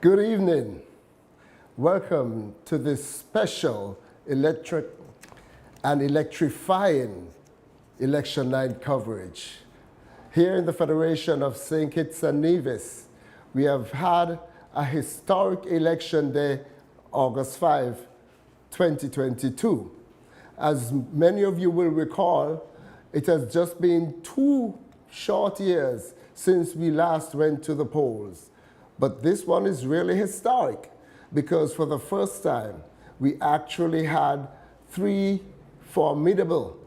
Good evening. Welcome to this special electric and electrifying election night coverage. Here in the Federation of St. Kitts and Nevis, we have had a historic election day, August 5, 2022. As many of you will recall, it has just been 2 short years since we last went to the polls. But this one is really historic because for the first time, we actually had 3 formidable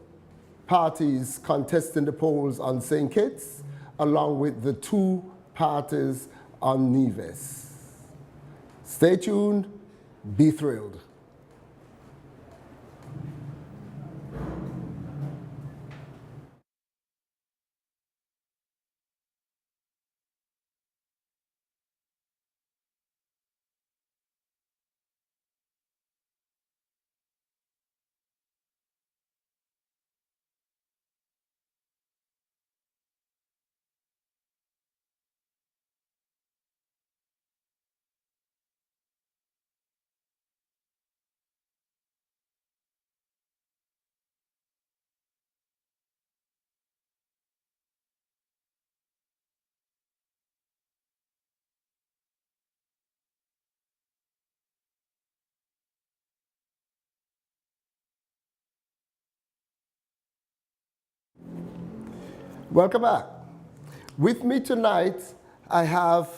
parties contesting the polls on St. Kitts, along with the 2 parties on Nevis. Stay tuned, be thrilled. Welcome back. With me tonight, I have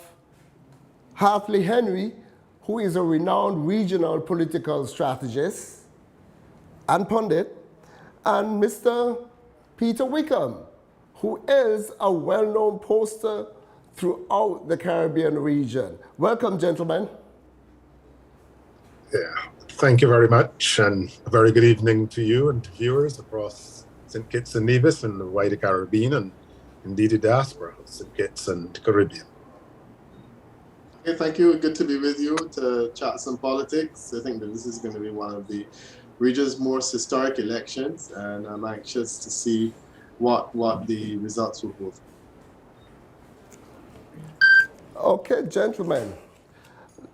Hartley Henry, who is a renowned regional political strategist and pundit, and Mr. Peter Wickham, who is a well-known pollster throughout the Caribbean region. Welcome, gentlemen. Yeah, thank you very much, and a very good evening to you and to viewers across St. Kitts and Nevis and the wider Caribbean, and indeed the diaspora of St. Kitts and Caribbean. Okay, thank you. Good to be with you to chat some politics. I think that this is going to be one of the region's most historic elections, and I'm anxious to see what the results will hold. Okay, gentlemen,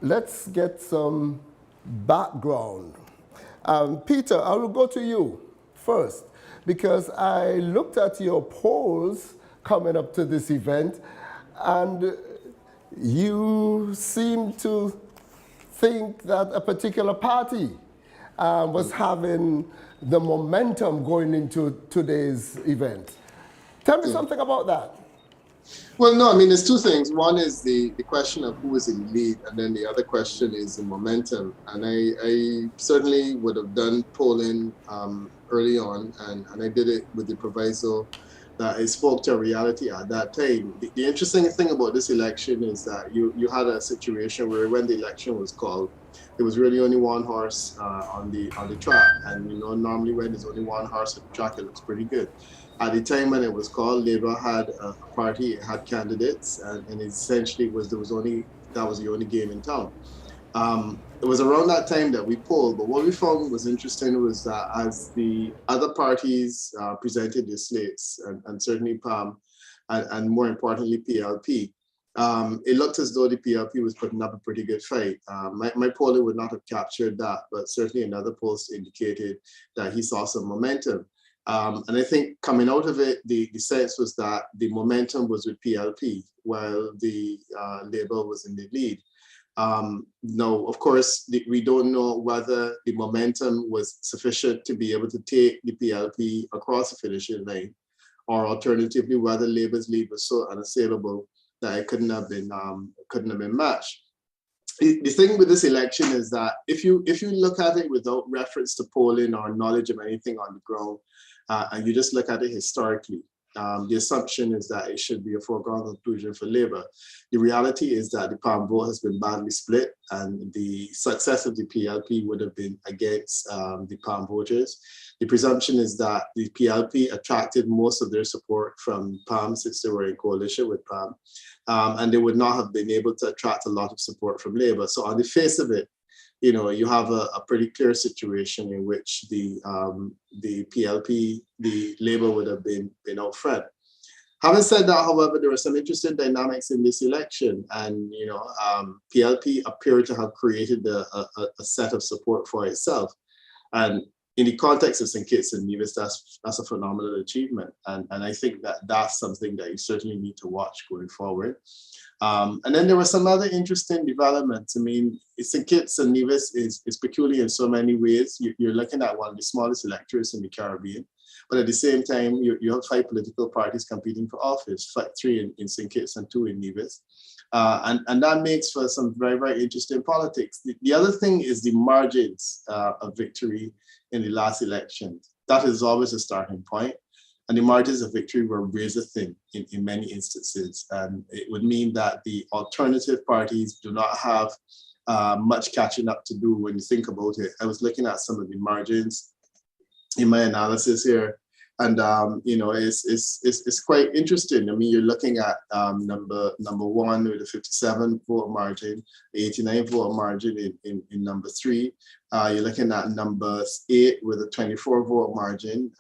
let's get some background. Peter, I will go to you first because I looked at your polls coming up to this event, and you seem to think that a particular party was having the momentum going into today's event. Tell me something about that. Well, no, I mean, there's 2 things. One is the question of who is in the lead, and then the other question is the momentum. And I certainly would have done polling early on, and I did it with the proviso that I spoke to a reality at that time. The interesting thing about this election is that you had a situation where when the election was called, there was really only 1 horse on the track. And you know, normally when there's only 1 horse on the track, it looks pretty good. At the time when it was called, Labour had a party, it had candidates, and essentially that was the only game in town. It was around that time that we polled, but what we found was interesting was that as the other parties presented their slates, and certainly PAM, and more importantly PLP, it looked as though the PLP was putting up a pretty good fight. My polling would not have captured that, but certainly another polls indicated that he saw some momentum. And I think coming out of it, the sense was that the momentum was with PLP, while the Labour was in the lead. Now, of course, we don't know whether the momentum was sufficient to be able to take the PLP across the finishing line, or alternatively, whether Labour's lead was so unassailable that it couldn't have been matched. The thing with this election is that if you look at it without reference to polling or knowledge of anything on the ground, and you just look at it historically, the assumption is that it should be a foregone conclusion for Labour. The reality is that the PAM vote has been badly split, and the success of the PLP would have been against the PAM voters. The presumption is that the PLP attracted most of their support from PAM since they were in coalition with PAM, and they would not have been able to attract a lot of support from Labour. So on the face of it, you know, you have a pretty clear situation in which the PLP, the Labour would have been out front. Having said that, however, there were some interesting dynamics in this election, and PLP appeared to have created a set of support for itself. And in the context of St. Kitts and Nevis, that's a phenomenal achievement, and I think that that's something that you certainly need to watch going forward. And then there were some other interesting developments. I mean, St. Kitts and Nevis is peculiar in so many ways. You're looking at one of the smallest electorates in the Caribbean, but at the same time, you have 5 political parties competing for office, 3 in St. Kitts and 2 in Nevis. And that makes for some very, very interesting politics. The other thing is the margins of victory in the last election. That is always a starting point. And the margins of victory were razor thin in many instances. And it would mean that the alternative parties do not have much catching up to do when you think about it. I was looking at some of the margins in my analysis here. And it's quite interesting. I mean, you're looking at number 1 with a 57 vote margin, the 89 vote margin in number 3. You're looking at number 8 with a 24 vote margin.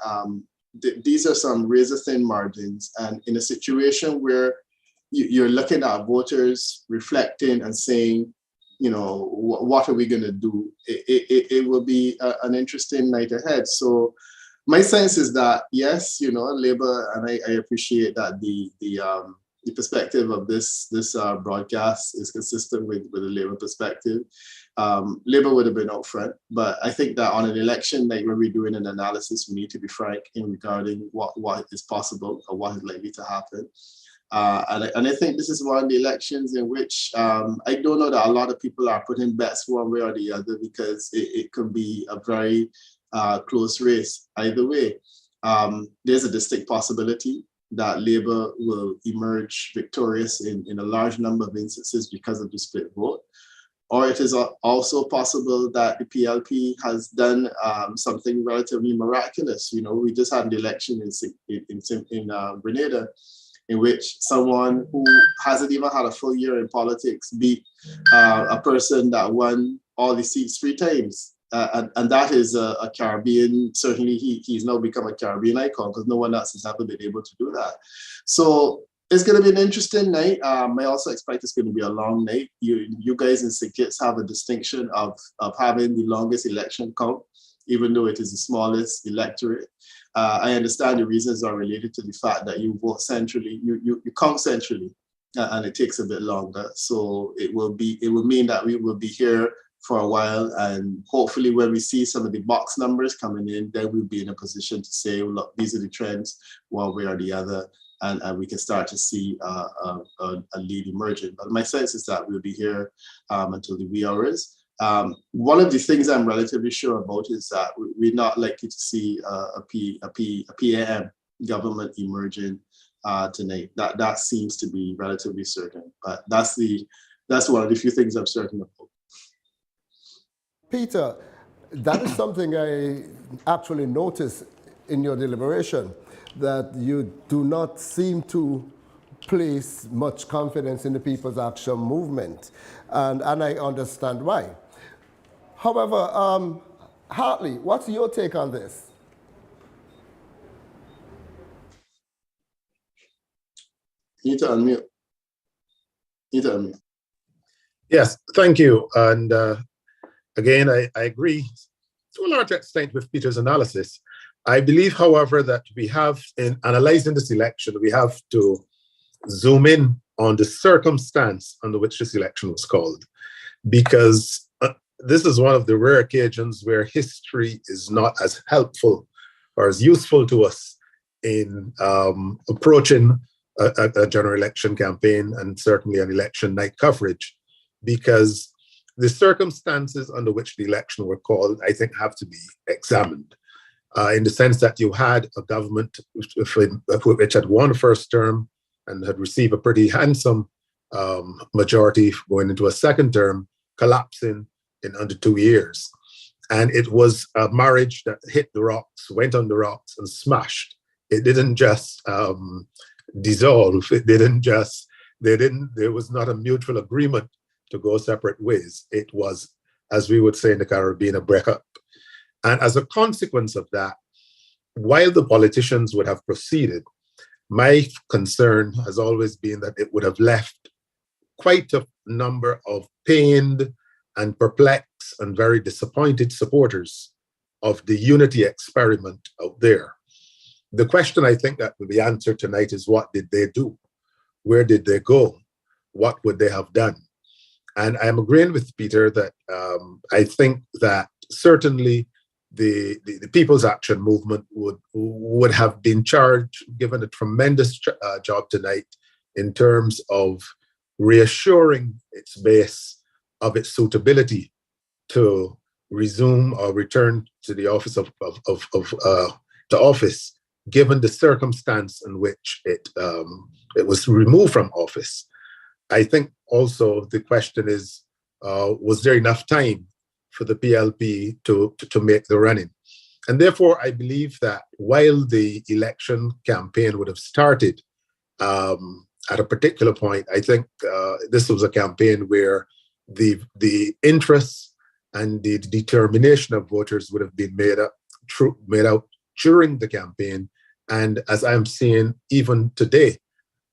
These are some razor thin margins, and in a situation where you're looking at voters reflecting and saying, what are we going to do? It will be an interesting night ahead. So my sense is that, yes, Labour, and I appreciate that the perspective of this broadcast is consistent with the Labour perspective. Labour would have been up front, but I think that on an election night when we're doing an analysis, we need to be frank in regarding what is possible or what is likely to happen. And I think this is one of the elections in which I don't know that a lot of people are putting bets one way or the other, because it could be a very close race either way. There's a distinct possibility that Labour will emerge victorious in a large number of instances because of the split vote. Or it is also possible that the PLP has done something relatively miraculous. We just had an election in Grenada, in which someone who hasn't even had a full year in politics beat a person that won all the seats 3 times. And that is a Caribbean, certainly he's now become a Caribbean icon, because no one else has ever been able to do that. So it's going to be an interesting night. I also expect it's going to be a long night. You guys in St. Kitts have a distinction of having the longest election count, even though it is the smallest electorate. I understand the reasons are related to the fact that you vote centrally, you count centrally, and it takes a bit longer. So it will mean that we will be here for a while, and hopefully when we see some of the box numbers coming in, then we'll be in a position to say, look, these are the trends one way or the other, and we can start to see a lead emerging. But my sense is that we'll be here until the wee hours. One of the things I'm relatively sure about is that we're not likely to see a PAM government emerging tonight. That seems to be relatively certain, but that's one of the few things I'm certain about. Peter, that is something I actually noticed in your deliberation, that you do not seem to place much confidence in the People's Action Movement, and I understand why. However, Hartley, what's your take on this? You need to unmute. Yes, thank you. And again, I agree to a large extent with Peter's analysis. I believe, however, that we have, in analyzing this election, we have to zoom in on the circumstance under which this election was called, because this is one of the rare occasions where history is not as helpful or as useful to us in approaching a general election campaign, and certainly an election night coverage, because the circumstances under which the election were called, I think, have to be examined, in the sense that you had a government which had won a first term and had received a pretty handsome majority going into a second term, collapsing in under 2 years. And it was a marriage that hit the rocks, went on the rocks and smashed. It didn't just dissolve. There was not a mutual agreement to go separate ways. It was, as we would say in the Caribbean, a breakup. And as a consequence of that, while the politicians would have proceeded, My concern has always been that it would have left quite a number of pained and perplexed and very disappointed supporters of the unity experiment out there. The question I think that will be answered tonight is, what did they do? Where did they go? What would they have done? And I'm agreeing with Peter that I think that certainly the People's Action Movement would have been given a tremendous job tonight in terms of reassuring its base of its suitability to resume or return to the office to office, given the circumstance in which it was removed from office. I think also the question is, was there enough time for the PLP to make the running? And therefore, I believe that while the election campaign would have started at a particular point, I think this was a campaign where the interests and the determination of voters would have been made out during the campaign. And as I'm seeing even today,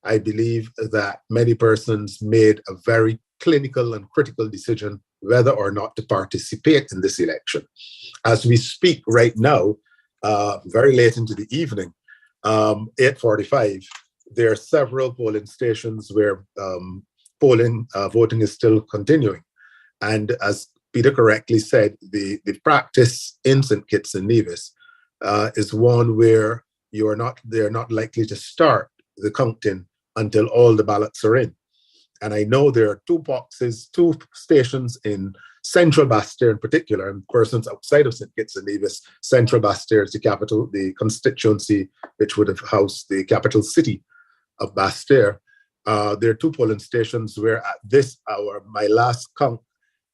I believe that many persons made a very clinical and critical decision whether or not to participate in this election. As we speak right now, very late into the evening, 8:45, there are several polling stations where voting is still continuing. And as Peter correctly said, the practice in St. Kitts and Nevis is one where they're not likely to start the counting until all the ballots are in. And I know there are two stations in Central Basseterre in particular, and persons outside of St. Kitts and Nevis. Central Basseterre is the capital, the constituency, which would have housed the capital city of Basseterre. There are two polling stations where at this hour, my last count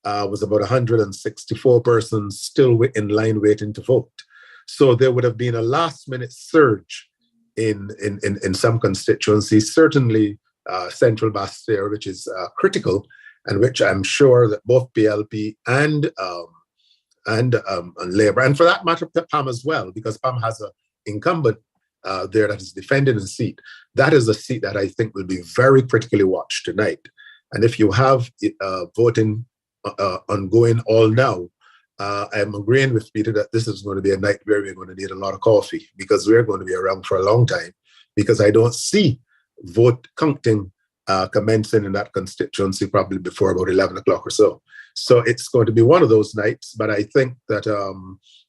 was about 164 persons still in line waiting to vote. So there would have been a last minute surge in some constituencies, certainly Central Basseterre, which is critical, and which I'm sure that both PLP and Labour, and for that matter, PAM as well, because PAM has an incumbent there that is defending a seat. That is a seat that I think will be very critically watched tonight. And if you have voting ongoing all now, I'm agreeing with Peter that this is going to be a night where we're going to need a lot of coffee, because we're going to be around for a long time, because I don't see vote counting commencing in that constituency probably before about 11 o'clock or so. So it's going to be one of those nights, but I think that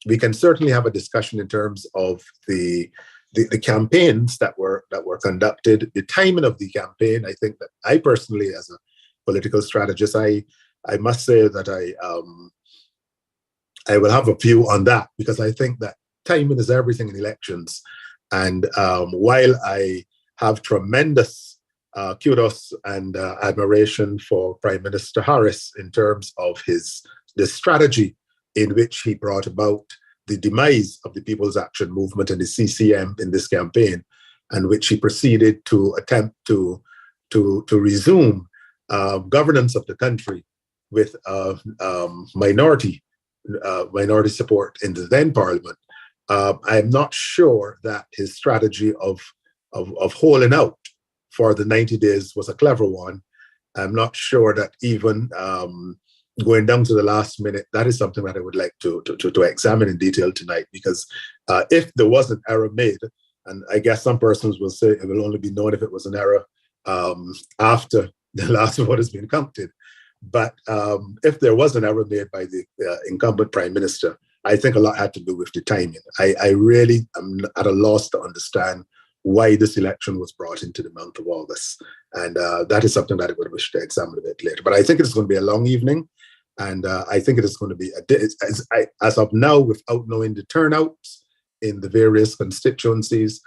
we can certainly have a discussion in terms of the campaigns that were conducted, the timing of the campaign. I think that I personally, as a political strategist, I must say that I will have a view on that, because I think that timing is everything in elections. And while I have tremendous kudos and admiration for Prime Minister Harris in terms of the strategy in which he brought about the demise of the People's Action Movement and the CCM in this campaign, and which he proceeded to attempt to resume governance of the country with minority support in the then Parliament. I'm not sure that his strategy of holding out for the 90 days was a clever one. I'm not sure that even going down to the last minute, that is something that I would like to examine in detail tonight, because if there was an error made, and I guess some persons will say it will only be known if it was an error after the last vote has been counted. But if there was an error made by the incumbent Prime Minister, I think a lot had to do with the timing. I really am at a loss to understand why this election was brought into the month of August. And that is something that I would wish to examine a bit later. But I think it's going to be a long evening. And I think it is going to be, as of now, without knowing the turnouts in the various constituencies,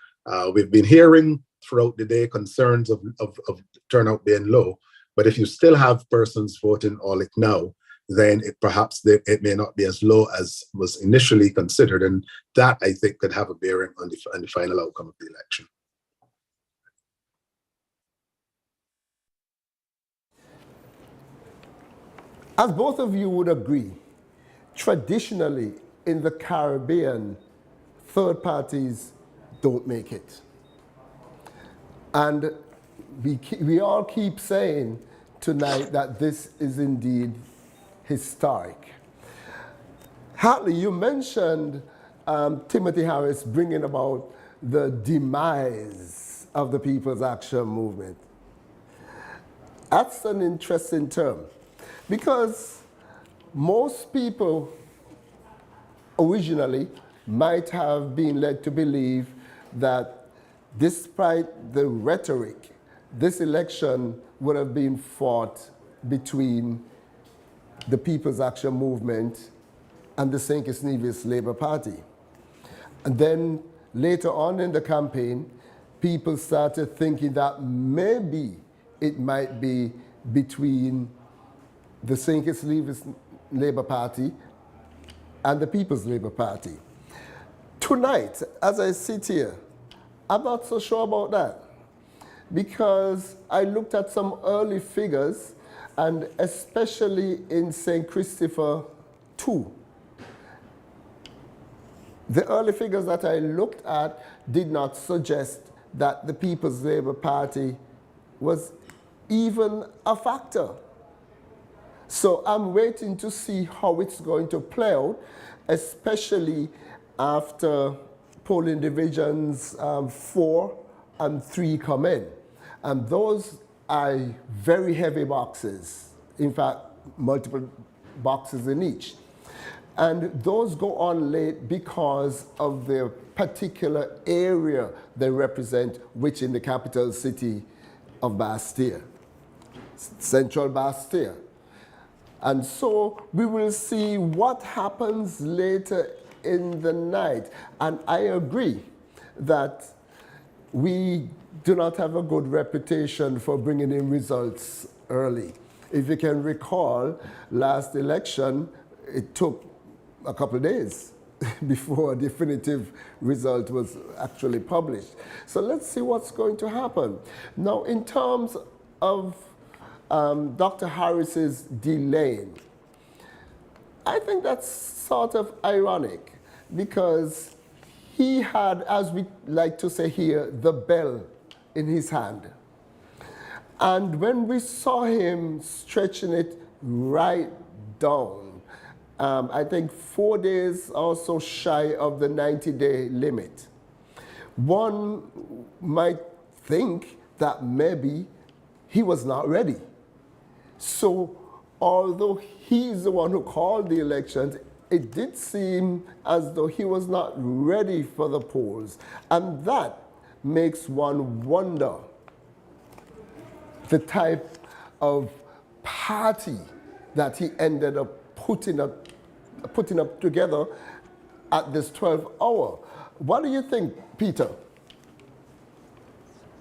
we've been hearing throughout the day concerns of turnout being low. But if you still have persons voting all it now, then it may not be as low as was initially considered. And that, I think, could have a bearing on the final outcome of the election. As both of you would agree, traditionally in the Caribbean, third parties don't make it. And we all keep saying tonight that this is indeed historic. Hartley, you mentioned Timothy Harris bringing about the demise of the People's Action Movement. That's an interesting term because most people originally might have been led to believe that despite the rhetoric, this election would have been fought between the People's Action Movement and the St. Kitts-Nevis Labour Party. And then later on in the campaign, people started thinking that maybe it might be between the St. Kitts-Nevis Labour Party and the People's Labour Party. Tonight, as I sit here, I'm not so sure about that because I looked at some early figures, and especially in St. Christopher II. The early figures that I looked at did not suggest that the People's Labour Party was even a factor. So I'm waiting to see how it's going to play out, especially after polling divisions 4 and 3 come in. And those are very heavy boxes, in fact, multiple boxes in each. And those go on late because of the particular area they represent, which in the capital city of Bastia, Central Bastia. And so we will see what happens later in the night. And I agree that we do not have a good reputation for bringing in results early. If you can recall, last election, it took a couple of days before a definitive result was actually published. So let's see what's going to happen. Now, in terms of Dr. Harris's delaying, I think that's sort of ironic because he had, as we like to say here, the bell in his hand. And when we saw him stretching it right down, I think 4 days or so shy of the 90-day limit, one might think that maybe he was not ready. So although he's the one who called the elections, it did seem as though he was not ready for the polls. And that makes one wonder the type of party that he ended up putting up together at this 12th hour. What do you think, Peter?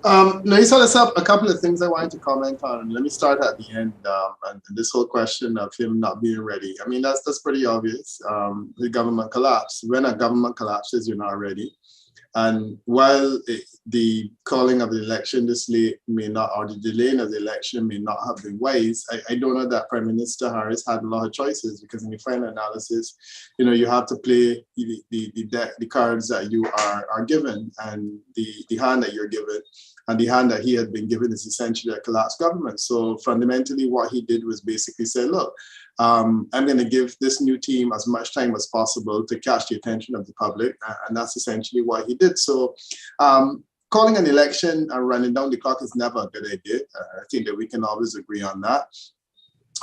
No, you set us up a couple of things I wanted to comment on. Let me start at the end. And this whole question of him not being ready. I mean, that's pretty obvious. The government collapsed. When a government collapses, you're not ready. And while the calling of the election this late may not, or the delaying of the election may not have been wise, I don't know that Prime Minister Harris had a lot of choices, because in the final analysis, you have to play the cards that you are given, and the hand that you're given. And the hand that he had been given is essentially a collapsed government. So fundamentally what he did was basically say, look, I'm going to give this new team as much time as possible to catch the attention of the public. And that's essentially what he did. So calling an election and running down the clock is never a good idea. I think that we can always agree on that.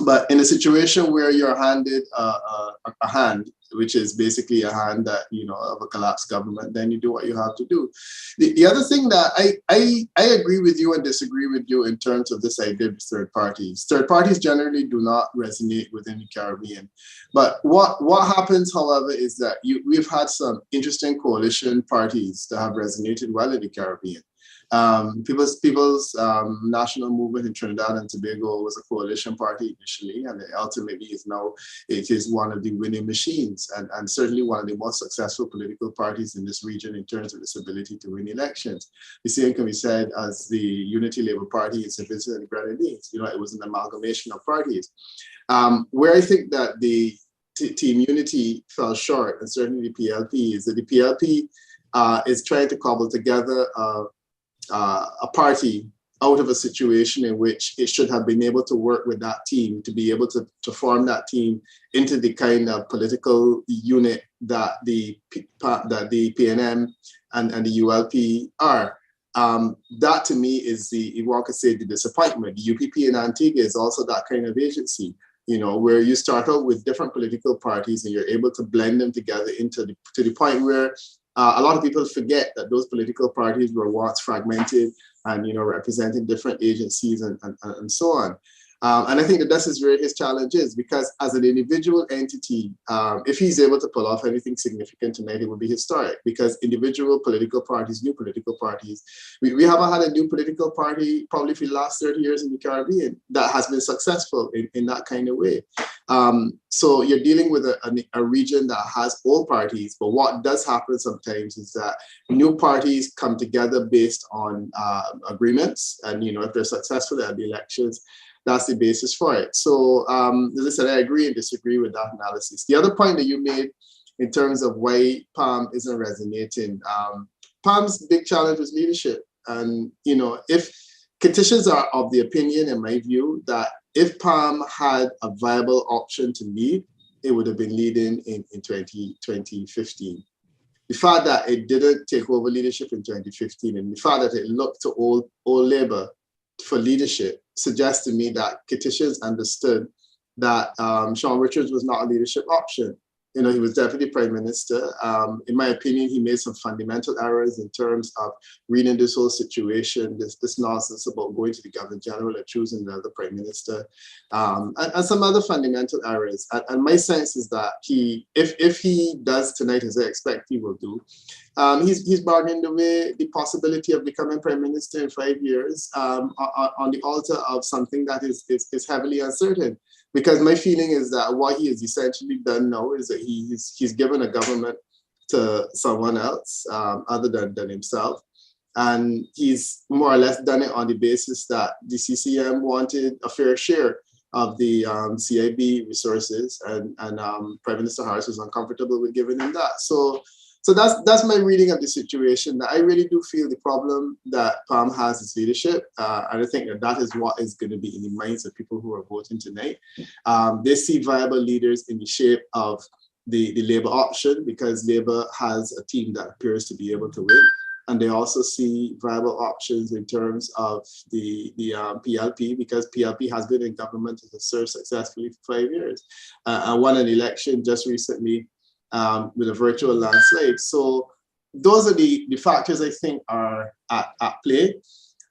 But in a situation where you're handed a hand, which is basically a hand that, of a collapsed government, then you do what you have to do. The other thing that I agree with you and disagree with you in terms of this idea of third parties. Third parties generally do not resonate within the Caribbean. But what happens, however, is that we've had some interesting coalition parties that have resonated well in the Caribbean. People's National Movement in Trinidad and Tobago was a coalition party initially, and ultimately it is one of the winning machines, and certainly one of the most successful political parties in this region in terms of its ability to win elections. The same can be said as the Unity Labour Party in St. Vincent and the Grenadines. It was an amalgamation of parties. Where I think that the Team Unity fell short, and certainly the PLP, is that the PLP is trying to cobble together a party out of a situation in which it should have been able to work with that team to be able to form that team into the kind of political unit that the PNM and the ULP are. That to me is if one could say, the disappointment. The UPP in Antigua is also that kind of agency, where you start out with different political parties and you're able to blend them together to the point where a lot of people forget that those political parties were once fragmented and representing different agencies and so on. And I think that this is where his challenge is, because as an individual entity, if he's able to pull off anything significant tonight, it would be historic, because individual political parties, new political parties, we haven't had a new political party probably for the last 30 years in the Caribbean that has been successful in that kind of way. So you're dealing with a region that has old parties, but what does happen sometimes is that new parties come together based on agreements, and if they're successful at the elections, that's the basis for it. So as I said, I agree and disagree with that analysis. The other point that you made in terms of why PALM isn't resonating, PALM's big challenge was leadership. And if Kittians are of the opinion, in my view, that if PALM had a viable option to lead, it would have been leading in 2015. The fact that it didn't take over leadership in 2015, and the fact that it looked to old Labour for leadership, suggests to me that Kittians understood that Sean Richards was not a leadership option. He was deputy prime minister. In my opinion, he made some fundamental errors in terms of reading this whole situation, this nonsense about going to the governor general and choosing another prime minister, and some other fundamental errors. And my sense is that if he does tonight, as I expect he will do, he's bargaining away the possibility of becoming prime minister in 5 years on the altar of something that is heavily uncertain. Because my feeling is that what he has essentially done now is that he's given a government to someone else other than himself. And he's more or less done it on the basis that the CCM wanted a fair share of the CIB resources, and Prime Minister Harris was uncomfortable with giving him that. So that's my reading of the situation. I really do feel the problem that PALM has is leadership. And I think that is what is going to be in the minds of people who are voting tonight. They see viable leaders in the shape of the Labour option, because Labour has a team that appears to be able to win. And they also see viable options in terms of the PLP, because PLP has been in government and has served successfully for 5 years. I won an election just recently with a virtual landslide. So those are the factors I think are at play.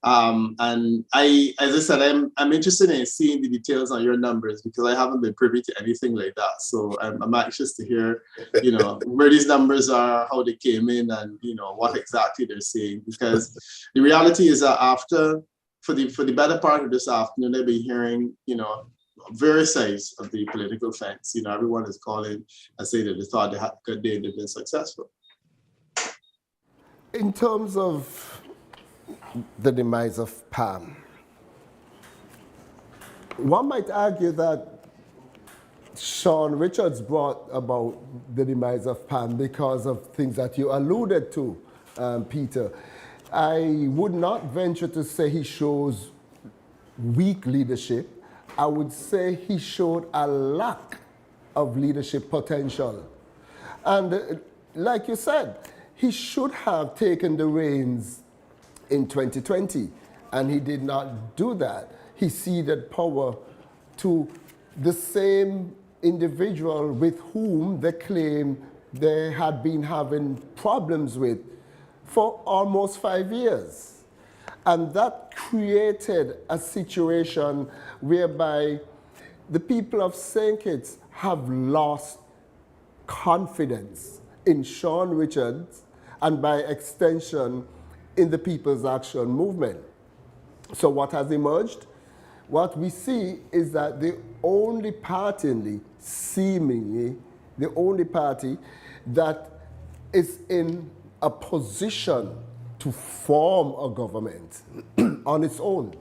And as I said, I'm interested in seeing the details on your numbers, because I haven't been privy to anything like that. So I'm anxious to hear, where these numbers are, how they came in, and what exactly they're saying. Because the reality is that for the better part of this afternoon, they'll be hearing, various sides of the political fence. Everyone is calling and saying that they thought they had a good day and they've been successful. In terms of the demise of PALM, one might argue that Sean Richards brought about the demise of PALM because of things that you alluded to, Peter. I would not venture to say he shows weak leadership. I would say he showed a lack of leadership potential. And like you said, he should have taken the reins in 2020, and he did not do that. He ceded power to the same individual with whom they claim they had been having problems with for almost 5 years. And that created a situation whereby the people of St. Kitts have lost confidence in Sean Richards, and by extension, in the People's Action Movement. So what has emerged? What we see is that the only party, seemingly, the only party that is in a position to form a government on its own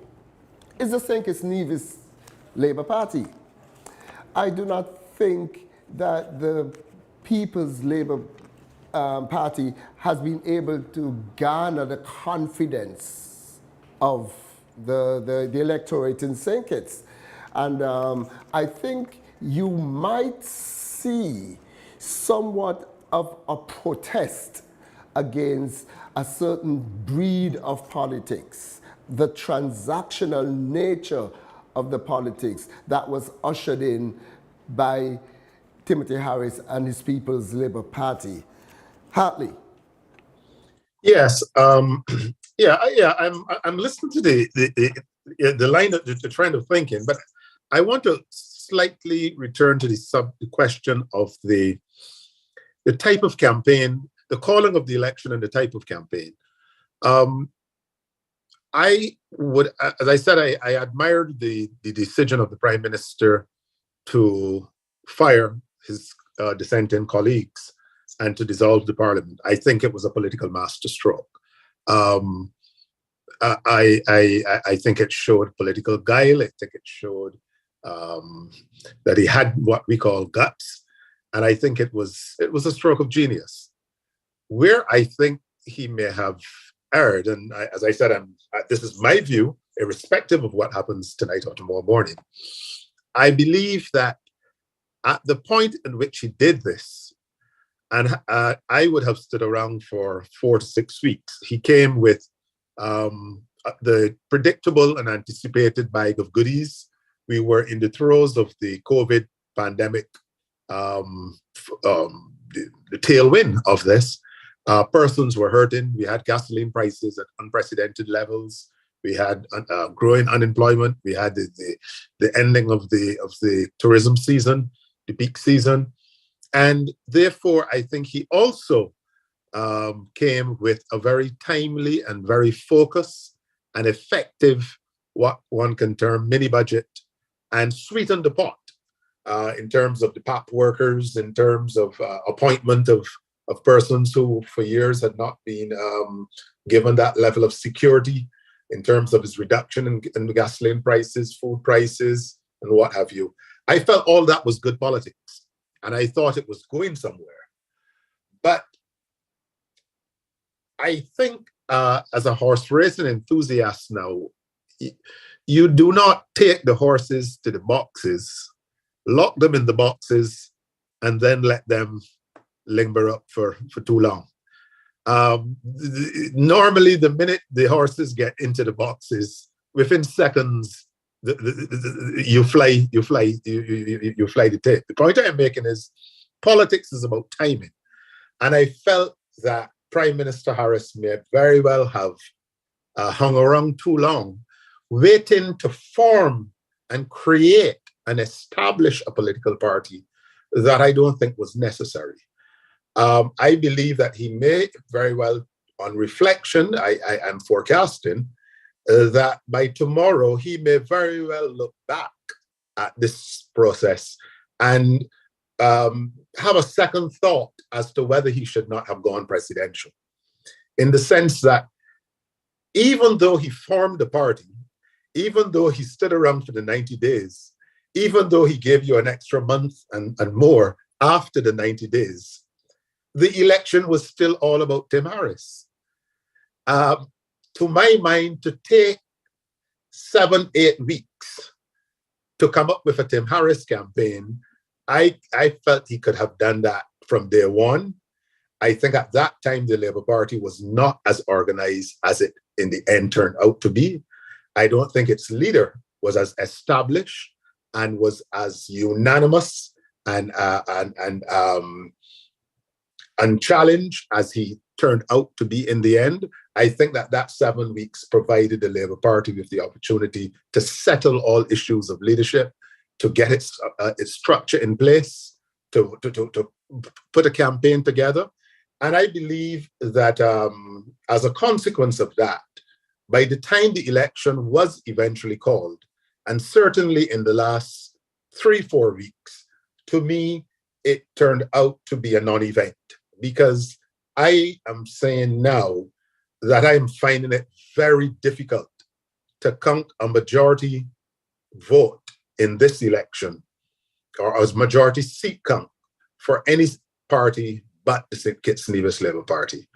is the St. Kitts-Nevis Labour Party. I do not think that the People's Labour party has been able to garner the confidence of the electorate in St. Kitts. And I think you might see somewhat of a protest against a certain breed of politics, the transactional nature of the politics that was ushered in by Timothy Harris and his People's Labour Party. Hartley. Yes, I'm listening to the line of the trend of thinking, but I want to slightly return to the question of the type of campaign, the calling of the election, and the type of campaign. I would, as I said, I admired the decision of the Prime Minister to fire his dissenting colleagues and to dissolve the Parliament. I think it was a political masterstroke. I think it showed political guile. I think it showed that he had what we call guts, and I think it was a stroke of genius. Where I think he may have erred, and as I said, this is my view, irrespective of what happens tonight or tomorrow morning. I believe that at the point in which he did this, and I would have stood around for 4 to 6 weeks, he came with the predictable and anticipated bag of goodies. We were in the throes of the COVID pandemic, the tailwind of this. Persons were hurting. We had gasoline prices at unprecedented levels. We had growing unemployment. We had the ending of the tourism season, the peak season. And therefore, I think he also came with a very timely and very focused and effective, what one can term mini budget, and sweetened the pot in terms of the PAP workers, in terms of appointment of persons who for years had not been given that level of security, in terms of his reduction in the gasoline prices, food prices, and what have you. I felt all that was good politics, and I thought it was going somewhere. But I think as a horse racing enthusiast now, you do not take the horses to the boxes, lock them in the boxes, and then let them linger up for too long. Normally, the minute the horses get into the boxes, within seconds, you fly the tape. The point I'm making is politics is about timing, and I felt that Prime Minister Harris may very well have hung around too long, waiting to form and create and establish a political party that I don't think was necessary. I believe that he may very well, on reflection, I am forecasting that by tomorrow he may very well look back at this process and have a second thought as to whether he should not have gone presidential. In the sense that even though he formed the party, even though he stood around for the 90 days, even though he gave you an extra month and more after the 90 days, the election was still all about Tim Harris. To my mind, to take 7-8 weeks to come up with a Tim Harris campaign, I felt he could have done that from day one. I think at that time, the Labour Party was not as organized as it in the end turned out to be. I don't think its leader was as established and was as unanimous and challenged as he turned out to be in the end. I think that 7 weeks provided the Labour Party with the opportunity to settle all issues of leadership, to get its structure in place, to put a campaign together. And I believe that as a consequence of that, by the time the election was eventually called, and certainly in the last 3-4 weeks, to me, it turned out to be a non-event. Because I am saying now that I'm finding it very difficult to count a majority vote in this election, or as majority seat count for any party but the St. Kitts-Nevis Labour Party.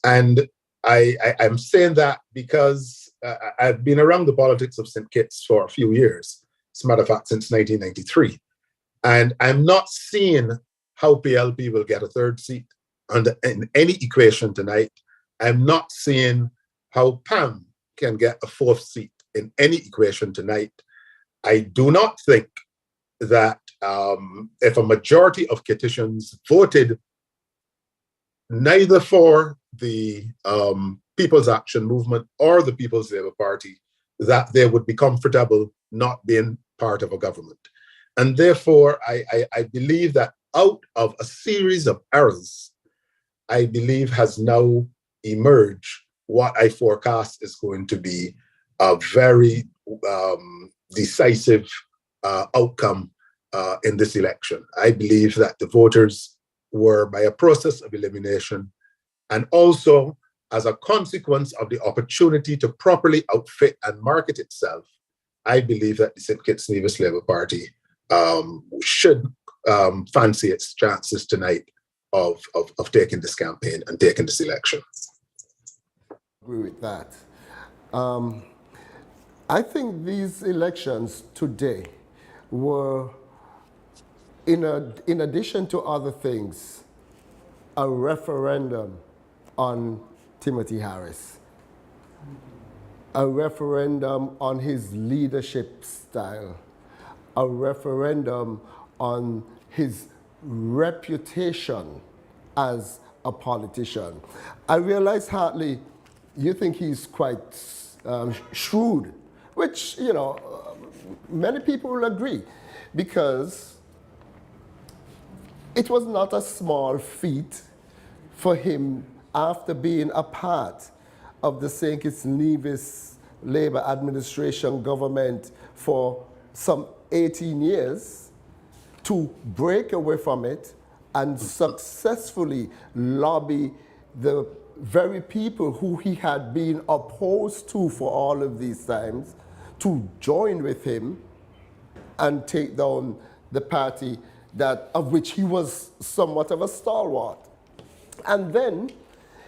And I'm saying that because I've been around the politics of St. Kitts for a few years, as a matter of fact, since 1993. And I'm not seeing how PLP will get a third seat in any equation tonight. I'm not seeing how PAM can get a fourth seat in any equation tonight. I do not think that if a majority of Kittitians voted neither for the People's Action Movement or the People's Labour Party, that they would be comfortable not being part of a government. And therefore, I believe that out of a series of errors, I believe has now emerged what I forecast is going to be a very decisive outcome in this election. I believe that the voters were, by a process of elimination, and also as a consequence of the opportunity to properly outfit and market itself, I believe that the St. Kitts-Nevis Labour Party should fancy its chances tonight of taking this campaign and taking this election. I agree with that. I think these elections today were, in addition to other things, a referendum on Timothy Harris, a referendum on his leadership style, a referendum on his reputation as a politician. I realize, Hartley, you think he's quite shrewd, which, you know, many people will agree, because it was not a small feat for him, after being a part of the St. Kitts-Nevis Labour Administration government for some 18 years, to break away from it and successfully lobby the very people who he had been opposed to for all of these times to join with him and take down the party of which he was somewhat of a stalwart. And then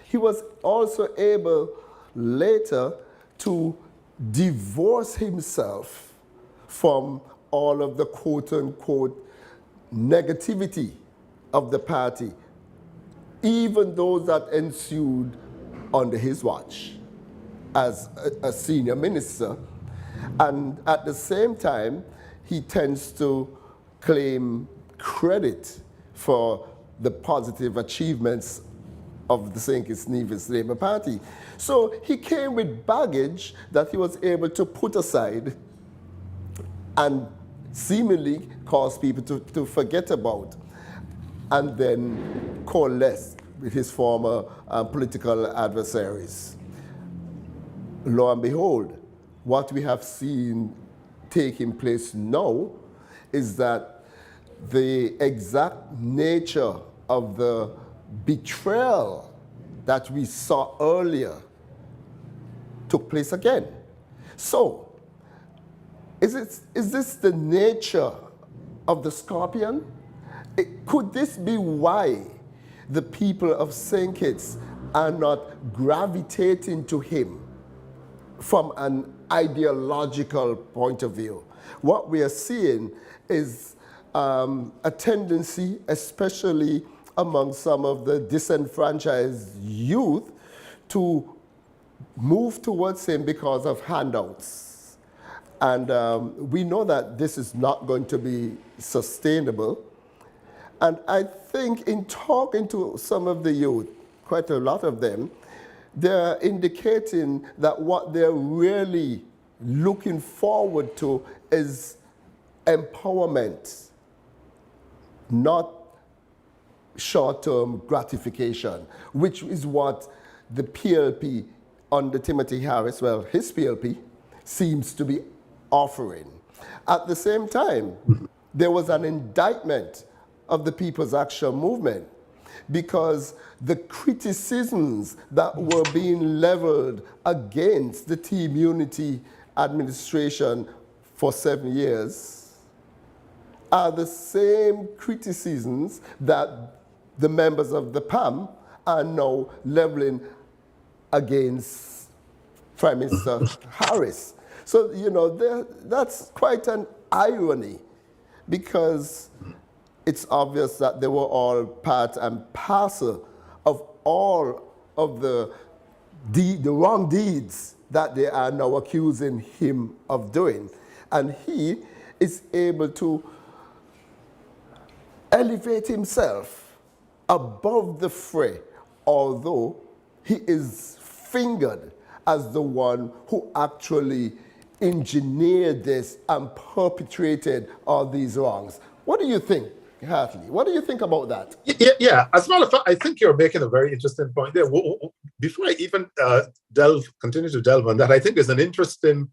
he was also able later to divorce himself from all of the quote-unquote negativity of the party, even those that ensued under his watch as a senior minister. And at the same time, he tends to claim credit for the positive achievements of the St. Kitts-Nevis Labour Party. So he came with baggage that he was able to put aside and seemingly cause people to forget about, and then coalesce with his former political adversaries. Lo and behold, what we have seen taking place now is that the exact nature of the betrayal that we saw earlier took place again. So, is this the nature of the scorpion? Could this be why the people of St. Kitts are not gravitating to him from an ideological point of view? What we are seeing is a tendency, especially among some of the disenfranchised youth, to move towards him because of handouts. And we know that this is not going to be sustainable. And I think in talking to some of the youth, quite a lot of them, they're indicating that what they're really looking forward to is empowerment, not short-term gratification, which is what the PLP under Timothy Harris, well, his PLP, seems to be offering. At the same time, there was an indictment of the People's Action Movement, because the criticisms that were being leveled against the Team Unity administration for 7 years are the same criticisms that the members of the PAM are now leveling against Prime Minister Harris. So, you know, that's quite an irony, because it's obvious that they were all part and parcel of all of the wrong deeds that they are now accusing him of doing. And he is able to elevate himself above the fray, although he is fingered as the one who actually engineered this and perpetrated all these wrongs. What do you think, Hartley? What do you think about that? Yeah. As a matter of fact, I think you're making a very interesting point there. Before I even continue to delve on that, I think there's an interesting,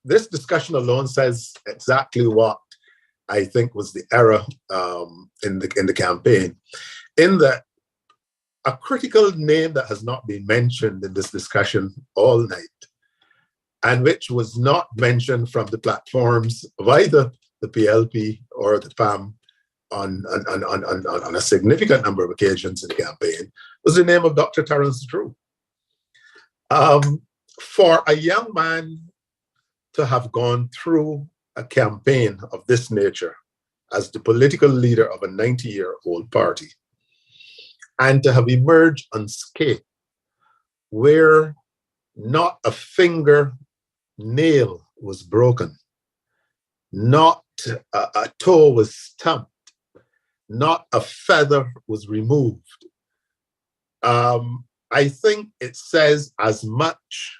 this discussion alone says exactly what I think was the error in the campaign, in that a critical name that has not been mentioned in this discussion all night, and which was not mentioned from the platforms of either the PLP or the PAM on a significant number of occasions in the campaign, was the name of Dr. Terence Drew. For a young man to have gone through a campaign of this nature as the political leader of a 90-year-old party, and to have emerged unscathed, where not a finger nail was broken, not a toe was stamped, not a feather was removed. I think it says as much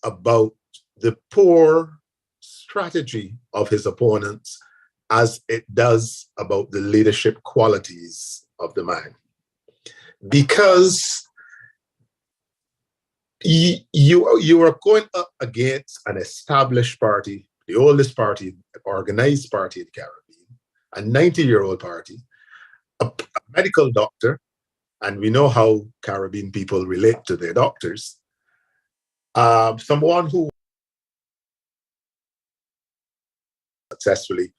about the poor strategy of his opponents as it does about the leadership qualities of the man. Because you are going up against an established party, the oldest party, organized party in the Caribbean, a 90-year-old party, a medical doctor, and we know how Caribbean people relate to their doctors, someone who successfully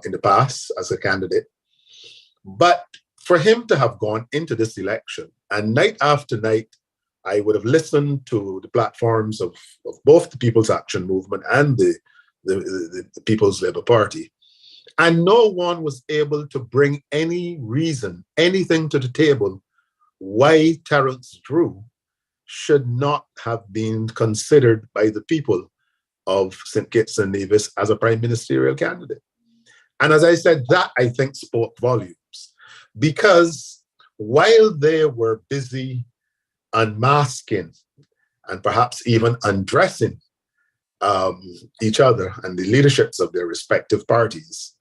in the past as a candidate. But for him to have gone into this election, and night after night, I would have listened to the platforms of both the People's Action Movement and the People's Labour Party, and no one was able to bring any reason, anything to the table why Terence Drew should not have been considered by the people of St. Kitts and Nevis as a prime ministerial candidate. And as I said, that I think spoke volumes, because while they were busy unmasking and perhaps even undressing each other and the leaderships of their respective parties,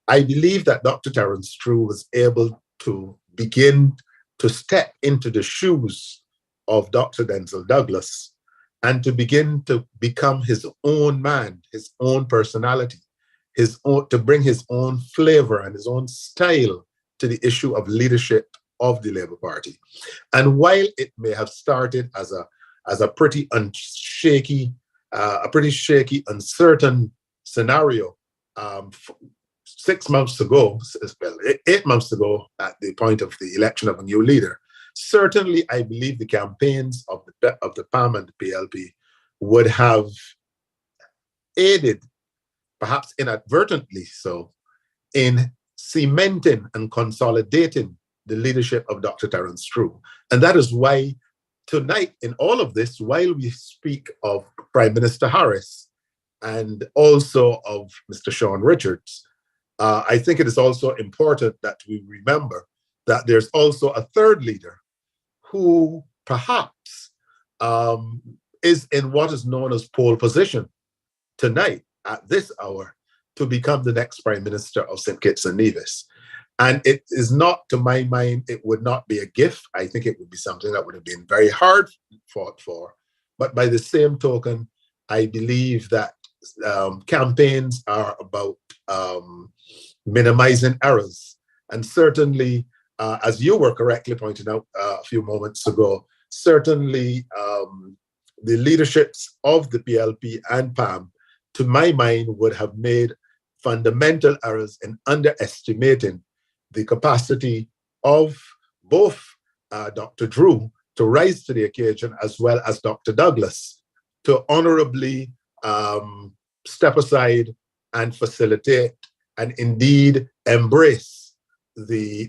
I believe that Dr. Terence Drew was able to begin to step into the shoes of Dr. Denzel Douglas and to begin to become his own man, his own personality, to bring his own flavor and his own style to the issue of leadership of the Labour Party. And while it may have started as a pretty shaky, uncertain scenario 6 months ago, well, 8 months ago, at the point of the election of a new leader, certainly I believe the campaigns of the PAM and the PLP would have aided, perhaps inadvertently so, in cementing and consolidating the leadership of Dr. Terence Drew. And that is why tonight, in all of this, while we speak of Prime Minister Harris and also of Mr. Sean Richards, I think it is also important that we remember that there's also a third leader who perhaps is in what is known as pole position tonight, at this hour, to become the next Prime Minister of St. Kitts and Nevis. And it is not, to my mind, it would not be a gift. I think it would be something that would have been very hard fought for. But by the same token, I believe that campaigns are about minimizing errors. And certainly, as you were correctly pointing out a few moments ago, certainly the leaderships of the PLP and PAM, to my mind, would have made fundamental errors in underestimating the capacity of both Dr. Drew to rise to the occasion, as well as Dr. Douglas, to honorably step aside and facilitate and indeed embrace the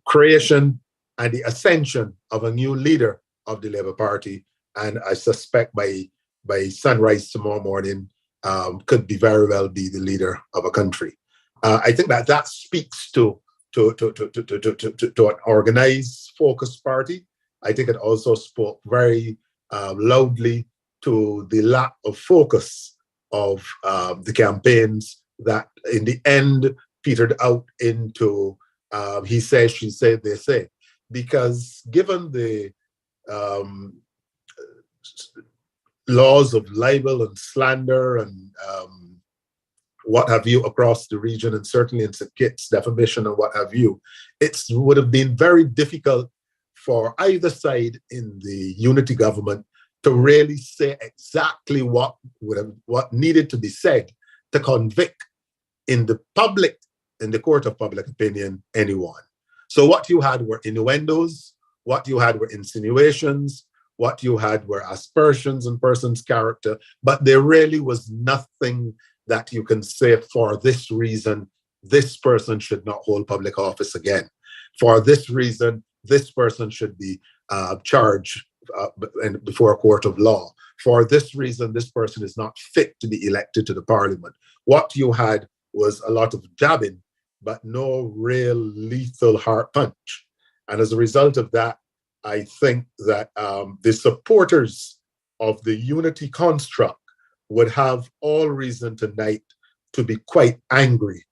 creation and the ascension of a new leader of the Labour Party. And I suspect by sunrise tomorrow morning, could be very well be the leader of a country. I think that speaks to an organized, focused party. I think it also spoke very loudly to the lack of focus of the campaigns that in the end petered out into he says, she said, they say. Because given the laws of libel and slander and what have you across the region, and certainly in St. Kitts, defamation and what have you, it would have been very difficult for either side in the unity government to really say exactly what needed to be said to convict in the public, in the court of public opinion, anyone. So what you had were innuendos, what you had were insinuations, what you had were aspersions on person's character, but there really was nothing that you can say, for this reason, this person should not hold public office again. For this reason, this person should be charged before a court of law. For this reason, this person is not fit to be elected to the parliament. What you had was a lot of jabbing, but no real lethal heart punch. And as a result of that, I think that the supporters of the unity construct would have all reason tonight to be quite angry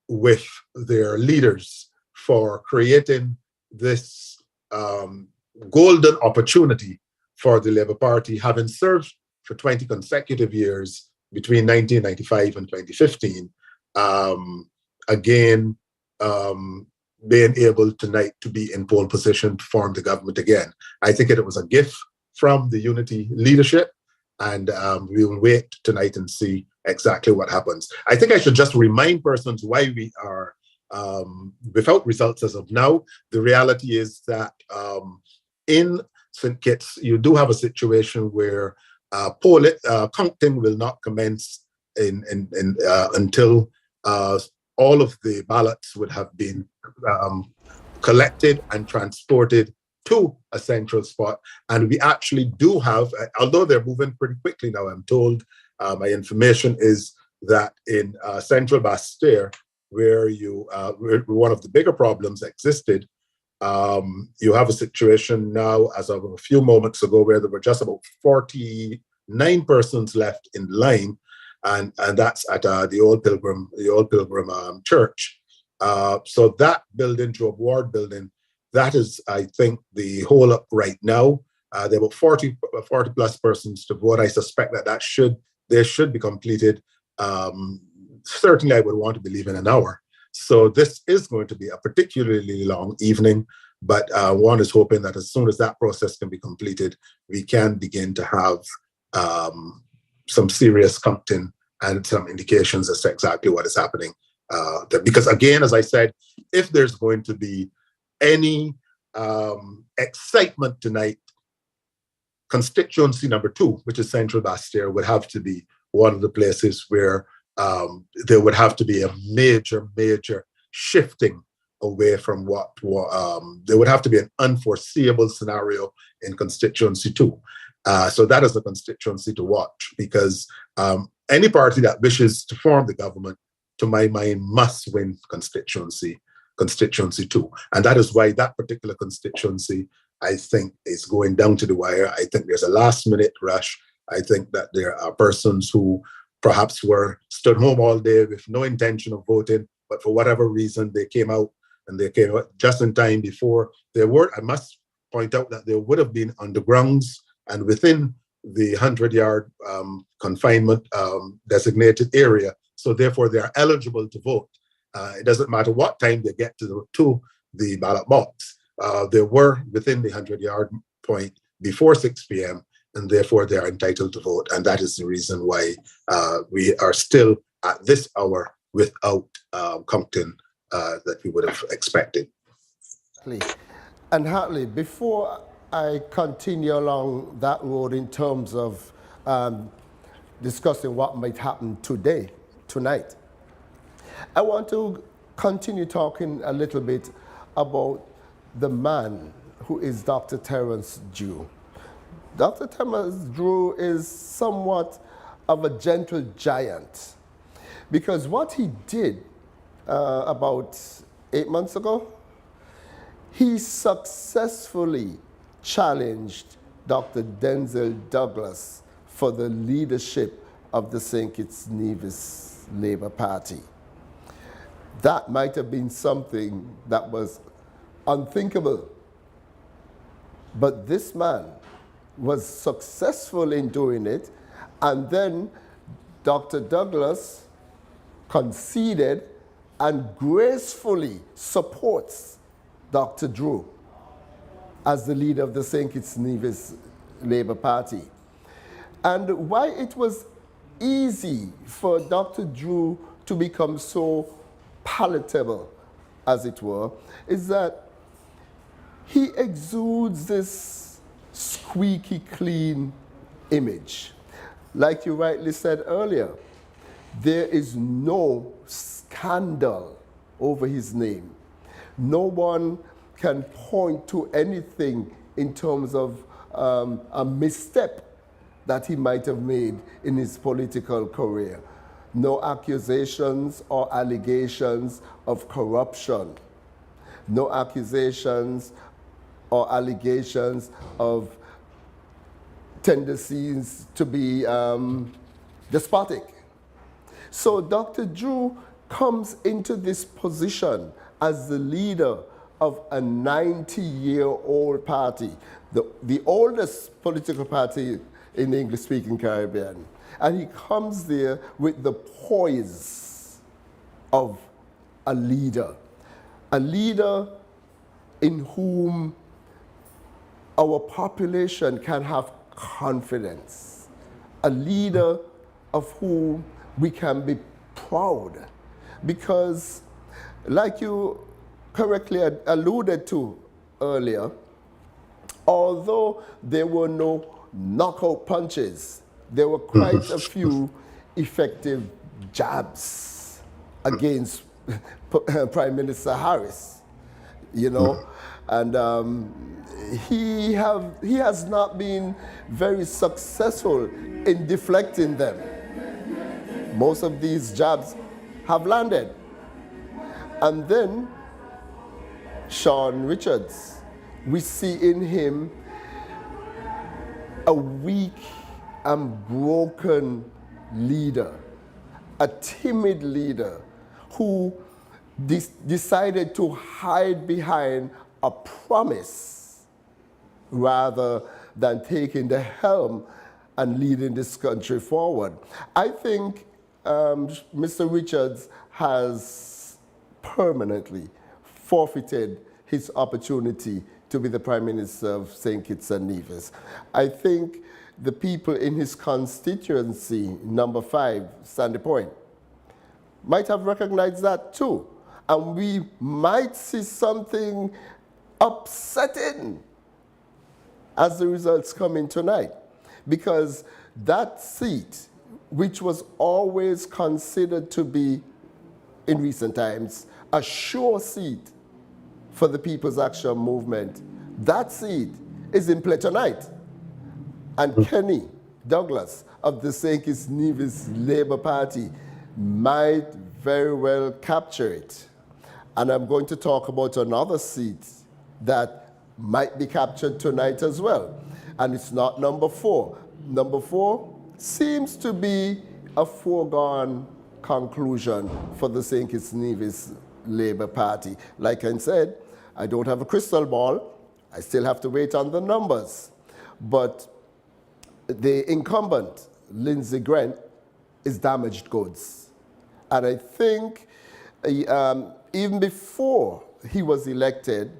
with their leaders for creating this golden opportunity for the Labour Party, having served for 20 consecutive years between 1995 and 2015, again, being able tonight to be in pole position to form the government again. I think it was a gift from the unity leadership, and we will wait tonight and see exactly what happens. I think I should just remind persons why we are without results as of now. The reality is that in St. Kitts, you do have a situation where counting will not commence until all of the ballots would have been collected and transported to a central spot. And we actually do have, although they're moving pretty quickly now, I'm told, my information is that in central Bastille, where where one of the bigger problems existed, you have a situation now, as of a few moments ago, where there were just about 49 persons left in line, and that's at the old Pilgrim Church. So that building, Job Ward building, that is, I think, the hold up right now. There were 40 plus persons to vote. I suspect that they should be completed. Certainly, I would want to believe in an hour. So this is going to be a particularly long evening, but one is hoping that as soon as that process can be completed, we can begin to have some serious counting and some indications as to exactly what is happening. Because again, as I said, if there's going to be any excitement tonight, constituency number 2, which is Central Bastille, would have to be one of the places where there would have to be a major shifting away from what there would have to be an unforeseeable scenario in constituency 2. So that is the constituency to watch, because any party that wishes to form the government, to my mind, must win constituency 2. And that is why that particular constituency, I think, is going down to the wire. I think there's a last minute rush. I think that there are persons who perhaps stood home all day with no intention of voting, but for whatever reason, they came out just in time before I must point out that there would have been undergrounds and within the 100-yard confinement designated area. So therefore, they are eligible to vote. It doesn't matter what time they get to the ballot box. They were within the 100-yard point before 6 p.m., and therefore they are entitled to vote. And that is the reason why we are still at this hour without counting that we would have expected. And Hartley, before I continue along that road in terms of discussing what might happen tonight, I want to continue talking a little bit about the man who is Dr. Terence Drew. Dr. Terence Drew is somewhat of a gentle giant, because what he did about 8 months ago, he successfully challenged Dr. Denzel Douglas for the leadership of the St. Kitts-Nevis Labour Party. That might have been something that was unthinkable, but this man was successful in doing it, and then Dr. Douglas conceded and gracefully supports Dr. Drew as the leader of the St. Kitts-Nevis Labour Party. And why it was easy for Dr. Drew to become so palatable, as it were, is that he exudes this squeaky clean image. Like you rightly said earlier, there is no scandal over his name. No one can point to anything in terms of a misstep that he might have made in his political career. No accusations or allegations of corruption. No accusations or allegations of tendencies to be despotic. So Dr. Drew comes into this position as the leader of a 90-year-old party, the oldest political party in the English-speaking Caribbean. And he comes there with the poise of a leader in whom our population can have confidence, a leader of whom we can be proud. Because, like you correctly alluded to earlier, although there were no knockout punches, there were quite a few effective jabs against Prime Minister Harris, you know, and he has not been very successful in deflecting them. Most of these jabs have landed. And then Sean Richards, we see in him a weak and broken leader, a timid leader who decided to hide behind a promise rather than taking the helm and leading this country forward. I think Mr. Richards has permanently forfeited his opportunity to be the Prime Minister of St. Kitts and Nevis. I think the people in his constituency, number 5, Sandy Point, might have recognized that too. And we might see something upsetting as the results come in tonight. Because that seat, which was always considered to be, in recent times, a sure seat for the People's Action Movement, that seat is in play tonight. And Kenny Douglas of the St. Kitts-Nevis Labour Party might very well capture it. And I'm going to talk about another seat that might be captured tonight as well. And it's not number 4. Number 4 seems to be a foregone conclusion for the St. Kitts-Nevis Labour Party. Like I said, I don't have a crystal ball. I still have to wait on the numbers. But the incumbent, Lindsey Grant, is damaged goods. And I think even before he was elected,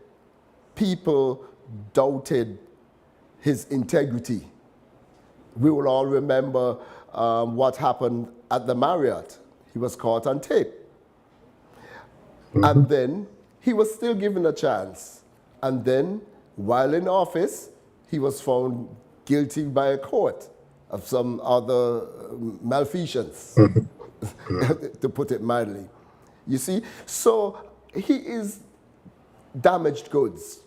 people doubted his integrity. We will all remember what happened at the Marriott. He was caught on tape. And then he was still given a chance. And then, while in office, he was found guilty by a court of some other malfeasance, to put it mildly. You see? So he is damaged goods.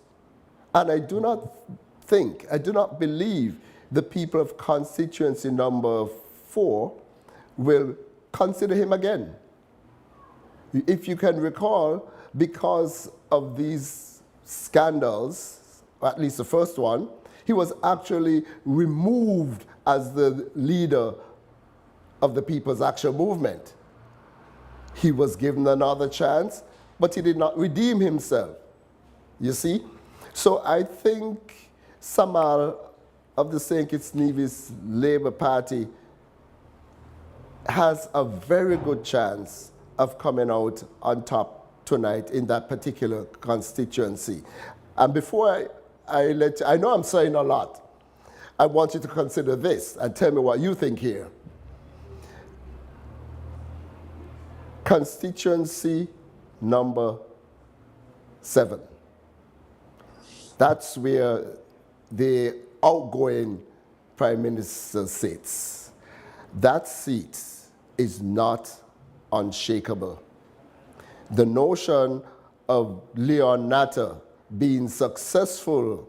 And I do not believe the people of constituency number 4 will consider him again. If you can recall, because of these scandals, at least the first one, he was actually removed as the leader of the People's Action Movement. He was given another chance, but he did not redeem himself. You see? So I think Samal of the St. Kitts-Nevis Labour Party has a very good chance of coming out on top tonight in that particular constituency. And before I let you, I know I'm saying a lot. I want you to consider this and tell me what you think here. Constituency number 7. That's where the outgoing Prime Minister sits. That seat is not unshakable. The notion of Leon Natter being successful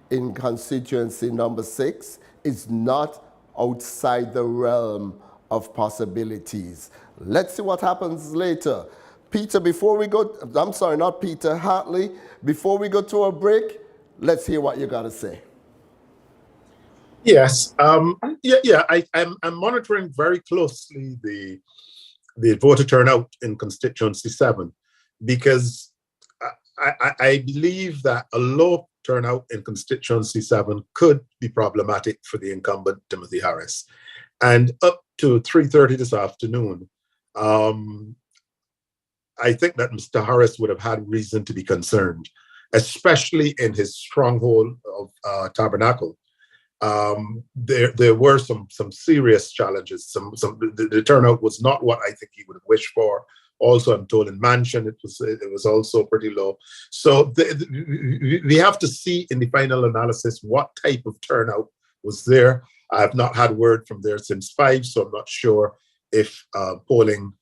in constituency number 6 is not outside the realm of possibilities. Let's see what happens later. Peter, before we go, I'm sorry, not Peter, Hartley, before we go to a break, let's hear what you got to say. Yes, I'm monitoring very closely the voter turnout in constituency 7, because I believe that a low turnout in constituency 7 could be problematic for the incumbent Timothy Harris. And up to 3:30 this afternoon, I think that Mr. Harris would have had reason to be concerned, especially in his stronghold of Tabernacle. There were some serious challenges. The turnout was not what I think he would have wished for. Also, I'm told in Mansion it was also pretty low. So we have to see in the final analysis what type of turnout was there. I have not had word from there since 5, so I'm not sure if polling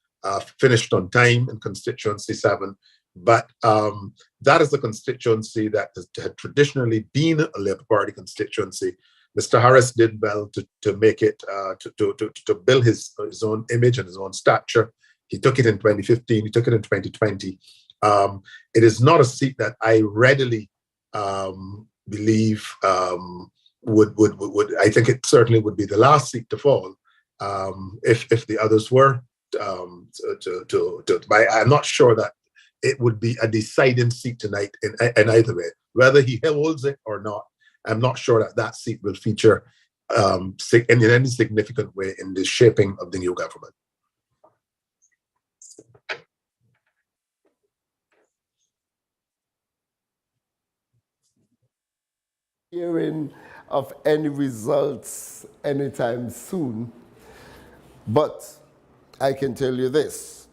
finished on time in constituency 7. But that is a constituency that had traditionally been a Labour Party constituency. Mr. Harris did well to make it, to build his own image and his own stature. He took it in 2015, he took it in 2020. It is not a seat that I readily believe would I think it certainly would be the last seat to fall if the others were I'm not sure that it would be a deciding seat tonight in either way. Whether he holds it or not, I'm not sure that seat will feature in any significant way in the shaping of the new government. Hearing of any results anytime soon, but I can tell you this.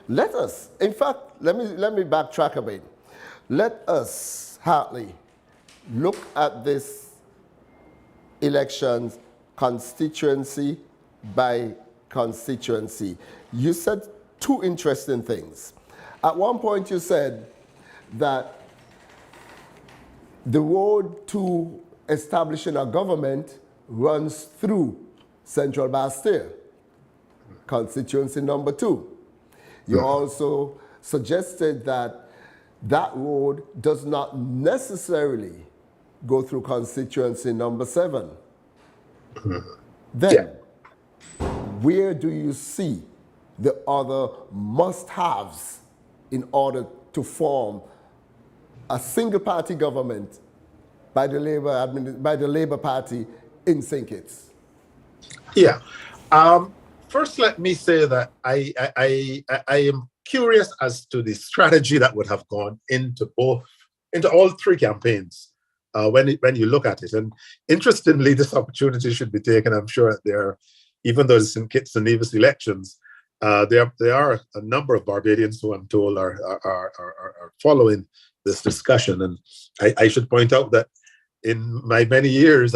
Let us, in fact, let me backtrack a bit. Let us, Hartley, look at this elections constituency by constituency. You said 2 interesting things. At one point you said that the road to establishing a government runs through Central Bastille, constituency number 2. You also suggested that that road does not necessarily go through constituency number 7. Then, where do you see the other must-haves in order to form a single-party government by the Labour Party in St. Kitts? Yeah. First, let me say that I am curious as to the strategy that would have gone into all 3 campaigns when you look at it. And interestingly, this opportunity should be taken. I'm sure even though it's in Kitts and Nevis elections, There are a number of Barbadians who I'm told are following this discussion. And I should point out that in my many years,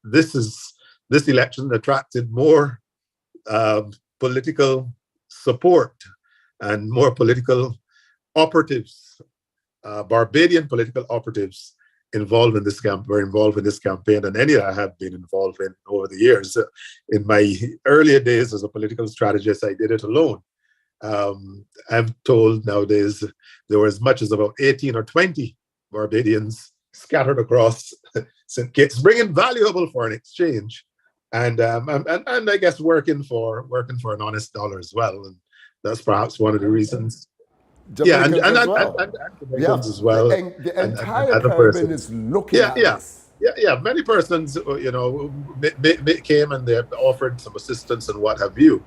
this election attracted more political support and more political operatives, Barbadian political operatives involved in this campaign than any I have been involved in over the years. In my earlier days as a political strategist, I did it alone. I'm told nowadays there were as much as about 18 or 20 Barbadians scattered across St. Kitts, bringing valuable foreign exchange, and I guess working for an honest dollar as well. And that's perhaps one of the reasons. Jamaicans as well. And Jamaicans as well. The entire and Caribbean is looking at this. Yeah. Many persons, came and they offered some assistance and what have you.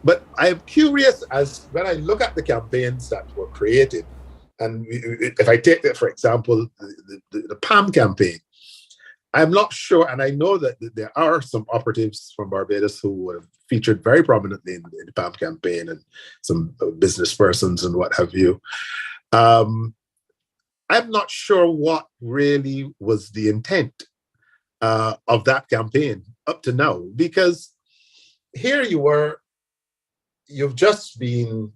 But I'm curious as when I look at the campaigns that were created, and if I take that, for example, the PAM campaign, I'm not sure, and I know that there are some operatives from Barbados who have featured very prominently in the PAM campaign, and some business persons and what have you. I'm not sure what really was the intent of that campaign up to now, because here you've just been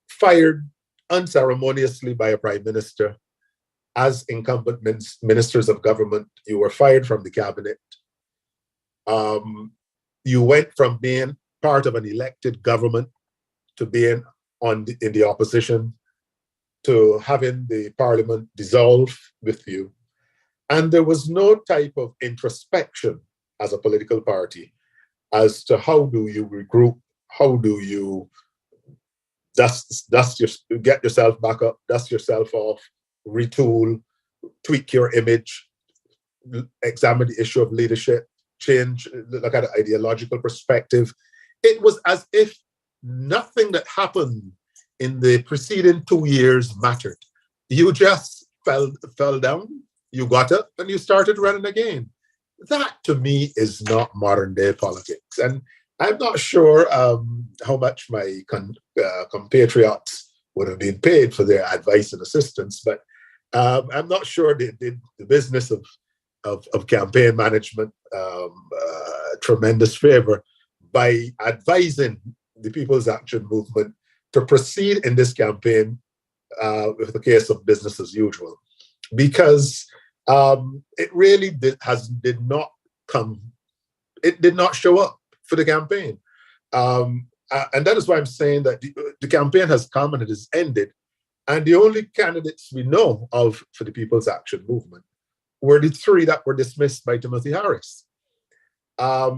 fired unceremoniously by a prime minister. As incumbent ministers of government, you were fired from the cabinet. You went from being part of an elected government to being in the opposition, to having the parliament dissolve with you. And there was no type of introspection as a political party as to how do you regroup, how do you get yourself back up, dust yourself off, retool, tweak your image, examine the issue of leadership, look at an ideological perspective. It was as if nothing that happened in the preceding 2 years mattered. You just fell down, you got up, and you started running again. That, to me, is not modern day politics. And I'm not sure how much my compatriots would have been paid for their advice and assistance, but I'm not sure they did the business of campaign management tremendous favor by advising the People's Action Movement to proceed in this campaign with the case of business as usual, because it really did not show up for the campaign. And that is why I'm saying that the campaign has come and it has ended. And the only candidates we know of for the People's Action Movement were the three that were dismissed by Timothy Harris. Up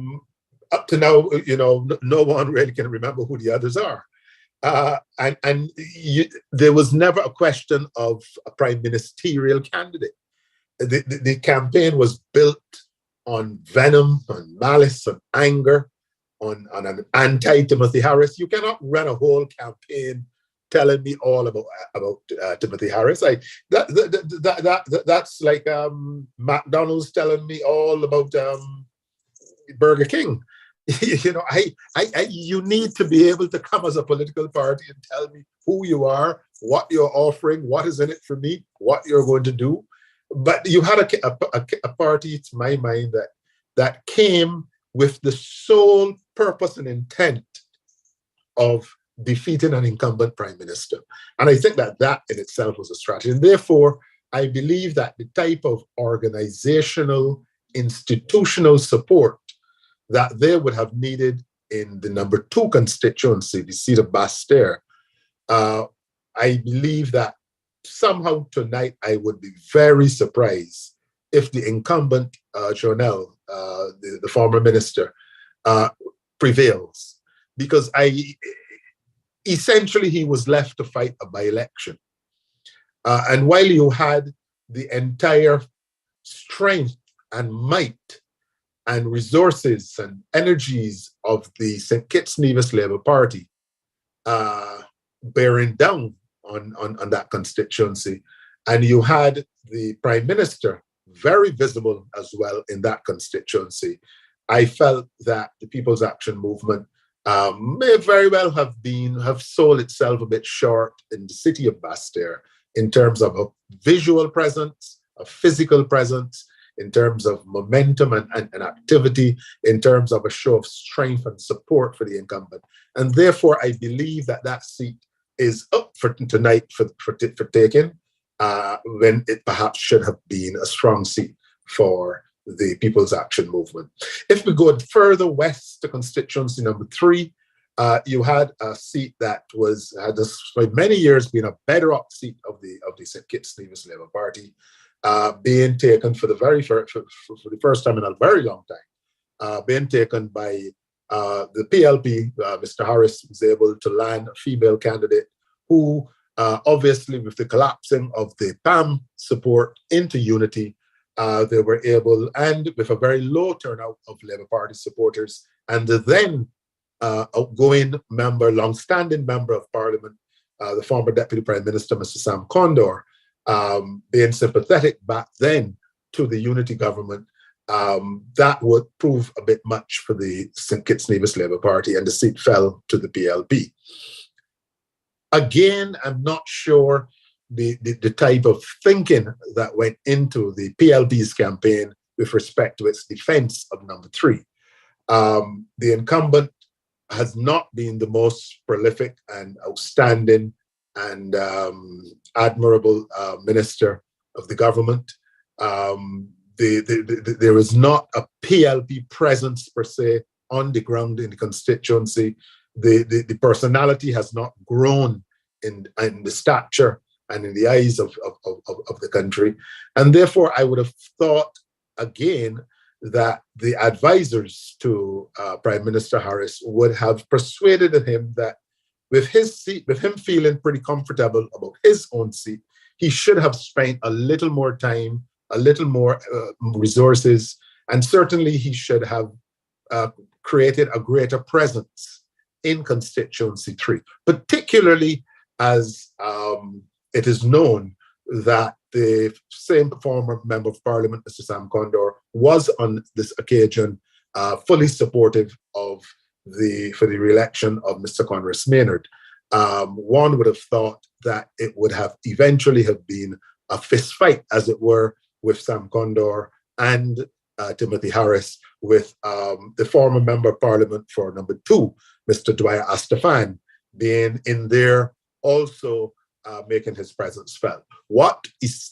to now, no one really can remember who the others are. There was never a question of a prime ministerial candidate. The campaign was built on venom, on malice, on anger, on an anti-Timothy Harris. You cannot run a whole campaign telling me all about Timothy Harris. That's like McDonald's telling me all about Burger King. You need to be able to come as a political party and tell me who you are, what you're offering, what is in it for me, what you're going to do. But you had a party, to my mind, that came with the sole purpose and intent of defeating an incumbent prime minister. And I think that in itself was a strategy. And therefore, I believe that the type of organizational, institutional support that they would have needed in the number 2 constituency, the seat of Basse-Terre, I believe that somehow tonight I would be very surprised if the incumbent, Jonel, the former minister, prevails. Because essentially he was left to fight a by-election. And while you had the entire strength and might and resources and energies of the St. Kitts-Nevis Labour Party bearing down on that constituency, and you had the Prime Minister very visible as well in that constituency, I felt that the People's Action Movement may very well have sold itself a bit short in the city of Basseterre in terms of a visual presence, a physical presence, in terms of momentum and activity, in terms of a show of strength and support for the incumbent. And therefore, I believe that that seat is up for tonight for taking, when it perhaps should have been a strong seat for the People's Action Movement. If we go further west to constituency number 3, you had a seat that had for many years been a bedrock seat of the Kitts-Nevis Labour Party, being taken for the first time in a very long time, being taken by the PLP. Mr. Harris was able to land a female candidate who, obviously, with the collapsing of the PAM support into Unity, they were able, and with a very low turnout of Labour Party supporters, and the then outgoing member, long-standing member of Parliament, the former Deputy Prime Minister, Mr. Sam Condor, being sympathetic back then to the Unity government, that would prove a bit much for the St. Kitts-Nevis Labour Party, and the seat fell to the PLP. Again, I'm not sure the type of thinking that went into the PLP's campaign with respect to its defense of number 3. The incumbent has not been the most prolific and outstanding and admirable minister of the government. There is not a PLP presence per se on the ground in the constituency. The personality has not grown in the stature and in the eyes of the country. And therefore, I would have thought, again, that the advisors to Prime Minister Harris would have persuaded him that with his seat, with him feeling pretty comfortable about his own seat, he should have spent a little more time, a little more resources, and certainly he should have created a greater presence in Constituency 3, particularly as it is known that the same former Member of Parliament, Mr. Sam Condor, was on this occasion fully supportive for the re-election of Mr. Conrad Maynard. One would have thought that it would have eventually have been a fist fight, as it were, with Sam Condor and Timothy Harris, with the former Member of Parliament for number 2, Mr. Dwyer Astafan, being in there also making his presence felt. What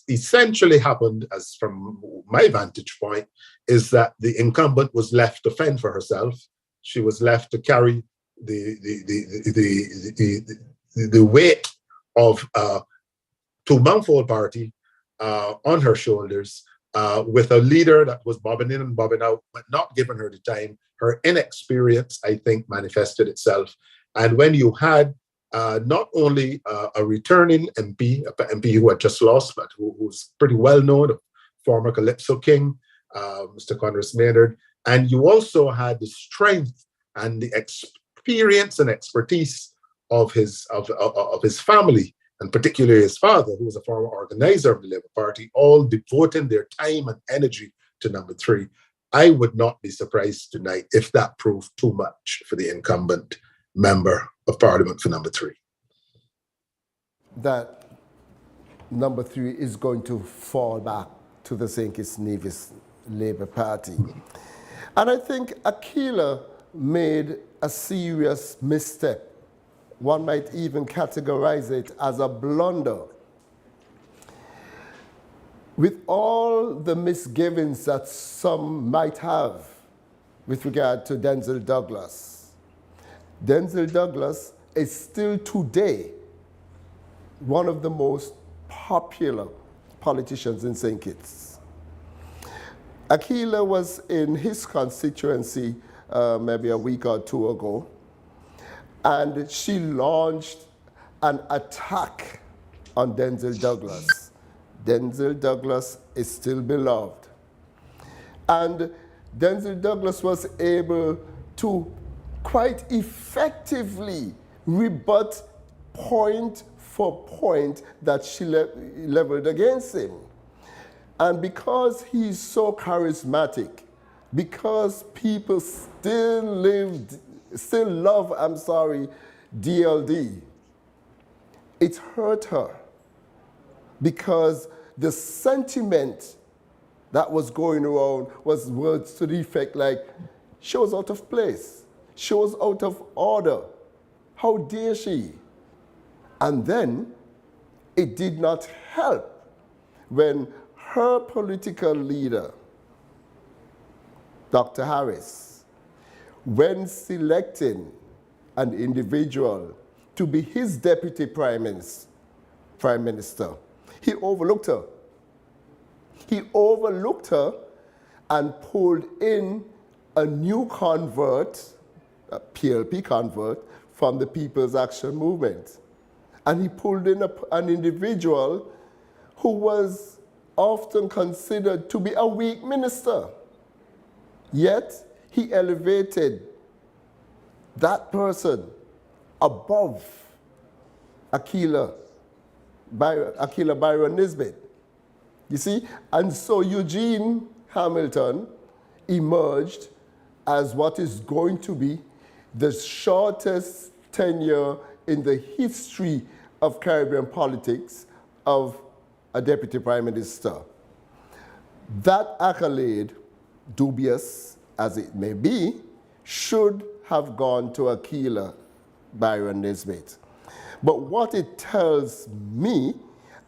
essentially happened, as from my vantage point, is that the incumbent was left to fend for herself. She was left to carry the weight of two-month-old party on her shoulders, with a leader that was bobbing in and bobbing out, but not giving her the time. Her inexperience, I think, manifested itself. And when you had not only a returning MP, an MP who had just lost, but who's pretty well known, former Calypso King, Mr. Conrad Maynard, and you also had the strength and the experience and expertise of his family, and particularly his father, who was a former organizer of the Labour Party, all devoting their time and energy to number 3. I would not be surprised tonight if that proved too much for the incumbent Member of Parliament for number 3. That number 3 is going to fall back to the St. Kitts-Nevis Labour Party. And I think Aquila made a serious misstep. One might even categorize it as a blunder. With all the misgivings that some might have with regard to Denzil Douglas, Denzil Douglas is still today one of the most popular politicians in St. Kitts. Aquila was in his constituency maybe a week or 2 ago, and she launched an attack on Denzil Douglas. Denzil Douglas is still beloved. And Denzil Douglas was able to quite effectively rebut point for point that she leveled against him. And because he's so charismatic, because people still lived still love, I'm sorry, DLD. It hurt her because the sentiment that was going around was words to the effect like, she was out of place, she was out of order, how dare she? And then it did not help when her political leader, Dr. Harris, when selecting an individual to be his deputy prime minister, he overlooked her. He overlooked her and pulled in a new convert, a PLP convert, from the People's Action Movement. And he pulled in an individual who was often considered to be a weak minister. Yet, he elevated that person above Akila Byron Nisbet. You see? And so Eugene Hamilton emerged as what is going to be the shortest tenure in the history of Caribbean politics of a deputy prime minister. That accolade, dubious as it may be, should have gone to Akila Byron Nisbet. But what it tells me,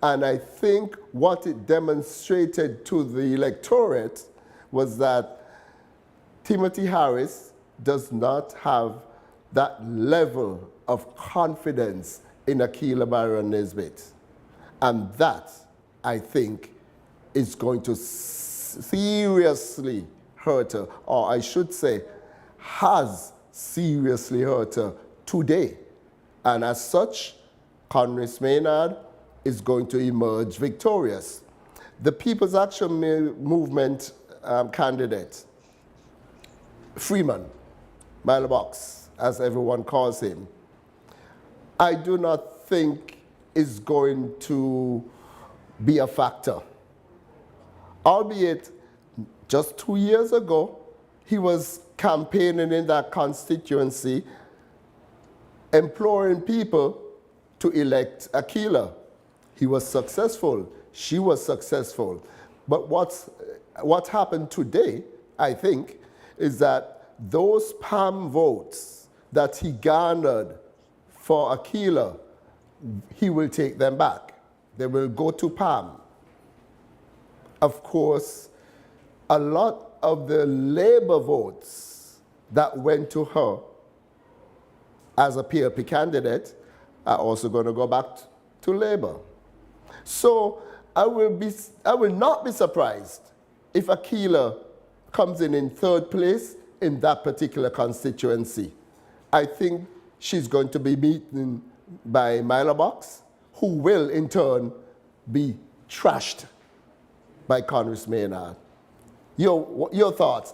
and I think what it demonstrated to the electorate, was that Timothy Harris does not have that level of confidence in Akila Byron Nisbet. And that, I think, is going to seriously hurt her, or I should say, has seriously hurt her today. And as such, Congress Maynard is going to emerge victorious. The People's Action Movement candidate, Freeman, Box, as everyone calls him, I do not think is going to be a factor. Albeit, just 2 years ago, he was campaigning in that constituency, imploring people to elect Akila. He was successful. She was successful. But what happened today, I think, is that those PAM votes that he garnered for Akila, he will take them back. They will go to PAM. Of course, a lot of the Labour votes that went to her as a PLP candidate are also going to go back to Labour. So I will not be surprised if Akila comes in third place in that particular constituency. I think she's going to be beaten by Box, who will in turn be trashed by Congress Maynard. Your thoughts?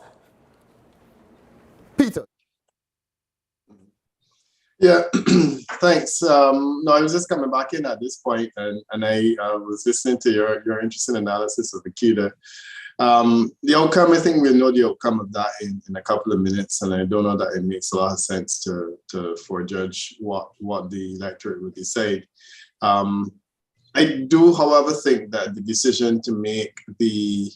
Peter. Yeah, thanks. No, I was just coming back in at this point, and I was listening to your interesting analysis of Akila. The outcome, I think we'll know the outcome of that in a couple of minutes, and I don't know that it makes a lot of sense to forejudge what the electorate would decide. I do, however, think that the decision to make the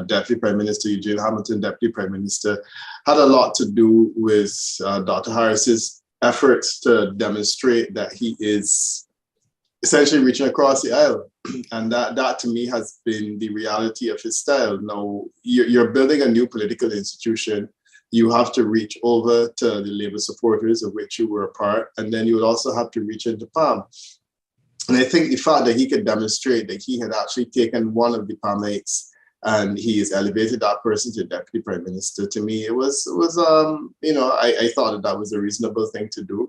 Deputy Prime Minister, Eugene Hamilton, Deputy Prime Minister, had a lot to do with Dr. Harris's efforts to demonstrate that he is essentially reaching across the aisle. And that to me has been the reality of his style. Now, you're building a new political institution. You have to reach over to the Labour supporters of which you were a part, and then you would also have to reach into PAM. And I think the fact that he could demonstrate that he had actually taken one of the PAMites and he has elevated that person to Deputy Prime Minister, to me, it was I thought that was a reasonable thing to do.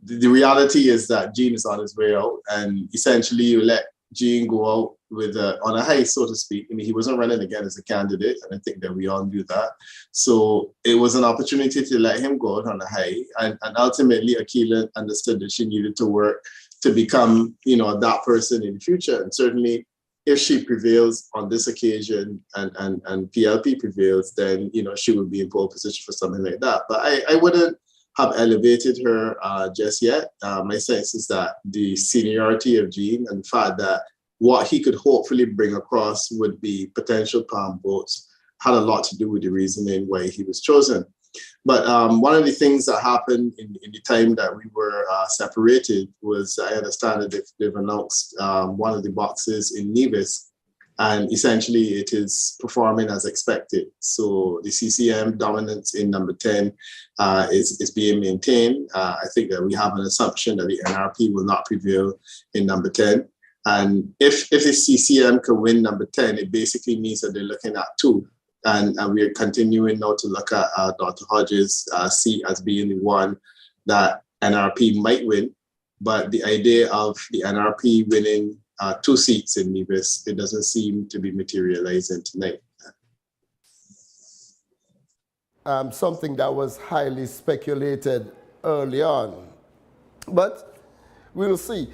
The reality is that Gene is on his way out, and essentially you let Gene go out with on a high, so to speak. I mean, he wasn't running again as a candidate, and I think that we all knew that. So it was an opportunity to let him go out on a high, and ultimately Akila understood that she needed to work to become, that person in the future. And certainly if she prevails on this occasion and PLP prevails, then, she would be in pole position for something like that. But I wouldn't have elevated her just yet. My sense is that the seniority of Jean and the fact that what he could hopefully bring across would be potential palm votes had a lot to do with the reasoning why he was chosen. But one of the things that happened in the time that we were separated was, I understand that they've announced one of the boxes in Nevis, and essentially it is performing as expected. So the CCM dominance in number 10 is being maintained. I think that we have an assumption that the NRP will not prevail in number 10. And if the CCM can win number 10, it basically means that they're looking at 2. And we are continuing now to look at Dr. Hodges' seat as being the one that NRP might win. But the idea of the NRP winning 2 seats in Nevis, it doesn't seem to be materializing tonight. Something that was highly speculated early on. But we'll see.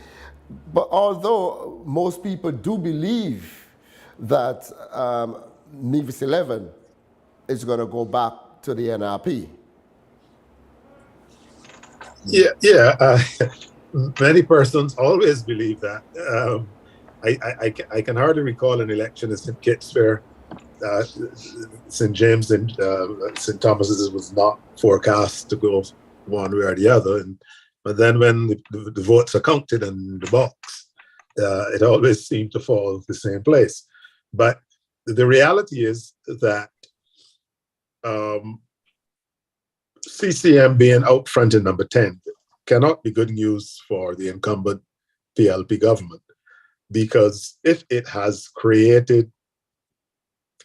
But although most people do believe that Nevis 11 is going to go back to the NRP. Yeah. Many persons always believe that. I can hardly recall an election in St. Kitts where St. James and St. Thomas's was not forecast to go one way or the other. But then when the votes are counted in the box, it always seemed to fall the same place. But the reality is that CCM being out front in number 10 cannot be good news for the incumbent PLP government, because if it has created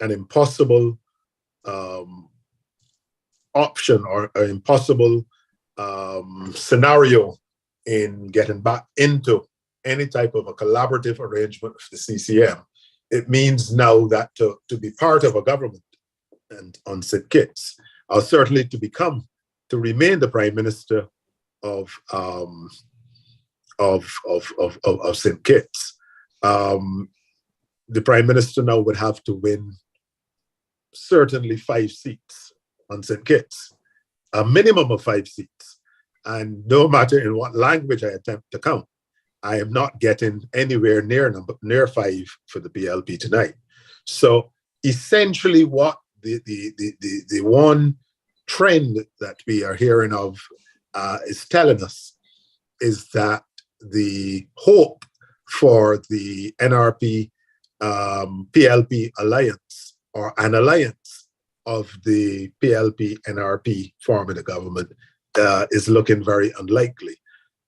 an impossible option or an impossible scenario in getting back into any type of a collaborative arrangement with the CCM, it means now that to be part of a government and on St. Kitts, or certainly to remain the Prime Minister of St. Kitts, the Prime Minister now would have to win certainly 5 seats on St. Kitts, a minimum of 5 seats. And no matter in what language I attempt to count, I am not getting anywhere near 5 for the PLP tonight. So essentially what the one trend that we are hearing of is telling us is that the hope for the NRP PLP alliance, or an alliance of the PLP NRP forming a government, is looking very unlikely.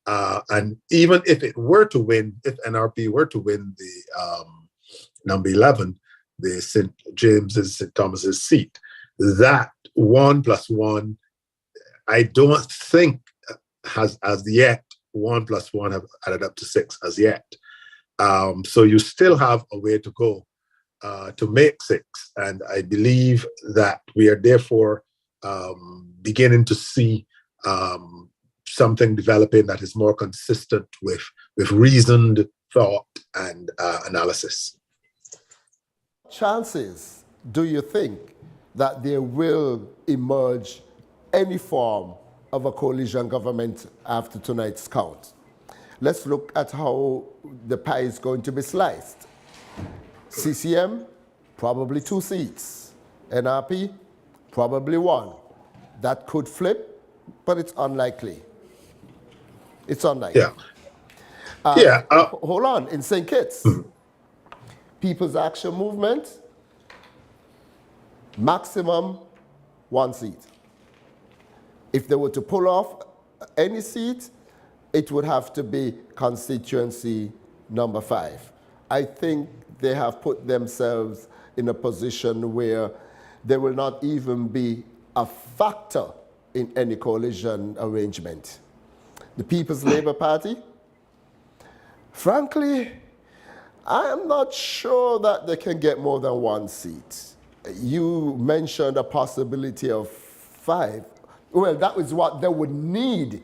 And even if it were to win, if NRP were to win the number 11, the St. James's, St. Thomas's seat, that 1 + 1, I don't think has as yet, 1 + 1 have added up to 6 as yet. So you still have a way to go to make 6. And I believe that we are therefore beginning to see something developing that is more consistent with reasoned thought and analysis. Chances do you think that there will emerge any form of a coalition government after tonight's count? Let's look at how the pie is going to be sliced. CCM, probably 2 seats. NRP, probably 1. That could flip, but it's unlikely. It's unlikely. Yeah. Hold on, in St. Kitts, People's Action Movement, maximum 1 seat. If they were to pull off any seat, it would have to be constituency number 5. I think they have put themselves in a position where they will not even be a factor in any coalition arrangement. The People's Labour Party, frankly, I am not sure that they can get more than 1 seat. You mentioned a possibility of 5. Well, that is what they would need.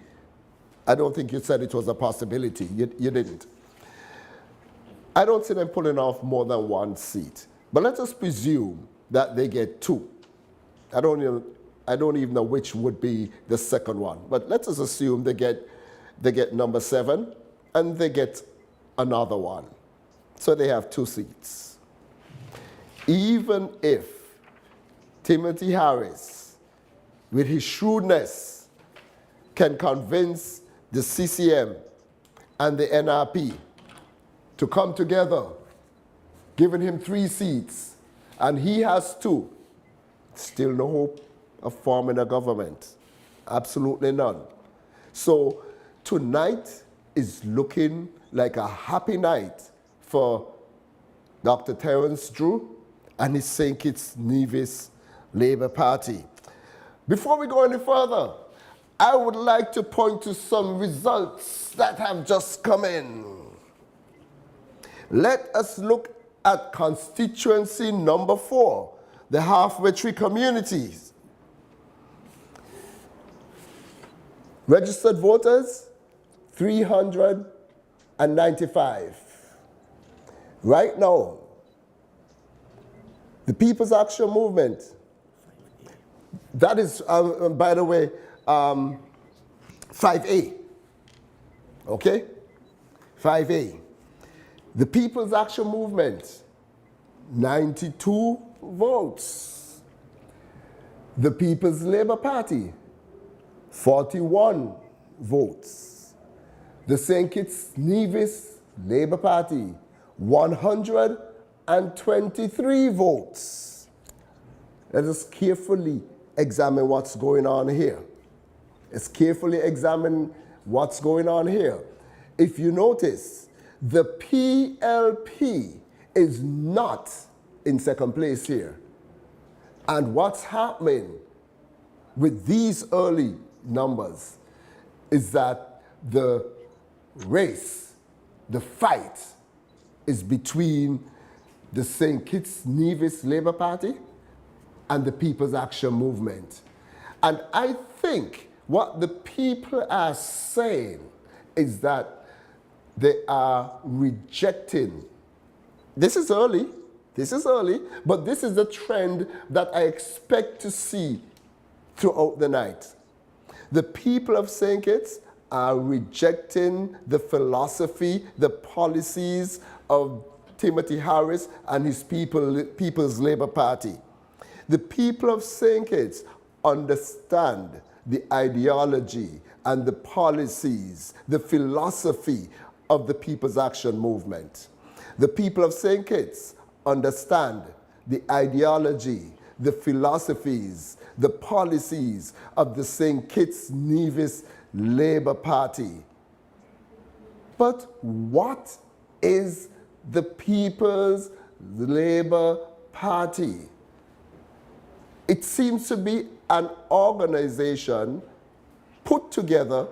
I don't think you said it was a possibility. You didn't. I don't see them pulling off more than one seat. But let us presume that they get two. I don't even know which would be the second one. But let us assume they get number 7 and they get another one. So they have 2 seats. Even if Timothy Harris, with his shrewdness, can convince the CCM and the NRP to come together, giving him 3 seats, and he has 2, still no hope of forming a government. Absolutely none. So tonight is looking like a happy night for Dr. Terence Drew and his St. Kitts-Nevis Labour Party. Before we go any further, I would like to point to some results that have just come in. Let us look at constituency number 4, the halfway tree communities. Registered voters, 395. Right now, the People's Action Movement, that is, by the way, 5A, okay? 5A. The People's Action Movement, 92 votes. The People's Labour Party, 41 votes. The St. Kitts-Nevis Labour Party, 123 votes. Let us carefully examine what's going on here. Let's carefully examine what's going on here. If you notice, the PLP is not in second place here. And what's happening with these early numbers is that the race, the fight, is between the St. Kitts-Nevis Labour Party and the People's Action Movement. And I think what the people are saying is that they are rejecting. This is early, but this is the trend that I expect to see throughout the night. The people of St. Kitts are rejecting the philosophy, the policies of Timothy Harris and his People's Labour Party. The people of St. Kitts understand the ideology and the policies, the philosophy of the People's Action Movement. The people of St. Kitts understand the ideology, the philosophies, the policies of the St. Kitts-Nevis Labour Party. But what is the People's Labour Party? It seems to be an organization put together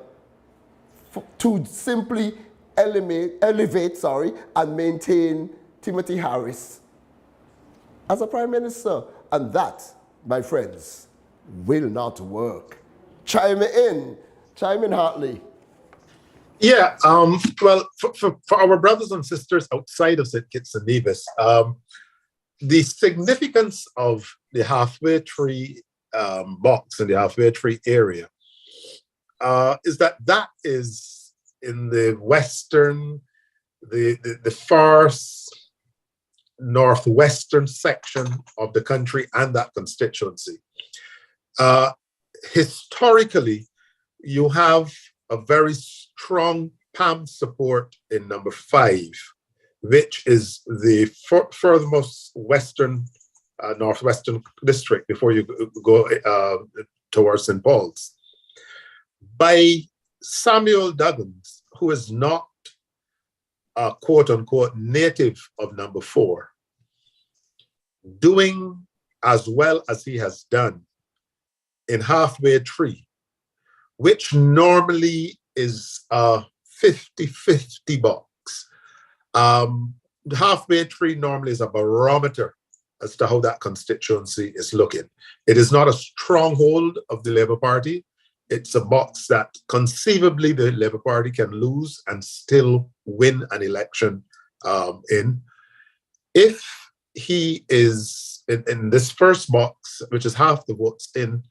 to simply elevate and maintain Timothy Harris as a prime minister. And that, my friends, will not work. Chime in, Hartley. Yeah, well, for our brothers and sisters outside of St. Kitts and Nevis, the significance of the halfway tree box in the halfway tree area is that is in the western, the far northwestern section of the country and that constituency. Historically, you have a very strong PAM support in number 5, which is the furthermost western, northwestern district before you go towards St. Paul's. By Samuel Duggins, who is not a quote unquote native of number 4, doing as well as he has done in halfway tree, which normally is a 50-50 box. Halfway tree normally is a barometer as to how that constituency is looking. It is not a stronghold of the Labour Party. It's a box that conceivably the Labour Party can lose and still win an election in. If he is in this first box, which is half the votes in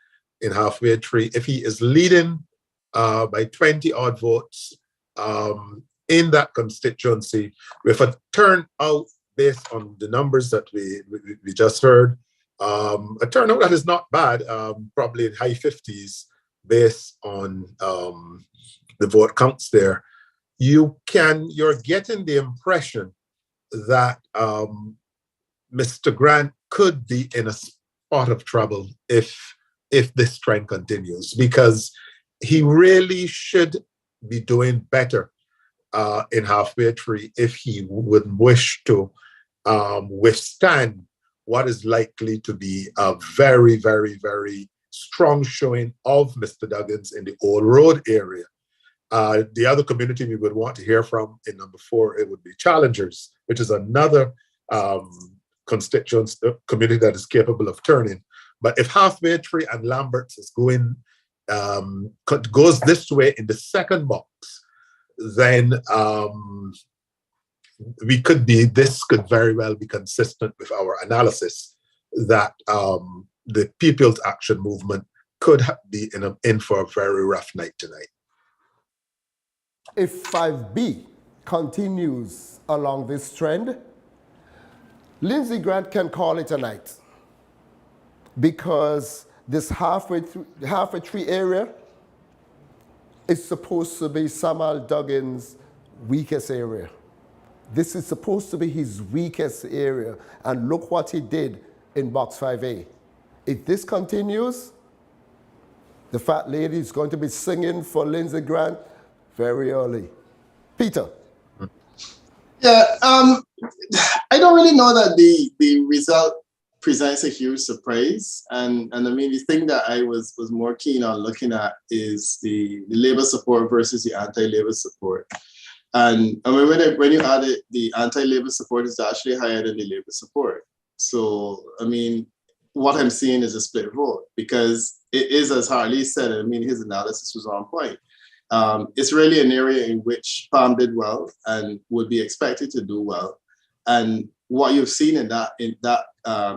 halfway tree, if he is leading by 20 odd votes in that constituency, with a turnout based on the numbers that we just heard, a turnout that is not bad, probably in high 50s based on the vote counts there, you're getting the impression that Mr. Grant could be in a spot of trouble if this trend continues, because he really should be doing better in halfway tree if he would wish to withstand what is likely to be a very, very, very strong showing of Mr. Duggins in the Old Road area. The other community we would want to hear from in number 4, it would be Challengers, which is another constituency community that is capable of turning. But if Halfway Tree and Lambert's is goes this way in the second box, then this could very well be consistent with our analysis that the People's Action Movement could be in for a very rough night tonight. If 5B continues along this trend, Lindsey Grant can call it a night, because this halfway tree area is supposed to be Samuel Duggins' weakest area. This is supposed to be his weakest area, and look what he did in box 5A. If this continues, the fat lady is going to be singing for Lindsey Grant very early. Peter. Yeah, I don't really know that the result presents a huge surprise. And I mean, the thing that I was more keen on looking at is the Labour support versus the anti-Labour support. And I mean, when you add it, the anti-Labour support is actually higher than the Labour support. So, I mean, what I'm seeing is a split vote, because it is, as Hartley said, I mean, his analysis was on point. It's really an area in which Palm did well and would be expected to do well. And what you've seen in that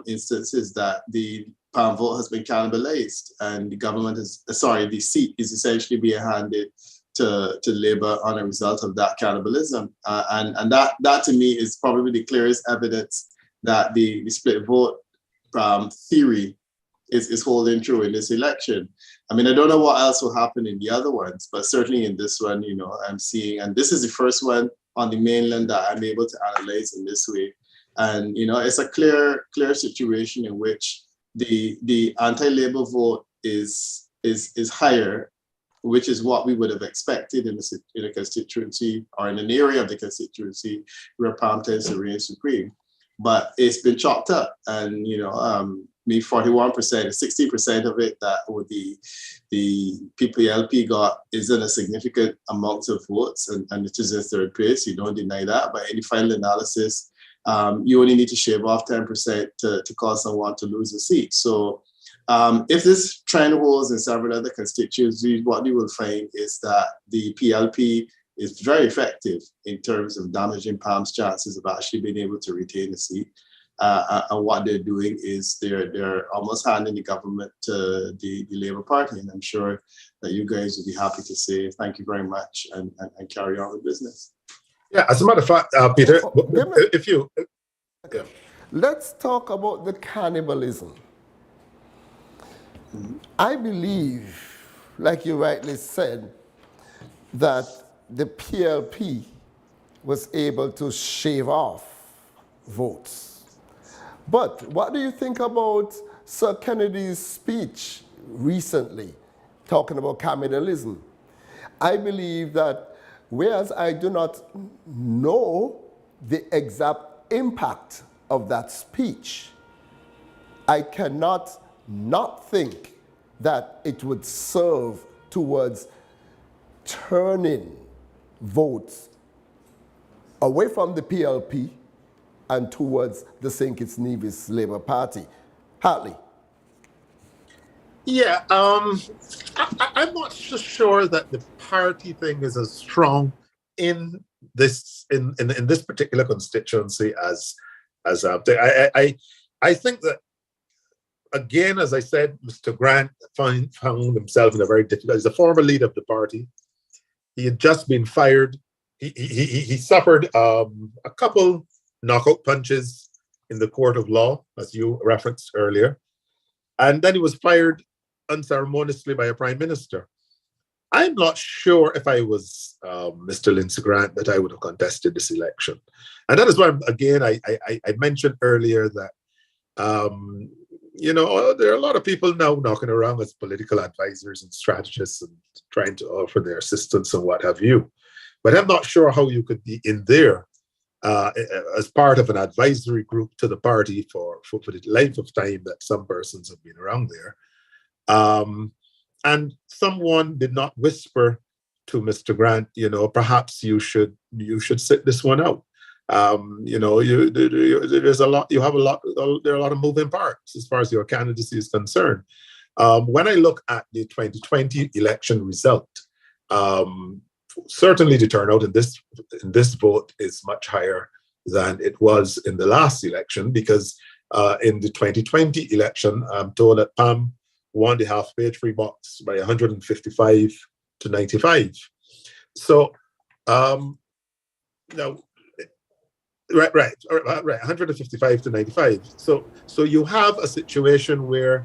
instance is that the Palm vote has been cannibalized, and the government the seat is essentially being handed to Labour on a result of that cannibalism. And that to me is probably the clearest evidence that the split vote theory is holding true in this election. I mean, I don't know what else will happen in the other ones, but certainly in this one, you know, I'm seeing, and this is the first one on the mainland that I'm able to analyze in this way. And, you know, it's a clear situation in which the anti-Labour vote is higher, which is what we would have expected in a constituency or in an area of the constituency where Palm tends to reign supreme. But it's been chopped up, and, you know, 41%, 60% of it that the PPLP got isn't a significant amount of votes, and it is in third place. You don't deny that. But in the final analysis, you only need to shave off 10% to cause someone to lose a seat. So if this trend holds in several other constituencies, what you will find is that the PLP is very effective in terms of damaging Palm's chances of actually being able to retain a seat. And what they're doing is they're almost handing the government to the Labour Party. And I'm sure that you guys would be happy to say thank you very much and carry on with business. Yeah, as a matter of fact, Peter, if you... Okay. Let's talk about the cannibalism. I believe, like you rightly said, that the PLP was able to shave off votes. But what do you think about Sir Kennedy's speech recently, talking about cannibalism? I believe that whereas I do not know the exact impact of that speech, I cannot not think that it would serve towards turning votes away from the PLP and towards the St. Kitts-Nevis Labour Party. Hartley. Yeah, I'm not so sure that the party thing is as strong in this in this particular constituency as I think that, again, as I said, Mr. Grant found himself in a very difficult. He's a former leader of the party. He had just been fired. He suffered a couple knockout punches in the court of law, as you referenced earlier, and then he was fired unceremoniously by a prime minister. I'm not sure if I was Mr. Lindsey Grant that I would have contested this election. And that is why, again, I mentioned earlier that, there are a lot of people now knocking around as political advisors and strategists and trying to offer their assistance and what have you. But I'm not sure how you could be in there as part of an advisory group to the party for the length of time that some persons have been around there. And someone did not whisper to Mr. Grant, perhaps you should sit this one out. There's a lot. You have a lot. There are a lot of moving parts as far as your candidacy is concerned. When I look at the 2020 election result, certainly the turnout in this vote is much higher than it was in the last election, because in the 2020 election, I'm told that Pam won the half-page free box by 155 to 95. So now, right, 155 to 95. So you have a situation where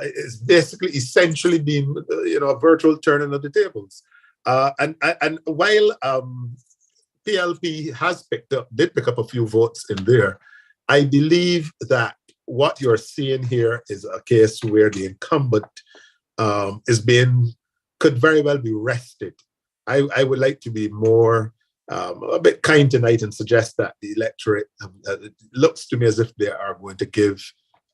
it's basically essentially been a virtual turning of the tables. And while PLP did pick up a few votes in there, I believe that what you're seeing here is a case where the incumbent could very well be rested. I would like to be more a bit kind tonight and suggest that the electorate, it looks to me as if they are going to give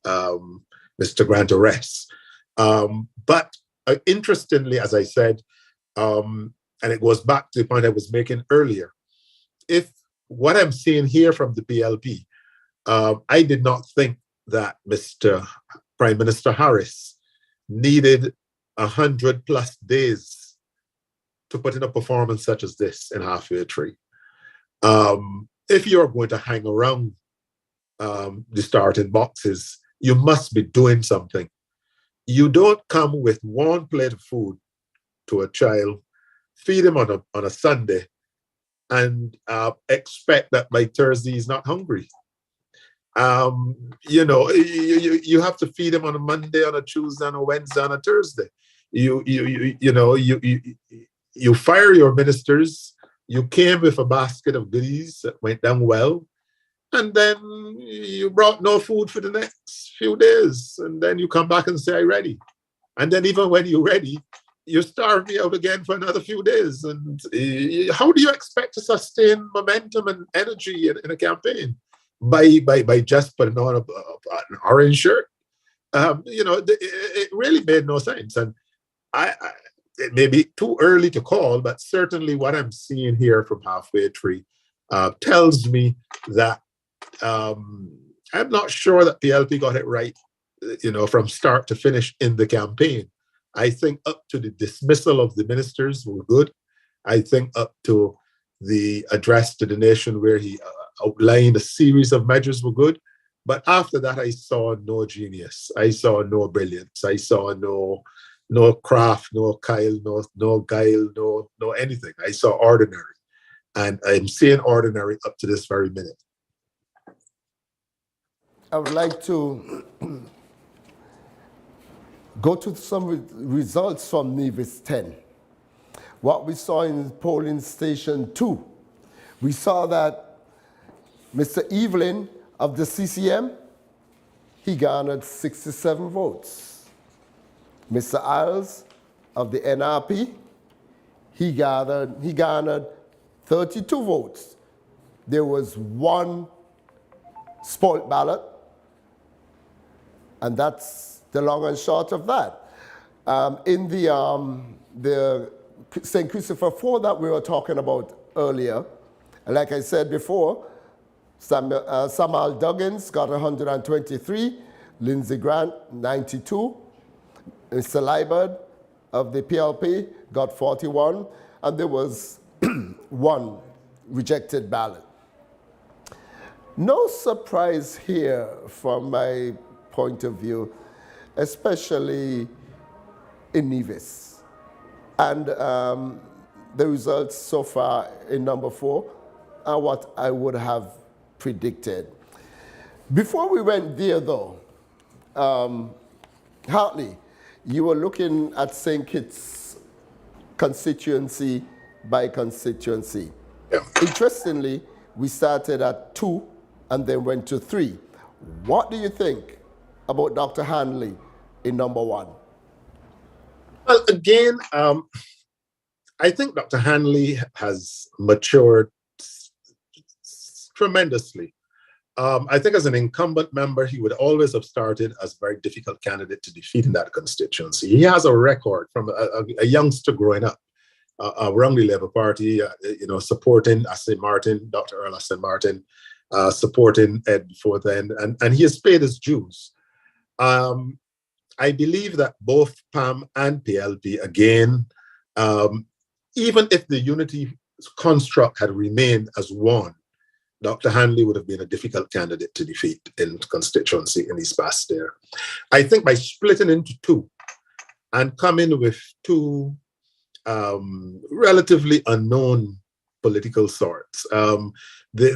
Mr. Grant a rest. But interestingly, as I said, and it goes back to the point I was making earlier, if what I'm seeing here from the PLP, I did not think that Mr. Prime Minister Harris needed 100+ days to put in a performance such as this in halfway tree. If you're going to hang around the starting boxes, you must be doing something. You don't come with one plate of food to a child, feed him on a Sunday, and expect that by Thursday he's not hungry. You have to feed him on a Monday, on a Tuesday, on a Wednesday, on a Thursday. You fire your ministers. You came with a basket of goodies that went down well, and then you brought no food for the next few days, and then you come back and say, "I'm ready." And then even when you're ready, you starve me out again for another few days. And how do you expect to sustain momentum and energy in a campaign? By just putting on an orange shirt? It really made no sense. And it may be too early to call, but certainly what I'm seeing here from halfway tree tells me that I'm not sure that PLP got it right, from start to finish in the campaign. I think up to the dismissal of the ministers were good. I think up to the address to the nation where he outlined a series of measures were good. But after that, I saw no genius. I saw no brilliance. I saw no craft, no no guile, no anything. I saw ordinary. And I'm seeing ordinary up to this very minute. I would like to go to some results from Nevis 10. What we saw in polling station 2, we saw that Mr. Evelyn of the CCM, he garnered 67 votes. Mr. Isles of the NRP, he garnered 32 votes. There was one spoiled ballot, and that's the long and short of that. In the St. Christopher 4 that we were talking about earlier, like I said before, Samuel Duggins got 123, Lindsey Grant 92, Mr. Liebert of the PLP got 41, and there was one rejected ballot. No surprise here from my point of view, especially in Nevis. And the results so far in number 4 are what I would have predicted. Before we went there though, Hartley, you were looking at St. Kitts constituency by constituency. Yeah. Interestingly, we started at 2 and then went to 3. What do you think about Dr. Hanley in number 1? Well, again, I think Dr. Hanley has matured tremendously. I think as an incumbent member, he would always have started as a very difficult candidate to defeat in that constituency. He has a record from a youngster growing up around the Labour Party, supporting St. Martin, Dr. Earl St. Martin, supporting Ed before then, and he has paid his dues. I believe that both PAM and PLP, again, even if the unity construct had remained as one, Dr. Hanley would have been a difficult candidate to defeat in constituency in East Basseterre. I think by splitting into 2 and coming with 2 relatively unknown political sorts, the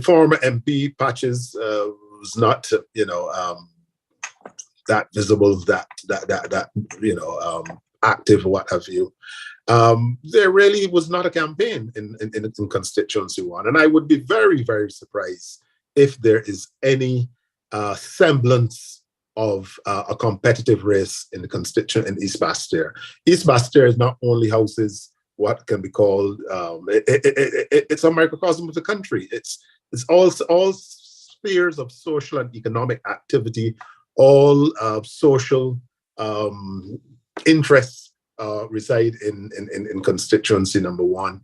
former MP Patches was not, that visible, that active, what have you. There really was not a campaign in constituency 1, and I would be very, very surprised if there is any semblance of a competitive race in the constituent in East Basseterre. East Basseterre is not only houses what can be called it's a microcosm of the country. It's all spheres of social and economic activity, all social interests reside in constituency number 1.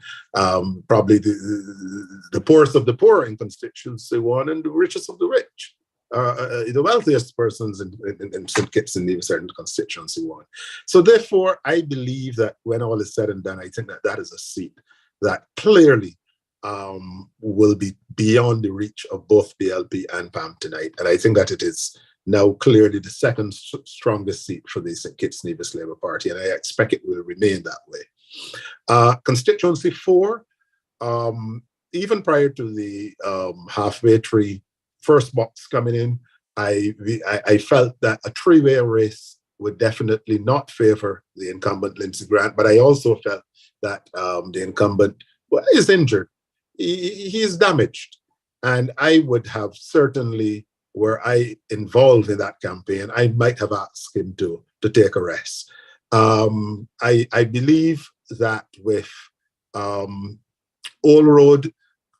Probably the poorest of the poor in constituency 1 and the richest of the rich. The wealthiest persons in St. Kitts and Nevis are in constituency 1. So therefore, I believe that when all is said and done, I think that is a seat that clearly will be beyond the reach of both PLP and PAM tonight. And I think that it is now clearly the second strongest seat for the St. Kitts-Nevis Labour Party, and I expect it will remain that way. Constituency 4, even prior to the halfway tree first box coming in, I felt that a 3-way race would definitely not favour the incumbent Lindsey Grant, but I also felt that the incumbent is injured. He is damaged, and I would have certainly, were I involved in that campaign, I might have asked him to take a rest. I believe that with Old Road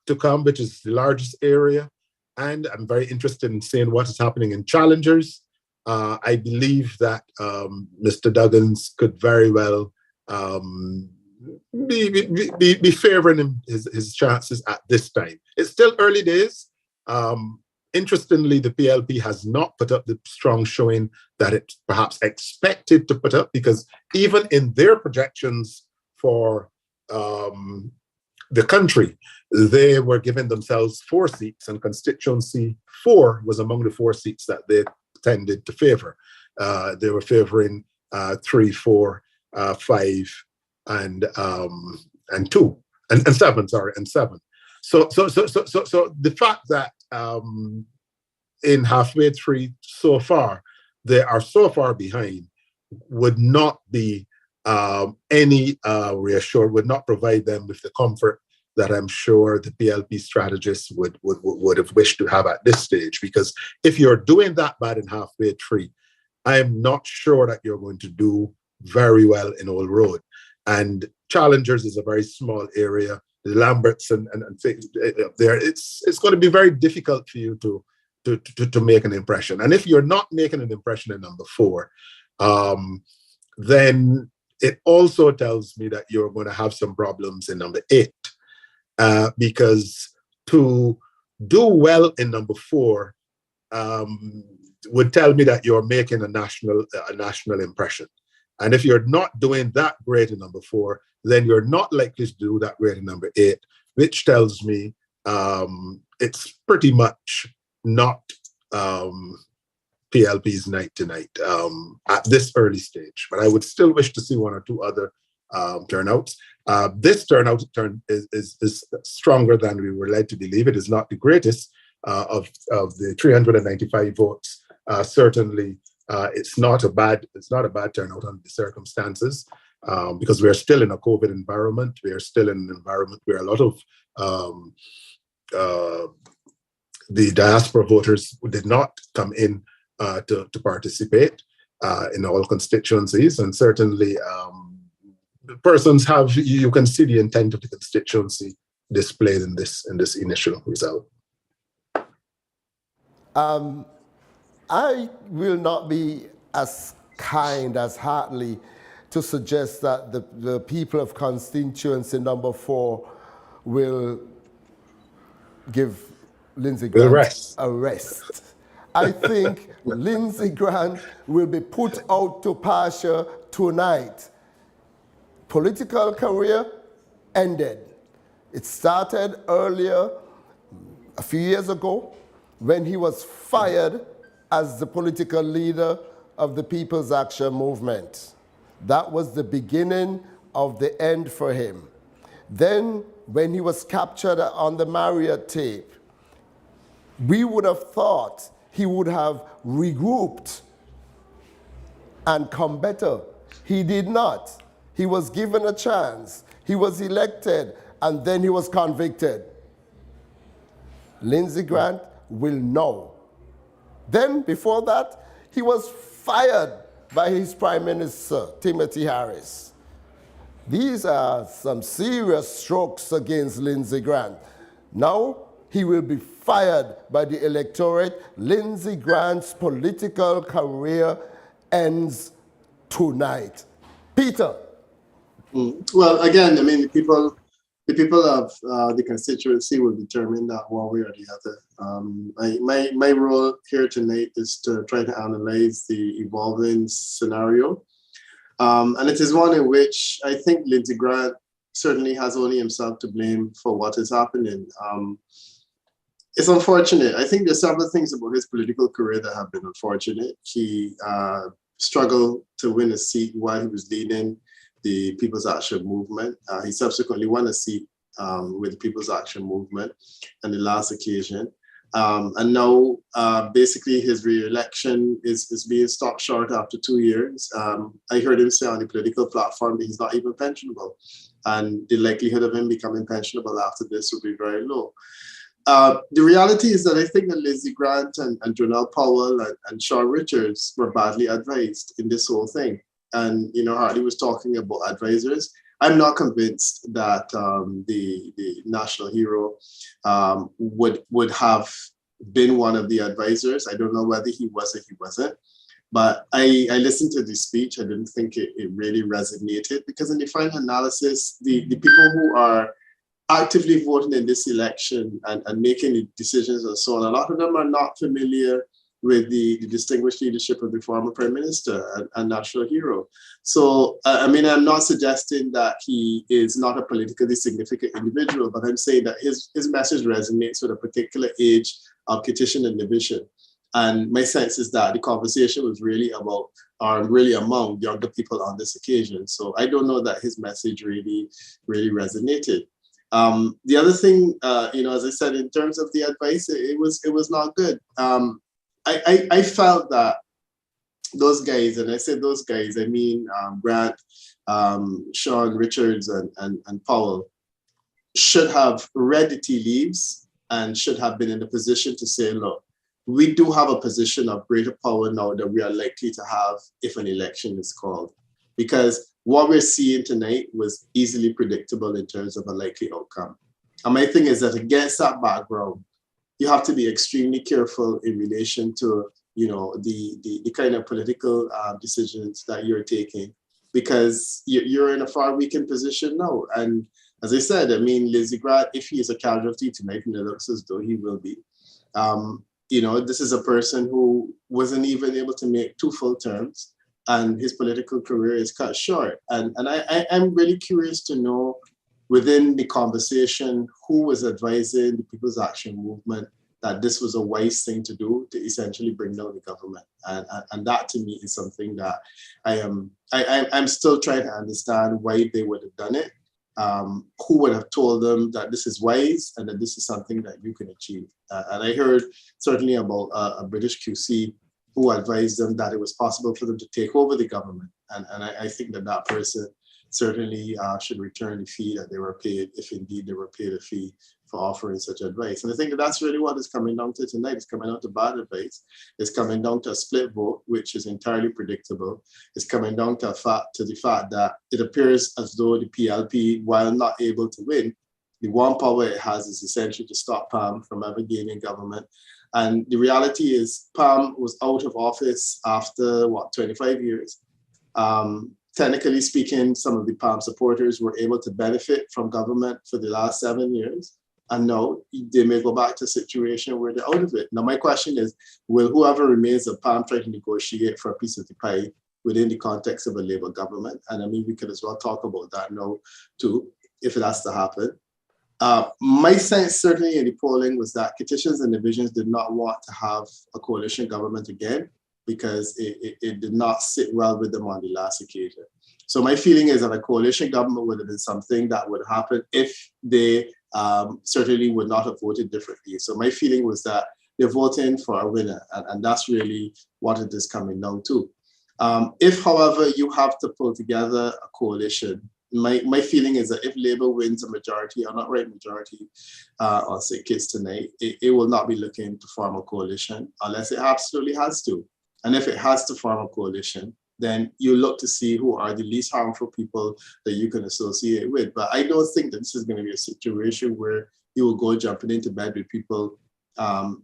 to come, which is the largest area, and I'm very interested in seeing what is happening in Challengers. I believe that Mr. Duggins could very well be favouring him, his chances at this time. It's still early days. Interestingly, the PLP has not put up the strong showing that it perhaps expected to put up, because even in their projections for the country, they were giving themselves 4 seats, and constituency 4 was among the 4 seats that they tended to favour. They were favouring 3, 4, 5, and 2, and 7. Sorry, and 7. So the fact that in halfway tree so far they are so far behind would not be any reassured, would not provide them with the comfort that I'm sure the PLP strategists would have wished to have at this stage. Because if you're doing that bad in halfway tree, I am not sure that you're going to do very well in Old Road. And Challengers is a very small area. The Lamberts and there, it's going to be very difficult for you to make an impression. And if you're not making an impression in number 4, then it also tells me that you're going to have some problems in number 8, because to do well in number 4 would tell me that you're making a national impression. And if you're not doing that great in number 4, then you're not likely to do that great in number 8, which tells me it's pretty much not PLP's night tonight at this early stage. But I would still wish to see 1 or 2 other turnouts. This turnout is stronger than we were led to believe. It is not the greatest of the 395 votes. Certainly, it's not a bad turnout under the circumstances, because we are still in a COVID environment. We are still in an environment where a lot of the diaspora voters did not come in to participate in all constituencies, and certainly persons have, you can see the intent of the constituency displayed in this initial result. I will not be as kind as Hartley to suggest that the people of constituency number 4 will give Lindsey Grant a rest. I think Lindsey Grant will be put out to pasture tonight. Political career ended. It started earlier, a few years ago, when he was fired as the political leader of the People's Action Movement. That was the beginning of the end for him. Then, when he was captured on the Marriott tape, we would have thought he would have regrouped and come better. He did not. He was given a chance. He was elected, and then he was convicted. Lindsey Grant will know. Then, before that, he was fired by his Prime Minister, Timothy Harris. These are some serious strokes against Lindsey Grant. Now, he will be fired by the electorate. Lindsey Grant's political career ends tonight. Peter. Well, again, I mean, the people of the constituency will determine that one way or the other. My role here tonight is to try to analyze the evolving scenario. And it is one in which I think Lindsey Grant certainly has only himself to blame for what is happening. It's unfortunate. I think there's several things about his political career that have been unfortunate. He struggled to win a seat while he was leading the People's Action Movement. He subsequently won a seat with the People's Action Movement on the last occasion. And now basically his re-election is being stopped short after 2 years. I heard him say on the political platform that he's not even pensionable, and the likelihood of him becoming pensionable after this would be very low. The reality is that I think that Lindsey Grant and Jonelle Powell and Sean Richards were badly advised in this whole thing. And, you know, Hartley was talking about advisors. I'm not convinced that the national hero would have been one of the advisors. I don't know whether he was or he wasn't. But I listened to the speech. I didn't think it really resonated, because in the final analysis, the people who are actively voting in this election and making the decisions and so on, a lot of them are not familiar with the distinguished leadership of the former Prime Minister and national hero. So, I mean, I'm not suggesting that he is not a politically significant individual, but I'm saying that his message resonates with a particular age of petition and division. And my sense is that the conversation was really about, or really among younger people on this occasion. So I don't know that his message really resonated. The other thing, you know, as I said, in terms of the advice, it was not good. I felt that those guys, and I said those guys, I mean Grant, Sean Richards, and Powell, should have read the tea leaves and should have been in a position to say, look, we do have a position of greater power now that we are likely to have if an election is called. Because what we're seeing tonight was easily predictable in terms of a likely outcome. And my thing is that against that background, you have to be extremely careful in relation to, you know, the kind of political decisions that you're taking, because you're in a far weakened position now. And as I said, I mean, Lindsey Grant, if he is a casualty tonight, and it looks as though he will be, you know, this is a person who wasn't even able to make 2 full terms. and his political career is cut short. And I'm really curious to know, within the conversation, who was advising the People's Action Movement that this was a wise thing to do to essentially bring down the government. And that to me is something that I'm still trying to understand why they would have done it. Who would have told them that this is wise and that this is something that you can achieve. And I heard certainly about a British QC who advised them that it was possible for them to take over the government. And I think that that person certainly should return the fee that they were paid, if indeed they were paid a fee for offering such advice. And I think that that's really what is coming down to tonight. It's coming down to bad advice. It's coming down to a split vote, which is entirely predictable. It's coming down to the fact that it appears as though the PLP, while not able to win, the one power it has is essentially to stop Palm from ever gaining government. And the reality is Palm was out of office after, 25 years. Technically speaking, some of the Palm supporters were able to benefit from government for the last 7 years. And now they may go back to a situation where they're out of it. Now, my question is, will whoever remains of Palm try to negotiate for a piece of the pie within the context of a Labour government? And I mean, we could as well talk about that now too, if it has to happen. My sense, certainly in the polling, was that Kittitions and Divisions did not want to have a coalition government again, because it did not sit well with them on the last occasion. So my feeling is that a coalition government would have been something that would happen if they certainly would not have voted differently. So my feeling was that they're voting for a winner, and that's really what it is coming down to. If, however, you have to pull together a coalition, my feeling is that if Labour wins a majority, an outright majority, on say Kitts tonight, it will not be looking to form a coalition unless it absolutely has to. And if it has to form a coalition, then you look to see who are the least harmful people that you can associate with. But I don't think that this is going to be a situation where you will go jumping into bed with people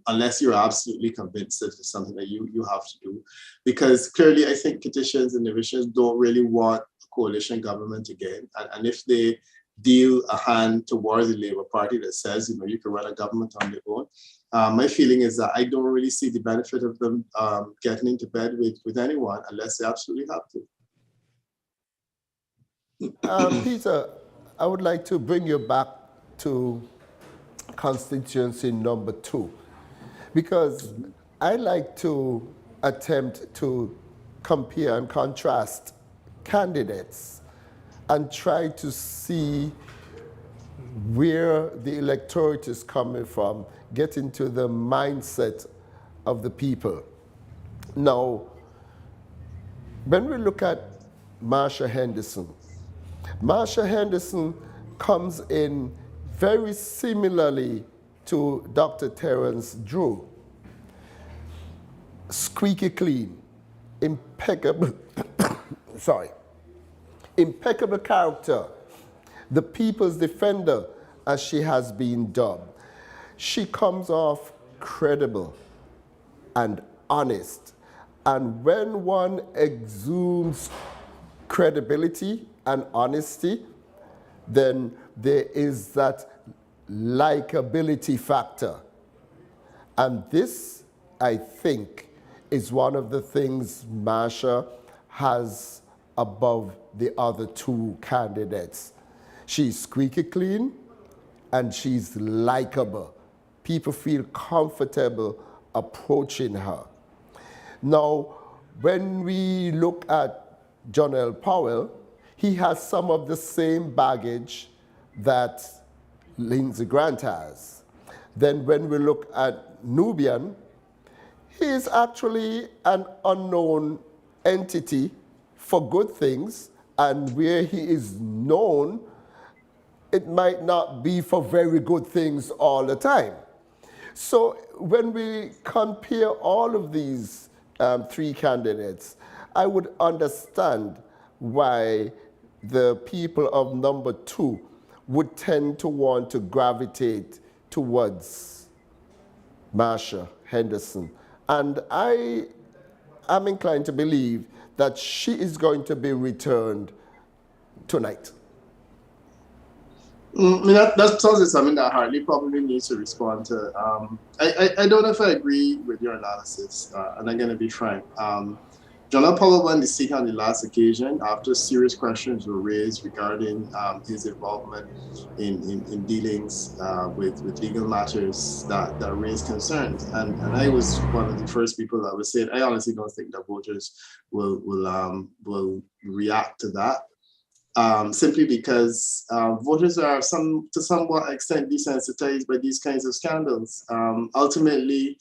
unless you're absolutely convinced that it's something that you have to do. Because clearly, I think Kittitions and Divisions don't really want a coalition government again. And if they deal a hand towards the Labour Party that says, you can run a government on your own, my feeling is that I don't really see the benefit of them getting into bed with anyone unless they absolutely have to. Peter, I would like to bring you back to constituency number 2, because I like to attempt to compare and contrast candidates and try to see where the electorate is coming from, get into the mindset of the people. Now, when we look at Marsha Henderson comes in very similarly to Dr. Terence Drew. Squeaky clean, impeccable, impeccable character, the people's defender, as she has been dubbed. She comes off credible and honest. And when one exudes credibility and honesty, then there is that likability factor. And this, I think, is one of the things Marsha has above the other 2 candidates. She's squeaky clean and she's likable. People feel comfortable approaching her. Now, when we look at John L. Powell, he has some of the same baggage that Lindsey Grant has. Then when we look at Nubian, he is actually an unknown entity for good things, and where he is known, it might not be for very good things all the time. So when we compare all of these 3 candidates, I would understand why the people of number 2 would tend to want to gravitate towards Marsha Henderson. And I am inclined to believe that she is going to be returned tonight. I mean, that sounds like something that Hartley probably needs to respond to. I don't know if I agree with your analysis, and I'm going to be frank. General Powell won the seat on the last occasion after serious questions were raised regarding his involvement in dealings with legal matters that raised concerns. And I was one of the first people that was saying, I honestly don't think that voters will react to that. Simply because voters are to somewhat extent desensitized by these kinds of scandals. Ultimately,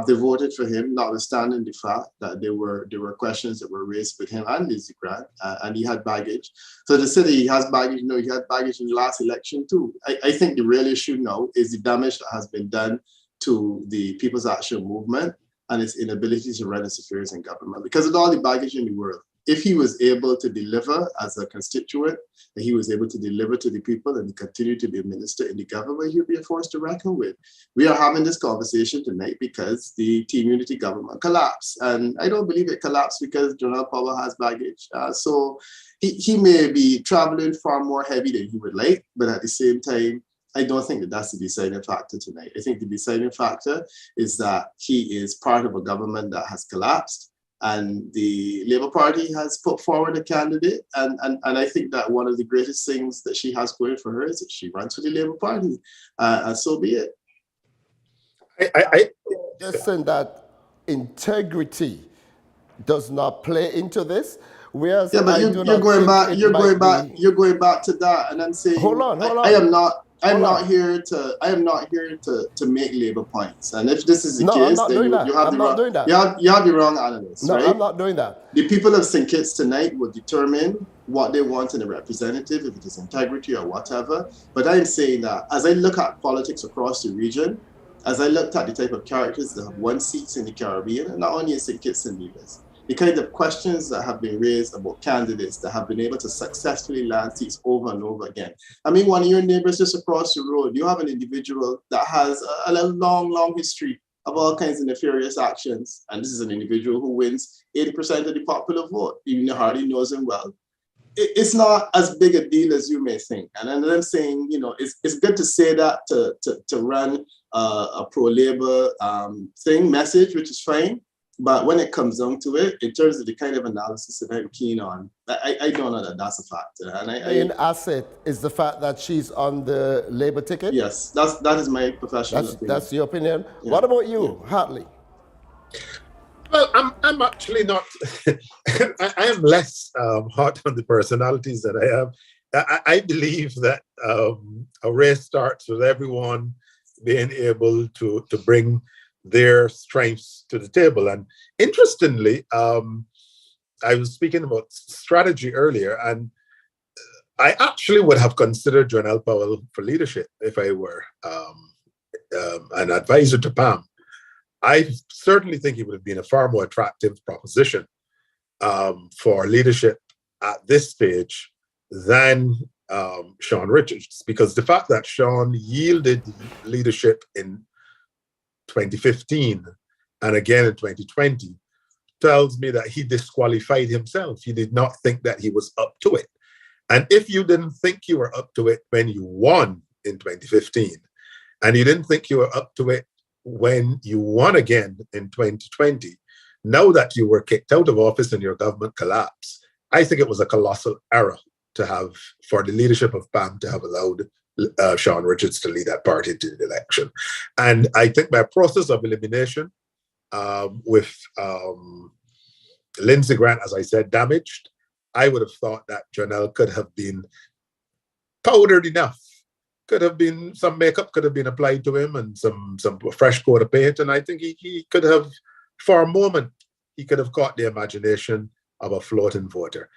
they voted for him, notwithstanding the fact that there were questions that were raised with him and Lindsey Grant, and he had baggage. So to say that he has baggage, no, he had baggage in the last election too. I think the real issue now is the damage that has been done to the People's Action Movement and its inability to run its affairs in government. Because of all the baggage in the world, if he was able to deliver as a constituent, and he was able to deliver to the people and continue to be a minister in the government, he'll be a force to reckon with. We are having this conversation tonight because the Team Unity government collapsed. And I don't believe it collapsed because General Powell has baggage. So he may be traveling far more heavy than he would like, but at the same time, I don't think that that's the deciding factor tonight. I think the deciding factor is that he is part of a government that has collapsed, and the Labour Party has put forward a candidate. And I think that one of the greatest things that she has going for her is that she runs for the Labour Party. And so be it. I just saying that integrity does not play into this. Whereas yeah, but you're going back to that, and I'm saying hold on. I am not here to make Labour points. And if this is the case, then you have the wrong analyst. No, right? I'm not doing that. The people of St. Kitts tonight will determine what they want in a representative, if it is integrity or whatever. But I'm saying that as I look at politics across the region, as I looked at the type of characters that have won seats in the Caribbean, and not only in St. Kitts and Nevis, the kind of questions that have been raised about candidates that have been able to successfully land seats over and over again. I mean, one of your neighbors just across the road, you have an individual that has a long history of all kinds of nefarious actions. And this is an individual who wins 80% of the popular vote. Even Hartley knows him well. It's not as big a deal as you may think. And then I'm saying, it's good to say that to run a pro-Labour message, which is fine. But when it comes down to it, in terms of the kind of analysis that I'm keen on, I don't know that that's a factor. And main asset is the fact that she's on the Labour ticket? Yes, that is my professional opinion. That's your opinion? Yeah. What about you, Hartley? Well, I'm actually not, I am less hot on the personalities that I have. I believe that a race starts with everyone being able to bring their strengths to the table. And interestingly, I was speaking about strategy earlier, and I actually would have considered General Powell for leadership if I were an advisor to Pam. I certainly think he would have been a far more attractive proposition for leadership at this stage than Sean Richards, because the fact that Sean yielded leadership in 2015 and again in 2020 tells me that he disqualified himself. He did not think that he was up to it. And if you didn't think you were up to it when you won in 2015, and you didn't think you were up to it when you won again in 2020, now that you were kicked out of office and your government collapsed, I think it was a colossal error to have, for the leadership of PAM to have allowed Sean Richards to lead that party to the election. And I think by process of elimination, with Lindsey Grant, as I said, damaged, I would have thought that Janelle could have been powdered enough. Could have been, some makeup could have been applied to him and some fresh coat of paint. And I think he could have, for a moment, he could have caught the imagination of a floating voter.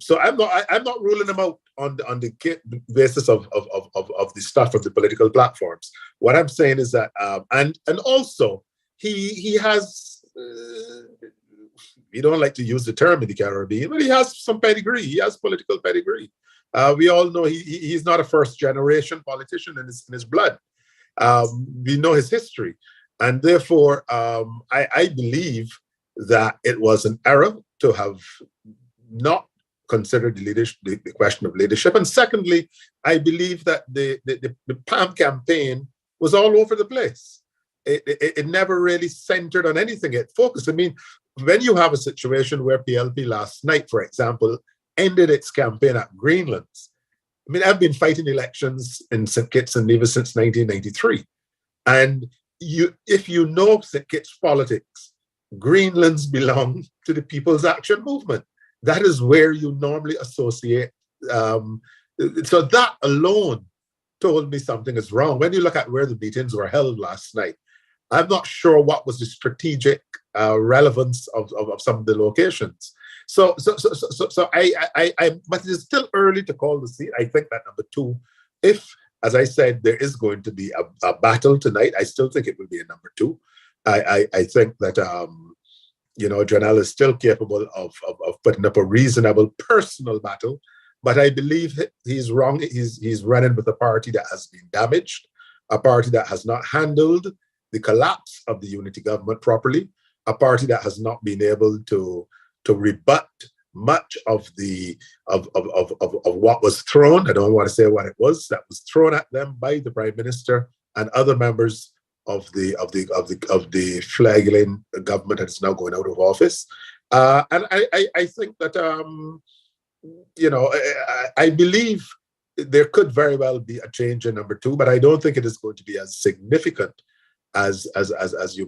So I'm not ruling him out on the basis of the stuff of the political platforms. What I'm saying is that, and also he has, we don't like to use the term in the Caribbean, but he has some pedigree. He has political pedigree. We all know he's not a first generation politician in his blood. We know his history, and therefore I believe that it was an error to have not considered the question of leadership. And secondly, I believe that the PAM campaign was all over the place. It never really centered on anything. It focused. I mean, when you have a situation where PLP last night, for example, ended its campaign at Greenlands. I mean, I've been fighting elections in St. Kitts and Nevis since 1993. And if you know St. Kitts politics, Greenlands belong to the People's Action Movement. That is where you normally associate. So that alone told me something is wrong. When you look at where the meetings were held last night, I'm not sure what was the strategic relevance of some of the locations. So but it is still early to call the seat. I think that number two, if, as I said, there is going to be a battle tonight, I still think it will be a number two. I think that Janelle is still capable of putting up a reasonable personal battle, but I believe he's wrong. He's running with a party that has been damaged, a party that has not handled the collapse of the unity government properly, a party that has not been able to rebut much of what was thrown. I don't want to say what it was that was thrown at them by the Prime Minister and other members of the flagging government that is now going out of office. And I think that I believe there could very well be a change in number two, but I don't think it is going to be as significant as you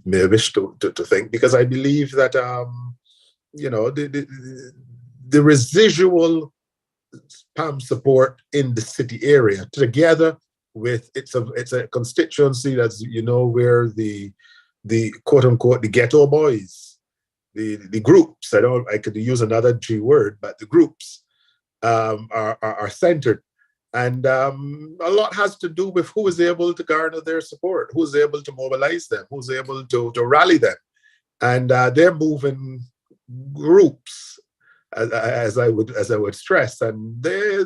may wish to think, because I believe that the residual PAM support in the city area, together with it's a constituency that's where the quote unquote the ghetto boys, the groups, I could use another G word, but the groups are centered. And a lot has to do with who is able to garner their support, who's able to mobilize them, who's able to rally them. And they're moving groups, as I would stress, and they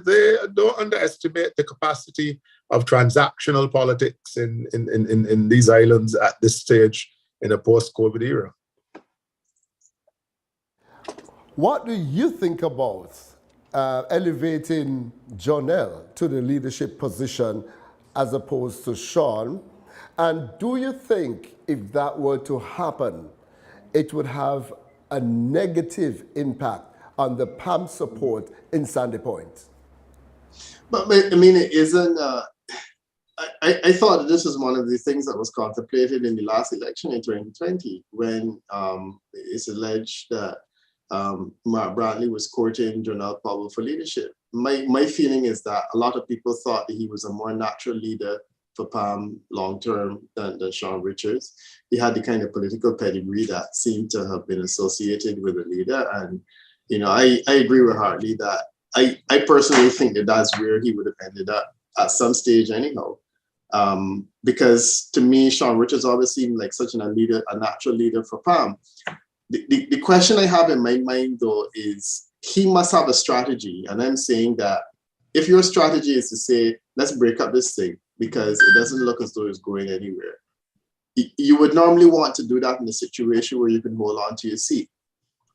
don't underestimate the capacity of transactional politics in these islands at this stage in a post-COVID era. What do you think about elevating Jonelle to the leadership position as opposed to Sean? And do you think if that were to happen, it would have a negative impact on the PAM support in Sandy Point? But I mean, it isn't. I thought that this was one of the things that was contemplated in the last election in 2020, when it's alleged that Mark Brantley was courting Jonelle Powell for leadership. My feeling is that a lot of people thought that he was a more natural leader for PAM long term than Sean Richards. He had the kind of political pedigree that seemed to have been associated with a leader. And I agree with Hartley that I personally think that that's where he would have ended up at some stage anyhow. Because to me, Sean Richards always seemed like such a natural leader for PAM. The question I have in my mind, though, is he must have a strategy. And I'm saying that if your strategy is to say, let's break up this thing because it doesn't look as though it's going anywhere, you would normally want to do that in a situation where you can hold on to your seat.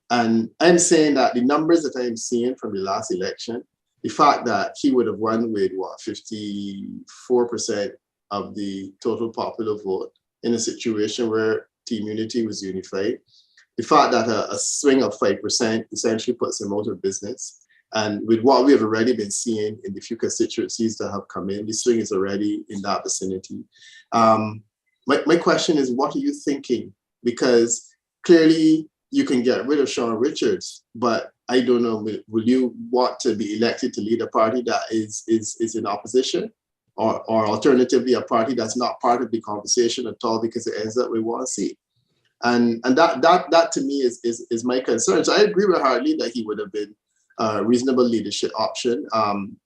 And I'm saying that the numbers that I'm seeing from the last election, the fact that he would have won with 54% of the total popular vote in a situation where Team Unity was unified, the fact that a swing of 5% essentially puts him out of business. And with what we have already been seeing in the few constituencies that have come in, the swing is already in that vicinity. My question is, what are you thinking? Because clearly you can get rid of Sean Richards, but I don't know, will you want to be elected to lead a party that is in opposition? Or alternatively, a party that's not part of the conversation at all because it ends up with one seat? And that to me is my concern. So I agree with Hartley that he would have been a reasonable leadership option.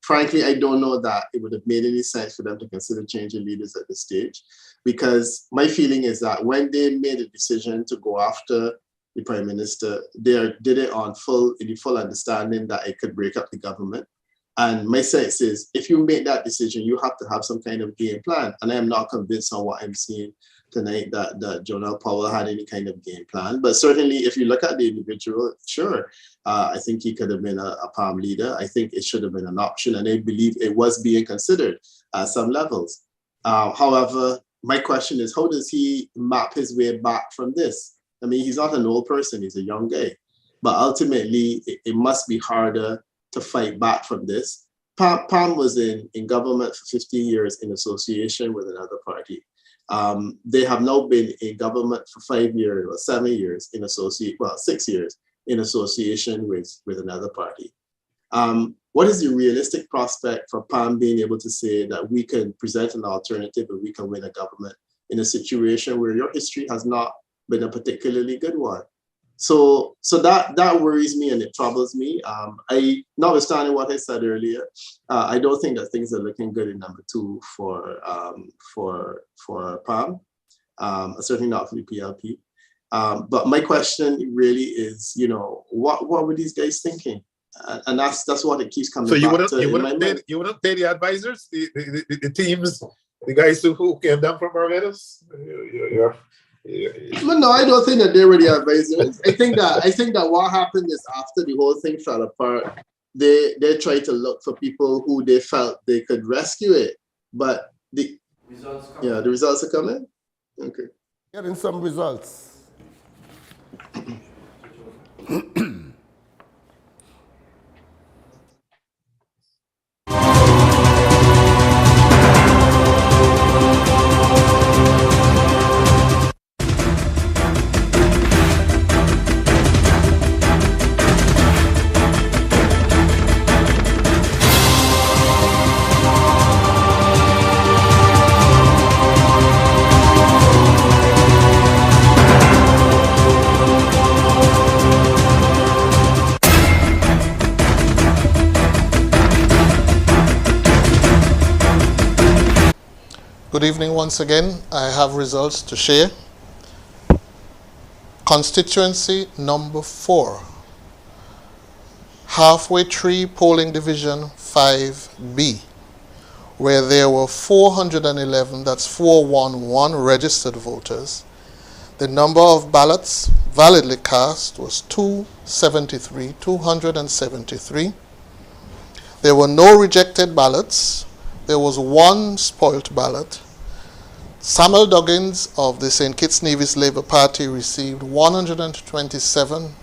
Frankly, I don't know that it would have made any sense for them to consider changing leaders at this stage, because my feeling is that when they made a decision to go after the Prime Minister, they did it in the full understanding that it could break up the government. And my sense is, if you make that decision, you have to have some kind of game plan. And I am not convinced on what I'm seeing tonight that Jonelle Powell had any kind of game plan. But certainly, if you look at the individual, sure, I think he could have been a PAM leader. I think it should have been an option, and I believe it was being considered at some levels. However, my question is, how does he map his way back from this? I mean, he's not an old person, he's a young guy. But ultimately, it must be harder to fight back from this. Pam was in government for 15 years in association with another party. They have now been in government for 5 years or 7 years in 6 years in association with another party. What is the realistic prospect for Pam being able to say that we can present an alternative and we can win a government in a situation where your history has not been a particularly good one? So that worries me and it troubles me. Notwithstanding what I said earlier, I don't think that things are looking good in number 2 for Pam, certainly not for the PLP. But my question really is, what were these guys thinking? And that's what it keeps coming back to. You wouldn't pay the advisors, the teams, the guys who came down from Barbados? No, I don't think that they were the advisors. I think that what happened is after the whole thing fell apart, they tried to look for people who they felt they could rescue it. But the results are coming. Okay. Getting some results. Good evening once again. I have results to share. Constituency number 4, halfway tree polling division 5B, where there were 411, that's 411 registered voters. The number of ballots validly cast was 273. There were no rejected ballots. There was 1 spoilt ballot. Samuel Duggins of the St. Kitts-Nevis Labour Party received 127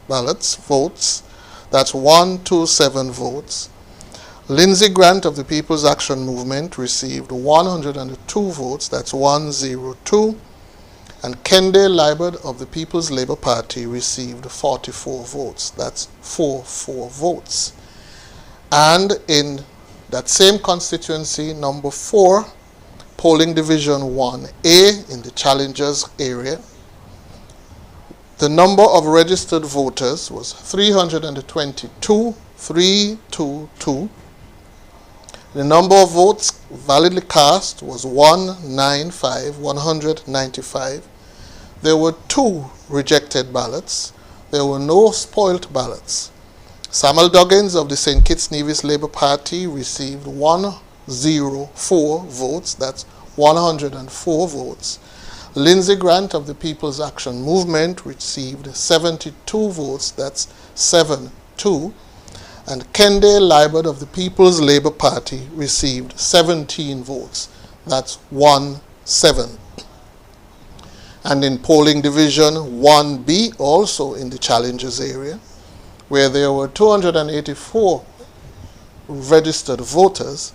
votes. That's 127 votes. Lindsay Grant of the People's Action Movement received 102 votes. That's 102. And Kende Liebert of the People's Labour Party received 44 votes. That's 44 votes. And in that same constituency, number 4, polling division 1A in the challengers area, the number of registered voters was 322. The number of votes validly cast was 195. There were 2 rejected ballots. There were no spoilt ballots. Samuel Duggins of the St. Kitts-Nevis Labour Party received 104 votes. That's 104 votes. Lindsay Grant of the People's Action Movement received 72 votes. That's 72. And Kende Liebert of the People's Labour Party received 17 votes. That's 17. And in polling division 1B, also in the challengers area, where there were 284 registered voters,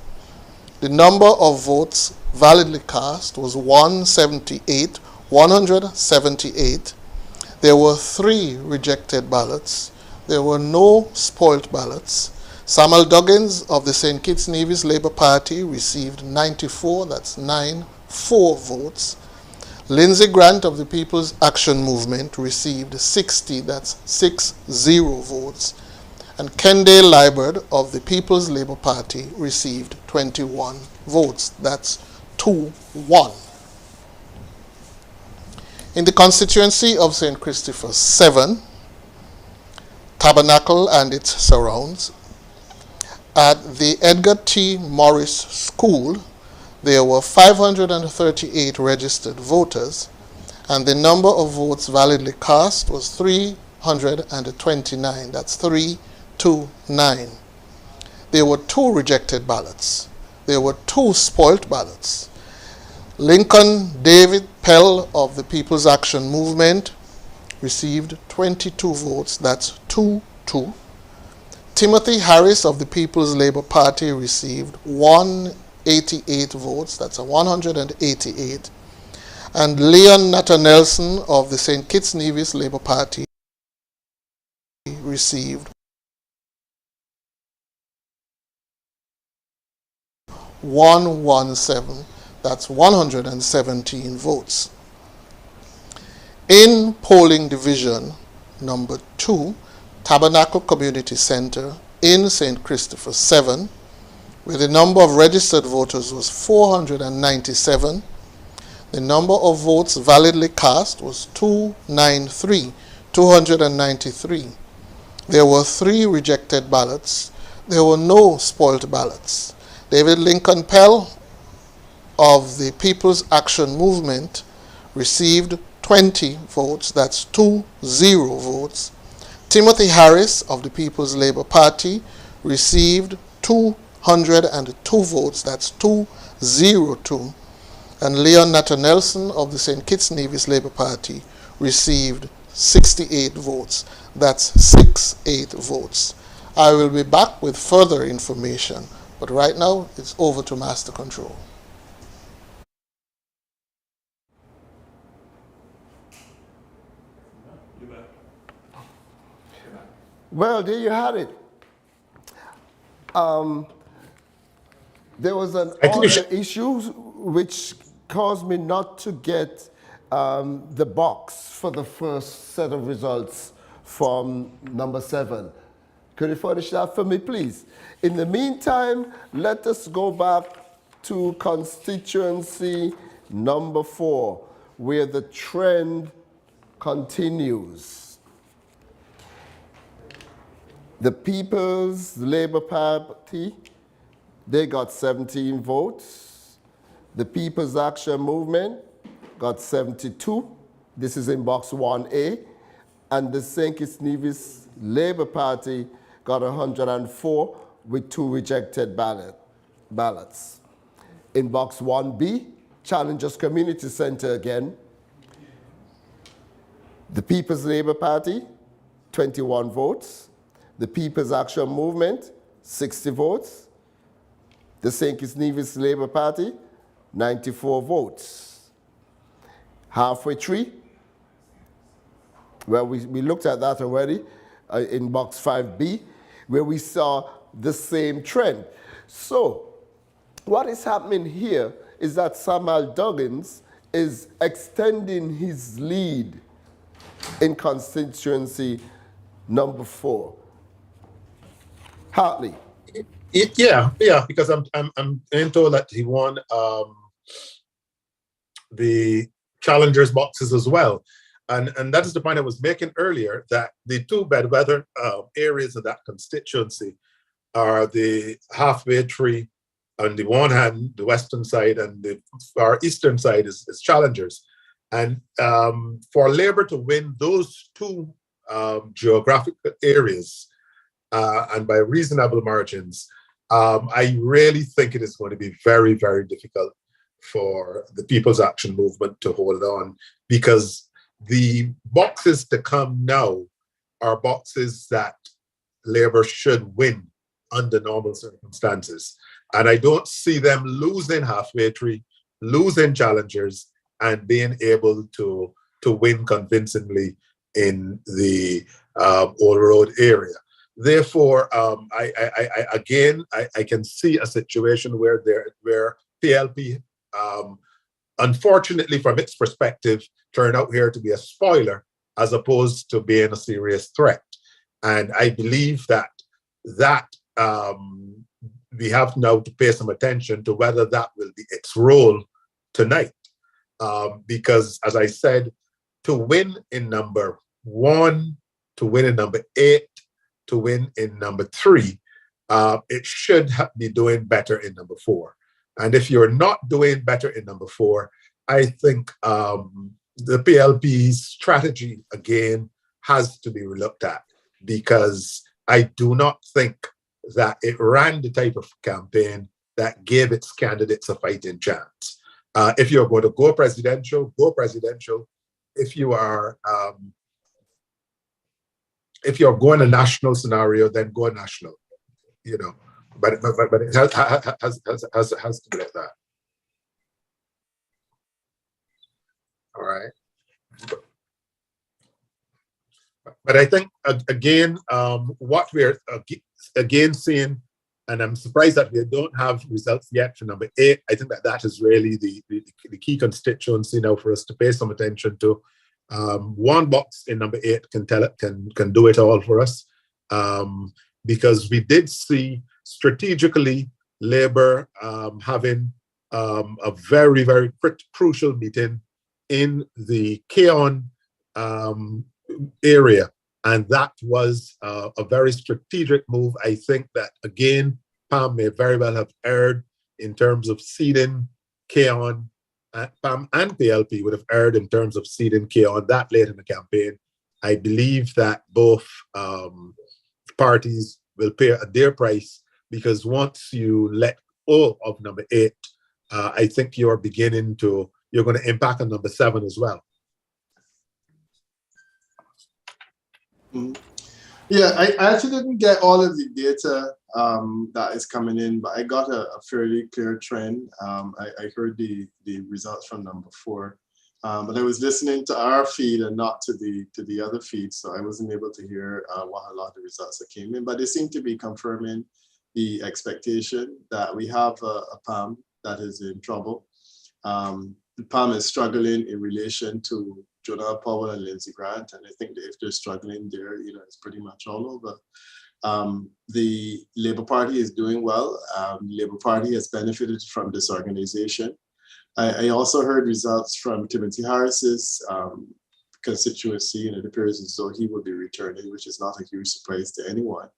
the number of votes validly cast was 178. There were 3 rejected ballots. There were no spoilt ballots. Samuel Duggins of the St. Kitts-Nevis Labour Party received 94, that's 94 votes. Lindsay Grant of the People's Action Movement received 60, that's 60 votes. And Kende Liebert of the People's Labour Party received 21 votes, that's 2-1. In the constituency of St. Christopher 7, Tabernacle and its surrounds, at the Edgar T. Morris School, there were 538 registered voters, and the number of votes validly cast was 329. That's 329. There were 2 rejected ballots. There were 2 spoilt ballots. Lincoln David Pell of the People's Action Movement received 22 votes, that's 2-2. Timothy Harris of the People's Labour Party received 188 votes, that's a 188. And Leon Nathan-Nelson of the St. Kitts-Nevis Labour Party received 117, that's 117 votes. In polling division number 2, Tabernacle Community Center in St. Christopher 7, where the number of registered voters was 497. The number of votes validly cast was 293. There were 3 rejected ballots. There were no spoiled ballots. David Lincoln Pell of the People's Action Movement received 20 votes, that's 20 votes. Timothy Harris of the People's Labour Party received 202 votes, that's 202. And Leon Nathan-Nelson of the St. Kitts-Nevis Labour Party received 68 votes, that's 68 votes. I will be back with further information, but right now it's over to Master Control. Well, there you had it. There was an other issue which caused me not to get the box for the first set of results from number 7. Could you furnish that for me, please? In the meantime, let us go back to constituency number 4, where the trend continues. The People's Labour Party, they got 17 votes. The People's Action Movement got 72. This is in box 1A. And the St. Kitts-Nevis Labour Party got 104 with 2 rejected ballots. In box 1B, Challengers Community Center again. The People's Labour Party, 21 votes. The People's Action Movement, 60 votes. The St. Kitts-Nevis Labour Party, 94 votes. Halfway tree, well, we looked at that already in box 5B, where we saw the same trend. So what is happening here is that Samuel Duggins is extending his lead in constituency number 4. Hartley. Yeah, because I'm being told that he won the challengers boxes as well, and that is the point I was making earlier, that the 2 bad weather areas of that constituency are the halfway tree on the one hand, the western side, and the far eastern side is challengers, and for Labour to win those 2 geographical areas. And by reasonable margins, I really think it is going to be very, very difficult for the People's Action Movement to hold on, because the boxes to come now are boxes that Labour should win under normal circumstances. And I don't see them losing halfway tree, losing challengers, and being able to win convincingly in the Old Road area. Therefore, I can see a situation where PLP, unfortunately from its perspective, turned out here to be a spoiler as opposed to being a serious threat. And I believe that we have now to pay some attention to whether that will be its role tonight. Because, as I said, to win in number 1, to win in number 8, to win in number 3, it should be doing better in number 4. And if you're not doing better in number 4, I think the PLP's strategy, again, has to be looked at, because I do not think that it ran the type of campaign that gave its candidates a fighting chance. If you're going to go presidential, go presidential. If you are if you're going a national scenario, then go national, you know. But it has to be like that. All right. But I think, again, what we're again seeing, and I'm surprised that we don't have results yet for number 8. I think that is really the key constituency now for us to pay some attention to. One box in number 8 can do it all for us, because we did see strategically Labour having a very, very crucial meeting in the Keon area. And that was a very strategic move. I think that, again, PAM may very well have erred in terms of seeding Keon. PAM and PLP would have erred in terms of seeding Keon that late in the campaign. I believe that both parties will pay a dear price, because once you let go of number 8, I think you're going to impact on number 7 as well. Yeah, I actually didn't get all of the data that is coming in, but I got a fairly clear trend. I heard the results from number 4, but I was listening to our feed and not to the other feed, so I wasn't able to hear what a lot of the results that came in. But they seem to be confirming the expectation that we have a PAM that is in trouble. The PAM is struggling in relation to Jonah Powell and Lindsey Grant, and I think that if they're struggling there, it's pretty much all over. The Labour Party is doing well. Labour Party has benefited from this organization. I also heard results from Timothy Harris's constituency, and it appears as though he will be returning, which is not a huge surprise to anyone.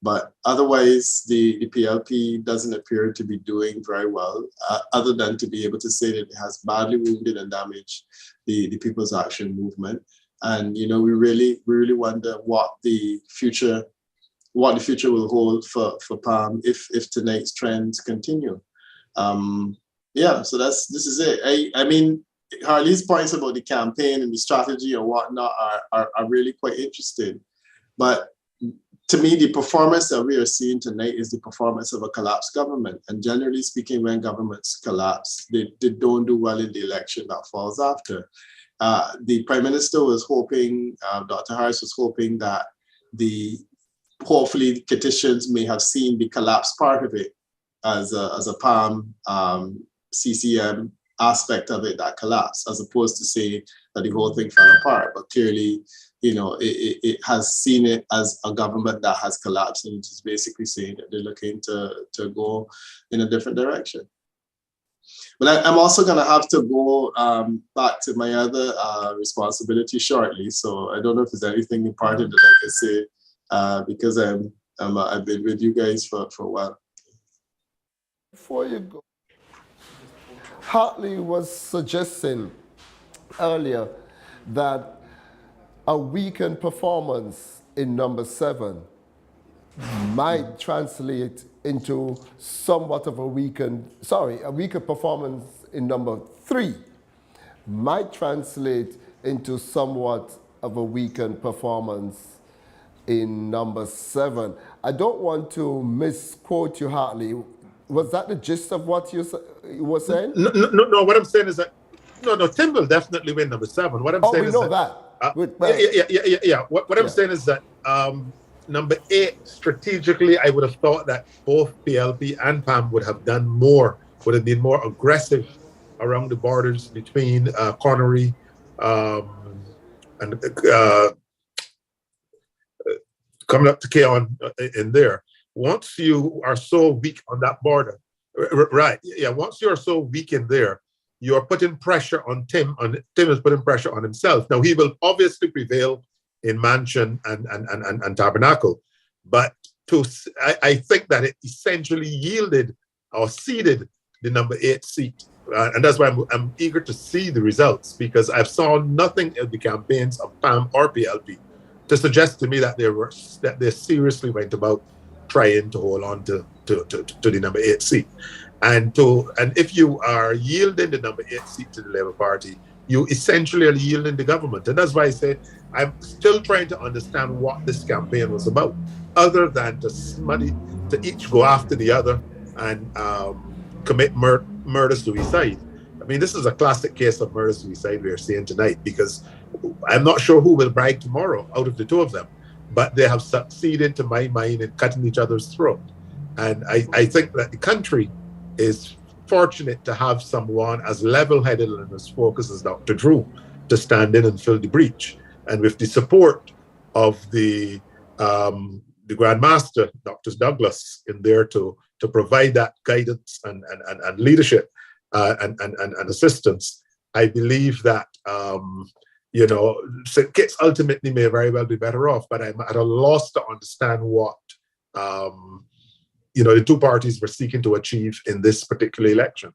But otherwise, the PLP doesn't appear to be doing very well, other than to be able to say that it has badly wounded and damaged the People's Action Movement. And we really wonder what the future will hold for PAM if tonight's trends continue. Yeah, so this is it. I mean, Hartley's points about the campaign and the strategy and whatnot are really quite interesting. But to me, the performance that we are seeing tonight is the performance of a collapsed government. And generally speaking, when governments collapse, they don't do well in the election that falls after. The Prime Minister was hoping, Dr. Harris was hoping that hopefully the petitions may have seen the collapse part of it as a PAM, CCM aspect of it that collapsed, as opposed to saying that the whole thing fell apart. But clearly, it has seen it as a government that has collapsed, and it's basically saying that they're looking to go in a different direction. But I'm also going to have to go back to my other responsibility shortly. So I don't know if there's anything important that I can say, because I've been with you guys for a while. Before you go, Hartley was suggesting earlier that a weakened performance in number 7 might translate into somewhat of a weaker performance in number 3 might translate into somewhat of a weakened performance in number 7. I don't want to misquote you, Hartley. Was that the gist of what you were saying? No. What I'm saying is that Tim will definitely win number 7. What I'm saying is that. Yeah. What I'm saying is that number 8, strategically, I would have thought that both PLP and PAM would have been more aggressive around the borders between Connery and coming up to Keon in there. Once you are so weak on that border, right? Yeah. Once you are so weak in there, you are putting pressure on Tim. Tim is putting pressure on himself. Now, he will obviously prevail in Mansion and Tabernacle, but I think that it essentially yielded or ceded the number 8 seat, and that's why I'm eager to see the results, because I've saw nothing in the campaigns of PAM or PLP to suggest to me that they seriously went about trying to hold on to the number 8 seat. And if you are yielding the number 8 seat to the Labour Party, you essentially are yielding the government. And that's why I say I'm still trying to understand what this campaign was about, other than to each go after the other and commit murder-suicide. I mean, this is a classic case of murder-suicide we are seeing tonight, because I'm not sure who will brag tomorrow out of the two of them, but they have succeeded, to my mind, in cutting each other's throat. And I think that the country is fortunate to have someone as level-headed and as focused as Dr. Drew to stand in and fill the breach. And with the support of the Grand Master, Dr. Douglas, in there to provide that guidance and leadership and assistance, I believe that St. Kitts ultimately may very well be better off. But I'm at a loss to understand what the two parties were seeking to achieve in this particular election.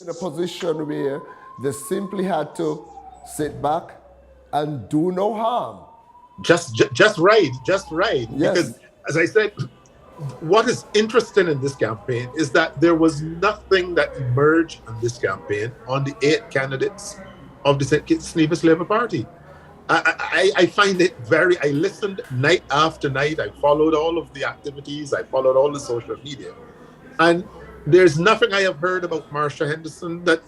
In a position where they simply had to sit back and do no harm. Just right. Yes. Because, as I said, what is interesting in this campaign is that there was nothing that emerged in this campaign on the 8 candidates of the St. Kitts-Nevis Labour Party. I find it I listened night after night. I followed all of the activities. I followed all the social media. And there's nothing I have heard about Marsha Henderson that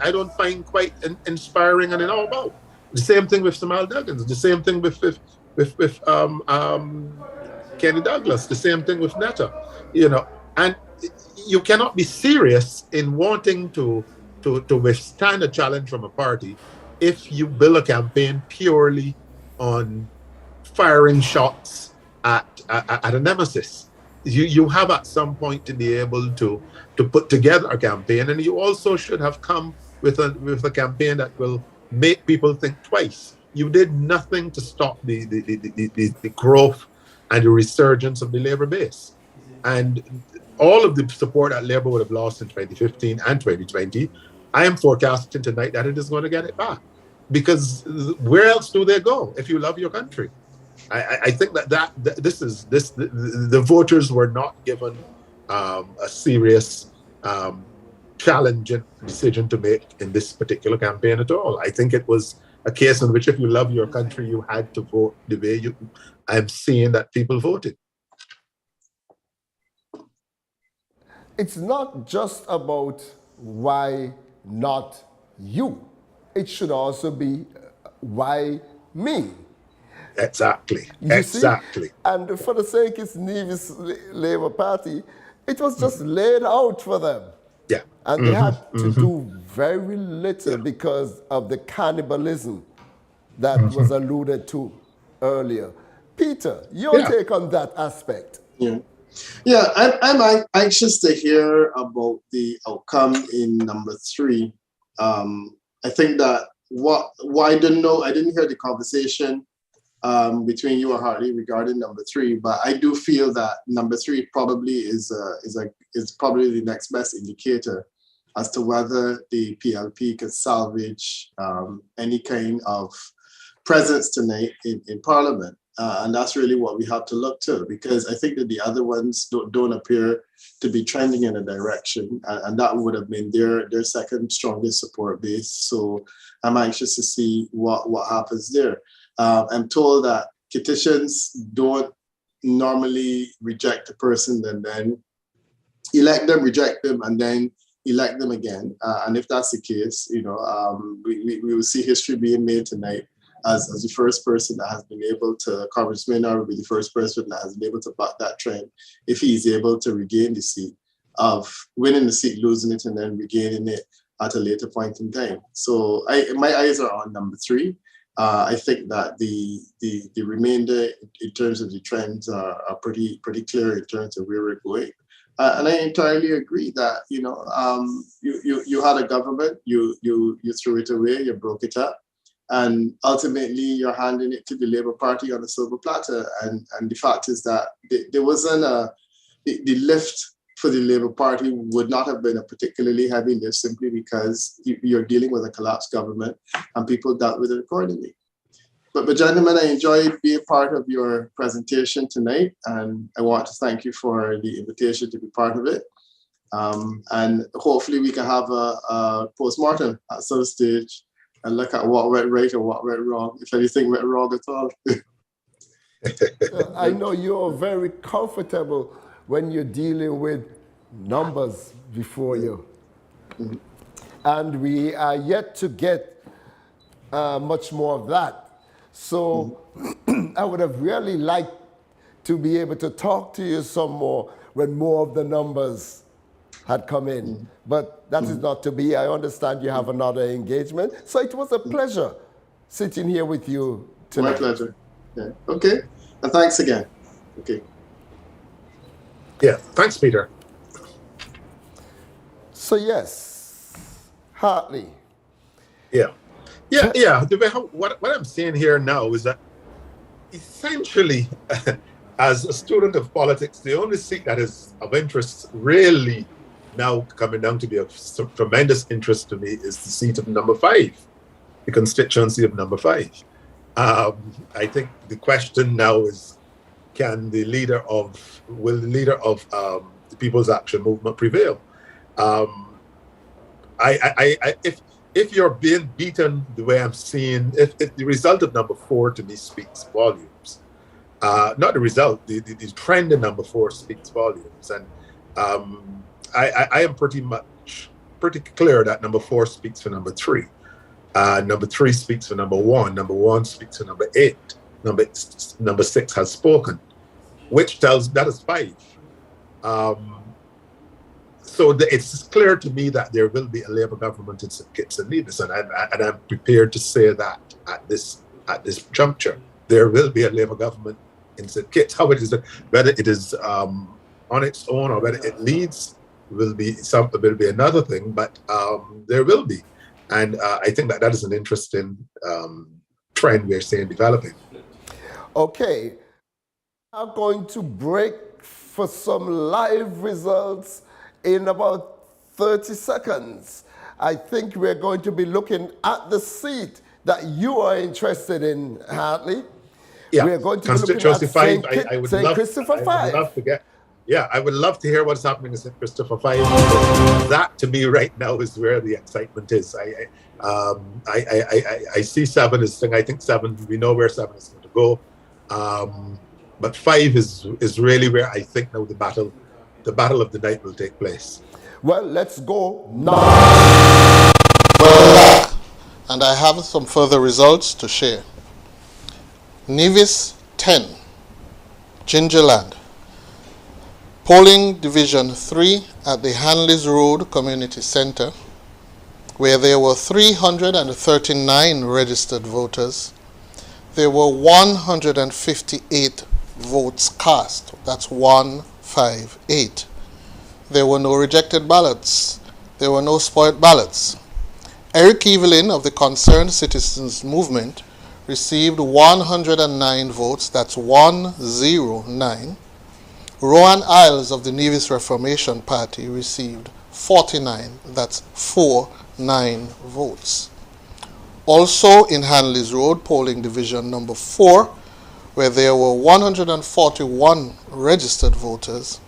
I don't find quite inspiring and all about. The same thing with Samal Duggins. The same thing with Kenny Douglas. The same thing with Netta. And you cannot be serious in wanting to withstand a challenge from a party if you build a campaign purely on firing shots at a nemesis. You have at some point to be able to put together a campaign, and you also should have come with a campaign that will make people think twice. You did nothing to stop the growth and the resurgence of the Labour base. And all of the support that Labour would have lost in 2015 and 2020, I am forecasting tonight that it is going to get it back. Because where else do they go if you love your country? I think that the voters were not given a serious challenging decision to make in this particular campaign at all. I think it was a case in which if you love your country, you had to vote the way I'm seeing that people voted. It's not just about why not you. It should also be why me. Exactly. See? And for the St. Kitts-Nevis Labour Party, it was just laid out for them. Yeah. And they had to do very little because of the cannibalism that was alluded to earlier. Peter, your take on that aspect. Yeah, I'm anxious to hear about the outcome in number 3. I think that I didn't hear the conversation between you and Hartley regarding number 3, but I do feel that number 3 probably is probably the next best indicator as to whether the PLP can salvage any kind of presence tonight in Parliament. And that's really what we have to look to, because I think that the other ones don't appear to be trending in a direction, and that would have been their second strongest support base. So I'm anxious to see what happens there. I'm told that Kittitians don't normally reject a person and then elect them, reject them, and then elect them again. And if that's the case, we will see history being made tonight as the first person that has been able to, Congressman will be the first person that has been able to buck that trend if he is able to regain the seat, of winning the seat, losing it, and then regaining it at a later point in time. So my eyes are on number 3. I think that the remainder in terms of the trends are pretty clear in terms of where we're going. And I entirely agree that you had a government, you threw it away, you broke it up, and ultimately you're handing it to the Labour Party on a silver platter. And the fact is that there wasn't the lift for the Labour Party would not have been a particularly heavy lift, simply because you're dealing with a collapsed government and people dealt with it accordingly. But gentlemen, I enjoyed being part of your presentation tonight, and I want to thank you for the invitation to be part of it. And hopefully we can have a post-mortem at some stage and look at what went right or what went wrong, if anything went wrong at all. I know you're very comfortable when you're dealing with numbers before you. And we are yet to get much more of that. So I would have really liked to be able to talk to you some more when more of the numbers had come in. But that is not to be. I understand you have another engagement. So it was a pleasure sitting here with you tonight. My pleasure. Yeah. Okay. And thanks again. Okay. Yeah, thanks, Peter. So yes, Hartley. Yeah. The way what I'm saying here now is that essentially, as a student of politics, the only seat that is of interest really now coming down to be of tremendous interest to me is the seat of number 5, the constituency of number 5. I think the question now is, will the leader of the People's Action Movement prevail? If you're being beaten the way I'm seeing, if the result of number 4 to me speaks volumes, not the result, the trend in number 4 speaks volumes, and I am pretty clear that number 4 speaks for number 3. Number 3 speaks for number 1. Number 1 speaks for number 8. Number 6 has spoken, which tells that is 5. So it's clear to me that there will be a Labour government in Kitts-Nevis, and I'm prepared to say that at this juncture, there will be a Labour government in St. Kitts. How it is, whether it is on its own or whether it leads, will be another thing. But there will be, and I think that is an interesting trend we're seeing developing. Okay, I'm going to break for some live results in about 30 seconds. I think we're going to be looking at the seat that you are interested in, Hartley. Yeah, we're going to Constituency be looking 5. at St. Christopher 5. I would love to hear what's happening in St. Christopher 5. That to me right now is where the excitement is. I see 7 as thing. I think 7, we know where 7 is going to go. But 5 is really where I think now the battle of the night will take place. Well, let's go now. And I have some further results to share. Nevis 10, Gingerland. Polling Division 3 at the Hanleys Road Community Center, where there were 339 registered voters. There were 158 votes cast. That's 158. There were no rejected ballots. There were no spoiled ballots. Eric Evelyn of the Concerned Citizens Movement received 109 votes. That's 109. Rowan Isles of the Nevis Reformation Party received 49. That's 49 votes. Also in Hanleys Road, polling division number 4, where there were 141 registered voters,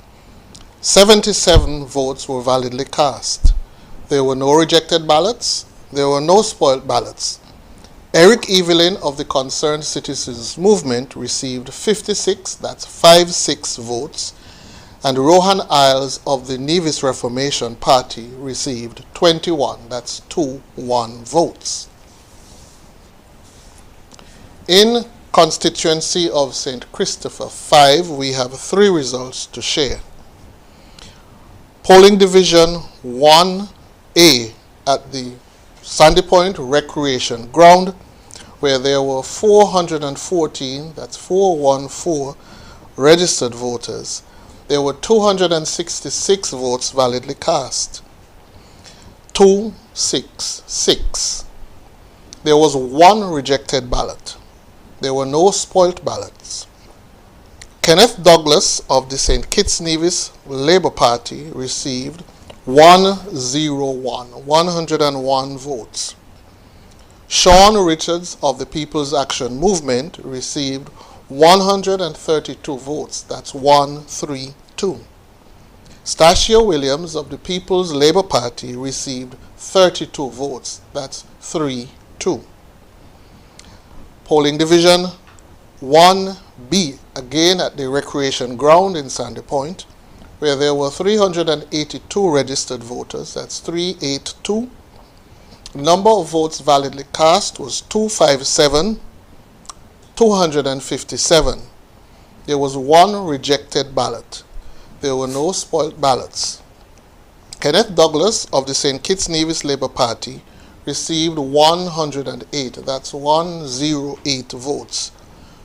77 votes were validly cast. There were no rejected ballots. There were no spoiled ballots. Eric Evelyn of the Concerned Citizens Movement received 56, that's 56 votes, and Rowan Isles of the Nevis Reformation Party received 21, that's 21 votes. In constituency of St. Christopher 5, we have 3 results to share. Polling Division 1A at the Sandy Point Recreation Ground, where there were 414, that's 414, registered voters. There were 266 votes validly cast. 266. There was 1 rejected ballot. There were no spoilt ballots. Kenneth Douglas of the St. Kitts-Nevis Labour Party received 101 votes. Sean Richards of the People's Action Movement received 132 votes. That's 132. Stachio Williams of the People's Labour Party received 32 votes. That's 3-2. Polling Division 1B, again at the Recreation Ground in Sandy Point, where there were 382 registered voters. That's 382. Number of votes validly cast was 257. There was one rejected ballot. There were no spoilt ballots. Kenneth Douglas of the St. Kitts-Nevis Labour Party received 108. That's 108 votes.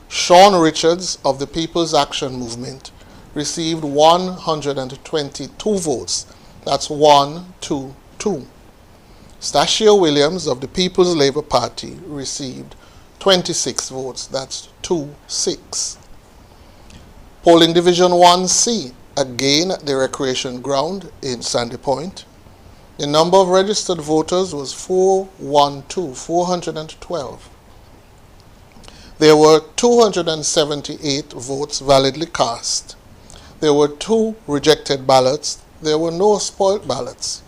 Sean Richards of the People's Action Movement received 122 votes. That's 122. Stachio Williams of the People's Labour Party received 26 votes. That's 2-6. Polling Division 1C, again at the Recreation Ground in Sandy Point. The number of registered voters was 412. There were 278 votes validly cast. There were 2 rejected ballots. There were no spoilt ballots.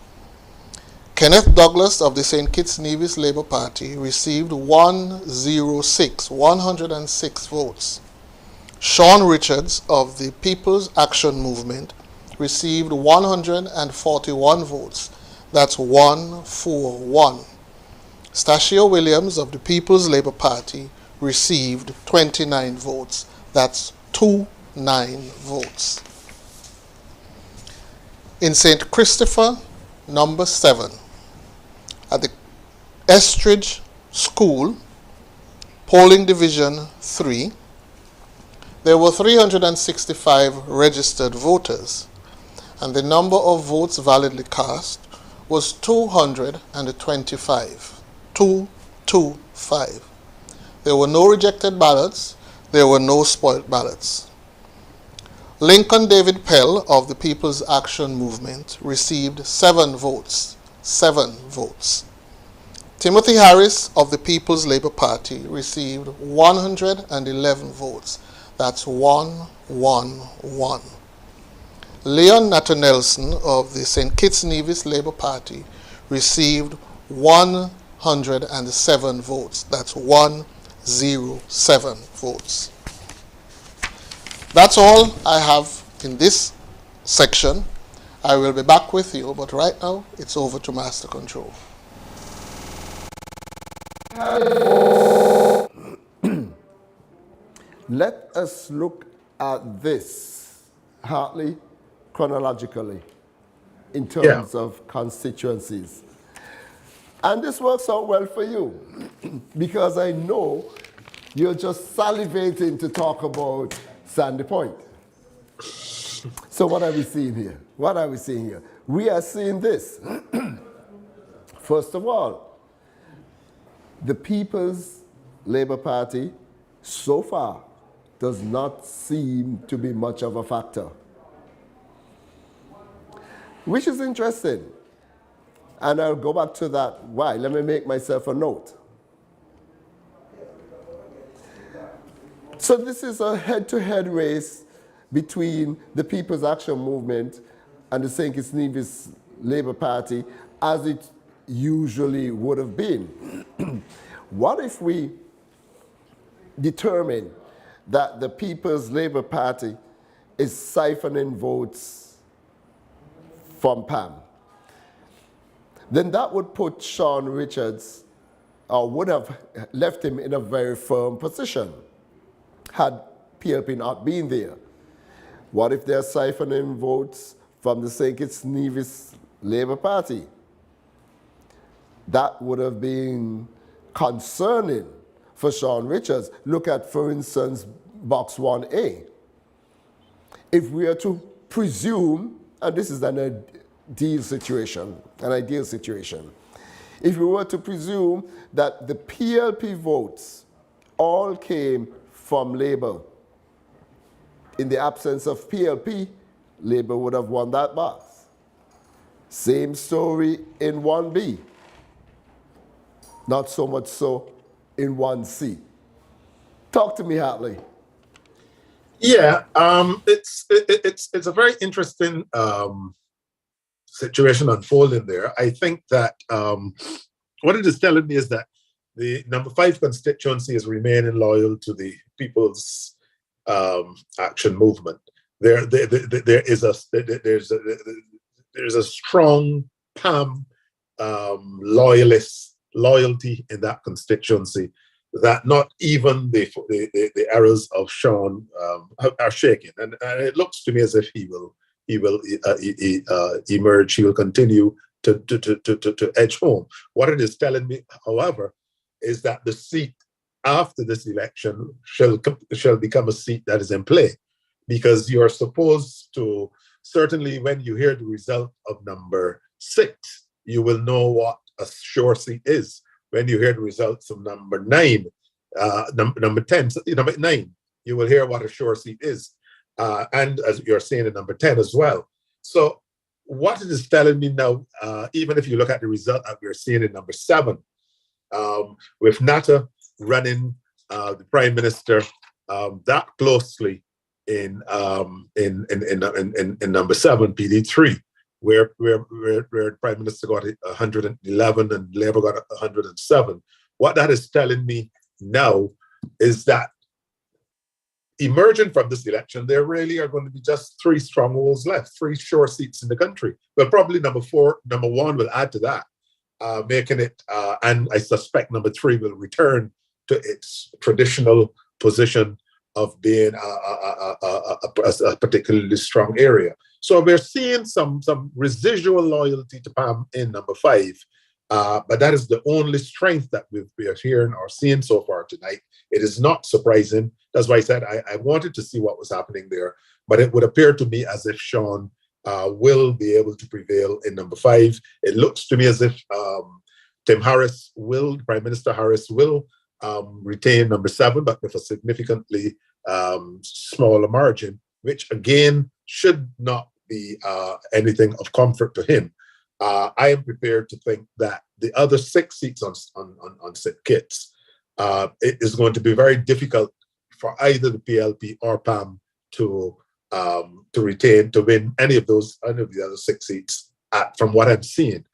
Kenneth Douglas of the St. Kitts-Nevis Labour Party received 106 votes. Sean Richards of the People's Action Movement received 141 votes. That's 141. Stachio Williams of the People's Labour Party received 29 votes. That's 29 votes. In St. Christopher, number 7, at the Estridge School, Polling Division 3, there were 365 registered voters, and the number of votes validly cast was 225. 225. There were no rejected ballots. There were no spoilt ballots. Lincoln David Pell of the People's Action Movement received 7 votes. 7 votes. Timothy Harris of the People's Labour Party received 111 votes. That's 111. Leon Nathan-Nelson of the St. Kitts-Nevis Labour Party received 107 votes. That's 107 votes. That's all I have in this section. I will be back with you, but right now it's over to Master Control. Let us look at this, Hartley, chronologically, in terms of constituencies. And this works out well for you, because I know you're just salivating to talk about Sandy Point. So what are we seeing here? What are we seeing here? We are seeing this. First of all, the People's Labour Party, so far, does not seem to be much of a factor, which is interesting. And I'll go back to that. Why? Let me make myself a note. So this is a head-to-head race between the People's Action Movement and the St. Kitts-Nevis Labour Party, as it usually would have been. What if we determine that the People's Labour Party is siphoning votes from PAM? Then that would put Sean Richards, or would have left him in a very firm position had PLP not been there. What if they're siphoning votes from the St. Kitts-Nevis Labour Party? That would have been concerning for Sean Richards. Look at, for instance, box 1A. If we are to presume, and this is an ideal situation, if we were to presume that the PLP votes all came from Labour, in the absence of PLP, Labour would have won that box. Same story in 1B. not so much so in one seat. Talk to me, Hartley. Yeah, it's a very interesting situation unfolding there. I think that what it is telling me is that the number 5 constituency is remaining loyal to the People's Action Movement. There's a strong PAM loyalty in that constituency that not even the arrows of Sean are shaking, and it looks to me as if he will emerge. He will continue to edge home. What it is telling me, however, is that the seat after this election shall become a seat that is in play, because you are supposed to, certainly when you hear the result of number 6, you will know what a sure seat is. When you hear the results of number 9, number 10, number 9, you will hear what a sure seat is. And as you're saying in number 10 as well. So what it is telling me now, even if you look at the result that we're seeing in number 7, with Natta running the Prime Minister that closely in number 7, PD3, where the Prime Minister got 111 and Labour got 107. What that is telling me now is that emerging from this election, there really are going to be just 3 strongholds left, 3 sure seats in the country. Well, probably number 1 will add to that, making it, and I suspect number 3 will return to its traditional position of being a particularly strong area. So we're seeing some residual loyalty to PAM in number 5, but that is the only strength that we are hearing or seeing so far tonight. It is not surprising. That's why I said I wanted to see what was happening there, but it would appear to me as if Sean will be able to prevail in number 5. It looks to me as if Prime Minister Harris will retain number 7, but with a significantly smaller margin, which again should not be anything of comfort to him. I am prepared to think that the other 6 seats on St. Kitts, it is going to be very difficult for either the PLP or PAM to win any of the other 6 seats from what I'm seeing.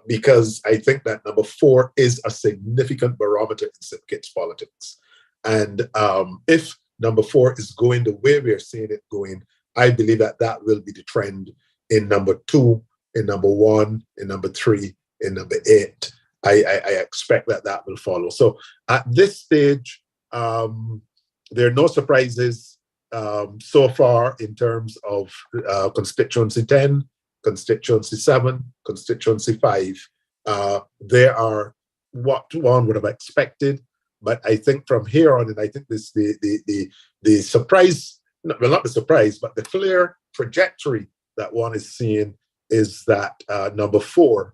Because I think that number 4 is a significant barometer in St. Kitts politics. And if number 4 is going the way we are seeing it going, I believe that will be the trend in number 2, in number 1, in number 3, in number 8. I expect that will follow. So at this stage, there are no surprises so far in terms of constituency 10, constituency 7, constituency 5. They are what one would have expected, but I think from here on, and I think this the surprise, well, not the surprise, but the clear trajectory that one is seeing is that number 4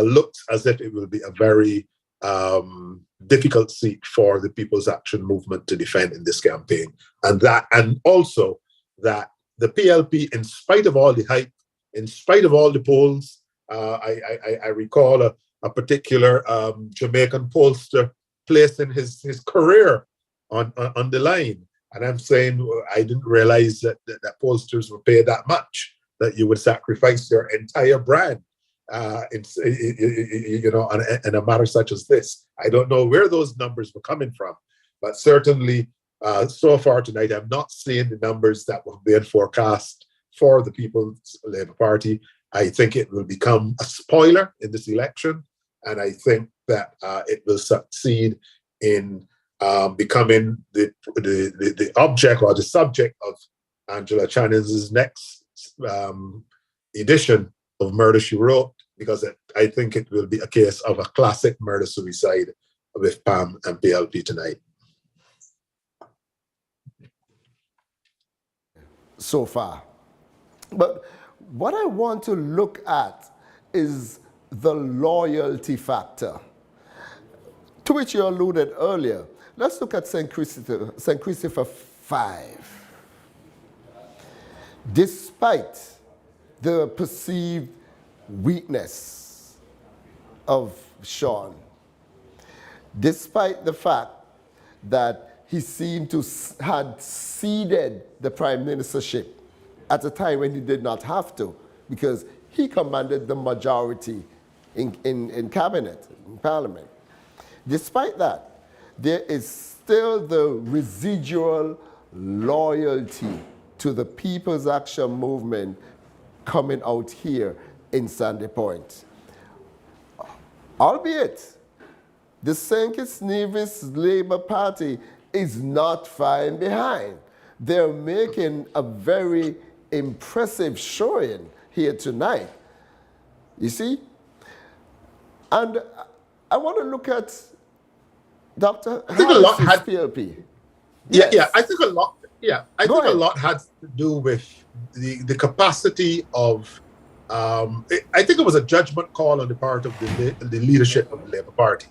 looks as if it will be a very difficult seat for the People's Action Movement to defend in this campaign, and also that the PLP, in spite of all the hype, in spite of all the polls, I recall a particular Jamaican pollster placing his career on the line, and I'm saying I didn't realize that pollsters were paid that much, that you would sacrifice your entire brand in a matter such as this. I don't know where those numbers were coming from, but certainly so far tonight, I'm not seeing the numbers that were being forecast for the People's Labour Party. I think it will become a spoiler in this election, and I think that it will succeed in becoming the object or the subject of Angela Channing's next edition of Murder, She Wrote, because I think it will be a case of a classic murder-suicide with PAM and PLP tonight. So far. But what I want to look at is the loyalty factor, to which you alluded earlier. Let's look at St. Christopher 5. Despite the perceived weakness of Sean, despite the fact that he seemed to had ceded the prime ministership at a time when he did not have to, because he commanded the majority in cabinet, in parliament. Despite that, there is still the residual loyalty to the People's Action Movement coming out here in Sandy Point. Albeit, the St. Kitts-Nevis Labour Party is not far behind. They're making a very impressive showing here tonight. You see? And I want to look at Dr. Harris's PLP. Yeah, Yes. I think a lot. Yeah, I think a lot had to do with the capacity of. I think it was a judgment call on the part of the leadership of the Labour Party.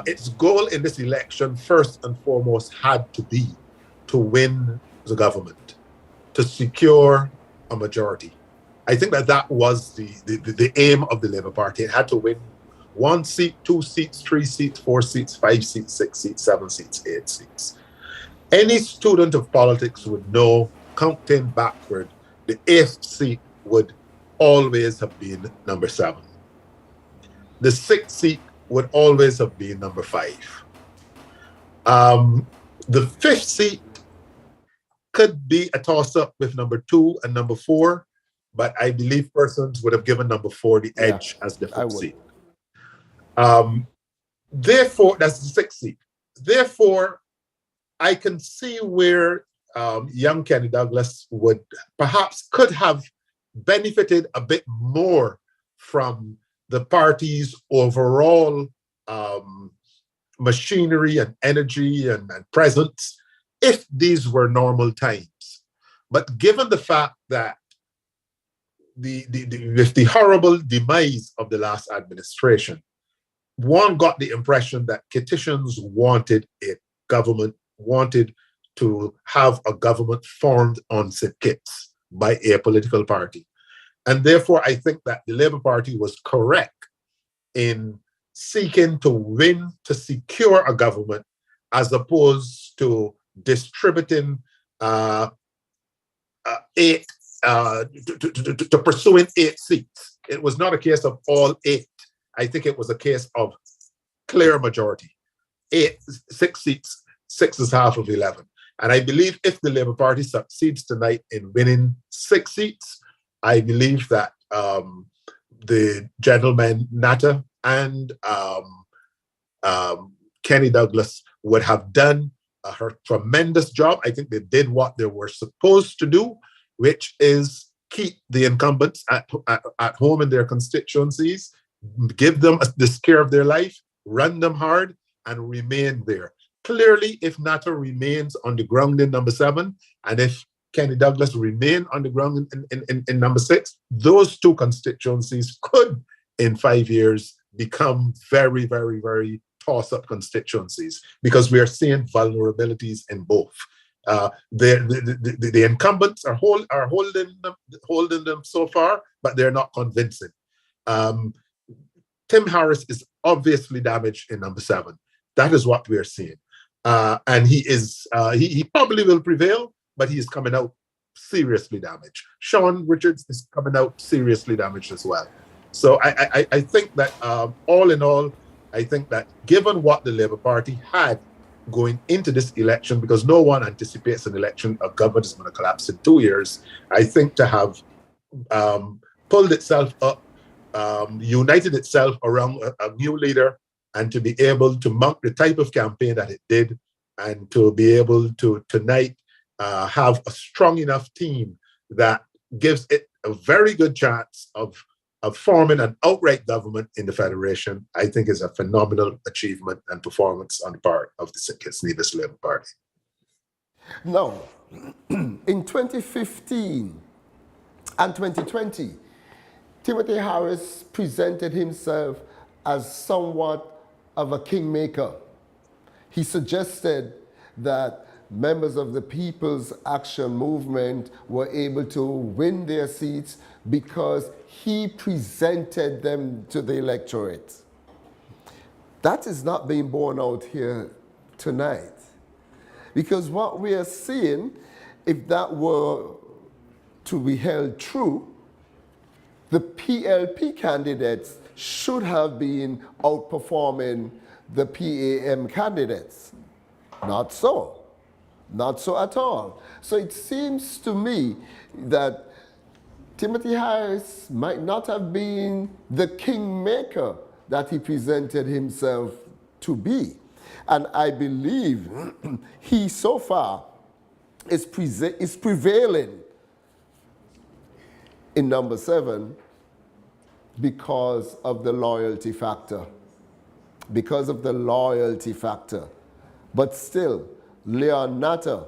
Its goal in this election, first and foremost, had to be to win the government, to secure a majority. I think that was the aim of the Labour Party. It had to win 1 seat, 2 seats, 3 seats, 4 seats, 5 seats, 6 seats, 7 seats, 8 seats. Any student of politics would know, counting backward, the 8th seat would always have been number 7. The 6th seat would always have been number 5. The 5th seat could be a toss-up with number 2 and number 4, but I believe persons would have given number 4 the edge as the 5th seat. Therefore, that's the 6th seat. Therefore, I can see where young Kenny Douglas could have benefited a bit more from the party's overall machinery and energy and presence if these were normal times. But given the fact that with the horrible demise of the last administration, one got the impression that Kittitians wanted to have a government formed on St. Kitts by a political party. And therefore, I think that the Labour Party was correct in seeking to win, to secure a government, as opposed to distributing to pursuing 8 seats. It was not a case of all 8. I think it was a case of clear majority. 6 seats, 6 is half of 11. And I believe if the Labour Party succeeds tonight in winning 6 seats, I believe that the gentleman Natta and Kenny Douglas would have done a tremendous job. I think they did what they were supposed to do, which is keep the incumbents at home in their constituencies, give them the scare of their life, run them hard, and remain there. Clearly, if Natta remains on the ground in number 7, and if Kenny Douglas remain on the ground in number 6, those 2 constituencies could, in 5 years, become very, very, very toss-up constituencies, because we are seeing vulnerabilities in both. The incumbents are holding them so far, but they're not convincing. Tim Harris is obviously damaged in number 7. That is what we are seeing. And he probably will prevail, but he is coming out seriously damaged. Sean Richards is coming out seriously damaged as well. So I think that all in all, I think that given what the Labour Party had going into this election, because no one anticipates an election, a government is going to collapse in 2 years, I think to have pulled itself up, united itself around a new leader, and to be able to mount the type of campaign that it did, and to be able to tonight have a strong enough team that gives it a very good chance of forming an outright government in the Federation, I think is a phenomenal achievement and performance on the part of the Kitts-Nevis Labour Party. Now, in 2015 and 2020, Timothy Harris presented himself as somewhat of a kingmaker. He suggested that members of the People's Action Movement were able to win their seats because he presented them to the electorate. That is not being borne out here tonight. Because what we are seeing, if that were to be held true, the PLP candidates should have been outperforming the PAM candidates. Not so. Not so at all. So it seems to me that Timothy Harris might not have been the kingmaker that he presented himself to be. And I believe he so far is prevailing in number 7 because of the loyalty factor. Because of the loyalty factor. But still, Leon Natter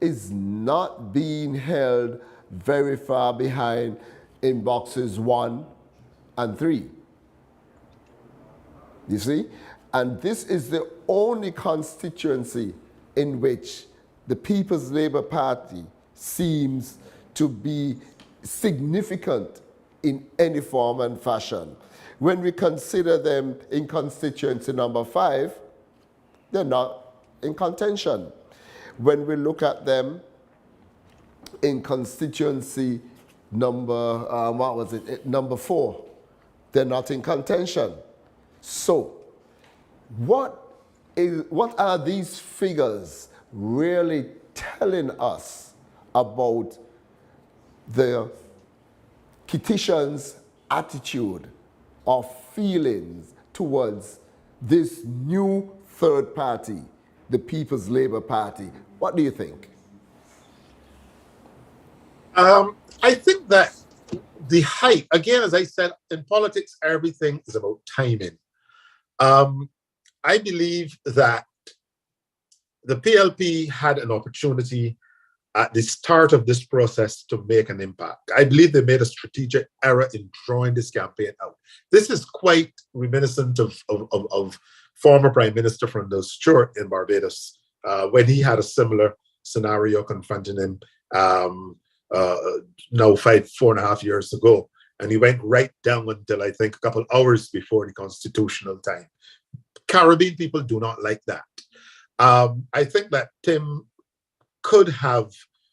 is not being held very far behind in boxes 1 and 3. You see? And this is the only constituency in which the People's Labour Party seems to be significant in any form and fashion. When we consider them in constituency number 5, they're not in contention. When we look at them in constituency number, number 4, they're not in contention. So, what are these figures really telling us about the Kittitians' attitude or feelings towards this new third party, the People's Labour Party? What do you think? I think that the hype, again, as I said, in politics, everything is about timing. I believe that the PLP had an opportunity at the start of this process to make an impact. I believe they made a strategic error in drawing this campaign out. This is quite reminiscent of former Prime Minister Fernando Stewart in Barbados, when he had a similar scenario confronting him now 4.5 years ago. And he went right down until, I think, a couple hours before the constitutional time. Caribbean people do not like that. I think that Tim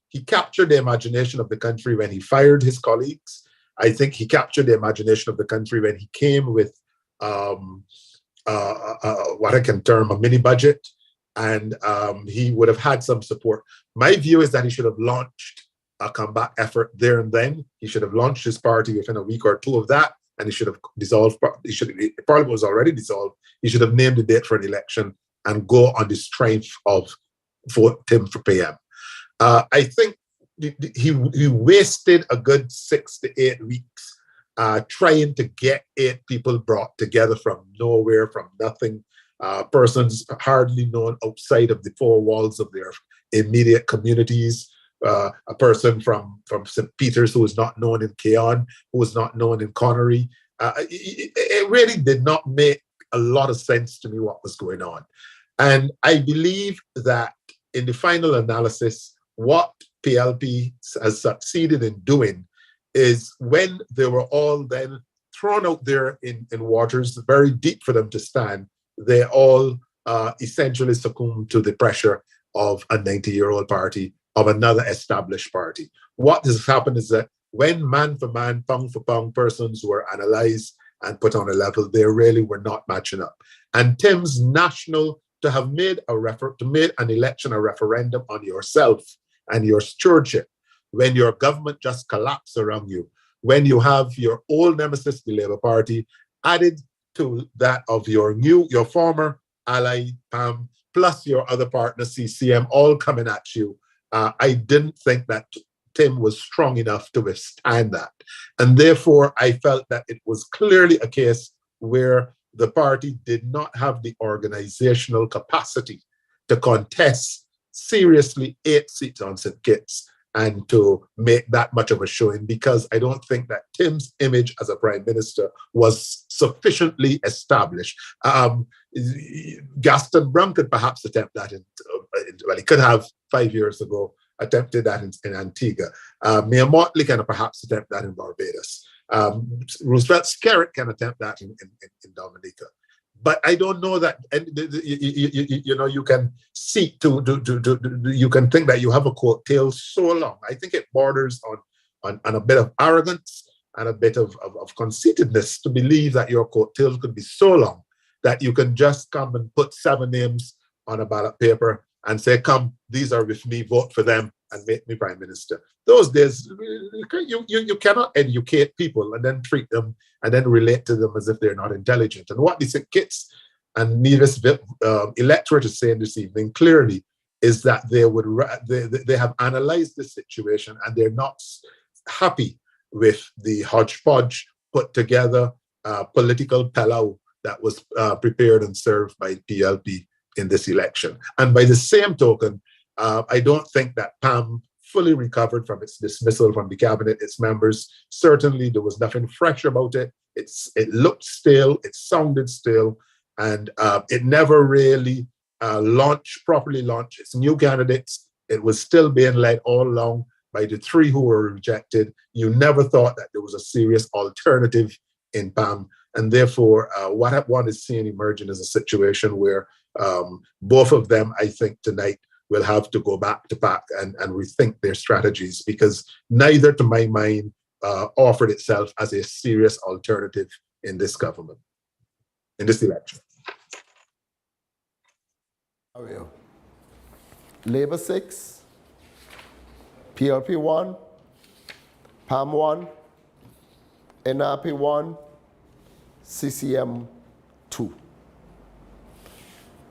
he captured the imagination of the country when he fired his colleagues. I think he captured the imagination of the country when he came with what I can term a mini budget, and he would have had some support. My view is that he should have launched a comeback effort there and then. He should have launched his party within a week or two of that, and he should have dissolved. The parliament was already dissolved. He should have named a date for an election and go on the strength of vote Tim for PM. I think he wasted a good 6 to 8 weeks trying to get 8 people brought together from nowhere, from nothing, persons hardly known outside of the 4 walls of their immediate communities. A person from St. Peter's who was not known in Keon, who was not known in Connery. It really did not make a lot of sense to me what was going on. And I believe that in the final analysis, what PLP has succeeded in doing is when they were all then thrown out there in waters very deep for them to stand, they all essentially succumbed to the pressure of a 90-year-old party, of another established party. What has happened is that when man for man, pound for pound persons were analyzed and put on a level, they really were not matching up. And Tim's to have made an election, a referendum on yourself and your stewardship, when your government just collapsed around you, when you have your old nemesis, the Labour Party, added to that of your former ally, PAM, plus your other partner, CCM, all coming at you, I didn't think that Tim was strong enough to withstand that. And therefore, I felt that it was clearly a case where the party did not have the organizational capacity to contest seriously 8 seats on St. Kitts and to make that much of a showing, because I don't think that Tim's image as a prime minister was sufficiently established. Gaston Brown could perhaps attempt that he could have 5 years ago attempted that in Antigua. Mayor Motley can perhaps attempt that in Barbados. Roosevelt Skerritt can attempt that in Dominica. but I don't know that you can seek to you can think that you have a coattail so long. I think it borders on a bit of arrogance and a bit of conceitedness to believe that your coattails could be so long that you can just come and put 7 names on a ballot paper and say, come, these are with me, vote for them and make me prime minister. Those days, you cannot educate people and then treat them and then relate to them as if they're not intelligent. And what the Kitts and Nevis electorate is saying this evening clearly is that they have analyzed the situation and they're not happy with the hodgepodge put together political pillow that was prepared and served by PLP in this election. And by the same token, I don't think that PAM fully recovered from its dismissal from the cabinet, its members. Certainly there was nothing fresh about it. It looked stale, it sounded stale, and it never really properly launched its new candidates. It was still being led all along by the 3 who were rejected. You never thought that there was a serious alternative in PAM. And therefore, what one is seeing emerging is a situation where both of them, I think, tonight will have to go back to back and rethink their strategies, because neither, to my mind, offered itself as a serious alternative in this government, in this election. Labour 6, PLP 1, PAM 1, NRP 1, CCM 2.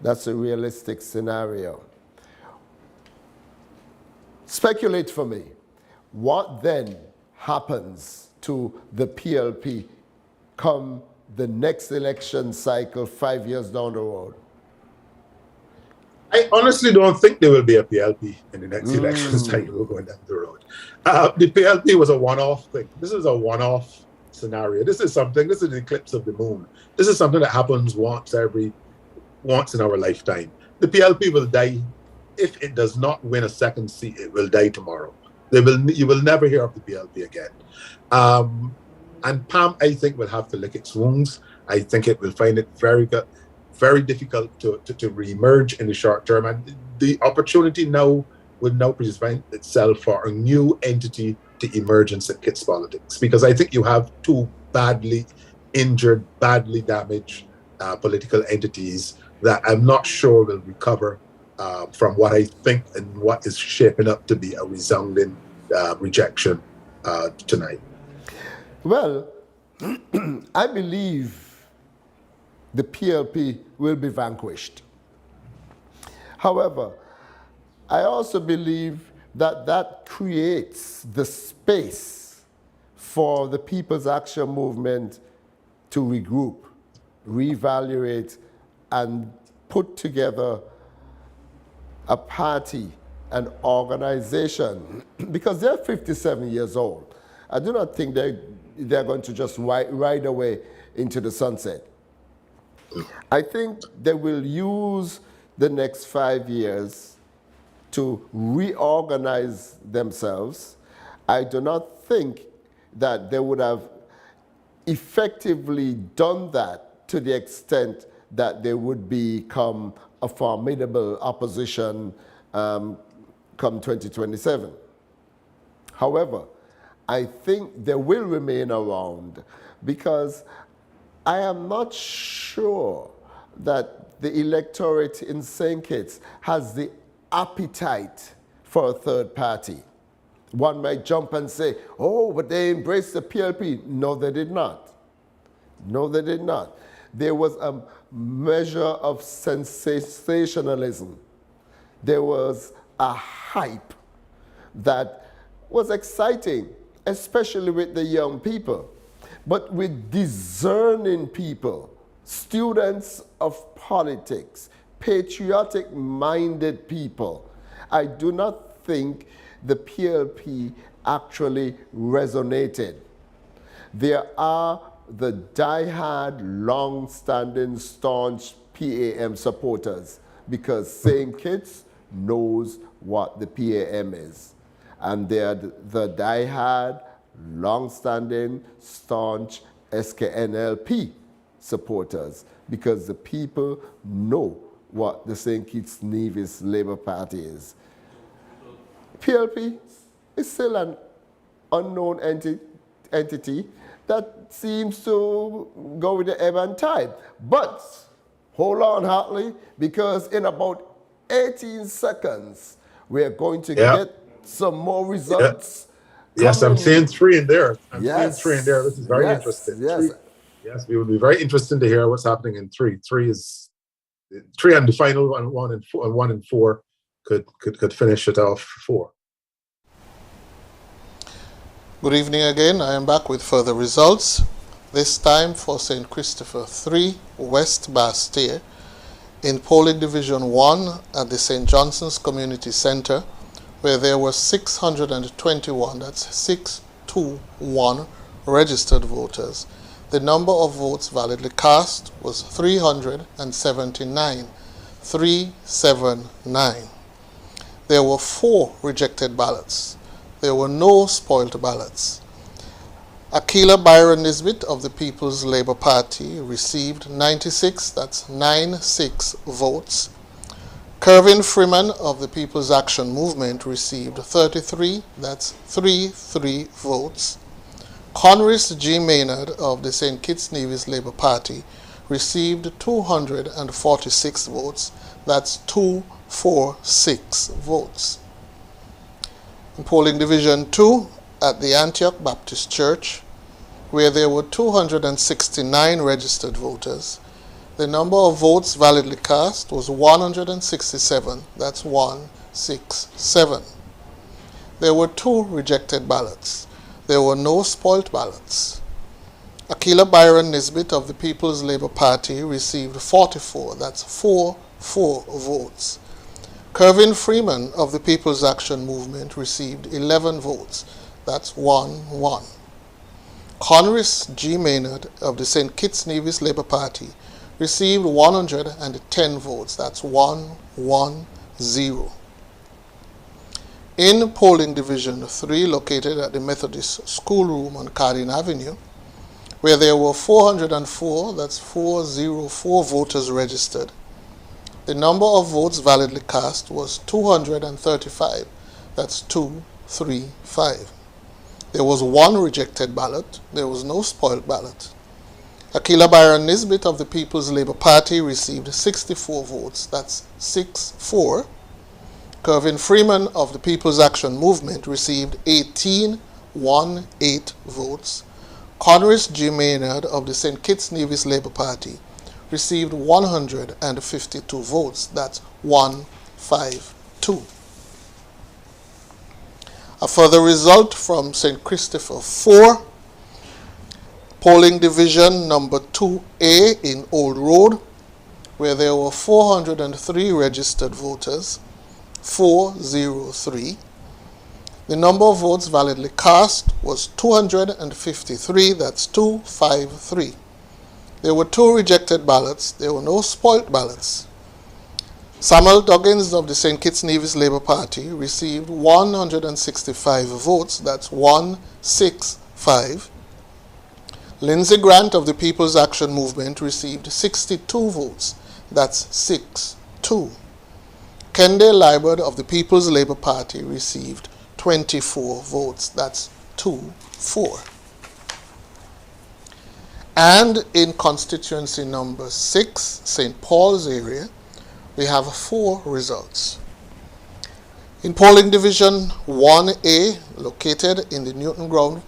That's a realistic scenario. Speculate for me. What then happens to the PLP come the next election cycle 5 years down the road? I honestly don't think there will be a PLP in the next election cycle going down the road. The PLP was a one-off thing. This is a one-off scenario. This is an eclipse of the moon. This is something that happens once in our lifetime. The PLP will die. If it does not win a second seat, it will die tomorrow. You will never hear of the PLP again. And PAM, I think, will have to lick its wounds. I think it will find it very difficult to re-emerge in the short term. And the opportunity now would now present itself for a new entity to emerge in St. Kitts politics. Because I think you have 2 badly injured, badly damaged political entities that I'm not sure will recover from what I think and what is shaping up to be a resounding rejection tonight. Well, I believe the PLP will be vanquished. However, I also believe that creates the space for the People's Action Movement to regroup, reevaluate, and put together a party, an organization, because they're 57 years old. I do not think they're going to just ride away into the sunset. I think they will use the next 5 years to reorganize themselves. I do not think that they would have effectively done that to the extent that they would become a formidable opposition come 2027. However, I think they will remain around because I am not sure that the electorate in St. Kitts has the appetite for a third party. One might jump and say, oh, but they embraced the PLP. No, they did not. No, they did not. There was a measure of sensationalism. There was a hype that was exciting, especially with the young people. But with discerning people, students of politics, patriotic-minded people, I do not think the PLP actually resonated. There are the die-hard, long-standing, staunch PAM supporters because St. Kitts knows what the PAM is. And they're the die-hard, long-standing, staunch SKNLP supporters, because the people know what the St. Kitts-Nevis Labour Party is. PLP is still an unknown entity that seems to go with the ebb and tide. But hold on, Hartley, because in about 18 seconds, we're going to get some more results. Yes, I'm seeing three in there. I'm seeing Yes. three in there. This is very interesting. Yes. Yes, we would be very interested to hear what's happening in three. Three and the final one and four could finish it off four. Good evening again. I am back with further results. This time for St. Christopher 3, West Bastille, in polling division 1 at the St. Johnson's Community Center, where there were 621, that's 621 registered voters. The number of votes validly cast was 379. 379. There were 4 rejected ballots. There were no spoiled ballots. Aquila Byron Nisbet of the People's Labour Party received 96, that's 96 votes. Kervin Freeman of the People's Action Movement received 33, that's 33 votes. Conris G. Maynard of the St. Kitts-Nevis Labour Party received 246 votes, that's 246 votes. In polling division 2 at the Antioch Baptist Church, where there were 269 registered voters, the number of votes validly cast was 167, that's 167. There were 2 rejected ballots. There were no spoilt ballots. Aquila Byron Nisbet of the People's Labour Party received 44, that's 44 votes. Kervin Freeman of the People's Action Movement received 11 votes, that's 1-1. Conris G. Maynard of the St. Kitts-Nevis Labour Party received 110 votes, that's 1-1-0. In polling division 3, located at the Methodist Schoolroom on Cardin Avenue, where there were 404, that's 404 voters registered, the number of votes validly cast was 235, that's 235. There was 1 rejected ballot. There was no spoiled ballot. Aquila Byron Nisbet of the People's Labour Party received 64 votes, that's 6-4. Kervin Freeman of the People's Action Movement received 18 votes. Conris G. Maynard of the St. Kitts-Nevis Labour Party received 152 votes, that's 152. A further result from St. Christopher 4, polling division number 2A in Old Road, where there were 403 registered voters, 403. The number of votes validly cast was 253, that's 253. There were 2 rejected ballots. There were no spoilt ballots. Samuel Duggins of the St. Kitts-Nevis Labour Party received 165 votes, that's 165. Lindsey Grant of the People's Action Movement received 62 votes, that's 6-2. Kende Liebert of the People's Labour Party received 24 votes, that's 2-4. And in constituency number 6, St. Paul's area, we have 4 results. In polling division 1A, located in the Newton Ground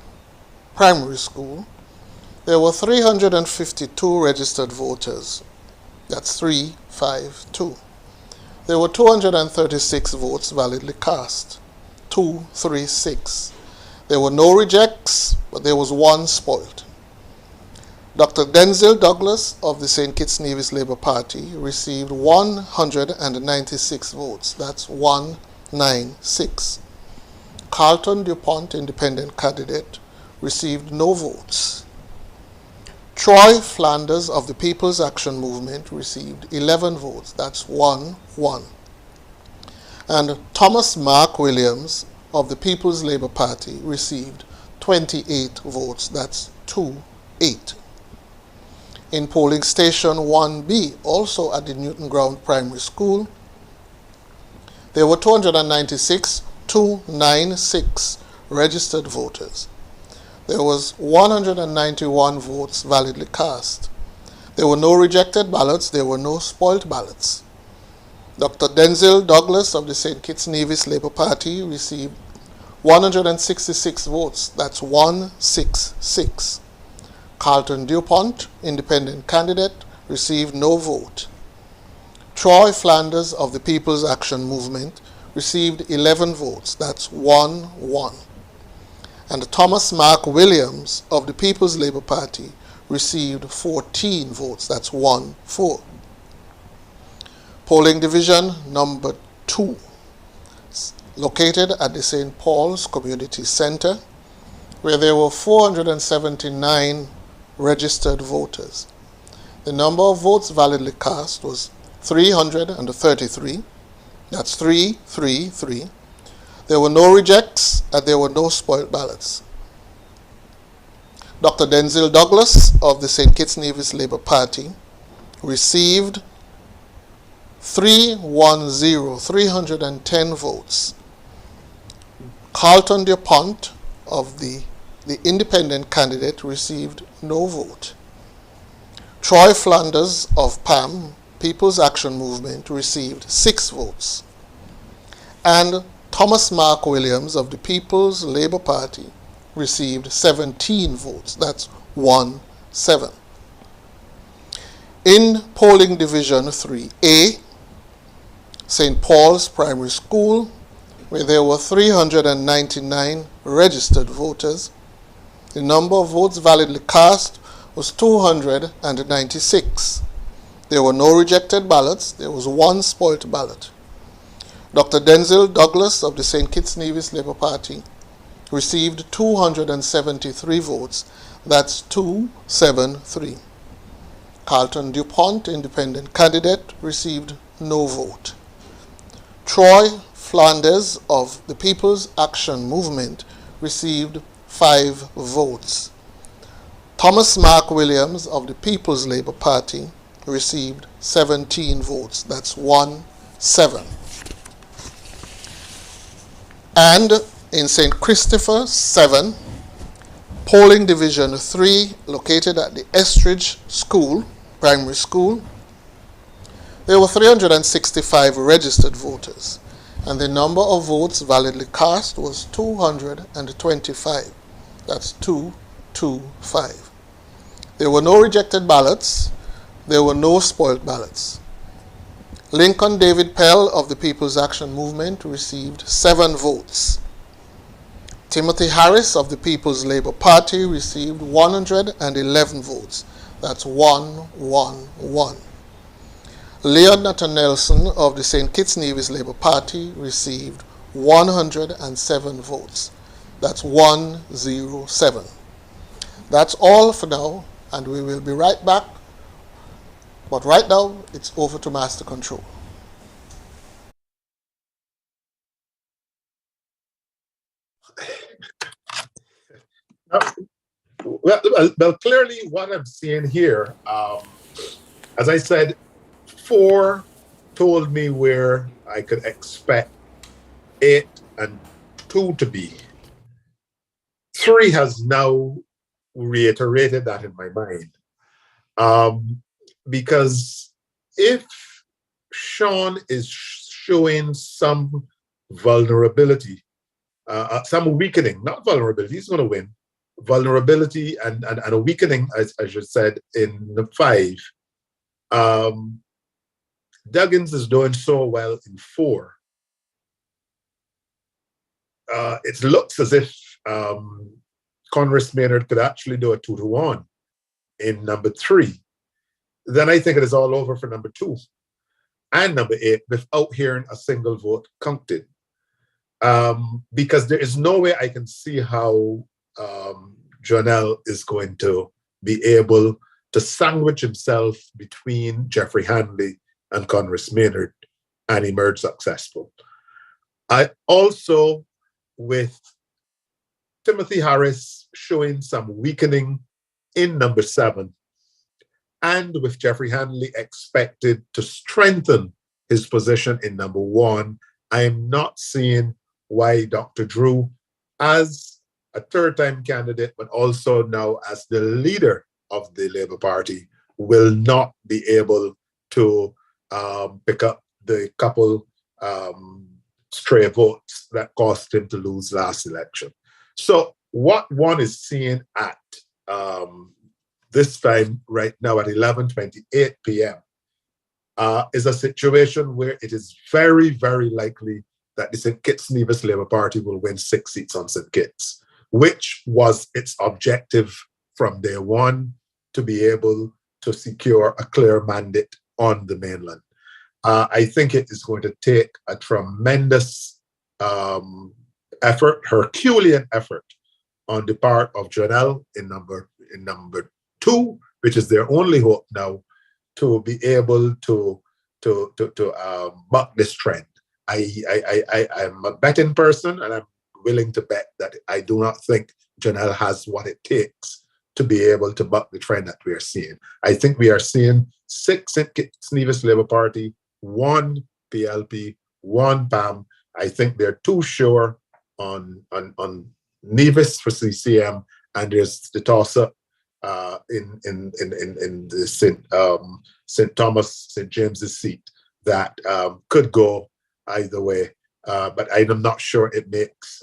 Primary School, there were 352 registered voters. That's 352. There were 236 votes validly cast. 236. There were no rejects, but there was 1 spoiled. Dr. Denzel Douglas of the St. Kitts-Nevis Labour Party received 196 votes. That's 196. Carlton DuPont, independent candidate, received no votes. Troy Flanders of the People's Action Movement received 11 votes. That's 1-1. And Thomas Mark Williams of the People's Labour Party received 28 votes. That's 2-8. In polling station 1B, also at the Newton Ground Primary School, there were 296 registered voters. There was 191 votes validly cast. There were no rejected ballots. There were no spoiled ballots. Dr. Denzil Douglas of the St. Kitts-Nevis Labour Party received 166 votes. That's 166. Carlton DuPont, independent candidate, received no vote. Troy Flanders of the People's Action Movement received 11 votes. That's 1-1. And Thomas Mark Williams of the People's Labour Party received 14 votes. That's 1-4. Polling division number 2, located at the St. Paul's Community Center, where there were 479 registered voters. The number of votes validly cast was 333. That's 333. There were no rejects and there were no spoiled ballots. Dr. Denzil Douglas of the St. Kitts-Nevis Labour Party received 310 votes. Carlton DuPont of the independent candidate received no vote. Troy Flanders of PAM, People's Action Movement, received 6 votes. And Thomas Mark Williams of the People's Labour Party received 17 votes. That's 1-7. In polling division 3A, St. Paul's Primary School, where there were 399 registered voters, the number of votes validly cast was 296. There were no rejected ballots. There was 1 spoiled ballot. Dr. Denzil Douglas of the St. Kitts-Nevis Labour Party received 273 votes. That's 273. Carlton DuPont, independent candidate, received no vote. Troy Flanders of the People's Action Movement received 5 votes. Thomas Mark Williams of the People's Labour Party received 17 votes. That's 1-7. And in St. Christopher 7, polling division 3, located at the Estridge School, Primary School, there were 365 registered voters, and the number of votes validly cast was 225. That's 225. There were no rejected ballots. There were no spoiled ballots. Lincoln David Pell of the People's Action Movement received 7 votes. Timothy Harris of the People's Labour Party received 111 votes. That's 1-1-1. Leon Nathan Nelson of the St. Kitts-Nevis Labour Party received 107 votes. That's 107. That's all for now, and we will be right back. But right now, it's over to Master Control. Well, clearly what I'm seeing here, as I said, 4 told me where I could expect 8 and 2 to be. 3 has now reiterated that in my mind. Because if Sean is showing some vulnerability, some weakening, not vulnerability, he's going to win, vulnerability and a weakening, as I just said, in the 5. Duggins is doing so well in 4. It looks as if Congress Maynard could actually do a 2-1 in number 3. Then I think it is all over for number 2 and number 8 without hearing a single vote counted. Because there is no way I can see how Jonell is going to be able to sandwich himself between Jeffrey Handley and Congress Maynard and emerge successful. I also, with Timothy Harris showing some weakening in number 7, and with Jeffrey Hanley expected to strengthen his position in number 1, I am not seeing why Dr. Drew, as a third-time candidate, but also now as the leader of the Labour Party, will not be able to pick up the couple stray votes that cost him to lose last election. So what one is seeing at this time right now at 11:28 p.m. Is a situation where it is very, very likely that the St. Kitts-Nevis Labour Party will win 6 seats on St. Kitts, which was its objective from day one, to be able to secure a clear mandate on the mainland. I think it is going to take a tremendous effort, Herculean effort, on the part of Janelle in number 2, which is their only hope now, to be able to buck this trend. I'm a betting person, and I'm willing to bet that I do not think Janelle has what it takes to be able to buck the trend that we are seeing. I think we are seeing 6 St. Kitts-Nevis Labour Party, 1 PLP, 1 PAM. I think they're too sure on Nevis for CCM, and there's the toss-up in the St. Thomas, St. James's seat that could go either way. But I'm not sure it makes,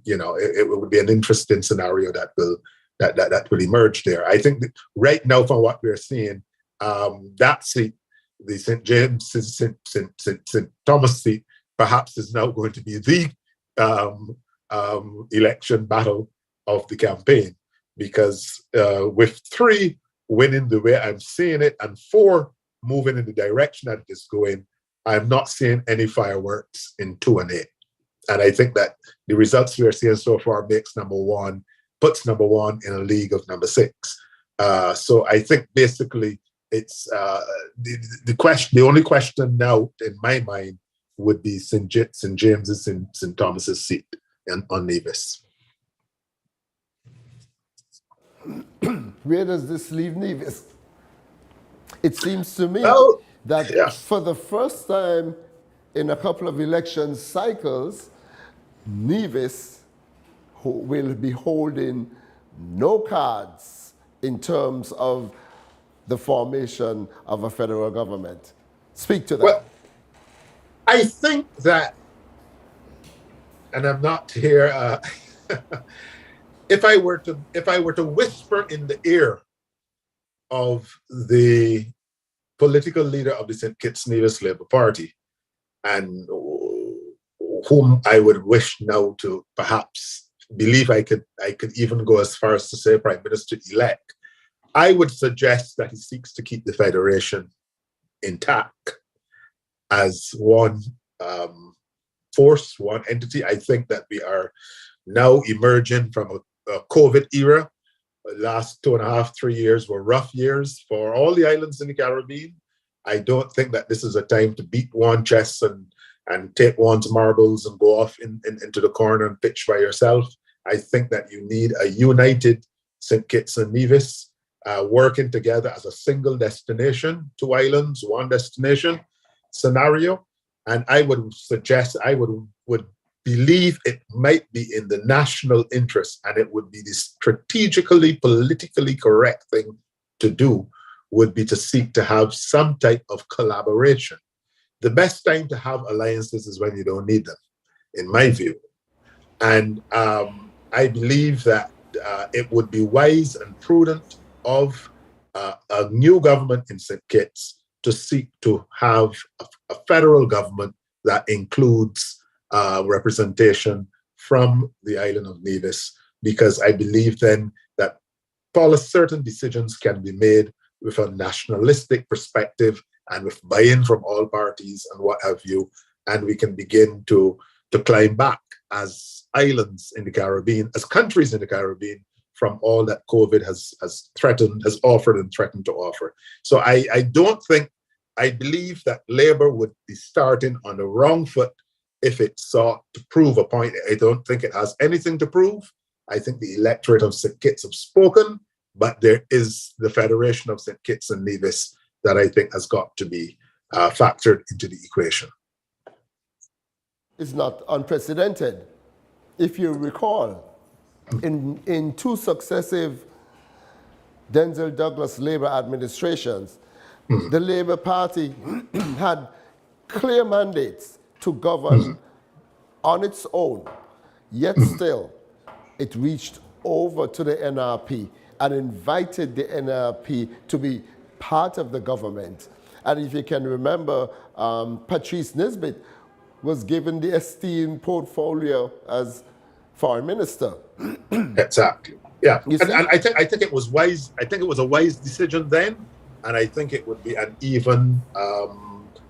it would be an interesting scenario that will emerge there. I think that right now, from what we're seeing, that seat, the St. James, St. Thomas seat, perhaps is now going to be the election battle of the campaign, because with 3 winning the way I'm seeing it and 4 moving in the direction that it is going, I'm not seeing any fireworks in 2 and 8. And I think that the results we are seeing so far puts number one in a league of number 6. So I think basically it's the only question now in my mind would be St. James's and St. Thomas's seat on Nevis. Where does this leave Nevis? It seems to me that for the first time in a couple of election cycles, Nevis will be holding no cards in terms of the formation of a federal government. Speak to that. Well, I think that, and I'm not here, if I were to whisper in the ear of the political leader of the St. Kitts-Nevis Labour Party, and whom I would wish now to perhaps believe I could even go as far as to say Prime Minister-elect, I would suggest that he seeks to keep the Federation intact as one force, one entity. I think that we are now emerging from a COVID era. The last 2.5, 3 years were rough years for all the islands in the Caribbean. I don't think that this is a time to beat one chest and take one's marbles and go off into the corner and pitch by yourself. I think that you need a united St. Kitts and Nevis working together as a single destination, 2 islands, 1 destination scenario. And I would suggest, I would believe it might be in the national interest, and it would be the strategically, politically correct thing to do, would be to seek to have some type of collaboration. The best time to have alliances is when you don't need them, in my view. And I believe that it would be wise and prudent of a new government in St. Kitts to seek to have a federal government that includes representation from the island of Nevis, because I believe then that certain decisions can be made with a nationalistic perspective and with buy-in from all parties and what have you, and we can begin to climb back as islands in the Caribbean, as countries in the Caribbean, from all that COVID has offered and threatened to offer. So I believe that Labour would be starting on the wrong foot if it sought to prove a point. I don't think it has anything to prove. I think the electorate of St. Kitts have spoken. but there is the Federation of St. Kitts and Nevis that I think has got to be factored into the equation. It's not unprecedented. If you recall, in two successive Denzel Douglas Labour administrations, the Labour Party had clear mandates to govern on its own, yet still it reached over to the NRP and invited the NRP to be part of the government. And if you can remember, Patrice Nisbet was given the esteemed portfolio as foreign minister. Exactly. Yeah, and I think it was wise. I think it was a wise decision then, and I think it would be an even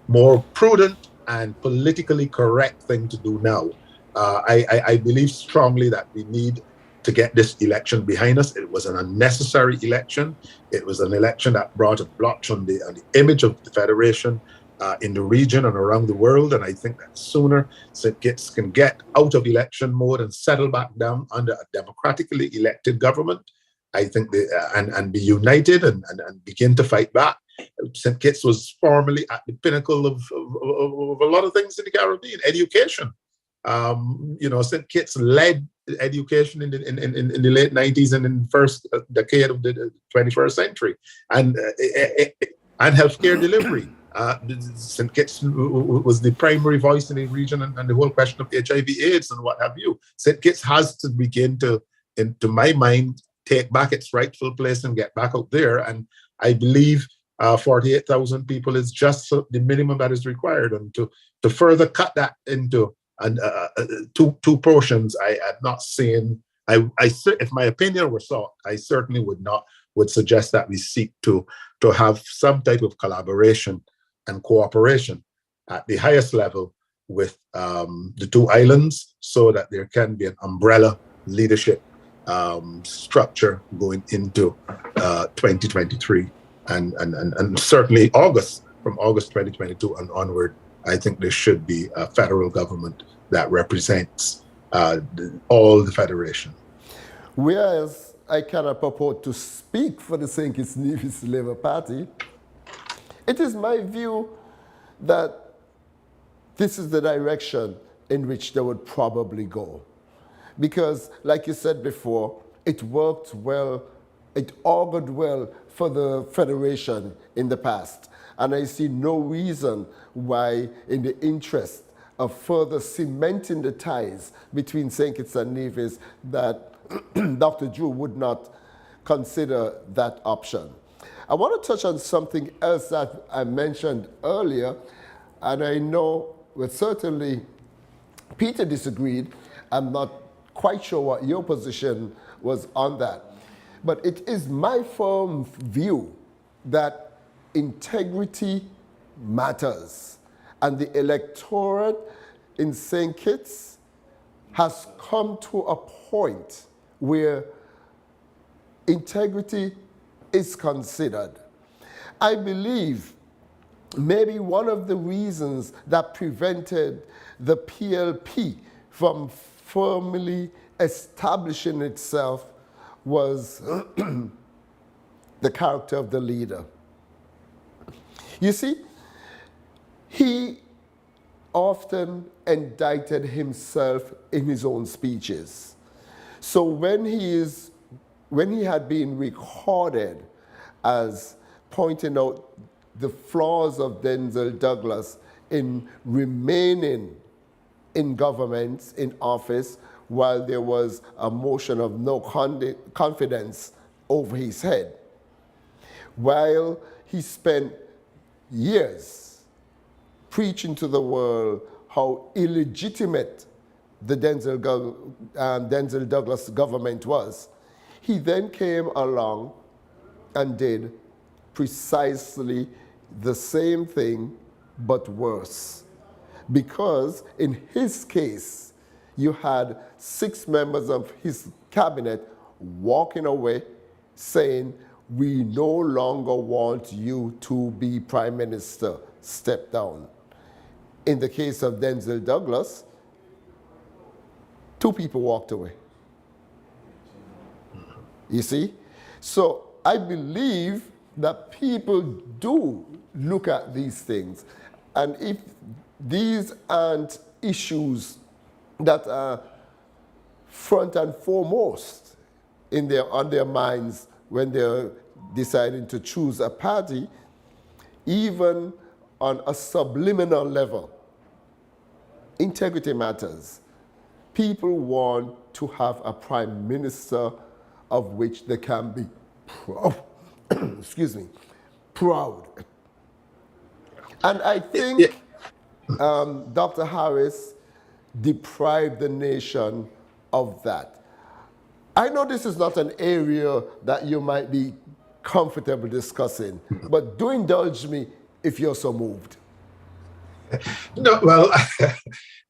more prudent and politically correct thing to do now. I believe strongly that we need to get this election behind us. It was an unnecessary election. It was an election that brought a blotch on the image of the Federation in the region and around the world. And I think that sooner St. Kitts can get out of election mode and settle back down under a democratically elected government, I think and be united and begin to fight back. St. Kitts was formerly at the pinnacle of a lot of things in the Caribbean. Education. St. Kitts led education in the late 90s and in the first decade of the 21st century, and healthcare delivery. St. Kitts was the primary voice in the region, and the whole question of HIV/AIDS and what have you. St. Kitts has to begin to my mind, take back its rightful place and get back out there. And I believe 48,000 people is just the minimum that is required. And to further cut that into two portions, I am not saying. If my opinion were sought, I certainly would suggest that we seek to have some type of collaboration and cooperation at the highest level with the two islands, so that there can be an umbrella leadership structure going into 2023 and certainly from August 2022 and onward. I think there should be a federal government that represents all the Federation. Whereas I cannot purport to speak for the St. Kitts-Nevis Labour Party, it is my view that this is the direction in which they would probably go. Because, like you said before, it worked well, it augured well for the Federation in the past. And I see no reason why, in the interest of further cementing the ties between St. Kitts and Nevis, that Dr. Drew would not consider that option. I want to touch on something else that I mentioned earlier, and I know, well, certainly Peter disagreed. I'm not quite sure what your position was on that. But it is my firm view that integrity matters. And the electorate in St. Kitts has come to a point where integrity is considered. I believe maybe one of the reasons that prevented the PLP from firmly establishing itself was the character of the leader. You see, he often indicted himself in his own speeches. So when he had been recorded as pointing out the flaws of Denzel Douglas in remaining in government, in office, while there was a motion of no confidence over his head, while he spent years preaching to the world how illegitimate the Denzel Douglas government was, he then came along and did precisely the same thing, but worse. Because in his case, you had 6 members of his cabinet walking away saying, "We no longer want you to be prime minister, step down." In the case of Denzel Douglas, 2 people walked away. You see? So I believe that people do look at these things. And if these aren't issues that are front and foremost on their minds when they're deciding to choose a party, even on a subliminal level, integrity matters. People want to have a prime minister of which they can be proud. Excuse me, proud. And I think Dr. Harris deprived the nation of that. I know this is not an area that you might be comfortable discussing, but do indulge me if you're so moved. No, well,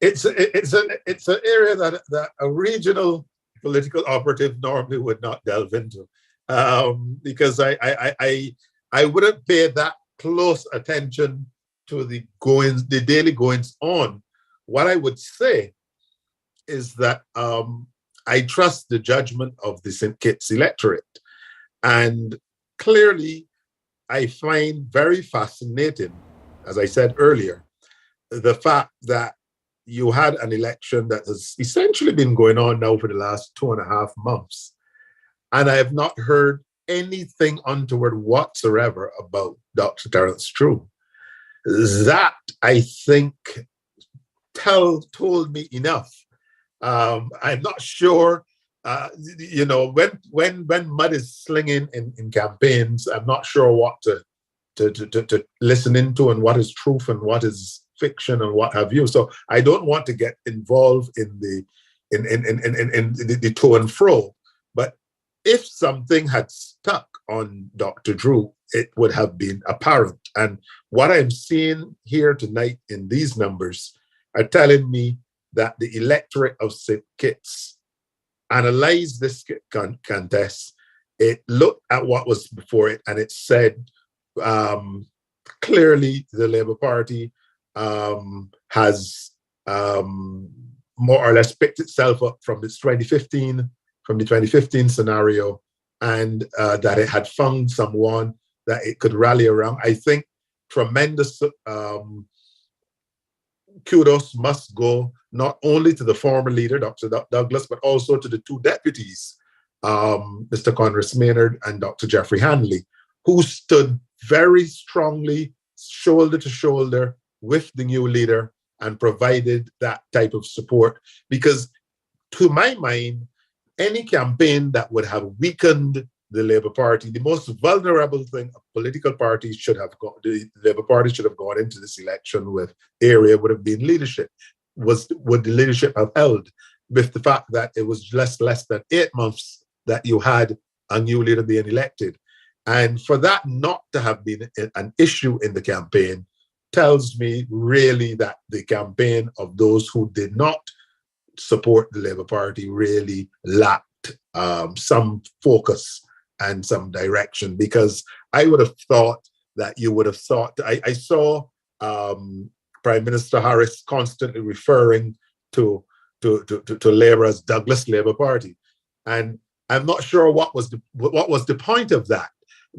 it's an area that a regional political operative normally would not delve into, because I wouldn't pay that close attention to the daily goings on. What I would say is that I trust the judgment of the St. Kitts electorate, and clearly, I find very fascinating, as I said earlier, the fact that you had an election that has essentially been going on now for the last 2.5 months. And I have not heard anything untoward whatsoever about Dr. Terence True. That, I think, told me enough. I'm not sure, when mud is slinging in campaigns, I'm not sure what to listen into and what is truth and what is fiction and what have you. So I don't want to get involved in the to and fro. But if something had stuck on Dr. Drew, it would have been apparent. And what I'm seeing here tonight in these numbers are telling me that the electorate of St. Kitts analyzed this contest. It looked at what was before it, and it said clearly the Labour Party has more or less picked itself up from the 2015 scenario, and that it had found someone that it could rally around. I think tremendous kudos must go not only to the former leader, Dr. Douglas, but also to the two deputies, Mr. Conrad Maynard and Dr. Jeffrey Hanley, who stood very strongly, shoulder to shoulder with the new leader and provided that type of support. Because to my mind, any campaign that would have weakened the Labour Party, the most vulnerable thing a political party should have gone, the Labour Party should have gone into this election with area would have been leadership. Would the leadership have held with the fact that it was less than 8 months that you had a new leader being elected? And for that not to have been an issue in the campaign tells me really that the campaign of those who did not support the Labour Party really lacked some focus and some direction, because I would have thought that you would have thought, I saw Prime Minister Harris constantly referring to Labour as Douglas Labour Party. And I'm not sure what was the point of that,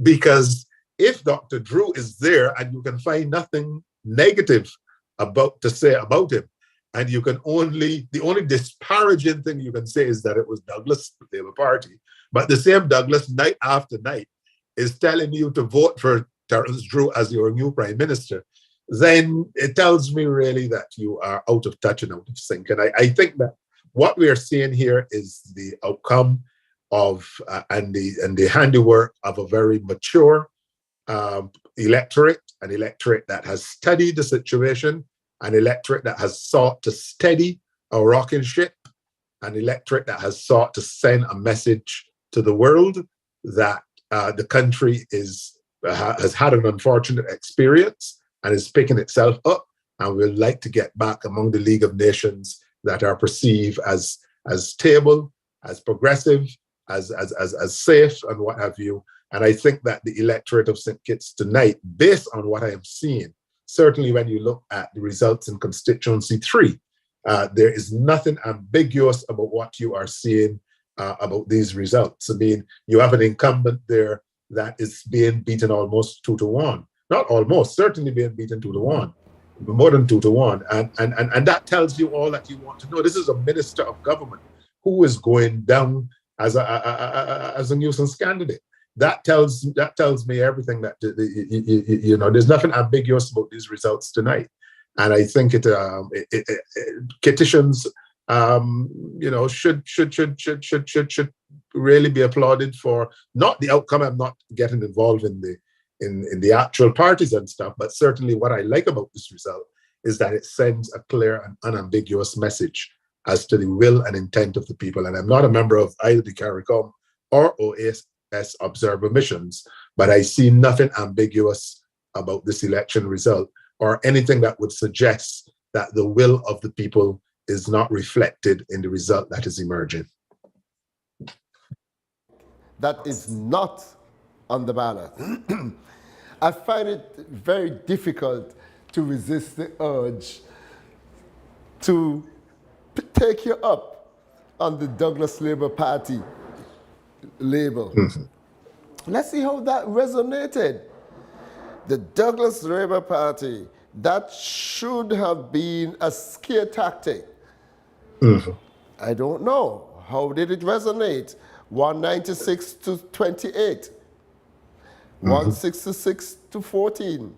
because if Dr. Drew is there and you can find nothing negative to say about him, and you can the only disparaging thing you can say is that it was Douglas Labour Party, but the same Douglas night after night is telling you to vote for Terence Drew as your new prime minister, then it tells me really that you are out of touch and out of sync. And I think that what we are seeing here is the outcome of and the handiwork of a very mature electorate, an electorate that has studied the situation, an electorate that has sought to steady a rocking ship, an electorate that has sought to send a message to the world that the country has had an unfortunate experience and is picking itself up, and would like to get back among the League of Nations that are perceived as stable, as progressive, as safe, and what have you. And I think that the electorate of St. Kitts tonight, based on what I am seeing, certainly when you look at the results in Constituency 3, there is nothing ambiguous about what you are seeing. about these results. I mean, you have an incumbent there that is being beaten almost 2-1. Not almost, certainly being beaten 2-1, more than 2-1. And that tells you all that you want to know. This is a minister of government who is going down as a nuisance candidate. That tells me everything that, you know, there's nothing ambiguous about these results tonight. And I think petitions, you know, should really be applauded for not the outcome. I'm not getting involved in the actual parties and stuff, but certainly what I like about this result is that it sends a clear and unambiguous message as to the will and intent of the people. And I'm not a member of either the CARICOM or OAS observer missions, but I see nothing ambiguous about this election result or anything that would suggest that the will of the people is not reflected in the result that is emerging. That is not on the ballot. I find it very difficult to resist the urge to take you up on the Douglas Labour Party label. Let's see how that resonated. The Douglas Labour Party, that should have been a scare tactic. I don't know. How did it resonate? 196 to 28, 166 to 14,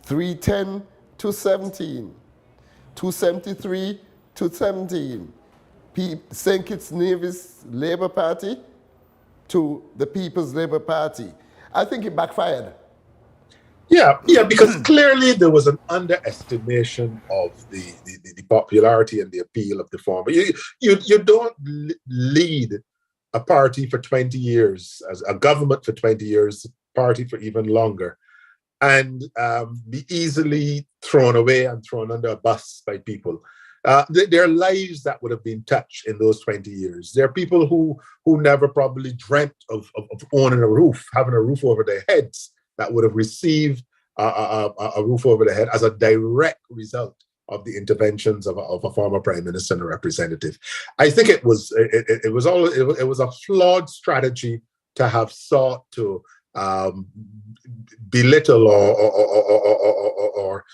310 to 17, 273 to 17. St. Kitts-Nevis Labour Party to the People's Labour Party. I think it backfired. Yeah, because clearly there was an underestimation of the popularity and the appeal of the former. You don't lead a party for 20 years, as a government for 20 years, party for even longer, and be easily thrown away and thrown under a bus by people. There are lives that would have been touched in those 20 years. There are people who never probably dreamt of owning a roof, having a roof over their heads, that would have received a roof over their head as a direct result of the interventions of a former prime minister and a representative. I think it was a flawed strategy to have sought to belittle or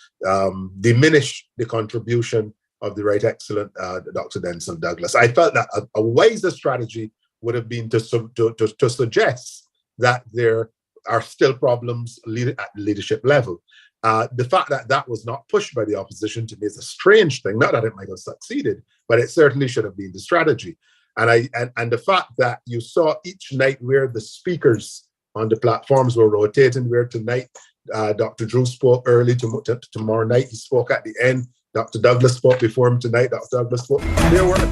diminish the contribution of the Right Excellent Dr. Denzel Douglas. I felt that a wiser strategy would have been to suggest that there are still problems at leadership level. The fact that that was not pushed by the opposition to me is a strange thing. Not that it might have succeeded, but it certainly should have been the strategy. And the fact that you saw each night where the speakers on the platforms were rotating, where tonight Dr. Drew spoke early, tomorrow night he spoke at the end, Dr. Douglas spoke before him tonight, Dr. Douglas spoke. There were a team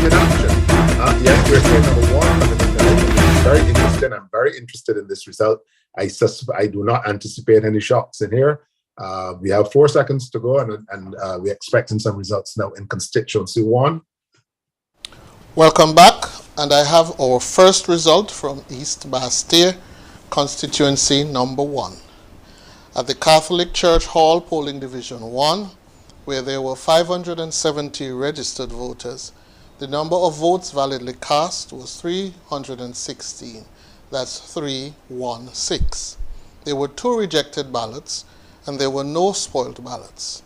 in action. Yes, we're saying number one, very interested. I'm very interested in this result. I do not anticipate any shocks in here. We have 4 seconds to go, and we're expecting some results now in Constituency 1. Welcome back, and I have our first result from East Bastille, Constituency number 1. At the Catholic Church Hall, Polling Division 1, where there were 570 registered voters, the number of votes validly cast was 316. That's 316. There were 2 rejected ballots, and there were no spoiled ballots.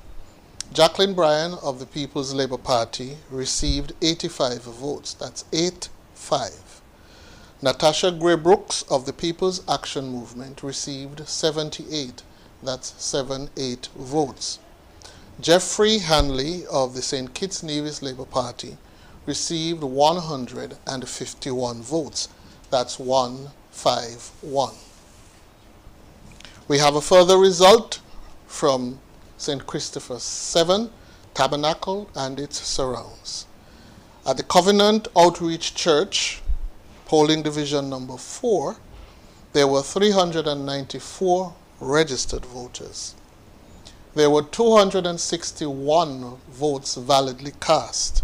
Jacqueline Bryan of the People's Labour Party received 85 votes. That's 85. Natasha Gray Brooks of the People's Action Movement received 78. That's 78 votes. Jeffrey Hanley of the St. Kitts-Nevis Labour Party received 151 votes. That's 151. We have a further result from St. Christopher's 7, Tabernacle and its surrounds. At the Covenant Outreach Church, Polling Division number 4, there were 394 registered voters. There were 261 votes validly cast.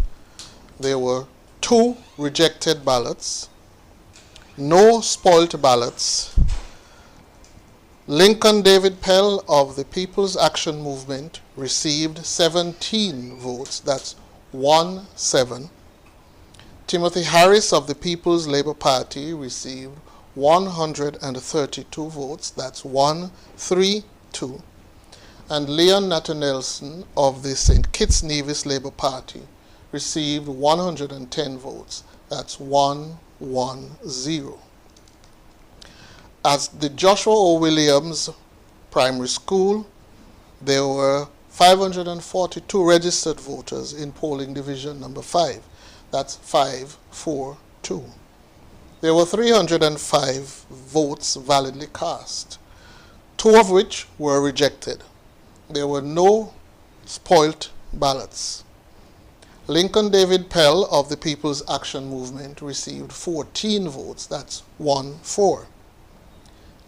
There were 2 rejected ballots, no spoilt ballots. Lincoln David Pell of the People's Action Movement received 17 votes. That's 17. Timothy Harris of the People's Labour Party received 132 votes. That's 132. And Leon Nathan-Nelson of the St. Kitts-Nevis Labour Party received 110 votes. That's 110. At the Joshua O. Williams Primary School, there were 542 registered voters in polling division number 5. That's 542. There were 305 votes validly cast, 2 of which were rejected. There were no spoilt ballots. Lincoln David Pell of the People's Action Movement received 14 votes. That's 1-4.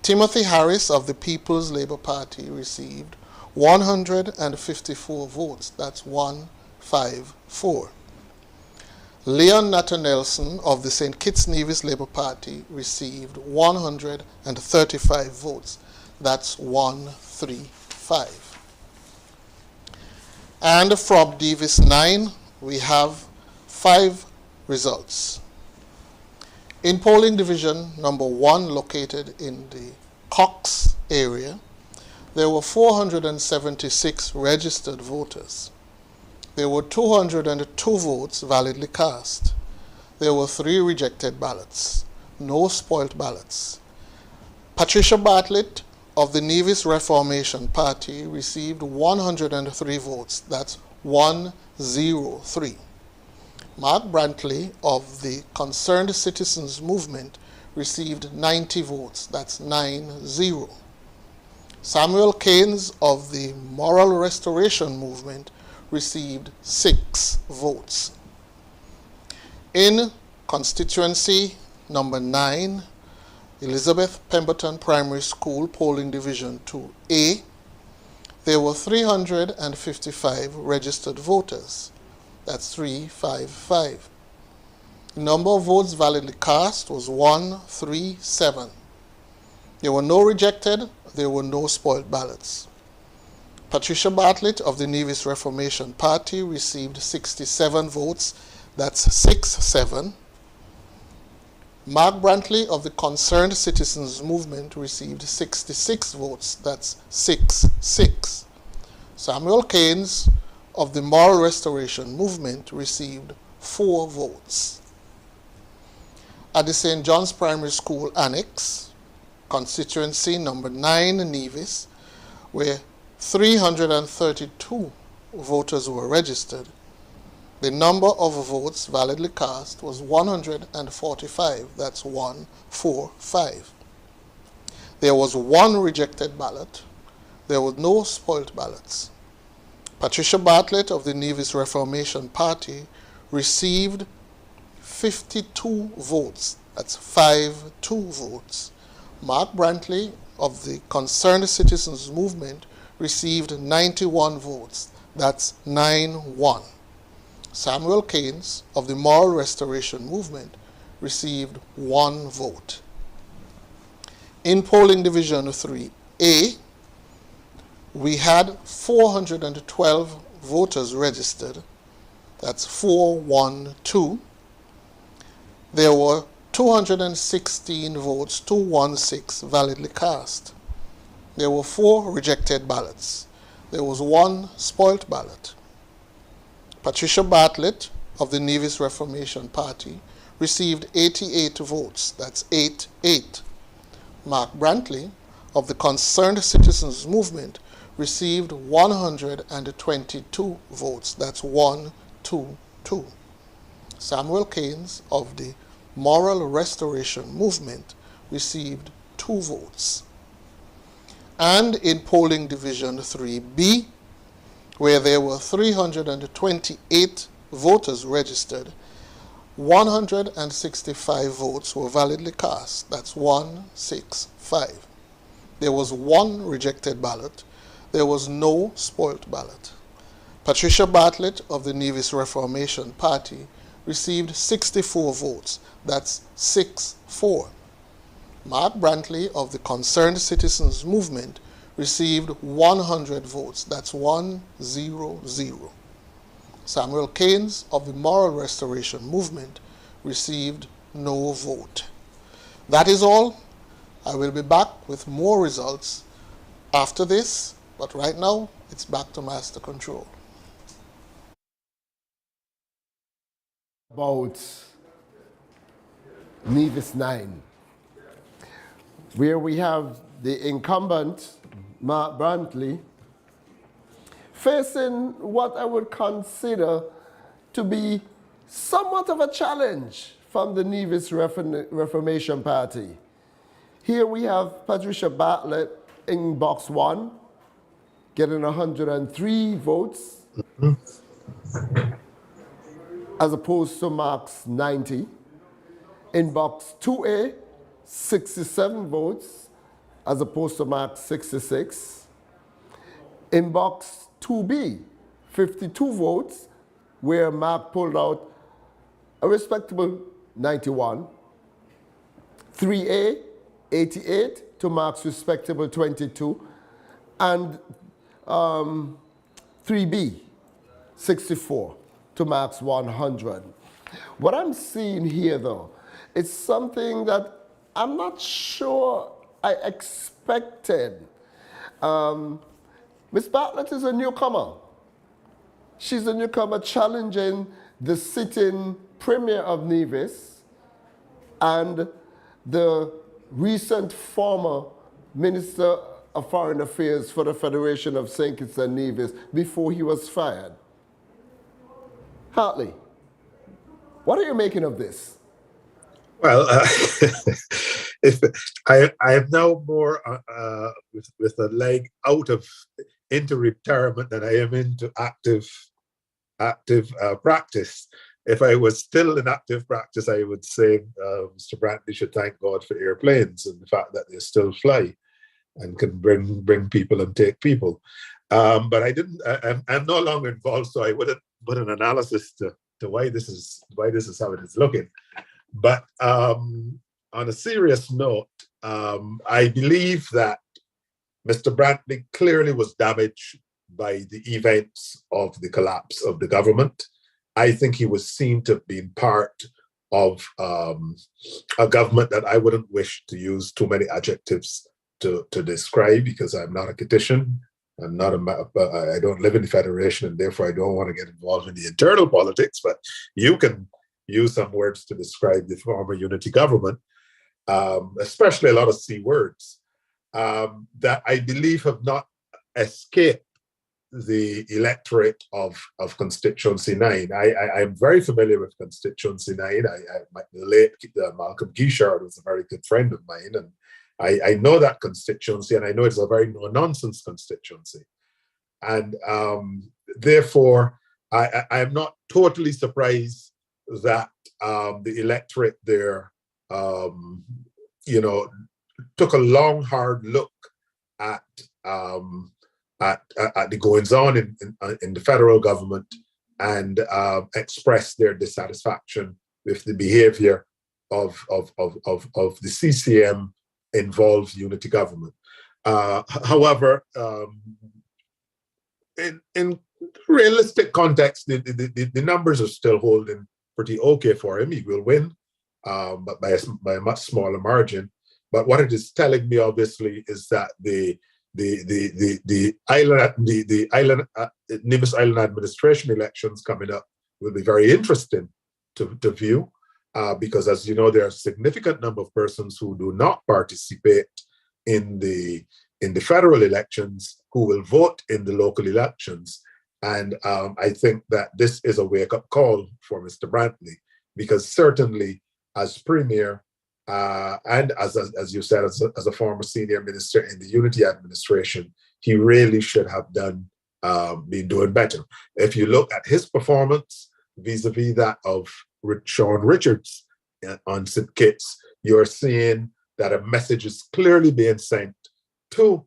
Timothy Harris of the People's Labour Party received 154 votes. That's 1-5-4. Leon Nathan-Nelson of the St. Kitts-Nevis Labour Party received 135 votes. That's 1-3-5. And from Divis 9, we have 5 results. In polling division number 1, located in the Cox area, there were 476 registered voters. There were 202 votes validly cast. There were 3 rejected ballots, no spoilt ballots. Patricia Bartlett of the Nevis Reformation Party received 103 votes. That's 103. Mark Brantley of the Concerned Citizens Movement received 90 votes. That's 90. Samuel Keynes of the Moral Restoration Movement received 6 votes. In constituency number 9, Elizabeth Pemberton Primary School, polling division 2A, there were 355 registered voters. That's 355. The number of votes validly cast was 137. There were no rejected, there were no spoiled ballots. Patricia Bartlett of the Nevis Reformation Party received 67 votes. That's 6-7. Mark Brantley of the Concerned Citizens Movement received 66 votes. That's 6-6. Samuel Keynes of the Moral Restoration Movement received 4 votes. At the St. John's Primary School Annex, constituency number 9, Nevis, where 332 voters were registered, the number of votes validly cast was 145. That's 145. There was 1 rejected ballot. There were no spoilt ballots. Patricia Bartlett of the Nevis Reformation Party received 52 votes. That's 52 votes. Mark Brantley of the Concerned Citizens Movement received 91 votes. That's 9-1. Samuel Keynes of the Moral Restoration Movement received 1 vote. In polling division 3A, we had 412 voters registered. That's 412. There were 216 votes, 216 validly cast. There were 4 rejected ballots. There was 1 spoilt ballot. Patricia Bartlett of the Nevis Reformation Party received 88 votes. That's 8-8. Mark Brantley of the Concerned Citizens Movement received 122 votes. That's 1-2-2. Samuel Keynes of the Moral Restoration Movement received 2 votes. And in polling division 3B, where there were 328 voters registered, 165 votes were validly cast. That's 165. There was 1 rejected ballot. There was no spoilt ballot. Patricia Bartlett of the Nevis Reformation Party received 64 votes. That's 6-4. Mark Brantley of the Concerned Citizens Movement received 100 votes. That's 1-0-0. Samuel Keynes of the Moral Restoration Movement received no vote. That is all. I will be back with more results after this, but right now it's back to Master Control. About Nevis 9, where we have the incumbent, Mark Brantley, facing what I would consider to be somewhat of a challenge from the Nevis Reformation Party. Here we have Patricia Bartlett in box 1, getting 103 votes, as opposed to Mark's 90. In box 2A, 67 votes, as opposed to Mark's 66. In box 2B, 52 votes, where Mark pulled out a respectable 91. 3A, 88 to Mark's respectable 22. And 3B, 64 to Mark's 100. What I'm seeing here, though, is something that I'm not sure I expected. Ms. Bartlett is a newcomer. She's a newcomer challenging the sitting Premier of Nevis and the recent former Minister of Foreign Affairs for the Federation of St. Kitts and Nevis before he was fired. Hartley, what are you making of this? Well, if I am now more with a leg out of into retirement than I am into active practice. If I was still in active practice, I would say Mr. Brantley should thank God for airplanes and the fact that they still fly and can bring people and take people. But I'm no longer involved, so I wouldn't put an analysis to why this is how it is looking. But on a serious note, I believe that Mr. Brantley clearly was damaged by the events of the collapse of the government. I think he was seen to have been part of a government that I wouldn't wish to use too many adjectives to describe, because I'm not a Kittitian. I don't live in the Federation, and therefore I don't want to get involved in the internal politics, but you can use some words to describe the former unity government, especially a lot of C words, that I believe have not escaped the electorate of Constituency 9. I'm very familiar with Constituency 9. The late Malcolm Guichard was a very good friend of mine, and I know that constituency, and I know it's a very no-nonsense constituency. And therefore, I am not totally surprised that the electorate there, took a long, hard look at the goings-on in the federal government and expressed their dissatisfaction with the behavior of the CCM involved unity government. However, in realistic context, the numbers are still holding pretty okay for him. He will win, but by a much smaller margin. But what it is telling me, obviously, is that the Nevis Island administration elections coming up will be very interesting to view, because, as you know, there are a significant number of persons who do not participate in the federal elections who will vote in the local elections. And I think that this is a wake-up call for Mr. Brantley, because certainly as Premier, and as you said, as a former senior minister in the Unity administration, he really should have been doing better. If you look at his performance vis-a-vis that of Sean Richards on St. Kitts, you're seeing that a message is clearly being sent to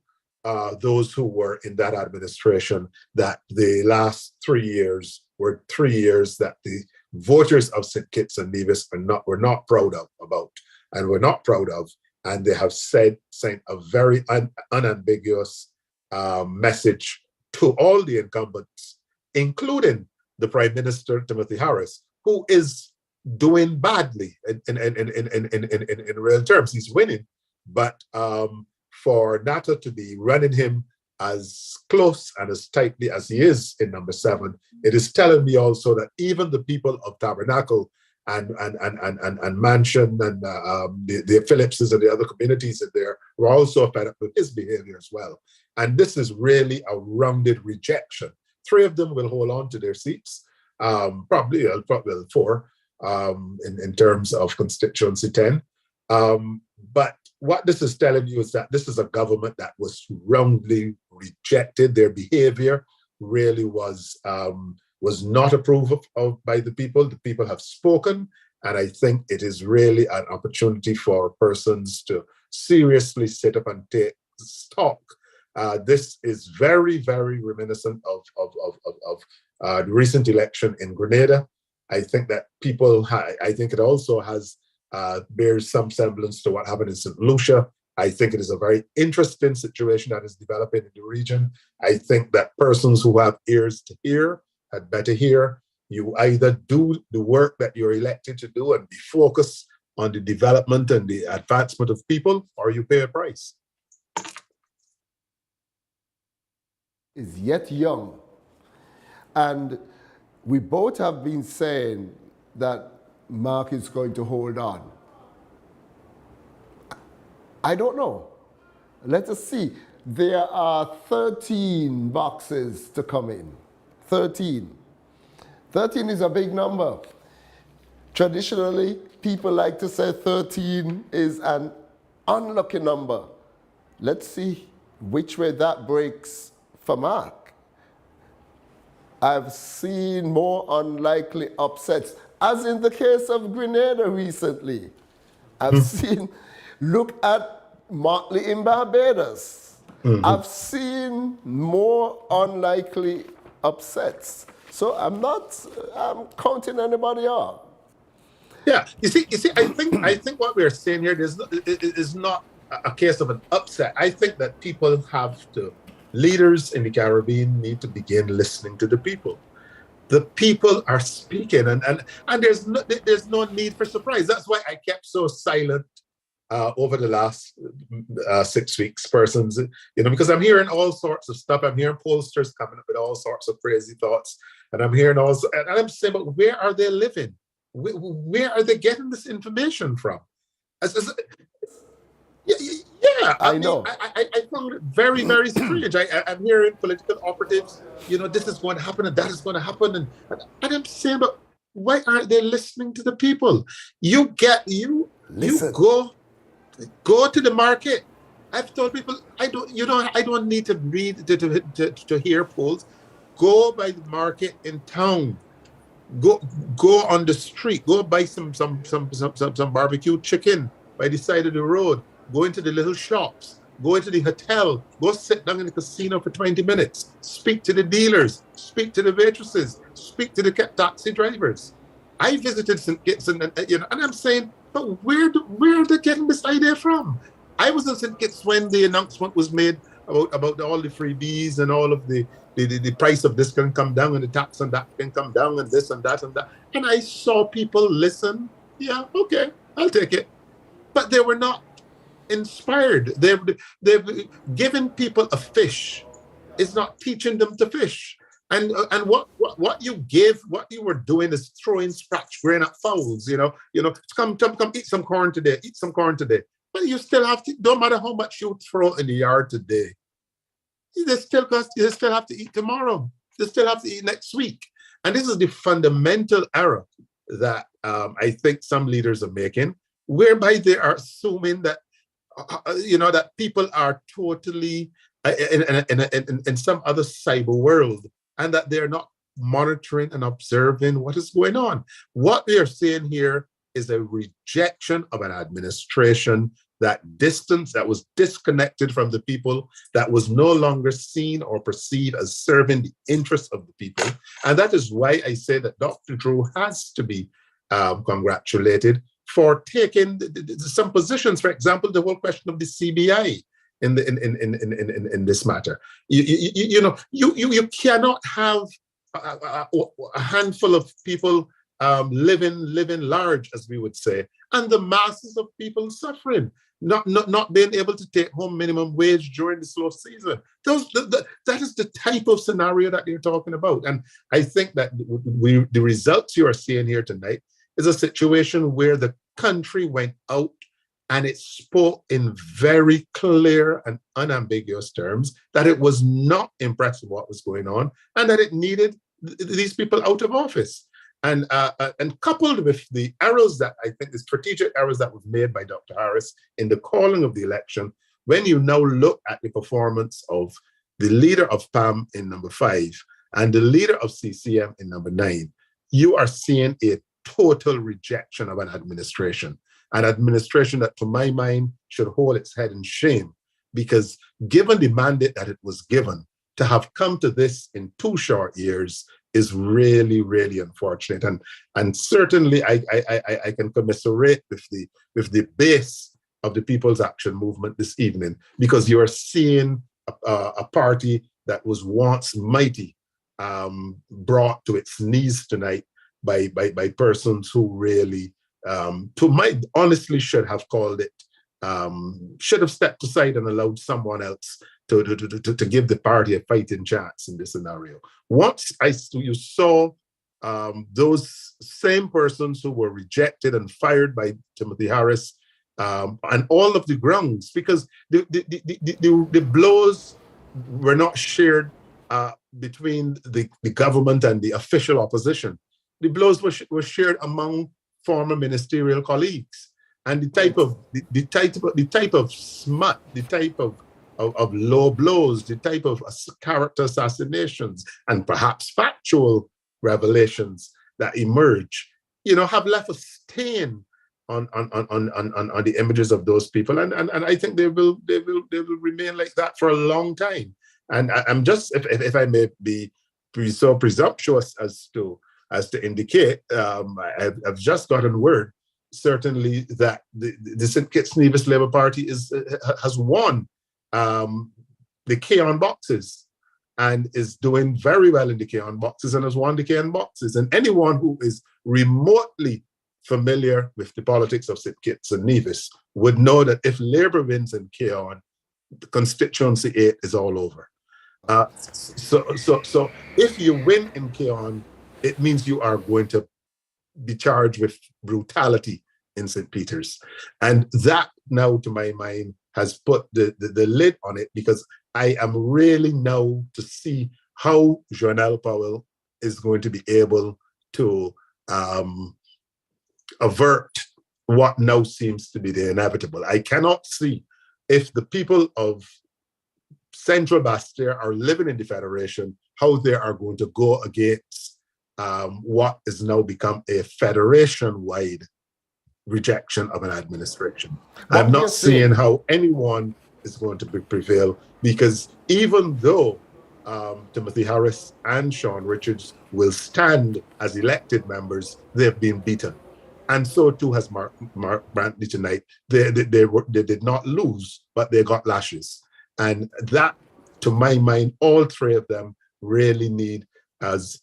those who were in that administration that the last 3 years were 3 years that the voters of St. Kitts and Nevis were not proud about. And we're not proud of, and they have sent a very unambiguous message to all the incumbents, including the Prime Minister, Timothy Harris, who is doing badly in real terms. He's winning, but for NATO to be running him as close and as tightly as he is in number 7, it is telling me also that even the people of Tabernacle and Mansion and the Phillipses and the other communities in there were also fed up with his behavior as well. And this is really a rounded rejection. 3 of them will hold on to their seats, probably 4 in terms of constituency 10. But what this is telling you is that this is a government that was roundly rejected. Their behavior really was not approved of by the people. The people have spoken, and I think it is really an opportunity for persons to seriously sit up and take stock. This is very, very reminiscent of the recent election in Grenada. I think that I think it also bears some semblance to what happened in St. Lucia. I think it is a very interesting situation that is developing in the region. I think that persons who have ears to hear had better hear. You either do the work that you're elected to do and be focused on the development and the advancement of people, or you pay a price. Is yet young. And we both have been saying that Mark is going to hold on. I don't know. Let us see. There are 13 boxes to come in. 13. 13 is a big number. Traditionally, people like to say 13 is an unlucky number. Let's see which way that breaks for Mark. I've seen more unlikely upsets, as in the case of Grenada recently. I've seen, look at Motley in Barbados. I've seen more unlikely upsets. So I'm counting anybody out. Yeah, you see, I think what we're saying here is not a case of an upset. I think that leaders in the Caribbean need to begin listening to the people. The people are speaking, and there's no need for surprise. That's why I kept so silent over the last 6 weeks, persons, because I'm hearing all sorts of stuff. I'm hearing pollsters coming up with all sorts of crazy thoughts, and I'm hearing also, and I'm saying, but where are they living? Where are they getting this information from? Yeah, I know. I found it very, very strange. I'm hearing political operatives, this is going to happen and that is going to happen. And I'm saying, but why aren't they listening to the people? You go to the market. I've told people, I don't need to read to hear polls. Go by the market in town. Go on the street. Go buy some barbecue chicken by the side of the road. Go into the little shops, go into the hotel, go sit down in the casino for 20 minutes, speak to the dealers, speak to the waitresses, speak to the taxi drivers. I visited St. Kitts and I'm saying, but where are they getting this idea from? I was in St. Kitts when the announcement was made about all the freebies and all of the price of this can come down and the tax on that can come down and this and that and that. And I saw people listen. Yeah, okay, I'll take it. But they were not inspired. They've given people a fish. It's not teaching them to fish. And what you were doing is throwing scratch grain at fowls. Come eat some corn today. Eat some corn today. But you still have to. Don't matter how much you throw in the yard today, they still have to eat tomorrow. They still have to eat next week. And this is the fundamental error that I think some leaders are making, whereby they are assuming that that people are totally in some other cyber world, and that they're not monitoring and observing what is going on. What we are seeing here is a rejection of an administration that was disconnected from the people, that was no longer seen or perceived as serving the interests of the people. And that is why I say that Dr. Drew has to be congratulated for taking some positions. For example, the whole question of the CBI in this matter. You cannot have a handful of people living large, as we would say, and the masses of people suffering, not being able to take home minimum wage during the slow season. That is the type of scenario that you're talking about. And I think that the results you are seeing here tonight is a situation where the country went out and it spoke in very clear and unambiguous terms that it was not impressed with what was going on and that it needed these people out of office. And coupled with the errors that I think the strategic errors that were made by Dr. Harris in the calling of the election, when you now look at the performance of the leader of PAM in number 5 and the leader of CCM in number 9, you are seeing a total rejection of an administration that, to my mind, should hold its head in shame, because given the mandate that it was given, to have come to this in 2 short years is really, really unfortunate. And certainly I can commiserate with the base of the People's Action Movement this evening, because you are seeing a party that was once mighty brought to its knees tonight by persons who really, honestly should have called it, should have stepped aside and allowed someone else to give the party a fighting chance in this scenario. Once you saw those same persons who were rejected and fired by Timothy Harris, and all of the grounds, because the blows were not shared between the government and the official opposition. The blows were shared among former ministerial colleagues, and the type of smut, the type of low blows, the type of character assassinations, and perhaps factual revelations that emerge, have left a stain on the images of those people, and I think they will remain like that for a long time. And I'm just, if I may be so presumptuous as to indicate, I've just gotten word, certainly, that the St. Kitts-Nevis Labour Party has won the K-on boxes and is doing very well in the K-on boxes and has won the K-on boxes. And anyone who is remotely familiar with the politics of St. Kitts and Nevis would know that if Labour wins in K-on, the Constituency 8 is all over. So if you win in K-on, it means you are going to be charged with brutality in St. Peter's. And that now, to my mind, has put the lid on it, because I am really now to see how Joannelle Powell is going to be able to avert what now seems to be the inevitable. I cannot see, if the people of Central Bastia are living in the Federation, how they are going to go against what is now become a federation-wide rejection of an administration. I'm not seeing how anyone is going to prevail, because even though Timothy Harris and Sean Richards will stand as elected members, they've been beaten. And so too has Mark Brantley tonight. They did not lose, but they got lashes. And that, to my mind, all 3 of them really need, as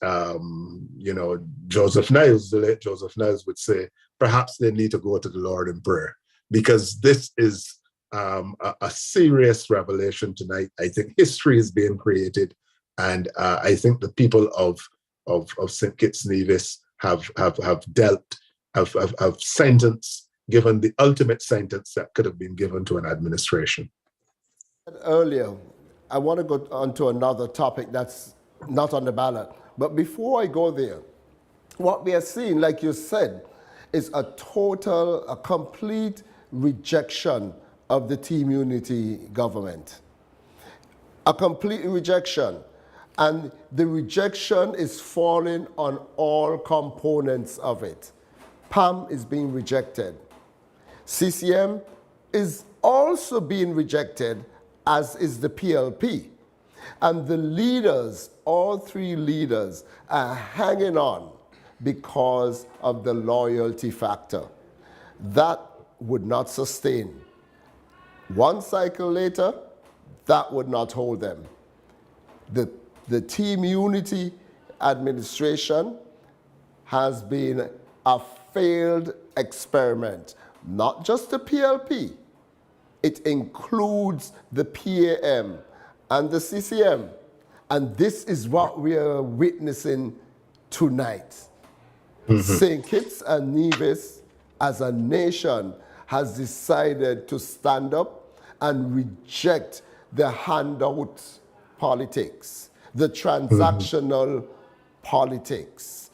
Joseph Niles, the late Joseph Niles would say, perhaps they need to go to the Lord in prayer, because this is a serious revelation tonight. I think history is being created, and I think the people of St. Kitts-Nevis have sentenced, given the ultimate sentence that could have been given to an administration. Earlier, I want to go on to another topic that's not on the ballot. But before I go there, what we are seeing, like you said, is a complete rejection of the team unity government. A complete rejection. And the rejection is falling on all components of it. PAM is being rejected. CCM is also being rejected, as is the PLP. And the leaders, all 3 leaders, are hanging on because of the loyalty factor. That would not sustain. One cycle later, that would not hold them. The team unity administration has been a failed experiment. Not just the PLP, it includes the PAM and the CCM. And this is what we are witnessing tonight. St. Kitts and Nevis, as a nation, has decided to stand up and reject the handout politics, the transactional politics.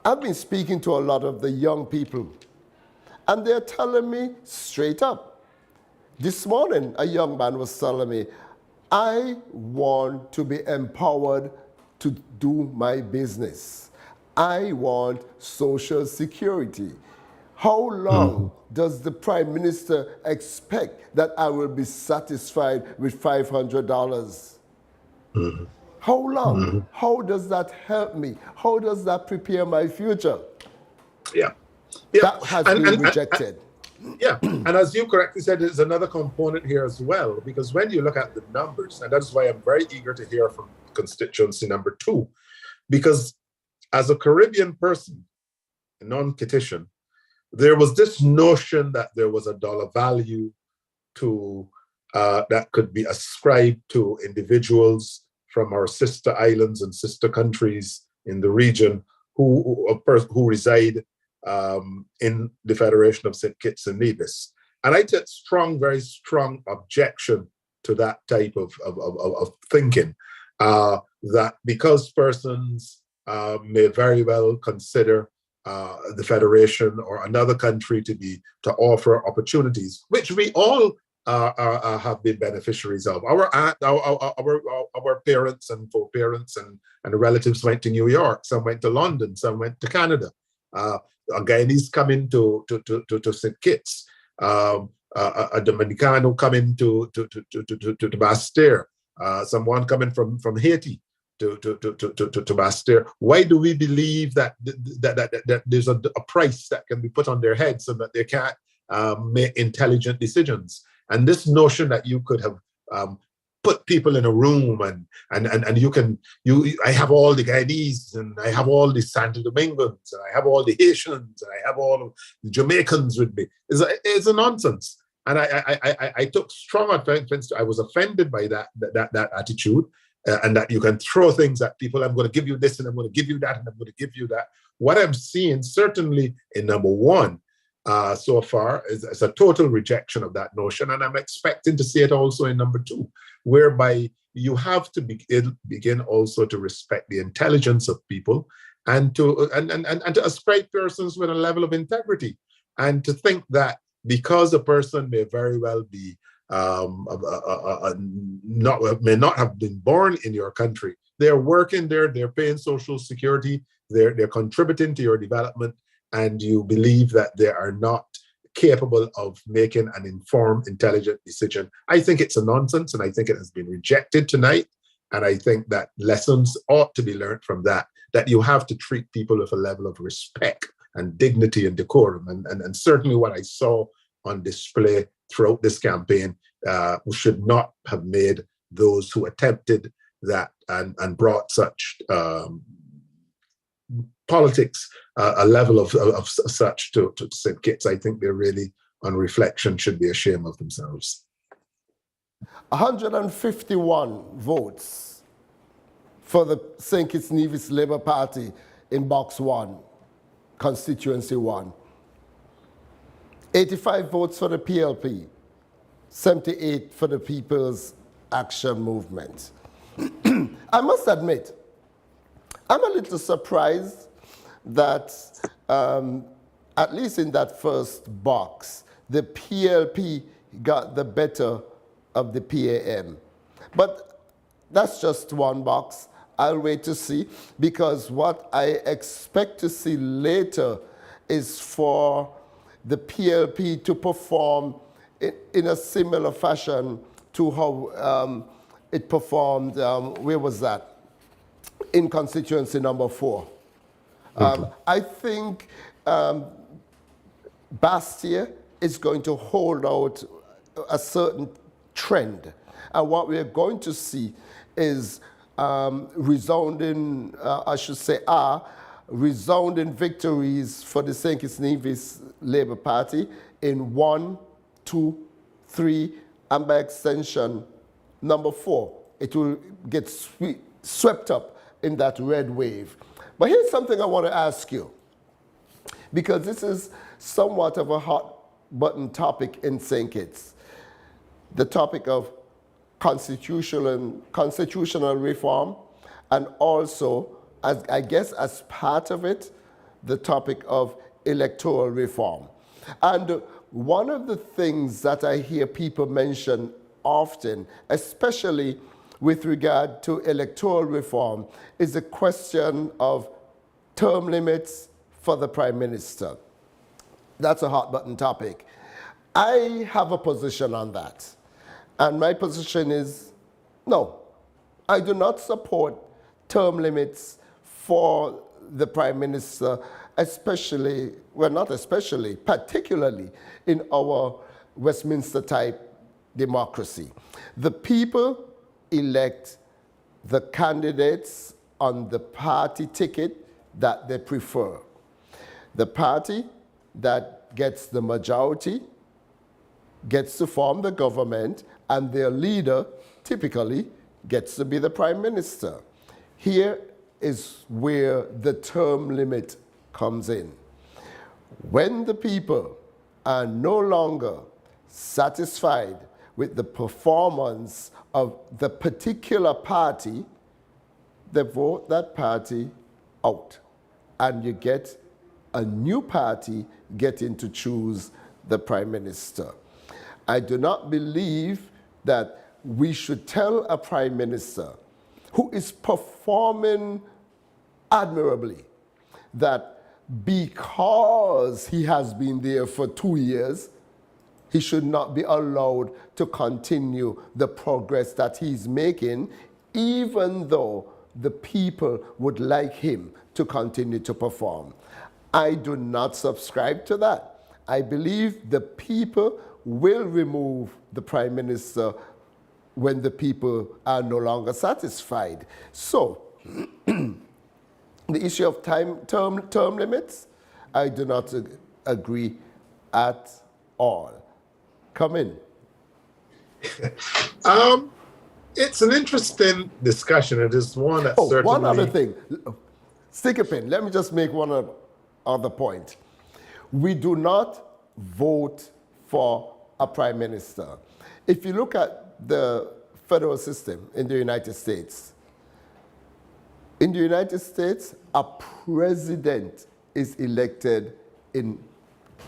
I've been speaking to a lot of the young people, and they're telling me straight up. This morning, a young man was telling me, I want to be empowered to do my business. I want Social Security. How long does the Prime Minister expect that I will be satisfied with $500? How long? How does that help me? How does that prepare my future? Yeah. That has been rejected. Yeah, and as you correctly said, there's another component here as well, because when you look at the numbers, and that's why I'm very eager to hear from constituency number 2, because as a Caribbean person, a non-Kittitian, there was this notion that there was a dollar value to that could be ascribed to individuals from our sister islands and sister countries in the region who reside in the Federation of St. Kitts and Nevis. And I take very strong objection to that type of thinking, that because persons may very well consider the Federation or another country to offer opportunities, which we all have been beneficiaries of. Our parents and foreparents and relatives went to New York, some went to London, some went to Canada. A Guyanese coming to St. Kitts, a Dominicano coming to Bastère, someone coming from Haiti to Bastère. Why do we believe that there's a price that can be put on their heads so that they can't make intelligent decisions? And this notion that you could have put people in a room and I have all the Guyanese and I have all the Santo Domingos and I have all the Haitians and I have all of the Jamaicans with me. It's a nonsense. And I took strong offense. I was offended by that attitude, and that you can throw things at people. I'm going to give you this and I'm going to give you that and I'm going to give you that. What I'm seeing certainly in number 1 so far is a total rejection of that notion, and I'm expecting to see it also in number 2, whereby you have to begin also to respect the intelligence of people and to ascribe persons with a level of integrity, and to think that because a person may very well be may not have been born in your country, they're working there, they're paying Social Security, they're contributing to your development, and you believe that they are not capable of making an informed, intelligent decision. I think it's a nonsense, and I think it has been rejected tonight. And I think that lessons ought to be learned from that you have to treat people with a level of respect and dignity and decorum. And certainly what I saw on display throughout this campaign should not have made those who attempted that and brought such politics, a level of such to St. Kitts. I think they really, on reflection, should be ashamed of themselves. 151 votes for the St. Kitts-Nevis Labour Party in Box 1, Constituency 1. 85 votes for the PLP, 78 for the People's Action Movement. I must admit, I'm a little surprised that, at least in that first box, the PLP got the better of the PAM. But that's just one box. I'll wait to see, because what I expect to see later is for the PLP to perform in a similar fashion to how it performed, where was that? In constituency number 4. I think Bastère is going to hold out a certain trend. And what we're going to see is resounding, I should say, resounding victories for the St. Kitts-Nevis Labour Party in 1, 2, 3, and by extension, number 4. It will get swept up in that red wave. But here's something I want to ask you, because this is somewhat of a hot button topic in St. Kitts. The topic of constitutional reform, and also, as I guess as part of it, the topic of electoral reform. And one of the things that I hear people mention often, especially with regard to electoral reform, is the question of term limits for the Prime Minister. That's a hot button topic. I have a position on that. And my position is, no, I do not support term limits for the Prime Minister, especially, well, not especially, particularly in our Westminster-type democracy. The people elect the candidates on the party ticket that they prefer. The party that gets the majority gets to form the government, and their leader typically gets to be the Prime Minister. Here is where the term limit comes in. When the people are no longer satisfied with the performance of the particular party, they vote that party out, and you get a new party getting to choose the Prime Minister. I do not believe that we should tell a Prime Minister who is performing admirably that because he has been there for 2 years, he should not be allowed to continue the progress that he's making, even though the people would like him to continue to perform. I do not subscribe to that. I believe the people will remove the Prime Minister when the people are no longer satisfied. So, the issue of term limits, I do not agree at all. Come in. It's an interesting discussion. It is one that certainly... one other thing. Stick a pin. Let me just make one other point. We do not vote for a Prime Minister. If you look at the federal system in the United States, a president is elected in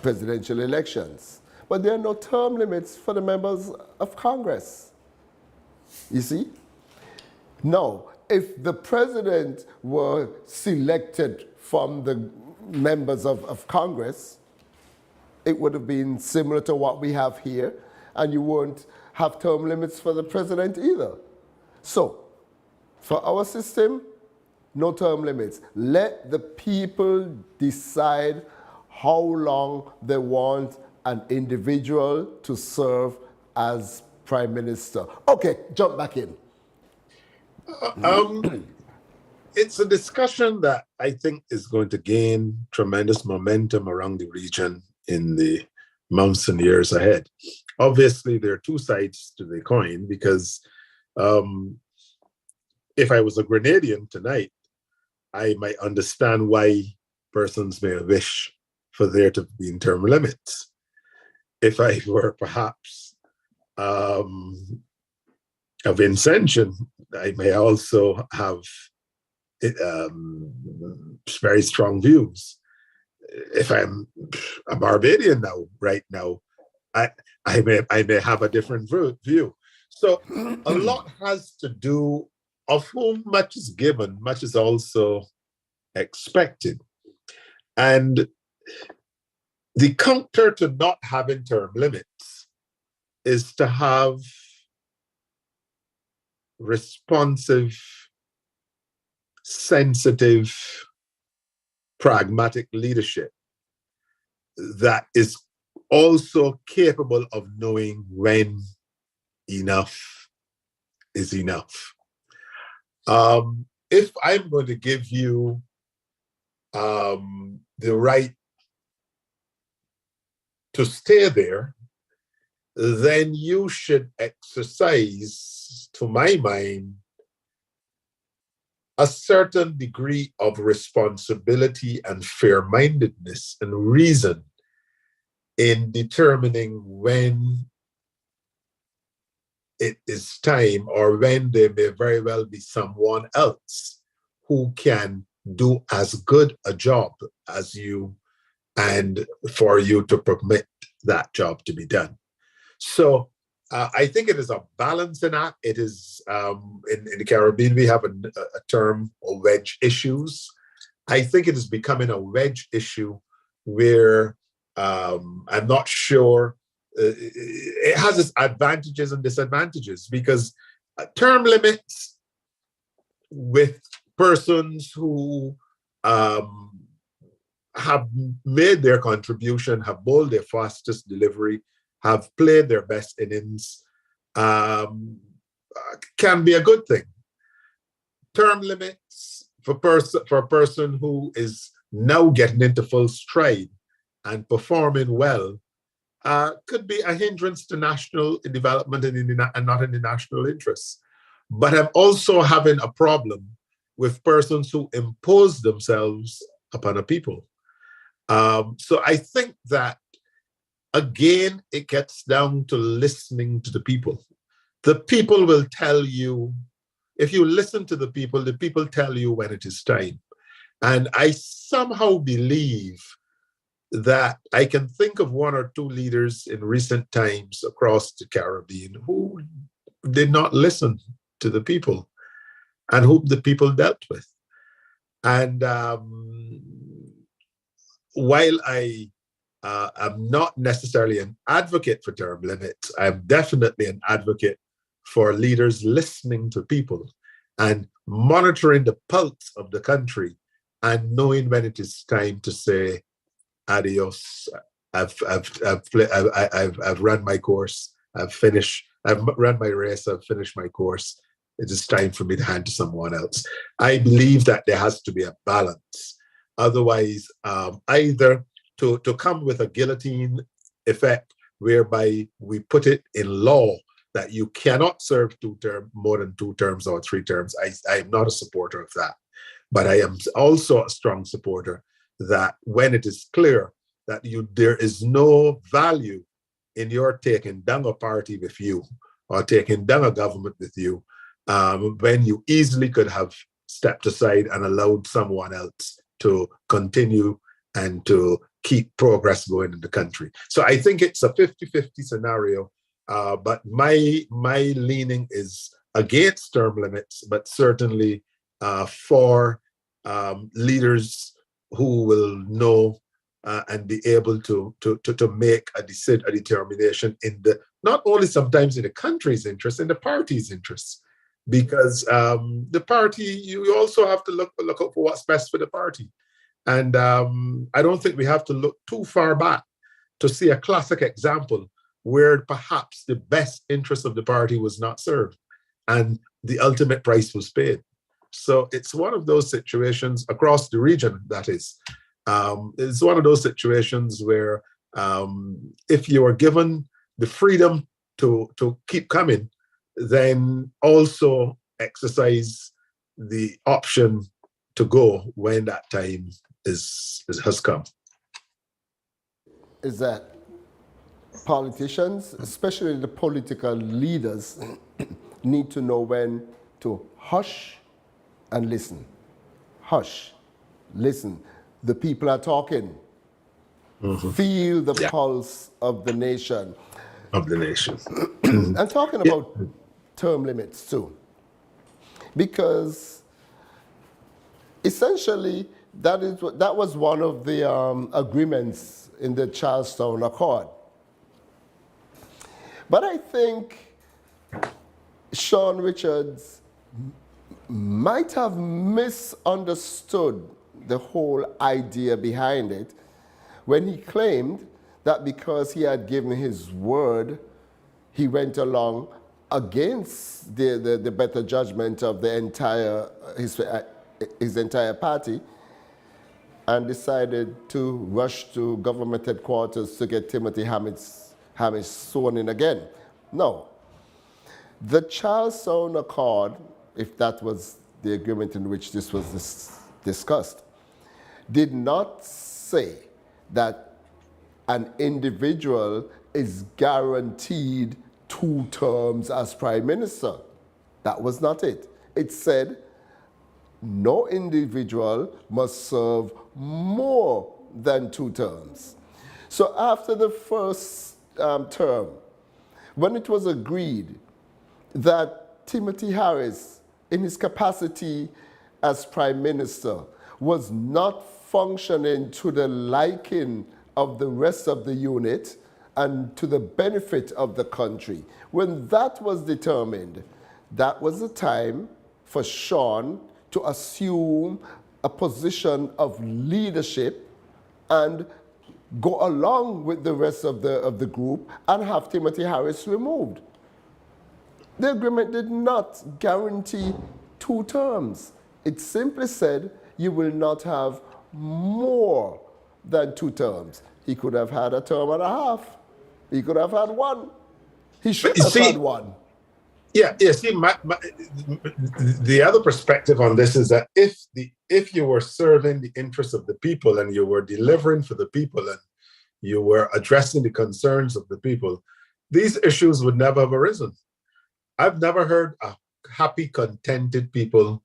presidential elections, but there are no term limits for the members of Congress. You see? Now, if the president were selected from the members of Congress, it would have been similar to what we have here, and you won't have term limits for the president either. So, for our system, no term limits. Let the people decide how long they want an individual to serve as Prime Minister. Okay, jump back in. It's a discussion that I think is going to gain tremendous momentum around the region in the months and years ahead. Obviously, there are two sides to the coin, because if I was a Grenadian tonight, I might understand why persons may wish for there to be term limits. If I were perhaps of Vincentian, I may also have very strong views. If I'm a Barbadian right now, I may have a different view. So a lot has to do of whom much is given, much is also expected. And the counter to not having term limits is to have responsive, sensitive, pragmatic leadership that is also capable of knowing when enough is enough. If I'm going to give you the right to stay there, then you should exercise, to my mind, a certain degree of responsibility and fair-mindedness and reason in determining when it is time, or when there may very well be someone else who can do as good a job as you, and for you to permit that job to be done. So I think it is a balancing act. It is, in the Caribbean, we have a term, wedge issues. I think it is becoming a wedge issue where I'm not sure, it has its advantages and disadvantages, because term limits with persons who have made their contribution, have bowled their fastest delivery, have played their best innings, can be a good thing. Term limits for a person who is now getting into full stride and performing well could be a hindrance to national development and not in the national interest. But I'm also having a problem with persons who impose themselves upon a people. So I think that, again, it gets down to listening to the people. The people will tell you, if you listen to the people tell you when it is time. And I somehow believe that I can think of one or two leaders in recent times across the Caribbean who did not listen to the people and who the people dealt with. And while I am not necessarily an advocate for term limits, I'm definitely an advocate for leaders listening to people and monitoring the pulse of the country and knowing when it is time to say, adios, I've run my course, I've run my race, I've finished my course. It is time for me to hand to someone else. I believe that there has to be a balance. Otherwise, either to come with a guillotine effect whereby we put it in law that you cannot serve more than 2 terms or 3 terms. I am not a supporter of that. But I am also a strong supporter that when it is clear that there is no value in your taking down a party with you or taking down a government with you, when you easily could have stepped aside and allowed someone else to continue and to keep progress going in the country. So I think it's a 50-50 scenario, but my leaning is against term limits, but certainly for leaders who will know and be able to make a determination in not only sometimes in the country's interest, in the party's interest. Because the party, you also have to look out for what's best for the party. And I don't think we have to look too far back to see a classic example where perhaps the best interest of the party was not served and the ultimate price was paid. So it's one of those situations across the region, that is. It's one of those situations where if you are given the freedom to keep coming, then also exercise the option to go when that time has come. Is that politicians, especially the political leaders, need to know when to hush and listen. Hush, listen. The people are talking. Mm-hmm. Feel the pulse of the nation. I'm talking about term limits too, because essentially that was one of the agreements in the Charlestown Accord. But I think Sean Richards might have misunderstood the whole idea behind it when he claimed that because he had given his word, he went along against the better judgment of the his entire party, and decided to rush to government headquarters to get Timothy Hamish sworn in again. No. The Charlestown Accord, if that was the agreement in which this was discussed, did not say that an individual is guaranteed 2 terms as prime minister. That was not it. It said no individual must serve more than 2 terms. So after the first term, when it was agreed that Timothy Harris, in his capacity as prime minister, was not functioning to the liking of the rest of the unit and to the benefit of the country, when that was determined, that was the time for Sean to assume a position of leadership and go along with the rest of the group and have Timothy Harris removed. The agreement did not guarantee 2 terms. It simply said you will not have more than 2 terms. He could have had a term and a half. He could have had 1. He should have had 1. Yeah. See, the other perspective on this is that if you were serving the interests of the people and you were delivering for the people and you were addressing the concerns of the people, these issues would never have arisen. I've never heard a happy, contented people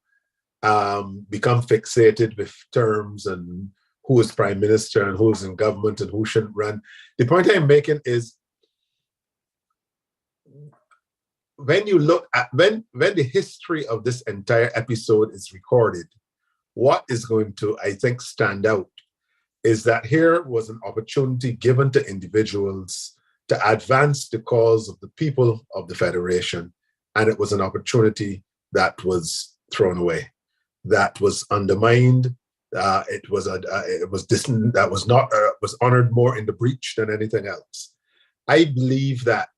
become fixated with terms and who is prime minister and who's in government and who shouldn't run. The point I'm making is when you look at when the history of this entire episode is recorded, what is going to, I think, stand out is that here was an opportunity given to individuals to advance the cause of the people of the Federation, and it was an opportunity that was thrown away, that was undermined. It was honored more in the breach than anything else. I believe that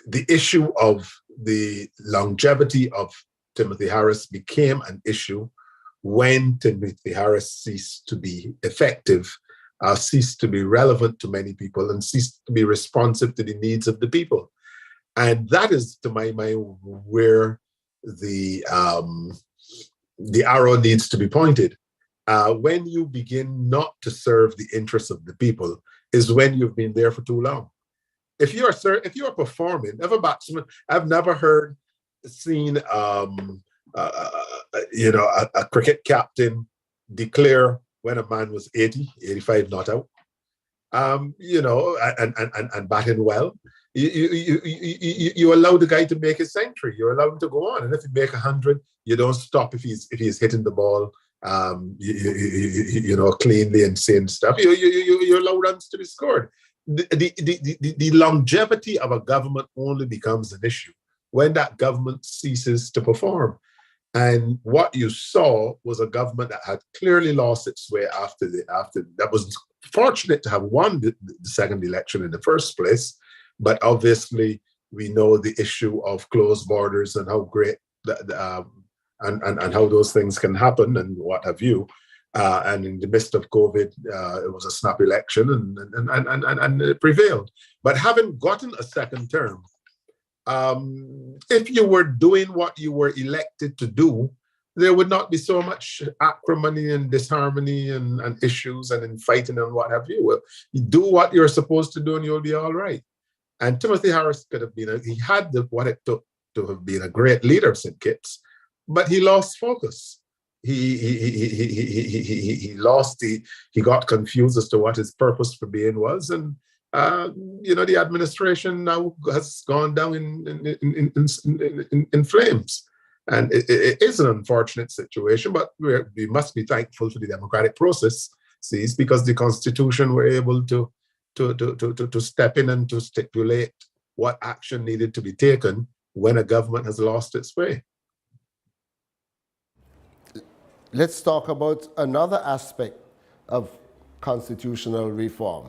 the issue of the longevity of Timothy Harris became an issue when Timothy Harris ceased to be effective, ceased to be relevant to many people, and ceased to be responsive to the needs of the people. And that is, to my mind, where the arrow needs to be pointed. When you begin not to serve the interests of the people is when you've been there for too long. If you are performing, if a batsman, I've never seen a cricket captain declare when a man was 80, 85 not out, and batting well. You allow the guy to make his century. You allow him to go on, and if he make 100, you don't stop if he's hitting the ball, cleanly and saying stuff. You allow runs to be scored. The longevity of a government only becomes an issue when that government ceases to perform. And what you saw was a government that had clearly lost its way after that was fortunate to have won the second election in the first place. But obviously, we know the issue of closed borders and how great and how those things can happen and what have you. And in the midst of COVID, it was a snap election and it prevailed. But having gotten a second term, if you were doing what you were elected to do, there would not be so much acrimony and disharmony and issues and infighting and what have you. Well, you do what you're supposed to do and you'll be all right. And Timothy Harris could have been, he had what it took to have been a great leader of St. Kitts, but he lost focus. He got confused as to what his purpose for being was. And, the administration now has gone down in flames. And it is an unfortunate situation, but we must be thankful for the democratic process, because the Constitution were able to step in and to stipulate what action needed to be taken when a government has lost its way. Let's talk about another aspect of constitutional reform.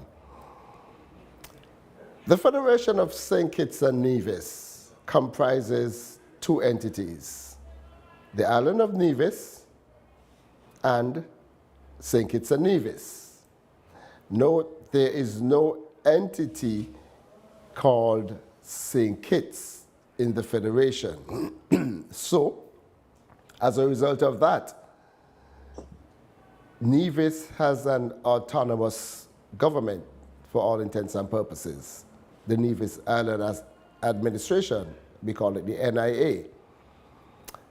The Federation of St. Kitts and Nevis comprises 2 entities, the island of Nevis and St. Kitts and Nevis. Note, there is no entity called St. Kitts in the Federation. So, as a result of that, Nevis has an autonomous government for all intents and purposes. The Nevis Island Administration, we call it the NIA.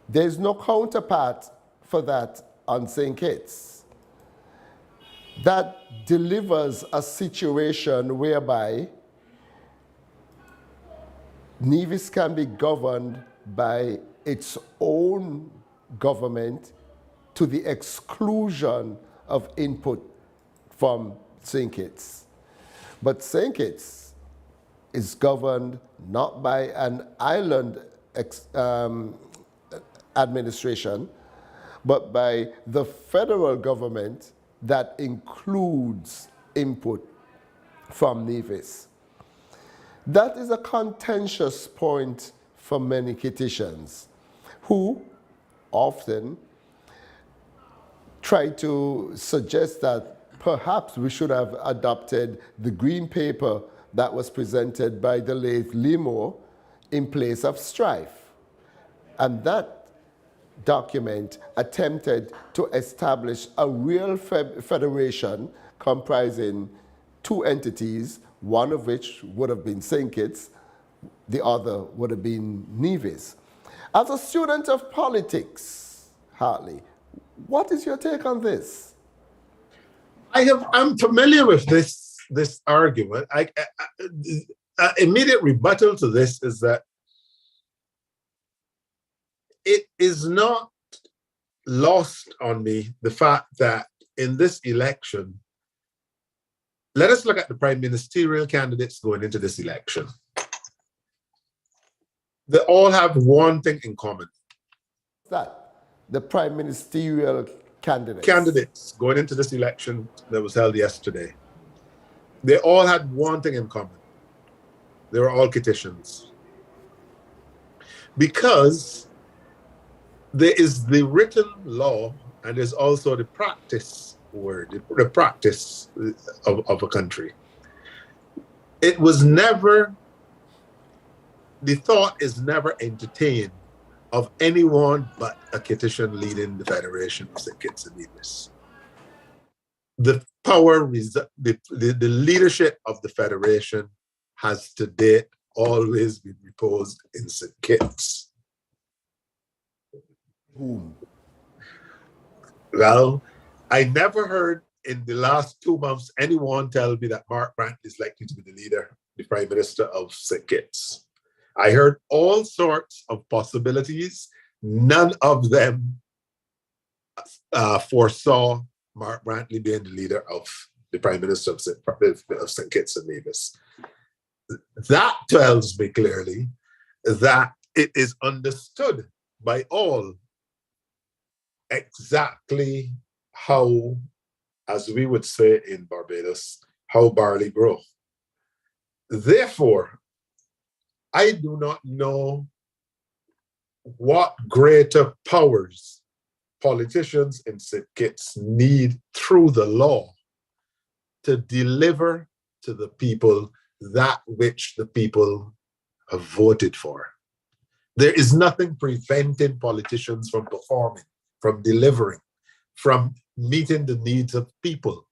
There's no counterpart for that on St. Kitts. That delivers a situation whereby Nevis can be governed by its own government to the exclusion of input from St. Kitts. But St. Kitts is governed not by an island administration, but by the federal government that includes input from Nevis. That is a contentious point for many Kittitians who often try to suggest that perhaps we should have adopted the green paper that was presented by the late Limo in place of strife. And that document attempted to establish a real federation comprising two entities, one of which would have been St. Kitts, the other would have been Nevis. As a student of politics, Hartley, what is your take on this? I'm familiar with this argument. Immediate rebuttal to this is that it is not lost on me the fact that in this election, let us look at the prime ministerial candidates going into this election. They all have one thing in common. That the prime ministerial candidates going into this election that was held yesterday, they all had one thing in common. They were all Kittitians. Because there is the written law and there's also the practice word, the practice of a country. It was never, the thought is never entertained of anyone but a Kittitian leading the Federation of St. Kitts and Nevis. The power, the leadership of the Federation has to date always been reposed in St. Kitts. Whom? Well, I never heard in the last 2 months anyone tell me that Mark Brantley is likely to be the leader, the Prime Minister of St. Kitts. I heard all sorts of possibilities. None of them foresaw Mark Brantley being the leader of the Prime Minister of St. Kitts and Nevis. That tells me clearly that it is understood by all exactly how, as we would say in Barbados, how barley grow. Therefore, I do not know what greater powers politicians in St. Kitts need through the law to deliver to the people that which the people have voted for. There is nothing preventing politicians from performing, from delivering, from meeting the needs of people.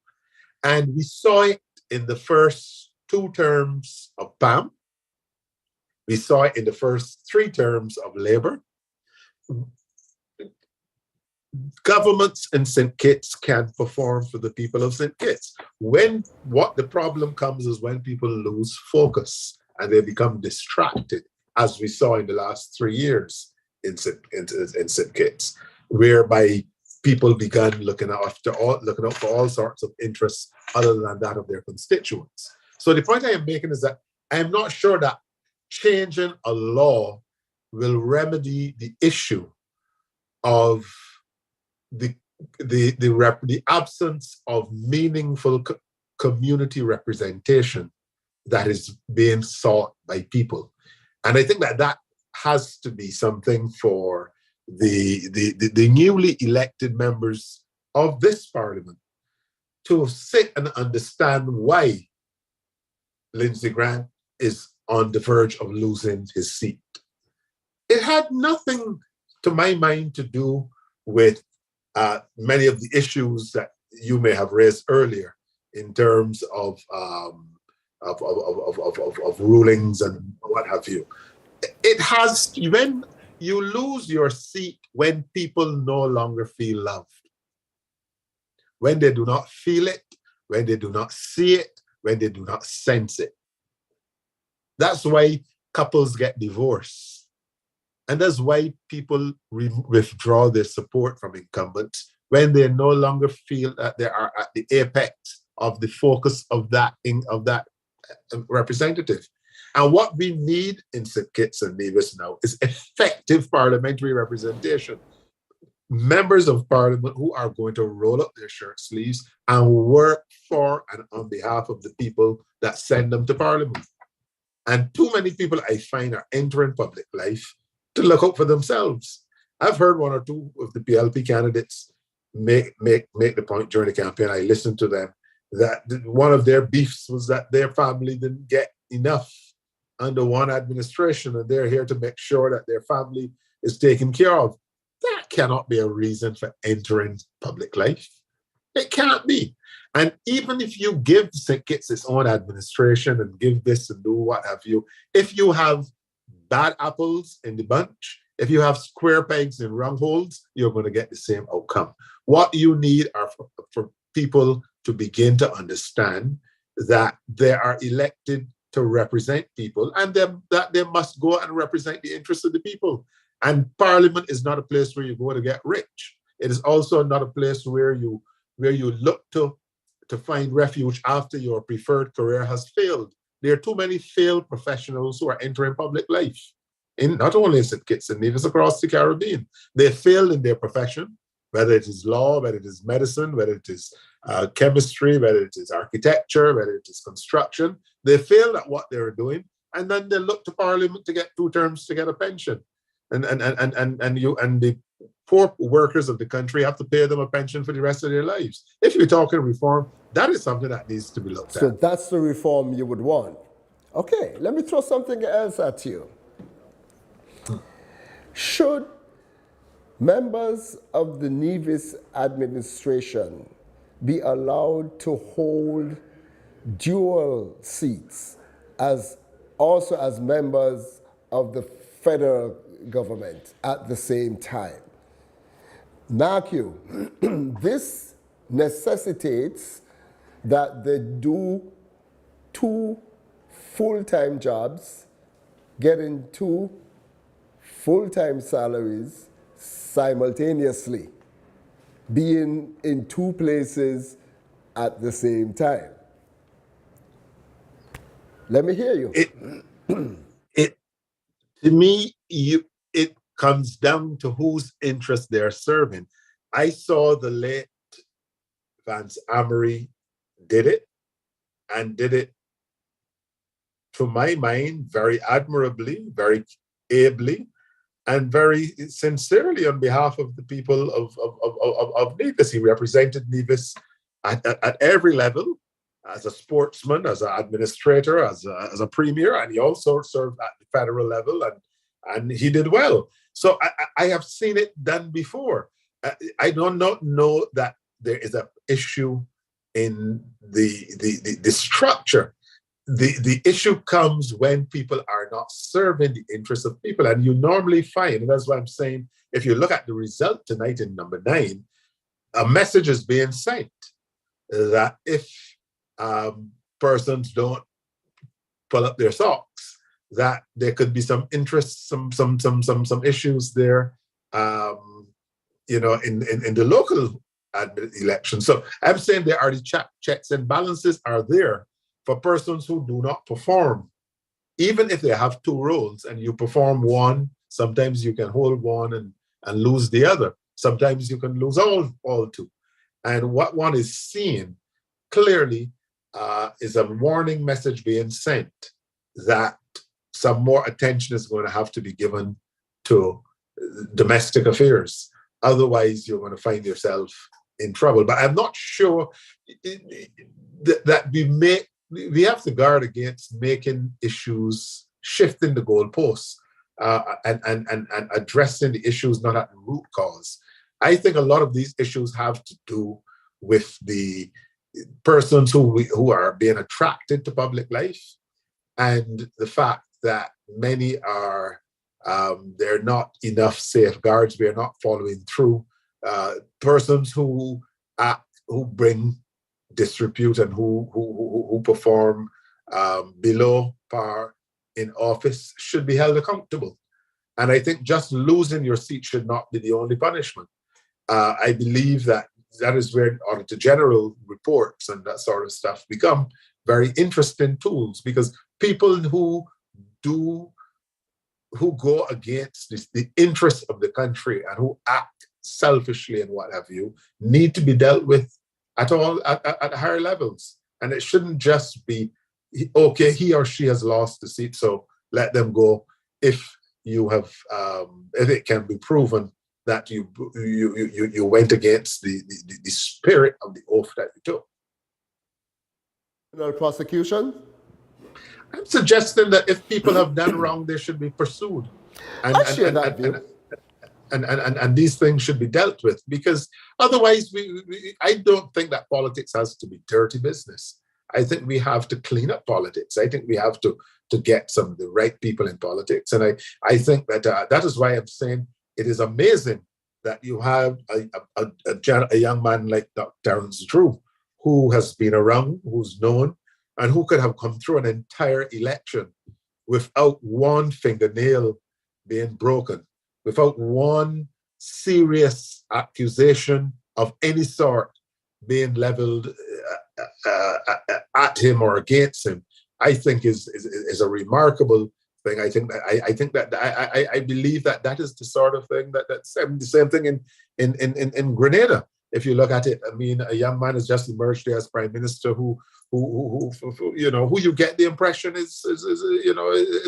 And we saw it in the first 2 terms of PAM. We saw it in the first 3 terms of Labour. Governments in St. Kitts can perform for the people of St. Kitts. What the problem comes is when people lose focus and they become distracted, as we saw in the last 3 years in St. Kitts, whereby people began looking out for all sorts of interests other than that of their constituents. So the point I am making is that I am not sure that changing a law will remedy the issue of the absence of meaningful community representation that is being sought by people. And I think that has to be something for the newly elected members of this parliament to sit and understand why Lindsey Grant is on the verge of losing his seat. It had nothing, to my mind, to do with many of the issues that you may have raised earlier in terms of rulings and what have you. It has, when you lose your seat, when people no longer feel loved, when they do not feel it, when they do not see it, when they do not sense it. That's why couples get divorced. And that's why people withdraw their support from incumbents when they no longer feel that they are at the apex of the focus of that representative. And what we need in St. Kitts and Nevis now is effective parliamentary representation. Members of parliament who are going to roll up their shirt sleeves and work for and on behalf of the people that send them to parliament. And too many people I find are entering public life to look out for themselves. I've heard one or two of the PLP candidates make the point during the campaign. I listened to them that one of their beefs was that their family didn't get enough under one administration, and they're here to make sure that their family is taken care of. That cannot be a reason for entering public life. It can't be. And even if you give St. Kitts its own administration and give this and do what have you, if you have bad apples in the bunch, if you have square pegs in round holes, you're going to get the same outcome. What you need are for people to begin to understand that they are elected to represent people, and that they must go and represent the interests of the people. And Parliament is not a place where you go to get rich. It is also not a place where you look to find refuge after your preferred career has failed. There are too many failed professionals who are entering public life, in not only in St. Kitts and Nevis, across the Caribbean. They failed in their profession, whether it is law, whether it is medicine, whether it is chemistry, whether it is architecture, whether it is construction. They failed at what they were doing, and then they look to Parliament to get 2 terms to get a pension. And the poor workers of the country have to pay them a pension for the rest of their lives. If you're talking reform, that is something that needs to be looked at. So that's the reform you would want. Okay, let me throw something else at you. Should members of the Nevis administration be allowed to hold dual seats as members of the federal government at the same time? Mark you, this necessitates that they do 2 full-time jobs, getting 2 full-time salaries simultaneously, being in 2 places at the same time. Let me hear you. To me, it comes down to whose interest they're serving. I saw the late Vance Amory did it, and did it, to my mind, very admirably, very ably, and very sincerely on behalf of the people of Nevis. He represented Nevis at every level, as a sportsman, as an administrator, as a premier, and he also served at the federal level, and he did well. So I have seen it done before. I do not know that there is an issue in the structure. The issue comes when people are not serving the interests of people. And you normally find, and that's what I'm saying, if you look at the result tonight in number 9, a message is being sent that if persons don't pull up their socks, that there could be some interest, some issues there, in the local election. So I'm saying there are the checks and balances are there for persons who do not perform. Even if they have 2 roles and you perform one, sometimes you can hold one and lose the other. Sometimes you can lose all 2. And what one is seeing clearly is a warning message being sent that some more attention is going to have to be given to domestic affairs. Otherwise, you're going to find yourself in trouble. But I'm not sure that we have to guard against making issues, shifting the goalposts, and addressing the issues not at the root cause. I think a lot of these issues have to do with the persons who are being attracted to public life, and the fact that many are there are not enough safeguards. We are not following through. Persons who bring disrepute and who perform below par in office should be held accountable. And I think just losing your seat should not be the only punishment. I believe that is where Auditor General reports and that sort of stuff become very interesting tools, because people who go against the interests of the country and who act selfishly and what have you need to be dealt with at higher levels. And it shouldn't just be, okay, he or she has lost the seat, so let them go. If it can be proven that you went against the spirit of the oath that you took. Criminal prosecution? I'm suggesting that if people have done wrong, they should be pursued. And these things should be dealt with, because otherwise I don't think that politics has to be dirty business. I think we have to clean up politics. I think we have to get some of the right people in politics. And I think that that is why I'm saying it is amazing that you have a young man like Dr. Terence Drew, who has been around, who's known, and who could have come through an entire election without one fingernail being broken, without one serious accusation of any sort being leveled at him or against him. I think is a remarkable thing. I believe that is the sort of thing that's the same thing in Grenada. If you look at it, I mean, a young man has just emerged there as prime minister who you get the impression is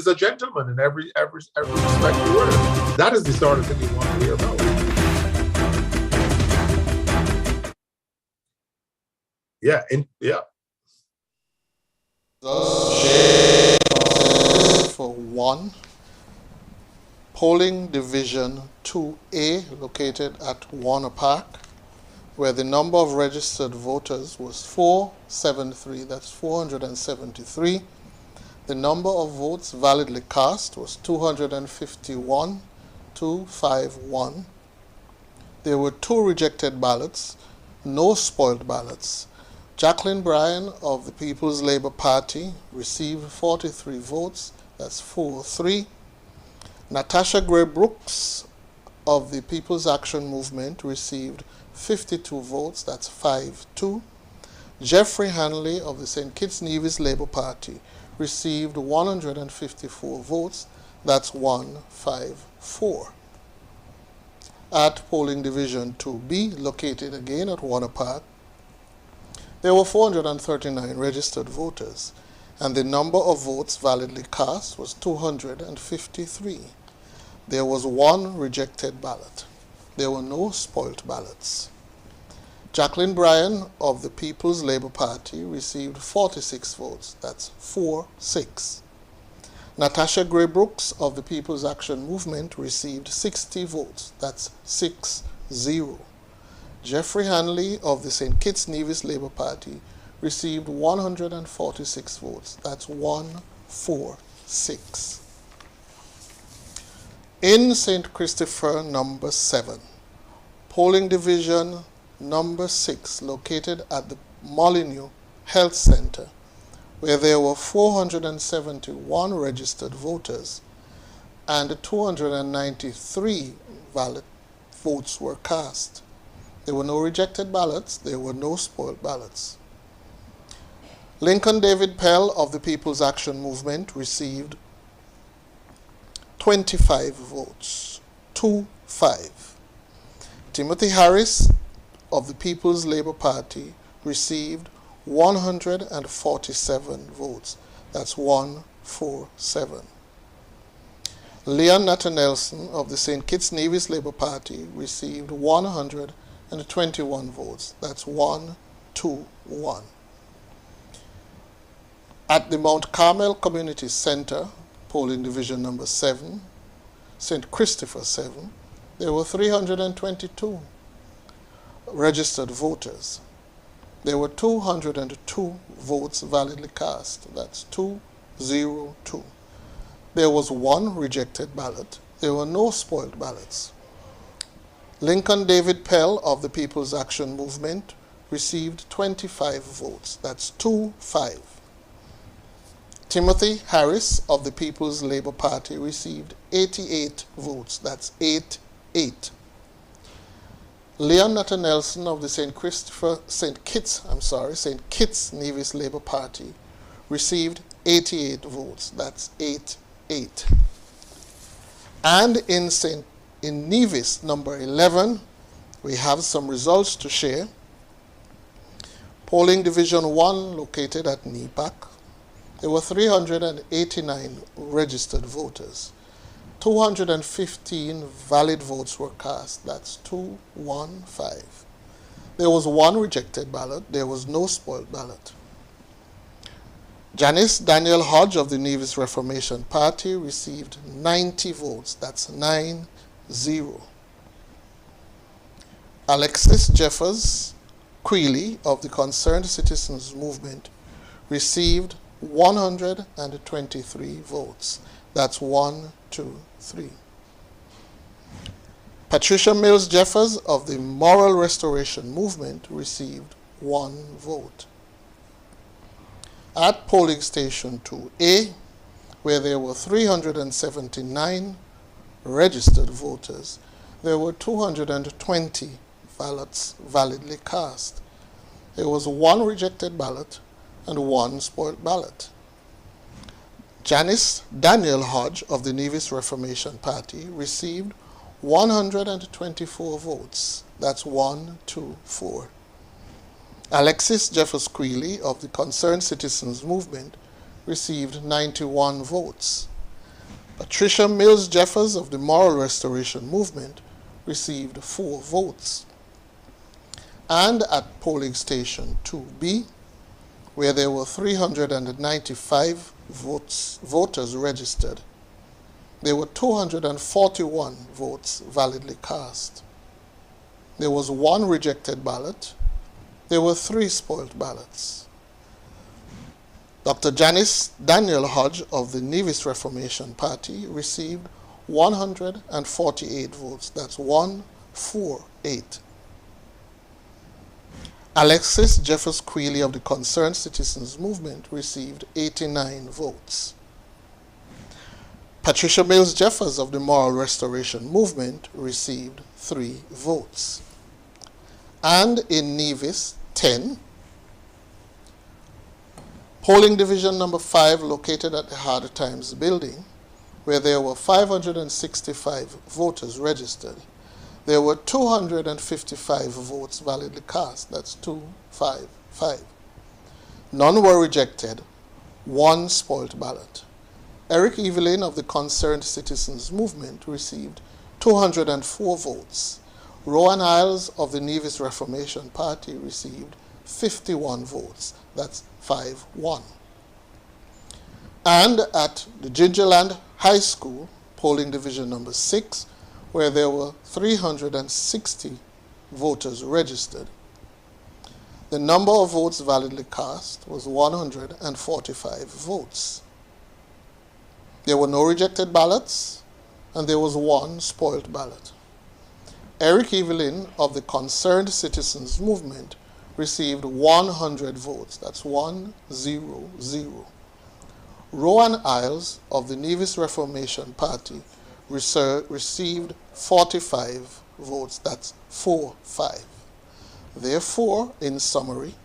a gentleman in every respect you word. That is the sort of thing you want to hear about. For 1, polling division 2A, located at Warner Park, where the number of registered voters was 473, that's 473. The number of votes validly cast was 251,251. There were 2 rejected ballots, no spoiled ballots. Jacqueline Bryan of the People's Labour Party received 43 votes, that's 4-3. Natasha Gray Brooks of the People's Action Movement received 52 votes, that's 5-2. Jeffrey Hanley of the St. Kitts-Nevis Labour Party received 154 votes, that's 1-5-4. At polling division 2B, located again at Warner Park, there were 439 registered voters, and the number of votes validly cast was 253. There was 1 rejected ballot. There were no spoilt ballots. Jacqueline Bryan of the People's Labour Party received 46 votes, that's 4-6. Natasha Gray Brooks of the People's Action Movement received 60 votes, that's 6-0. Jeffrey Hanley of the St. Kitts-Nevis Labour Party received 146 votes, that's 1-4-6. In St. Christopher number 7, polling division number 6, located at the Molyneux Health Center, where there were 471 registered voters and 293 valid votes were cast. There were no rejected ballots. There were no spoiled ballots. Lincoln David Pell of the People's Action Movement received 25 votes, 2-5. Timothy Harris of the People's Labour Party received 147 votes. That's 1-4-7. Leon Nathan Nelson of the St. Kitts-Nevis Labour Party received 100 221 votes. That's 1, 2, 1. At the Mount Carmel Community Center, polling division number 7, St. Christopher 7, there were 322 registered voters. There were 202 votes validly cast. That's 202. There was 1 rejected ballot. There were no spoiled ballots. Lincoln David Pell of the People's Action Movement received 25 votes. That's 2-5. Timothy Harris of the People's Labour Party received 88 votes. That's 8-8. Leon Nutter Nelson of the St. Kitts-Nevis Labour Party received 88 votes. That's 8-8. And in Nevis number 11, we have some results to share. Polling Division 1 located at NEPAC, there were 389 registered voters. 215 valid votes were cast. That's 215. There was 1 rejected ballot. There was no spoiled ballot. Janice Daniel Hodge of the Nevis Reformation Party received 90 votes. That's 9-0. Alexis Jeffers Quealy of the Concerned Citizens Movement received 123 votes. That's 1, 2, 3. Patricia Mills Jeffers of the Moral Restoration Movement received 1 vote. At polling station 2A, where there were 379 registered voters, there were 220 ballots validly cast. There was 1 rejected ballot and 1 spoiled ballot. Janice Daniel Hodge of the Nevis Reformation Party received 124 votes. That's 1, 2, 4. Alexis Jeffers Quealy of the Concerned Citizens Movement received 91 votes. Patricia Mills Jeffers of the Moral Restoration Movement received 4 votes. And at polling station 2B, where there were 395 voters registered, there were 241 votes validly cast. There was 1 rejected ballot. There were 3 spoiled ballots. Dr. Janice Daniel Hodge of the Nevis Reformation Party received 148 votes. That's 148. Alexis Jeffers Quealy of the Concerned Citizens Movement received 89 votes. Patricia Mills Jeffers of the Moral Restoration Movement received 3 votes. And in Nevis 10, polling division number 5 located at the Hard Times building, where there were 565 voters registered, there were 255 votes validly cast. That's 255. None were rejected. 1 spoiled ballot. Eric Evelyn of the Concerned Citizens Movement received 204 votes. Rowan Isles of the Nevis Reformation Party received 51 votes. That's 5-1. And at the Gingerland High School, polling division number 6, where there were 360 voters registered, the number of votes validly cast was 145 votes. There were no rejected ballots, and there was 1 spoiled ballot. Eric Evelyn of the Concerned Citizens Movement received 100 votes. That's 100. Rowan Isles of the Nevis Reformation Party received 45 votes. That's 4-5. Therefore, in summary,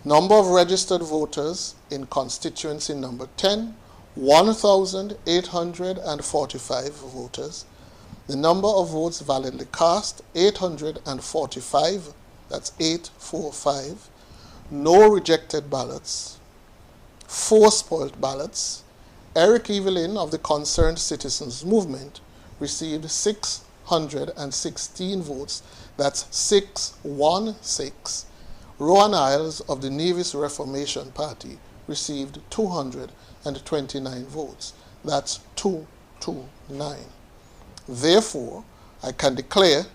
number of registered voters in constituency number 10, 1,845 voters. The number of votes validly cast, 845. That's 845. No rejected ballots. 4 spoiled ballots. Eric Evelyn of the Concerned Citizens Movement received 6 616 votes. That's 616. Rowan Isles of the Nevis Reformation Party received 229 votes. That's 229. Therefore, I can declare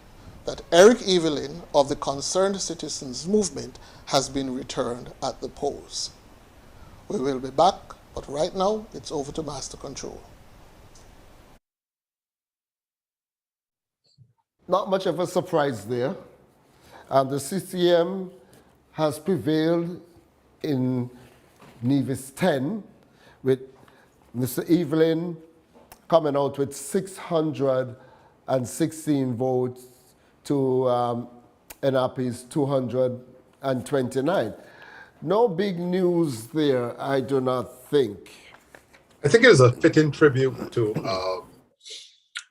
that Eric Evelyn of the Concerned Citizens Movement has been returned at the polls. We will be back, but right now it's over to Master Control. Not much of a surprise there. The CCM has prevailed in Nevis 10, with Mr. Evelyn coming out with 616 votes to NRP's 229. No big news there, I do not think. I think it is a fitting tribute to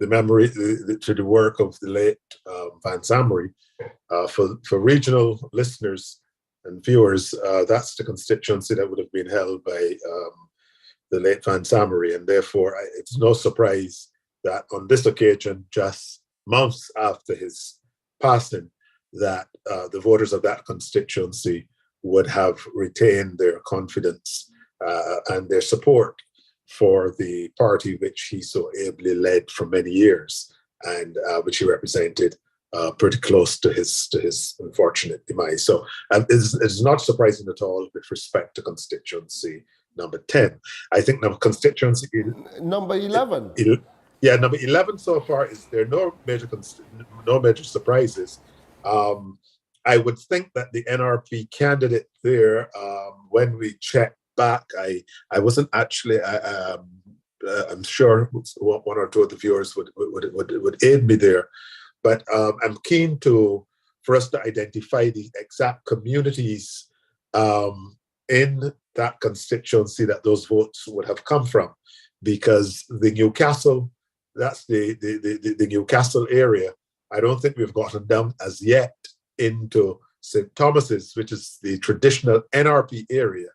the memory, to the work of the late Van Samory. For regional listeners and viewers, that's the constituency that would have been held by the late Van Samory, and therefore it's no surprise that on this occasion, just months after his passing, that the voters of that constituency would have retained their confidence and their support for the party which he so ably led for many years, and which he represented pretty close to his unfortunate demise. So it's not surprising at all with respect to constituency number 10. I think number constituency number 11. Yeah, number 11 so far is there no major surprises. I would think that the NRP candidate there, when we check back, I wasn't actually. I'm sure one or two of the viewers would aid me there, but I'm keen for us to identify the exact communities in that constituency that those votes would have come from, because the Newcastle, that's the Newcastle area. I don't think we've gotten down as yet into St. Thomas's, which is the traditional NRP area.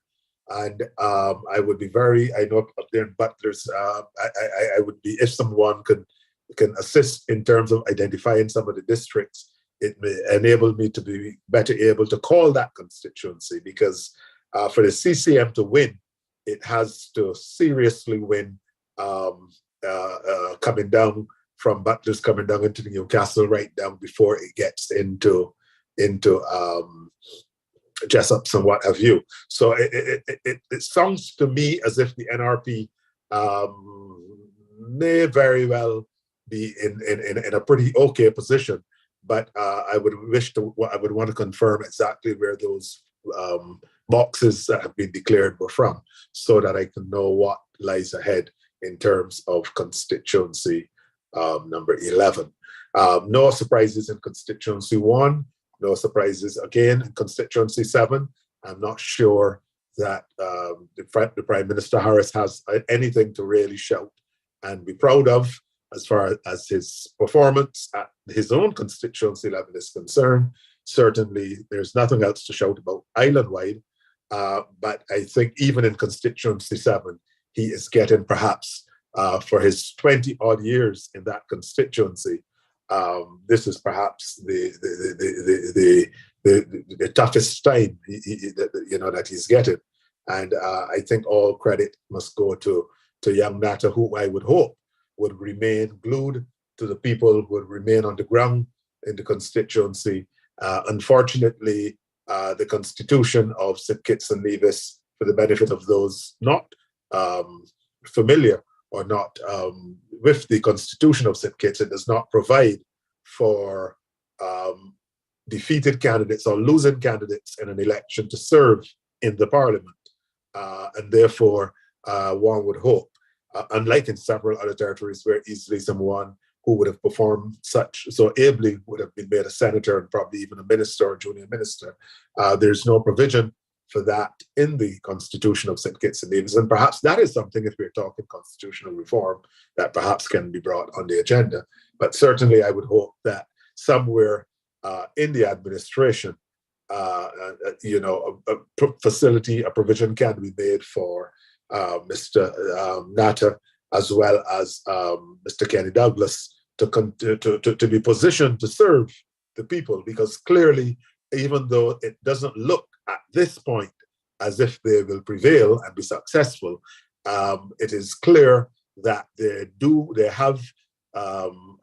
And I would be I know up there in Butlers, I would be, if someone can assist in terms of identifying some of the districts, it may enable me to be better able to call that constituency, because for the CCM to win, it has to seriously win coming down from Butlers, coming down into the Newcastle, right down before it gets into Jessops and what have you. So it sounds to me as if the NRP may very well be in a pretty okay position, but I would want to confirm exactly where those boxes that have been declared were from, so that I can know what lies ahead in terms of constituency number 11. No surprises in constituency 1. No surprises again in constituency 7. I'm not sure that the Prime Minister Harris has anything to really shout and be proud of as far as his performance at his own constituency level is concerned. Certainly, there's nothing else to shout about island-wide. But I think even in constituency 7, he is getting perhaps for his 20-odd years in that constituency, this is perhaps the toughest time that he's getting, and I think all credit must go to young Natta, who I would hope would remain glued to the people, would remain on the ground in the constituency. Unfortunately, the Constitution of St. Kitts and Nevis, for the benefit of those not familiar or not with the Constitution of St. Kitts, it does not provide for defeated candidates or losing candidates in an election to serve in the parliament. And therefore, one would hope, unlike in several other territories where easily someone who would have performed so ably would have been made a senator and probably even a minister or junior minister, there's no provision for that in the Constitution of St. Kitts and Nevis. And perhaps that is something, if we're talking constitutional reform, that perhaps can be brought on the agenda. But certainly I would hope that somewhere in the administration, a provision can be made for Mr. Natta, as well as Mr. Kenny Douglas, to be positioned to serve the people, because clearly, even though it doesn't look at this point as if they will prevail and be successful, it is clear that they have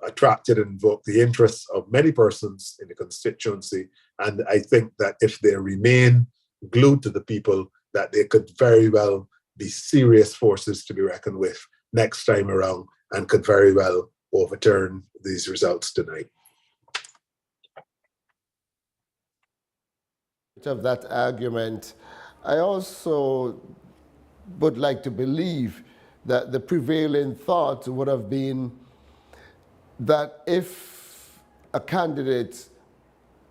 attracted and invoked the interests of many persons in the constituency. And I think that if they remain glued to the people, that they could very well be serious forces to be reckoned with next time around, and could very well overturn these results tonight. Of that argument, I also would like to believe that the prevailing thought would have been that if a candidate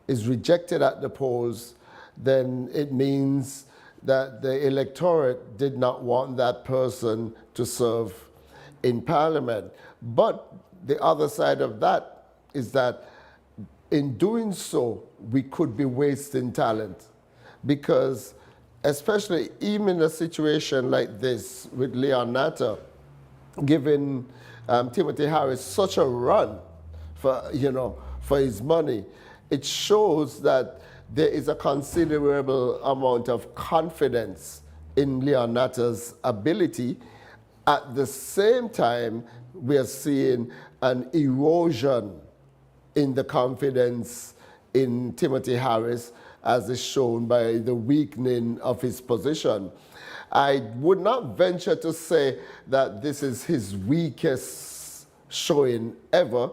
is rejected at the polls, then it means that the electorate did not want that person to serve in Parliament. But the other side of that is that in doing so, we could be wasting talent, because especially even in a situation like this with Leon Natter, giving Timothy Harris such a run for his money, it shows that there is a considerable amount of confidence in Leon Natter's ability. At the same time, we are seeing an erosion in the confidence in Timothy Harris, as is shown by the weakening of his position. I would not venture to say that this is his weakest showing ever,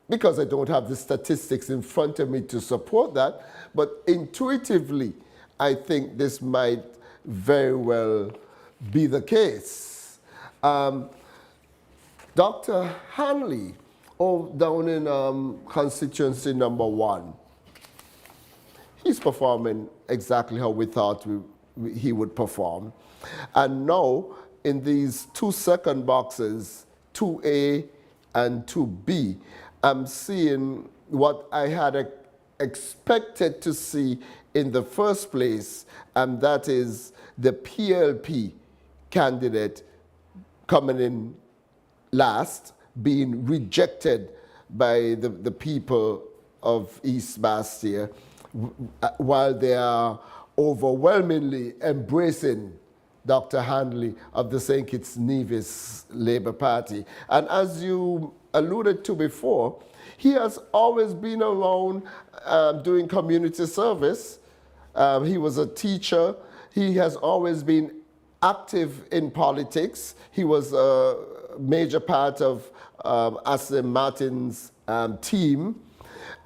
because I don't have the statistics in front of me to support that, but intuitively, I think this might very well be the case. Dr. Hanley, down in constituency number 1, he's performing exactly how we thought he would perform. And now, in these 2 second boxes, 2A and 2B, I'm seeing what I had expected to see in the first place, and that is the PLP candidate coming in last, being rejected by the people of East Bastia, while they are overwhelmingly embracing Dr. Handley of the St. Kitts-Nevis Labour Party. And as you alluded to before, he has always been around doing community service. He was a teacher. He has always been active in politics. He was a major part of Ashley Martin's team.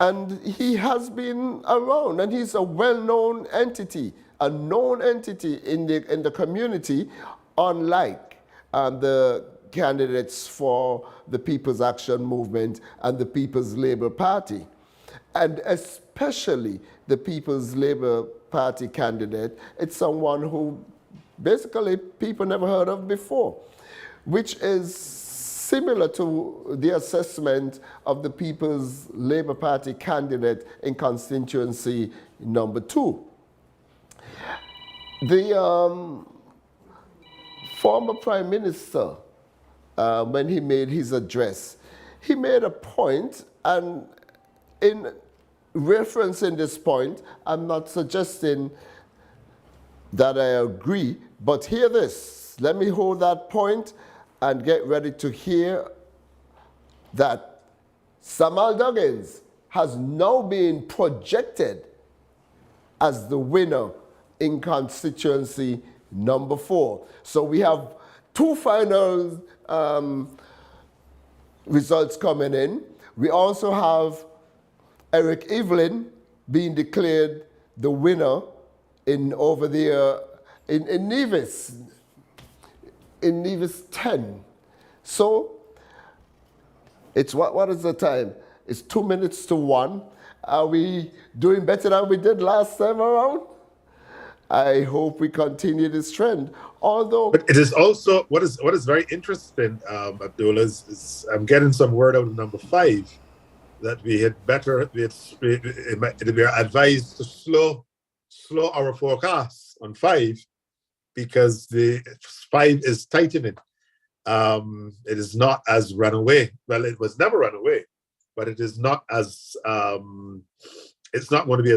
And he has been around, and he's a well-known entity, a known entity in the community, unlike the candidates for the People's Action Movement and the People's Labour Party. And especially the People's Labour Party candidate, it's someone who basically people never heard of before, which is similar to the assessment of the People's Labour Party candidate in constituency number 2. The former Prime Minister, when he made his address, he made a point, and in referencing this point, I'm not suggesting that I agree, but hear this. Let me hold that point and get ready to hear that Samuel Duggins has now been projected as the winner in constituency number 4. So we have 2 final results coming in. We also have Eric Evelyn being declared the winner over there in Nevis. In Nevis 10. So it's what is the time? It's 2 minutes to 1. Are we doing better than we did last time around? I hope we continue this trend. Although, but it is also what is very interesting, Abdullah, is I'm getting some word out of number 5 that we are advised to slow our forecasts on 5, because the 5 is tightening. It is not as runaway. Well, it was never runaway, but it is not as it's not going to be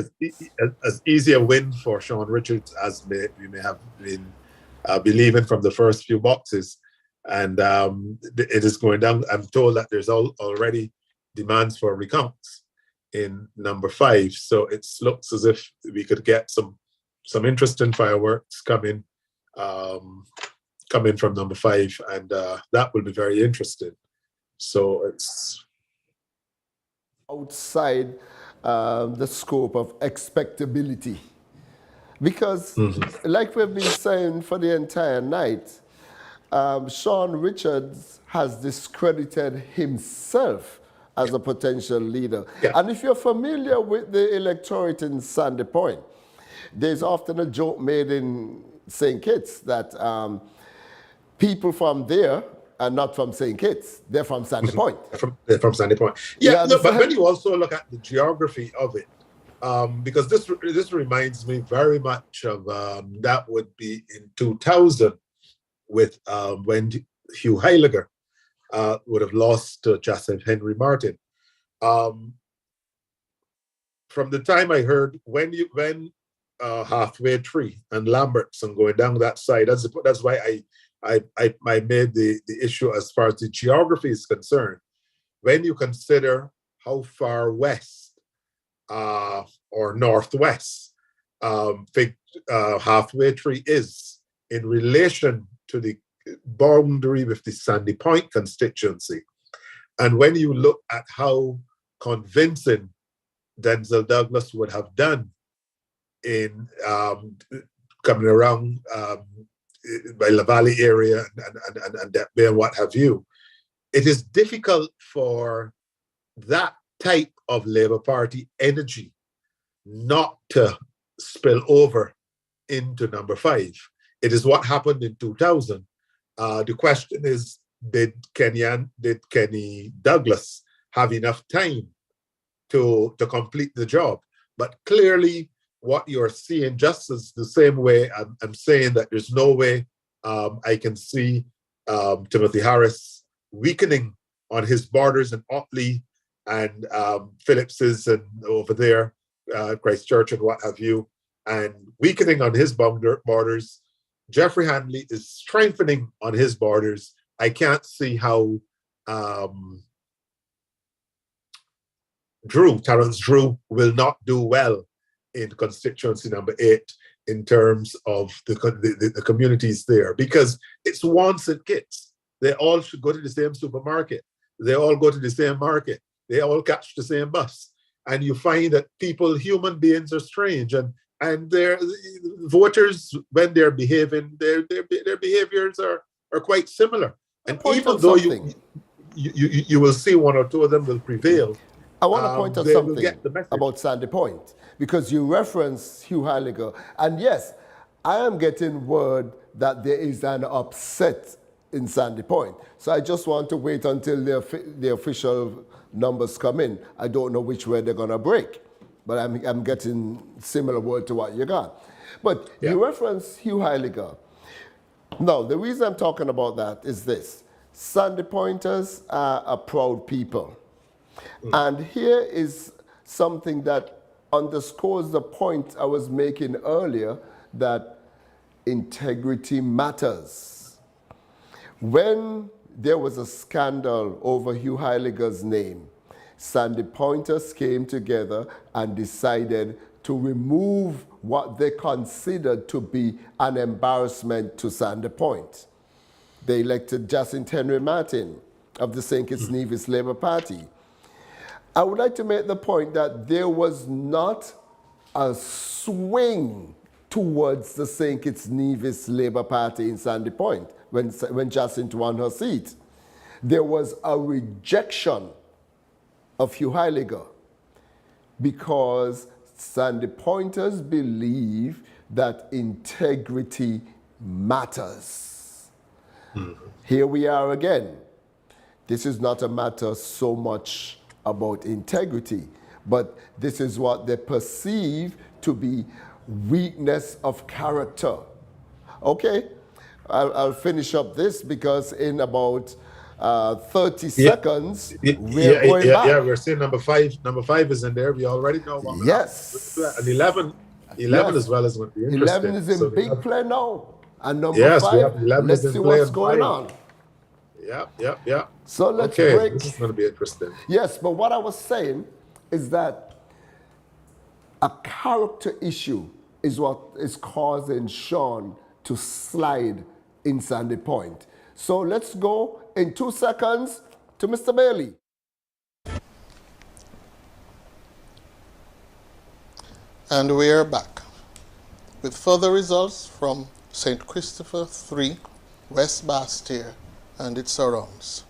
as easy a win for Sean Richards as we may have been believing from the first few boxes. And it is going down. I'm told that there's already demands for recounts in number 5. So it looks as if we could get some interesting fireworks coming from number 5, and that will be very interesting. So it's outside the scope of expectability. Because, like we've been saying for the entire night, Sean Richards has discredited himself as a potential leader. Yeah. And if you're familiar with the electorate in Sandy Point, there's often a joke made in St. Kitts that people from there are not from St. Kitts, they're from Sandy Point. They're from Sandy Point. Yeah, no, but when you also look at the geography of it, because this reminds me very much of that would be in 2000 with when Hugh Heiliger would have lost to Joseph Henry Martin. From the time I heard when Halfway Tree and Lambertson going down that side, that's why I made the issue as far as the geography is concerned. When you consider how far west or northwest Halfway Tree is in relation to the boundary with the Sandy Point constituency, and when you look at how convincing Denzel Douglas would have done in coming around by La Valley area and that Bay and what have you, it is difficult for that type of Labour Party energy not to spill over into number 5. It is what happened in 2000. The question is, did Kenny Douglas have enough time to complete the job? But clearly, what you're seeing, just as the same way I'm saying that there's no way I can see Timothy Harris weakening on his borders in Otley and Phillips's and over there, Christchurch and what have you, and weakening on his borders. Jeffrey Handley is strengthening on his borders. I can't see how Terence Drew will not do well in constituency number 8 in terms of the communities there, because it's one St. Kitts. They all should go to the same supermarket. They all go to the same market. They all catch the same bus. And you find that human beings are strange, and their voters, when they're behaving, their behaviors are quite similar. And even though you will see one or two of them will prevail, I want to point out something about Sandy Point, because you referenced Hugh Heiliger. And yes, I am getting word that there is an upset in Sandy Point. So I just want to wait until the official numbers come in. I don't know which way they're going to break, but I'm getting similar word to what you got. But you referenced Hugh Heiliger. Now, the reason I'm talking about that is this. Sandy Pointers are a proud people. And here is something that underscores the point I was making earlier, that integrity matters. When there was a scandal over Hugh Heiliger's name, Sandy Pointers came together and decided to remove what they considered to be an embarrassment to Sandy Point. They elected Jacinth Henry Martin of the St. Kitts-Nevis Labour Party. I would like to make the point that there was not a swing towards the St. Kitts-Nevis Labour Party in Sandy Point when Jacinth won her seat. There was a rejection of Hugh Heiliger because Sandy Pointers believe that integrity matters. Here we are again. This is not a matter so much about integrity, but this is what they perceive to be weakness of character. Okay, I'll finish up this because in about 30 Yeah, seconds, yeah, we're going back. yeah. We're saying number five. Number five is in there. We already know what will happen. Yes. And 11 Yes. as well is going to be 11 interesting. is So in big play now. And number yes, we 5, have 11 is let's in see play what's and going 5. on. Yeah. So let's Okay, break. this is going to be interesting. Yes, but what I was saying is that a character issue is what is causing Sean to slide in Sandy Point. So let's go in 2 seconds to Mr. Bailey. And we are back with further results from St. Christopher 3, West Bastier and its surrounds.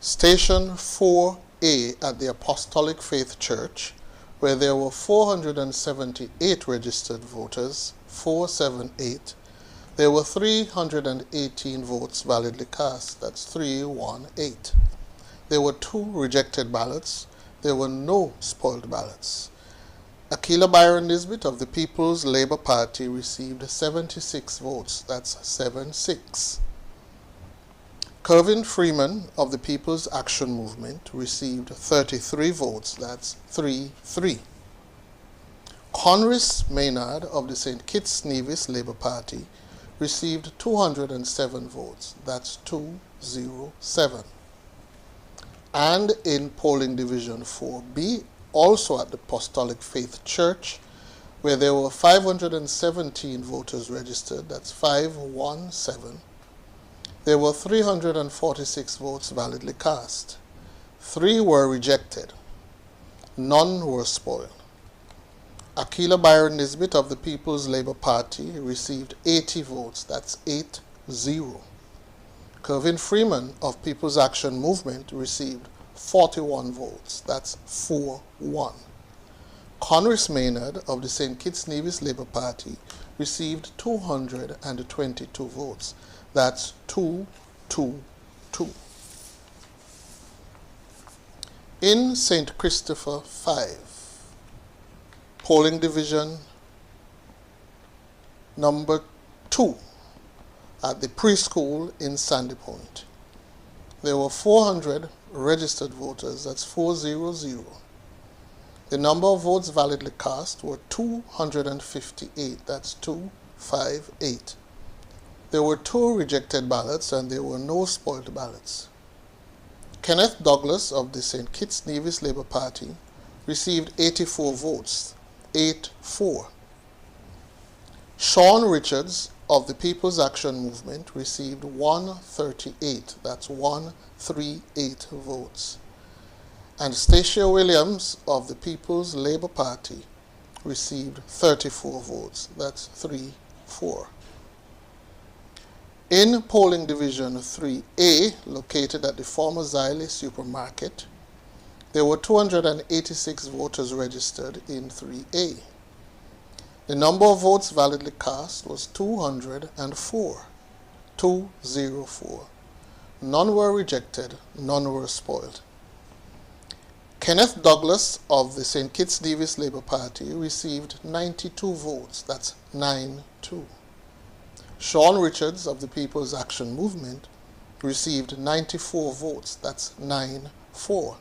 Station 4A at the Apostolic Faith Church, where there were 478 registered voters, 478. There were 318 votes validly cast, that's 318. There were 2 rejected ballots. There were no spoiled ballots. Aquila Byron Nisbet of the People's Labour Party received 76 votes, that's 76. Kervin Freeman of the People's Action Movement received 33 votes, that's 3-3. Conris Maynard of the St. Kitts-Nevis Labour Party received 207 votes, that's 207. And in polling division 4B, also at the Apostolic Faith Church, where there were 517 voters registered, that's 517, there were 346 votes validly cast. 3 were rejected. None were spoiled. Aquila Byron Nisbet of the People's Labour Party received 80 votes, that's 8-0. Kervin Freeman of People's Action Movement received 41 votes, that's 4-1. Conris Maynard of the St. Kitts-Nevis Labour Party received 222 votes, that's 2-2-2. In St. Christopher 5, polling division number 2 at the preschool in Sandy Point, there were 400 registered voters, that's 400. The number of votes validly cast were 258, that's 258. There were 2 rejected ballots and there were no spoiled ballots. Kenneth Douglas of the St. Kitts-Nevis Labour Party received 84 votes, 8-4. Sean Richards of the People's Action Movement received 138, that's 138 votes. And Stacia Williams of the People's Labour Party received 34 votes, that's 3-4. In polling division 3A, located at the former Xylee supermarket, there were 286 voters registered in 3A. The number of votes validly cast was 204, 204. None were rejected, none were spoiled. Kenneth Douglas of the St. Kitts-Nevis Labour Party received 92 votes, that's 9-2. Sean Richards of the People's Action Movement received 94 votes, that's 9-4.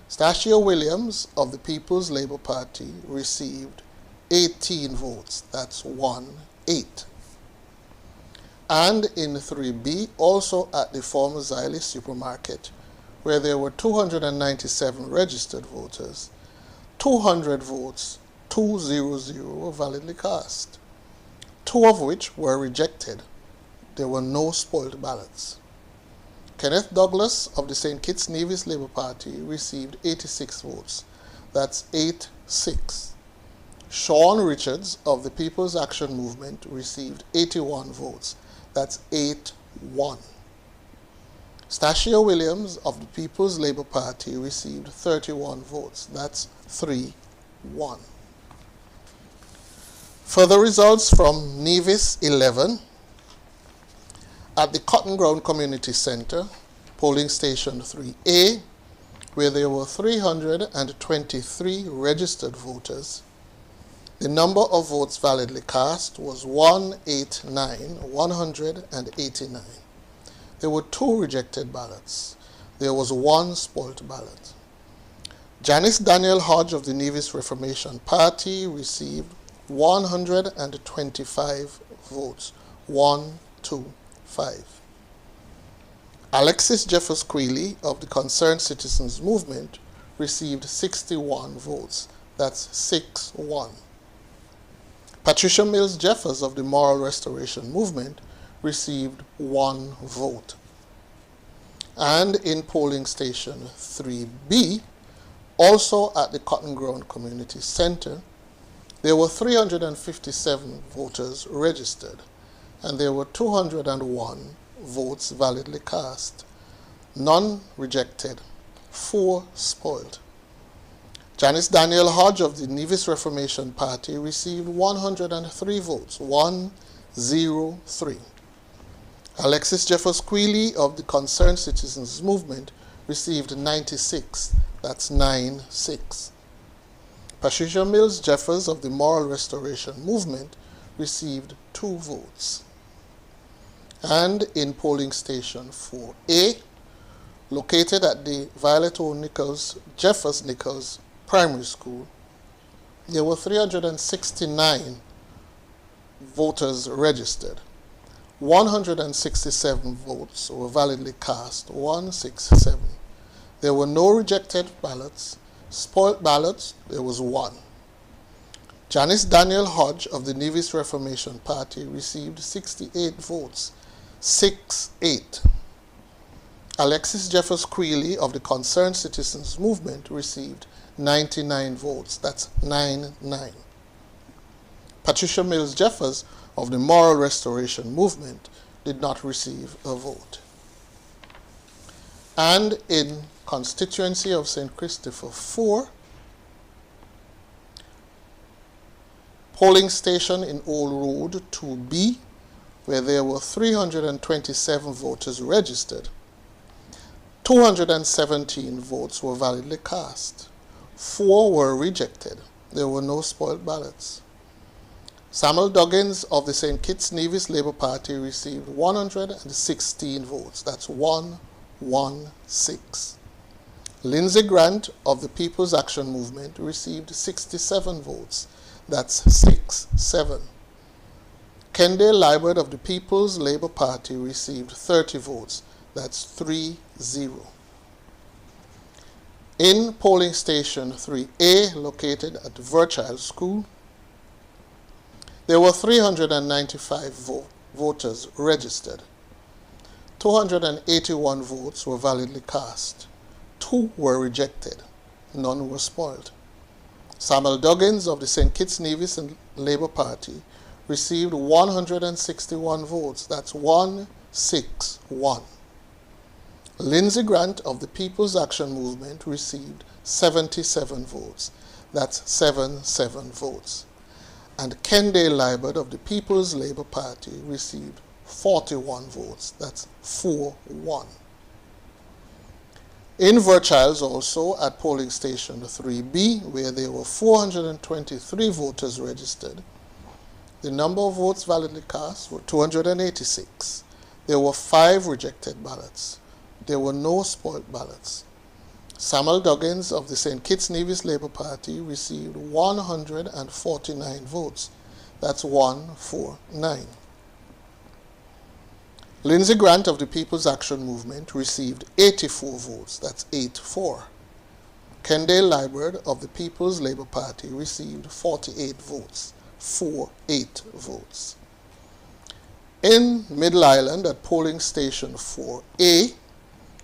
Stacia Williams of the People's Labour Party received 18 votes, that's 1-8. And in 3B, also at the former Xylee supermarket, where there were 297 registered voters, 200 votes, 200 were validly cast, 2 of which were rejected. There were no spoiled ballots. Kenneth Douglas of the St. Kitts-Nevis Labour Party received 86 votes, that's 8-6. Sean Richards of the People's Action Movement received 81 votes, that's 8-1. Stacia Williams of the People's Labour Party received 31 votes, that's 3-1. Further results from Nevis 11 at the Cotton Ground Community Center, polling station 3A, where there were 323 registered voters. The number of votes validly cast was 189. There were 2 rejected ballots. There was 1 spoilt ballot. Janice Daniel Hodge of the Nevis Reformation Party received 125 votes. 125. Alexis Jeffers Quealy of the Concerned Citizens Movement received 61 votes. That's 6-1. Patricia Mills Jeffers of the Moral Restoration Movement received 1 vote. And in polling station 3B, also at the Cotton Ground Community Center, there were 357 voters registered, and there were 201 votes validly cast, none rejected, 4 spoiled. Janice Daniel Hodge of the Nevis Reformation Party received 103 votes, 103. Alexis Jeffers Quealy of the Concerned Citizens Movement received 96, that's 9-6. Patricia Mills Jeffers of the Moral Restoration Movement received 2 votes. And in polling station 4A, located at the Violet O. Jeffers Nichols Primary School, there were 369 voters registered. 167 votes were validly cast, 167. There were no rejected ballots. Spoiled ballots, there was 1. Janice Daniel Hodge of the Nevis Reformation Party received 68 votes, 6-8. Alexis Jeffers Quealy of the Concerned Citizens Movement received 99 votes, that's 9-9. Patricia Mills Jeffers of the Moral Restoration Movement did not receive a vote. And in Constituency of St. Christopher 4, polling station in Old Road 2B, where there were 327 voters registered, 217 votes were validly cast. 4 were rejected. There were no spoiled ballots. Samuel Duggins of the St. Kitts-Nevis Labour Party received 116 votes. That's 116. Lindsay Grant of the People's Action Movement received 67 votes. That's 6-7. Kendall Liebert of the People's Labour Party received 30 votes. That's 3-0. In polling station 3A, located at Virchild School, there were 395 voters registered. 281 votes were validly cast. 2 were rejected. None were spoiled. Samuel Duggins of the St. Kitts-Nevis Labour Party received 161 votes. That's 161. Lindsay Grant of the People's Action Movement received 77 votes. That's 7 votes. And Kendall Liebert of the People's Labour Party received 41 votes. That's 4-1. In Virchiles also, at polling station 3B, where there were 423 voters registered, the number of votes validly cast were 286. There were 5 rejected ballots. There were no spoiled ballots. Samuel Duggins of the St. Kitts-Nevis Labour Party received 149 votes. That's 149. Lindsay Grant of the People's Action Movement received 84 votes. That's 8-4. Kendall Liebert of the People's Labour Party received 48 votes. 4-8 votes. In Middle Island at polling station 4A,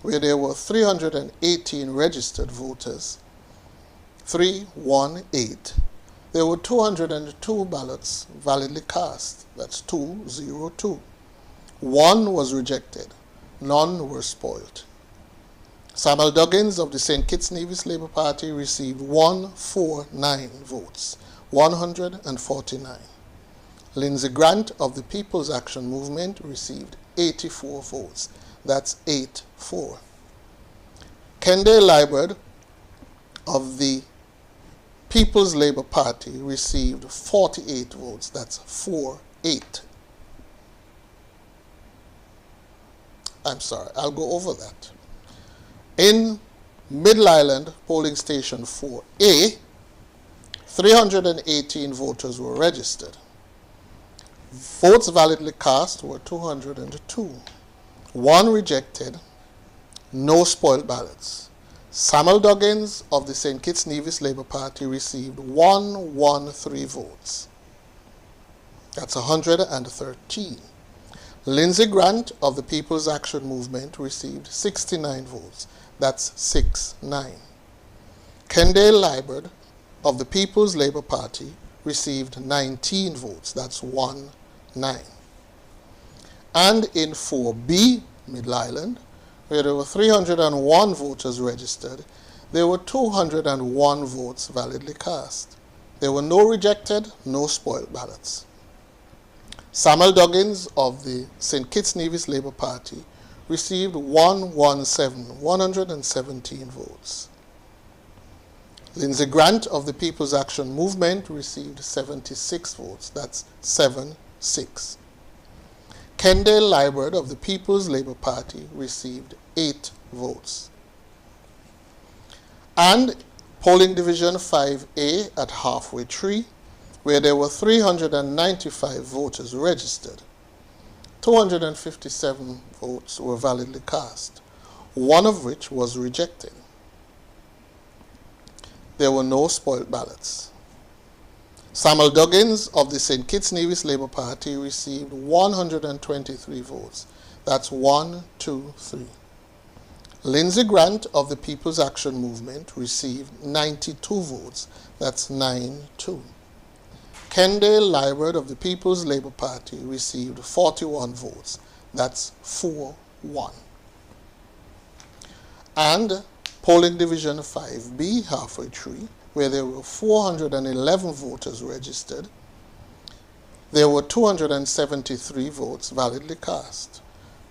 where there were 318 registered voters, 318, there were 202 ballots validly cast. That's 202. 1 was rejected. None were spoiled. Samuel Duggins of the St. Kitts-Nevis Labour Party received 149 votes, 149. Lindsay Grant of the People's Action Movement received 84 votes. That's 8-4. Kendall Liebert of the People's Labour Party received 48 votes. That's 4-8. I'm sorry, I'll go over that. In Middle Island polling station 4A, 318 voters were registered. Votes validly cast were 202. 1 rejected, no spoiled ballots. Samuel Duggins of the St. Kitts-Nevis Labour Party received 113 votes. That's 113. Lindsey Grant of the People's Action Movement received 69 votes. That's 6-9. Kendale Liburd of the People's Labour Party received 19 votes. That's 1-9. And in 4B, Middle Island, where there were 301 voters registered, there were 201 votes validly cast. There were no rejected, no spoiled ballots. Samuel Duggins of the St. Kitts-Nevis Labour Party received 117 votes. Lindsey Grant of the People's Action Movement received 76 votes. That's 7-6. Kendale Liburd of the People's Labour Party received 8 votes. And polling division 5A at Halfway Tree, where there were 395 voters registered, 257 votes were validly cast, 1 of which was rejected. There were no spoiled ballots. Samuel Duggins of the St. Kitts-Nevis Labour Party received 123 votes. That's 1, 2, 3. Lindsey Grant of the People's Action Movement received 92 votes. That's 9-2. Kendale Liburd of the People's Labour Party received 41 votes. That's 4-1. And polling division 5B, Halfway Tree, where there were 411 voters registered, there were 273 votes validly cast.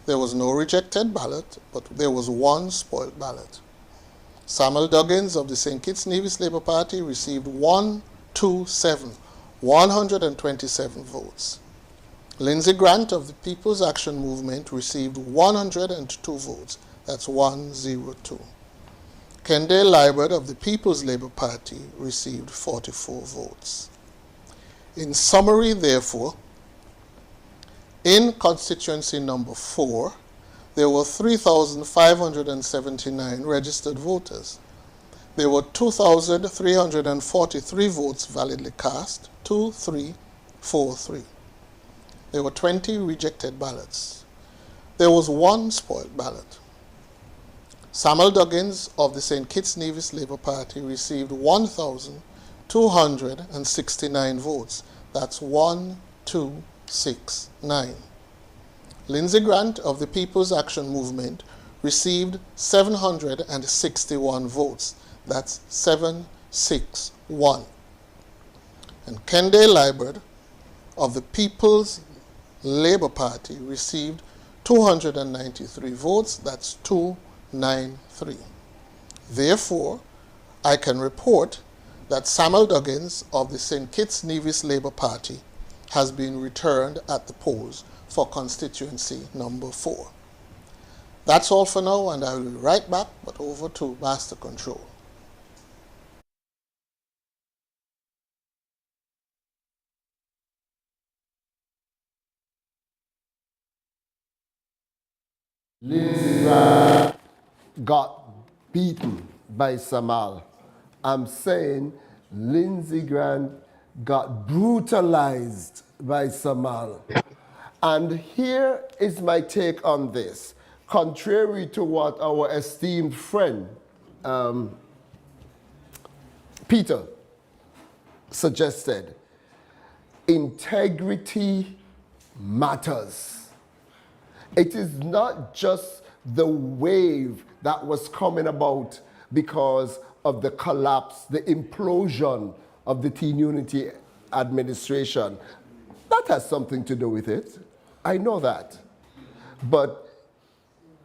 There was no rejected ballot, but there was 1 spoiled ballot. Samuel Duggins of the St. Kitts-Nevis Labour Party received 127 votes. Lindsey Grant of the People's Action Movement received 102 votes. That's 102. Kendale Liburd of the People's Labour Party received 44 votes. In summary, therefore, in constituency number 4, there were 3,579 registered voters. There were 2,343 votes validly cast, 2,343. There were 20 rejected ballots. There was 1 spoiled ballot. Samuel Duggins of the St. Kitts-Nevis Labour Party received 1,269 votes. That's 1,269. Lindsey Grant of the People's Action Movement received 761 votes. That's 761. And Kendale Liburd of the People's Labour Party received 293 votes. That's 293. Therefore, I can report that Samuel Duggins of the St. Kitts-Nevis Labour Party has been returned at the polls for constituency number 4. That's all for now, and I will be right back, but over to Master Control. Lindsey Grant got beaten by Samal. I'm saying Lindsey Grant got brutalized by Samal. And here is my take on this. Contrary to what our esteemed friend Peter suggested, integrity matters. It is not just the wave that was coming about because of the collapse, the implosion of the Teen Unity administration. That has something to do with it. I know that. But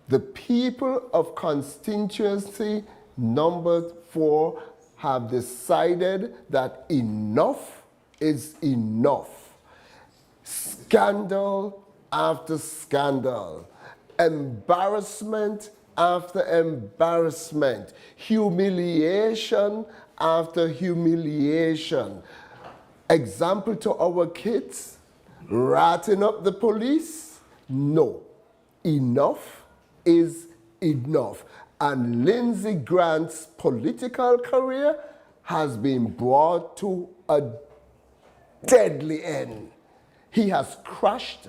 the people of constituency number 4 have decided that enough is enough. Scandal after scandal, embarrassment after embarrassment, humiliation after humiliation. Example to our kids, ratting up the police? No. Enough is enough. And Lindsey Grant's political career has been brought to a deadly end. He has crashed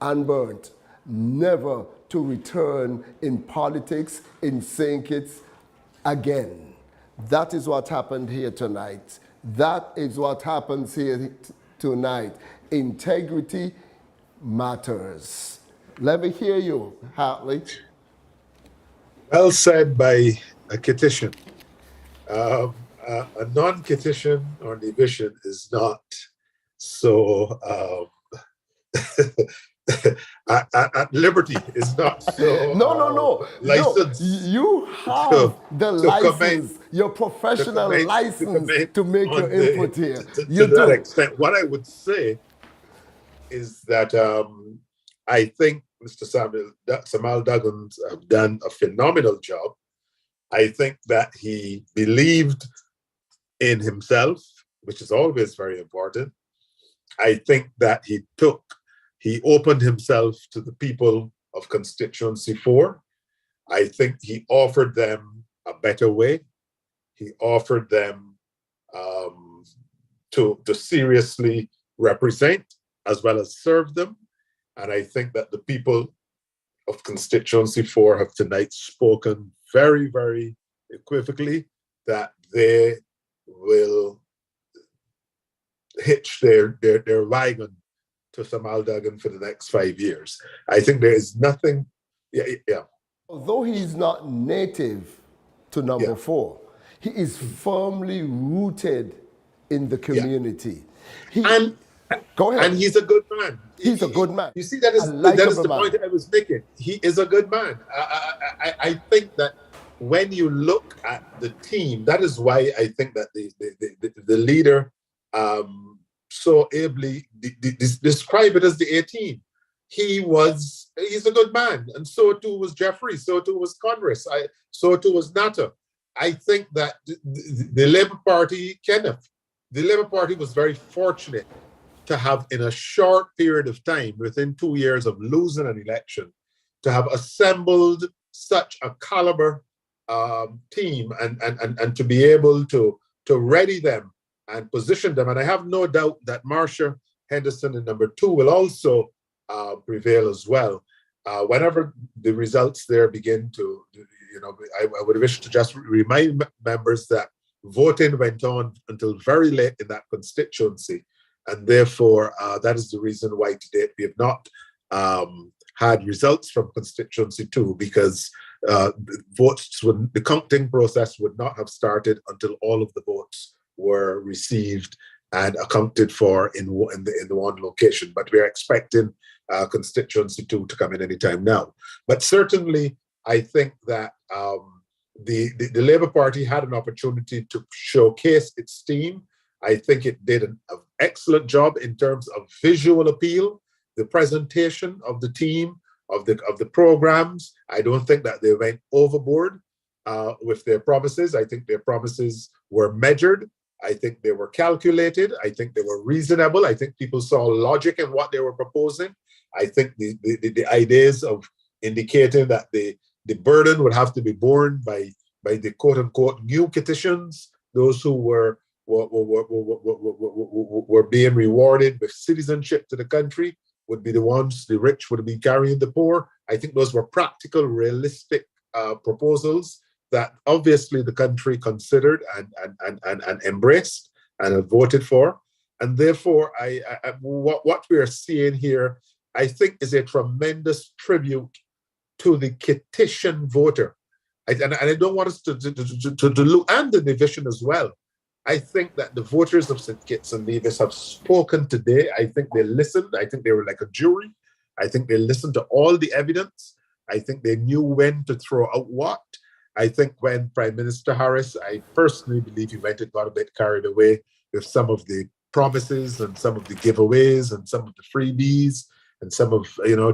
and burnt, never to return in politics in St. Kitts again. That is what happened here tonight. That is what happens here tonight. Integrity matters. Let me hear you, Hartley. Well said by a Kittitian. A non-Kittitian or division is not so at liberty, is not so No. licensed. You have the license, your professional license to make your input here. To that extent, what I would say is that I think Mr. Samal Duggins have done a phenomenal job. I think that he believed in himself, which is always very important. I think that he opened himself to the people of Constituency 4. I think he offered them a better way. He offered them to seriously represent as well as serve them. And I think that the people of Constituency 4 have tonight spoken very, very equivocally that they will hitch their wagon to Samal Duggan for the next 5 years. I think there is nothing, yeah. Although he is not native to number 4, he is firmly rooted in the community. Go ahead. And he's a good man. He's a good man. You see, that is the point I was making. He is a good man. I think that when you look at the team, that is why I think that the leader so ably describe it as the 18. He's a good man, and so too was Jeffrey, so too was Congress, so too was Natta. I think that the Labour Party, Kenneth, the Labour Party was very fortunate to have, in a short period of time, within 2 years of losing an election, to have assembled such a caliber team and to be able to ready them and position them. And I have no doubt that Marcia Henderson in number 2 will also prevail as well. Whenever the results there begin to, I would wish to just remind members that voting went on until very late in that constituency. And therefore, that is the reason why today we have not had results from Constituency 2, because the counting process would not have started until all of the votes were received and accounted for in the one location. But we are expecting Constituency 2 to come in anytime now. But certainly, I think that the Labour Party had an opportunity to showcase its team. I think it did an excellent job in terms of visual appeal, the presentation of the team, of the programs. I don't think that they went overboard with their promises. I think their promises were measured. I think they were calculated. I think they were reasonable. I think people saw logic in what they were proposing. I think the ideas of indicating that the burden would have to be borne by the quote unquote new Kittitians, those who were being rewarded with citizenship to the country, would be the ones, the rich would be carrying the poor. I think those were practical, realistic proposals that obviously the country considered and embraced and have voted for. And therefore, what we are seeing here, I think, is a tremendous tribute to the Kittitian voter. And I don't want us to look, and the division as well. I think that the voters of St. Kitts and Nevis have spoken today. I think they listened. I think they were like a jury. I think they listened to all the evidence. I think they knew when to throw out what. I think when Prime Minister Harris, I personally believe he got a bit carried away with some of the promises and some of the giveaways and some of the freebies and some of,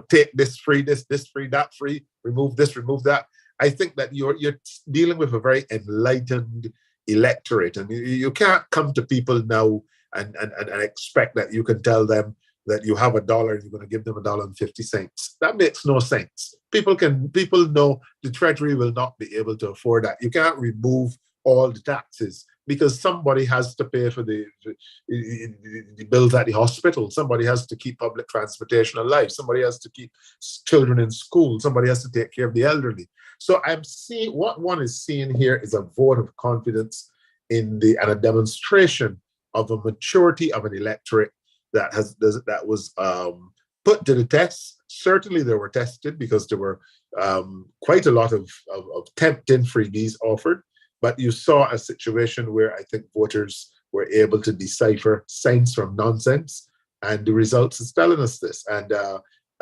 take this free, this free, that free, remove this, remove that. I think that you're dealing with a very enlightened electorate, and you can't come to people now and expect that you can tell them that you have $1 and you're going to give them $1.50. That makes no sense. People know the Treasury will not be able to afford that. You can't remove all the taxes because somebody has to pay for the bills at the hospital. Somebody has to keep public transportation alive. Somebody has to keep children in school. Somebody has to take care of the elderly. So I'm seeing what one is seeing here is a vote of confidence and a demonstration of a maturity of an electorate that was put to the test. Certainly they were tested because there were quite a lot of tempting freebies offered, but you saw a situation where I think voters were able to decipher sense from nonsense, and the results is telling us this. And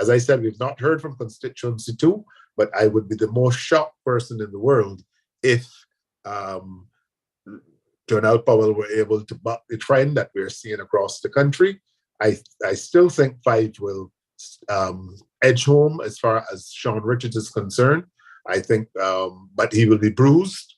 as I said, we've not heard from Constituency 2, but I would be the most shocked person in the world if Journal Powell were able to buck the trend that we're seeing across the country. I still think 5 will edge home as far as Sean Richards is concerned. I think, but he will be bruised.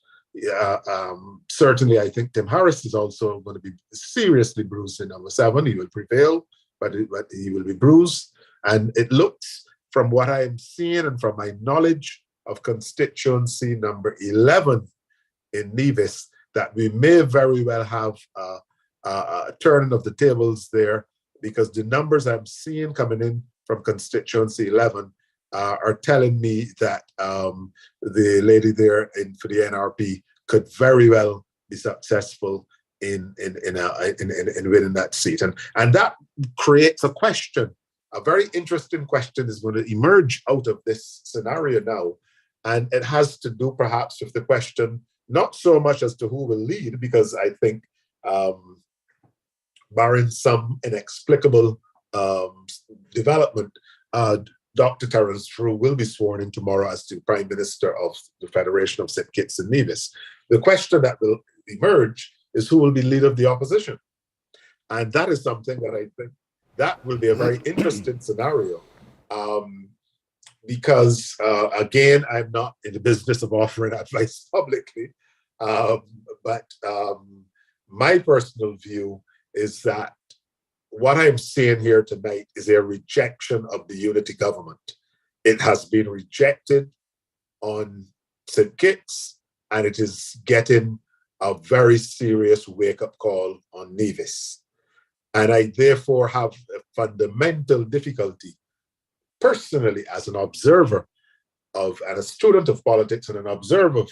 Certainly, I think Tim Harris is also going to be seriously bruised in number 7. He will prevail, but he will be bruised. And it looks, from what I'm seeing and from my knowledge of constituency number 11 in Nevis, that we may very well have a turning of the tables there, because the numbers I'm seeing coming in from constituency 11 are telling me that the lady there for the NRP could very well be successful in winning that seat, and that creates a question. A very interesting question is going to emerge out of this scenario now, and it has to do perhaps with the question not so much as to who will lead, because I think, barring some inexplicable development, Dr. Terence True will be sworn in tomorrow as the Prime Minister of the Federation of St. Kitts and Nevis. The question that will emerge is who will be leader of the opposition. And that is something that I think that will be a very interesting scenario. Because, again, I'm not in the business of offering advice publicly, but my personal view is that what I'm seeing here tonight is a rejection of the unity government. It has been rejected on St. Kitts, and it is getting a very serious wake-up call on Nevis. And I therefore have a fundamental difficulty, personally, as an observer and a student of politics and an observer of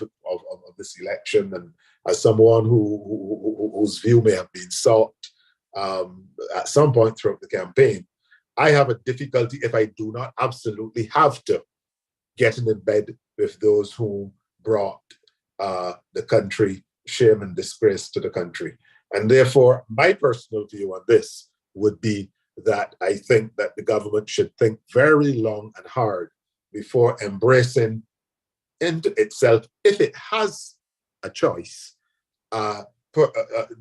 this election, and as someone whose view may have been sought at some point throughout the campaign, I have a difficulty, if I do not absolutely have to, getting in bed with those who brought the country shame and disgrace to the country. And therefore, my personal view on this would be that I think that the government should think very long and hard before embracing into itself, if it has a choice,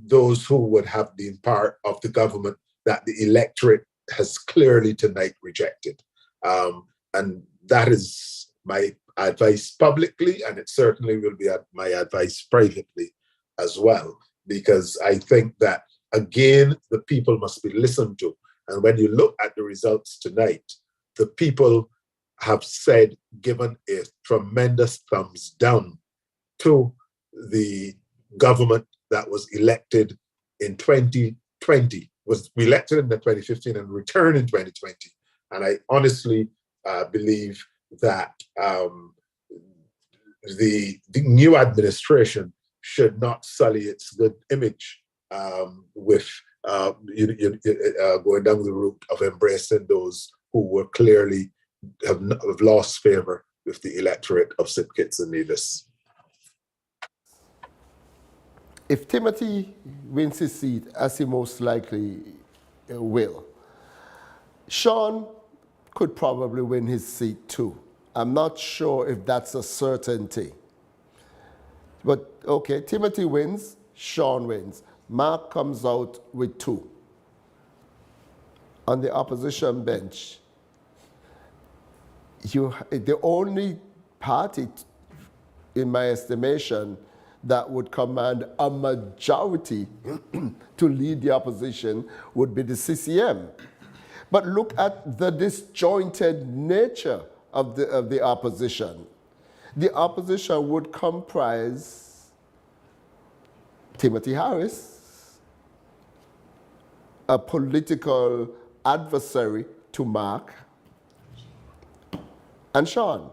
those who would have been part of the government that the electorate has clearly tonight rejected. And that is my advice publicly, and it certainly will be my advice privately as well, because I think that, again, the people must be listened to. And when you look at the results tonight, the people have given a tremendous thumbs down to the government that was elected in 2020, was elected in 2015 and returned in 2020. And I honestly believe that the new administration should not sully its good image with going down the route of embracing those who were clearly have lost favor with the electorate of St. Kitts and Nevis. If Timothy wins his seat, as he most likely will, Sean could probably win his seat too. I'm not sure if that's a certainty. But okay, Timothy wins, Sean wins. Mark comes out with 2. On the opposition bench, the only party, in my estimation, that would command a majority to lead the opposition would be the CCM. But look at the disjointed nature of the opposition. The opposition would comprise Timothy Harris, a political adversary to Mark, and Sean.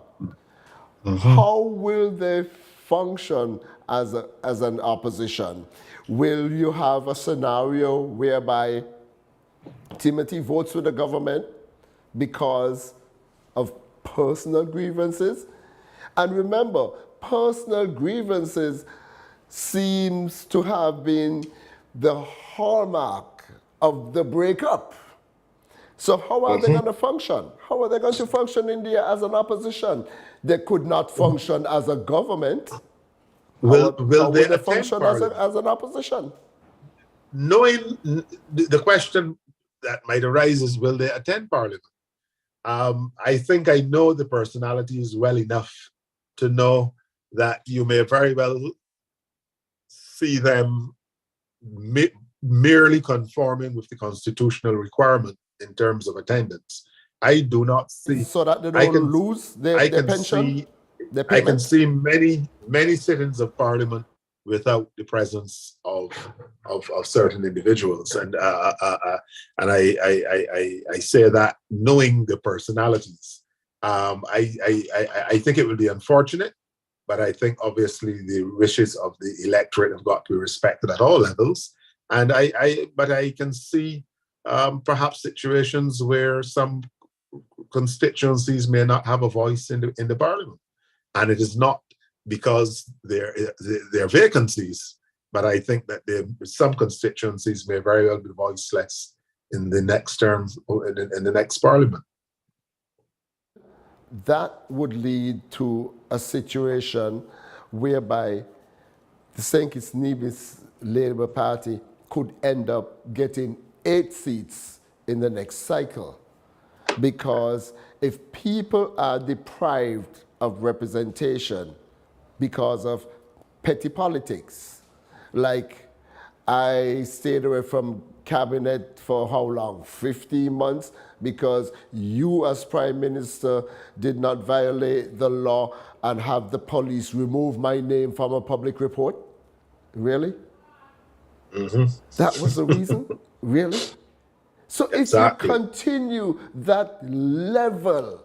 How will they function as an opposition? Will you have a scenario whereby Timothy votes with the government because of personal grievances? And remember, personal grievances seems to have been the hallmark of the breakup. So how are they going to function? How are they going to function in there as an opposition? They could not function as a government. Will they they attend function Parliament? as an opposition? Knowing the question that might arise is, will they attend Parliament? I think I know the personalities well enough to know that you may very well see them merely conforming with the constitutional requirement in terms of attendance. I do not see. So that they don't lose their pension? I can see many sittings of Parliament without the presence of certain individuals, and I say that knowing the personalities. I think it would be unfortunate, but I think obviously the wishes of the electorate have got to be respected at all levels. And but I can see perhaps situations where some constituencies may not have a voice in the Parliament, and it is not because they're vacancies, but I think that some constituencies may very well be voiceless in the next term, in the next Parliament. That would lead to a situation whereby the St. Kitts-Nevis Labour Party could end up getting 8 seats in the next cycle. Because if people are deprived of representation because of petty politics, like I stayed away from cabinet for how long? 15 months, because you as Prime Minister did not violate the law and have the police remove my name from a public report? Really? That was the reason? Really? So Exactly. if you continue that level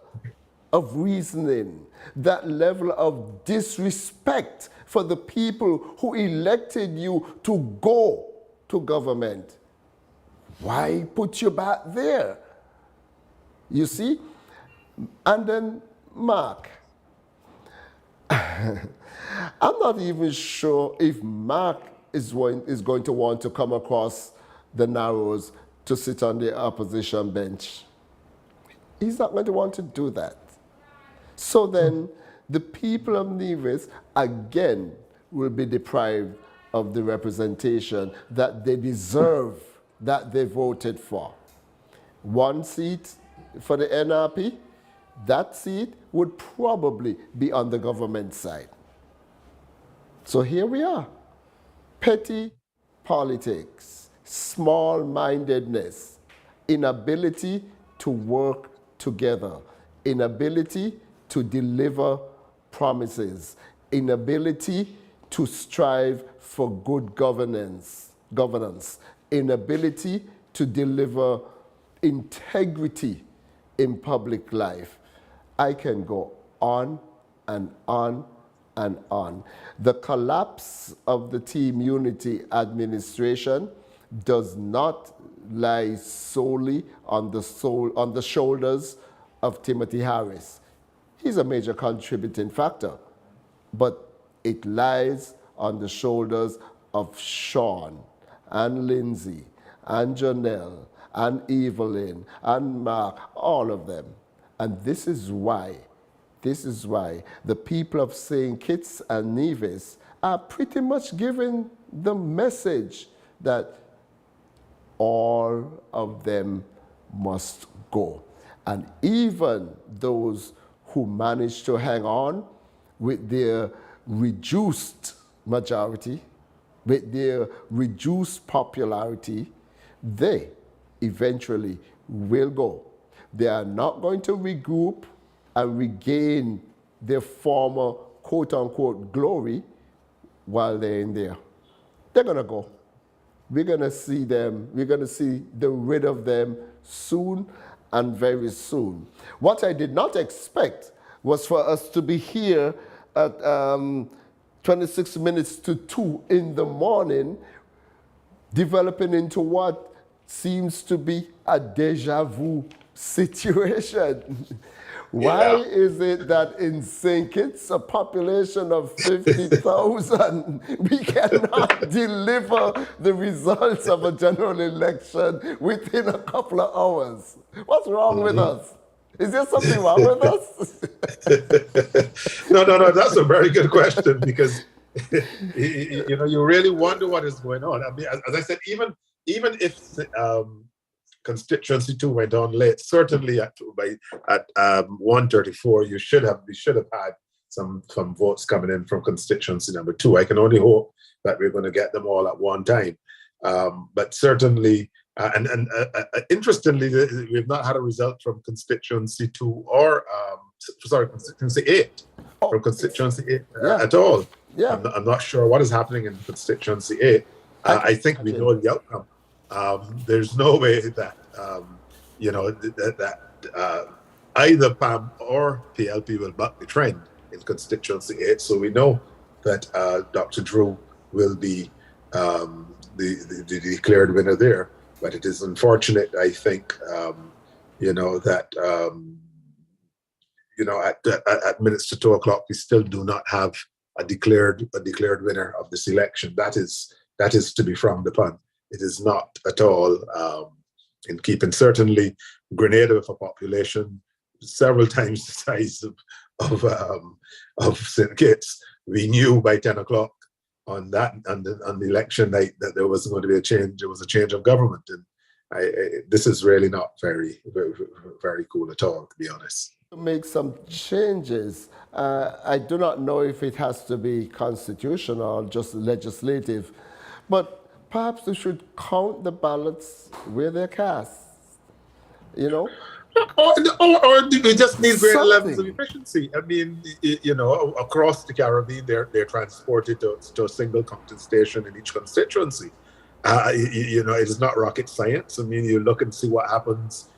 of reasoning, that level of disrespect for the people who elected you to go to government, why put you back there? You see? And then Mark. I'm not even sure if Mark is going to want to come across the Narrows to sit on the opposition bench. He's not going to want to do that. So then the people of Nevis again will be deprived of the representation that they deserve, that they voted for. 1 seat for the NRP, that seat would probably be on the government side. So here we are. Petty politics, small-mindedness, inability to work together, inability to deliver promises, inability to strive for good governance, inability to deliver integrity in public life. I can go on and on and on. The collapse of the Team Unity administration does not lie solely on the shoulders of Timothy Harris. He's a major contributing factor, but it lies on the shoulders of Sean and Lindsay and Janelle and Evelyn and Mark, all of them. And this is why the people of St. Kitts and Nevis are pretty much giving the message that all of them must go. And even those who manage to hang on with their reduced majority, with their reduced popularity, they eventually will go. They are not going to regroup and regain their former quote unquote glory while they're in there. They're going to go. We're going to see them, we're going to see the rid of them soon and very soon. What I did not expect was for us to be here at 26 minutes to 2 in the morning, developing into what seems to be a deja vu situation. Why is it that in St. Kitts, a population of 50,000, we cannot deliver the results of a general election within a couple of hours? What's wrong with us? Is there something wrong with us? No, that's a very good question, because you really wonder what is going on. I mean, as I said, even if Constituency 2 went on late, certainly at 1:34, we should have had some votes coming in from constituency number 2. I can only hope that we're going to get them all at one time. But certainly, interestingly, we've not had a result from constituency 2 or constituency 8, from constituency 8 at all. Yeah. I'm not sure what is happening in constituency 8. I think we know the outcome. There's no way that either PAM or PLP will buck the trend in constituency 8. So we know that Dr. Drew will be the declared winner there. But it is unfortunate, I think, that at minutes to 2 o'clock we still do not have a declared winner of this election. That is to be frowned upon. It is not at all in keeping. Certainly, Grenada, with a population several times the size of St. Kitts, we knew by 10 o'clock on the election night that there was going to be a change. There was a change of government, and this is really not very, very, very cool at all, to be honest. To make some changes, I do not know if it has to be constitutional or just legislative, but perhaps we should count the ballots where they're cast, Or we just need greater levels of efficiency. I mean, across the Caribbean, they're transported to a single counting station in each constituency. It is not rocket science. I mean, you look and see what happens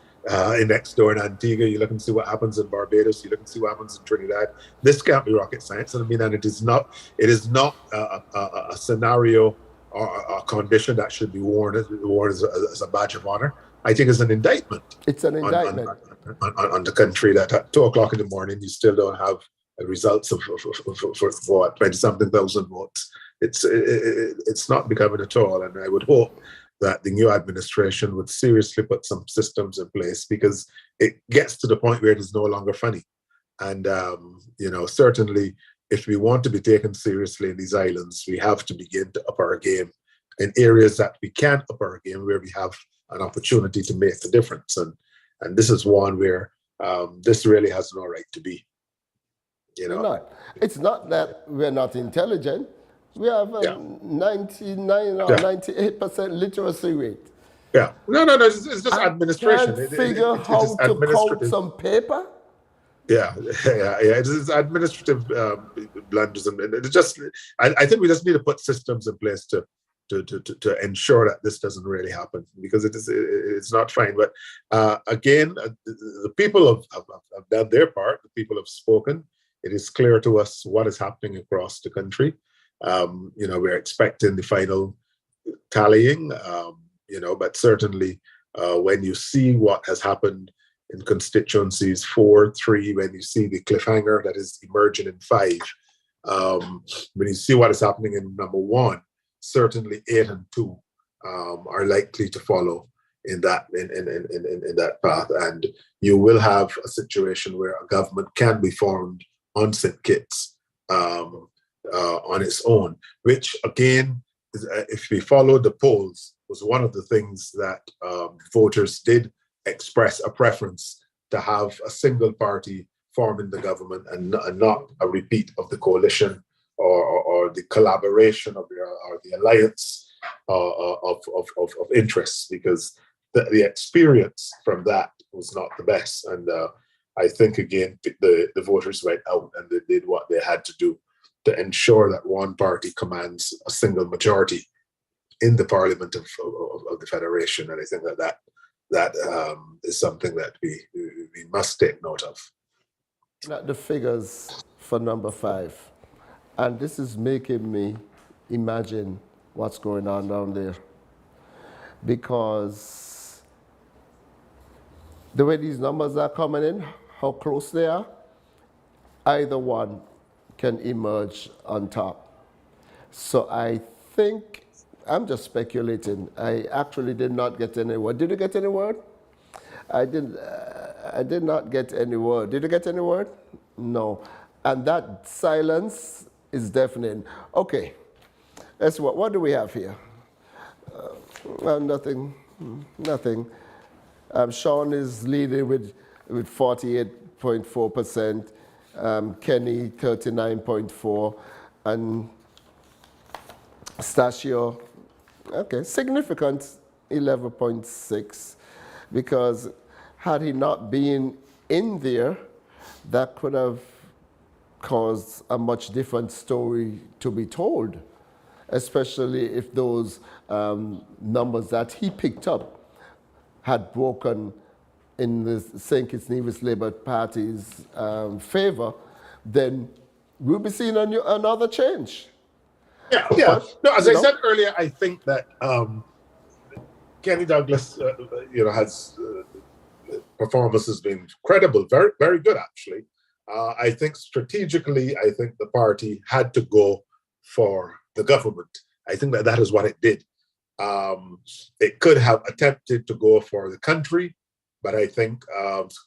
next door in Antigua. You look and see what happens in Barbados. You look and see what happens in Trinidad. This can't be rocket science. And it is not a scenario or a condition that should be worn as a badge of honor. I think it's an indictment. It's an indictment on the country that at 2 o'clock in the morning you still don't have results for 20-something thousand votes. It's not becoming at all, and I would hope that the new administration would seriously put some systems in place, because it gets to the point where it is no longer funny. And certainly, if we want to be taken seriously in these islands, we have to begin to up our game in areas that we can't up our game, where we have an opportunity to make the difference. And this is one where this really has no right to be. It's not that we're not intelligent. We have a 99 or 98% literacy rate. Yeah. No. It's just administration. Can't figure how to count some paper. Yeah. It's administrative blunders, and it just. I think we just need to put systems in place to ensure that this doesn't really happen, because it's not fine. But again, the people have done their part. The people have spoken. It is clear to us what is happening across the country. We're expecting the final tallying. But certainly when you see what has happened in constituencies 4, 3, when you see the cliffhanger that is emerging in 5, when you see what is happening in number 1, certainly 8 and 2 are likely to follow in that path, and you will have a situation where a government can be formed on St. Kitts on its own, which again, if we followed the polls, was one of the things that voters did express a preference to have a single party forming the government and not a repeat of the coalition or the collaboration or the alliance of interests, because the experience from that was not the best. And I think, again, the voters went out and they did what they had to do to ensure that one party commands a single majority in the Parliament of the Federation. And I think that is something that we must take note of. The figures for number 5. And this is making me imagine what's going on down there. Because the way these numbers are coming in, how close they are, either one can emerge on top. So I think, I'm just speculating. I actually did not get any word. Did you get any word? I did not get any word. Did you get any word? No. And that silence is deafening. Okay, what do we have here? Well, nothing. Sean is leading with 48.4%, Kenny 39.4%, and Stasio, okay, significant 11.6%, because had he not been in there, that could have caused a much different story to be told, especially if those numbers that he picked up had broken in the St. Kitts-Nevis Labour Party's favor, then we'll be seeing another change. Yeah. No, as I said earlier, I think that Kenny Douglas, has performance has been credible, very, very good actually. I think strategically, I think the party had to go for the government. I think that is what it did. It could have attempted to go for the country, but I think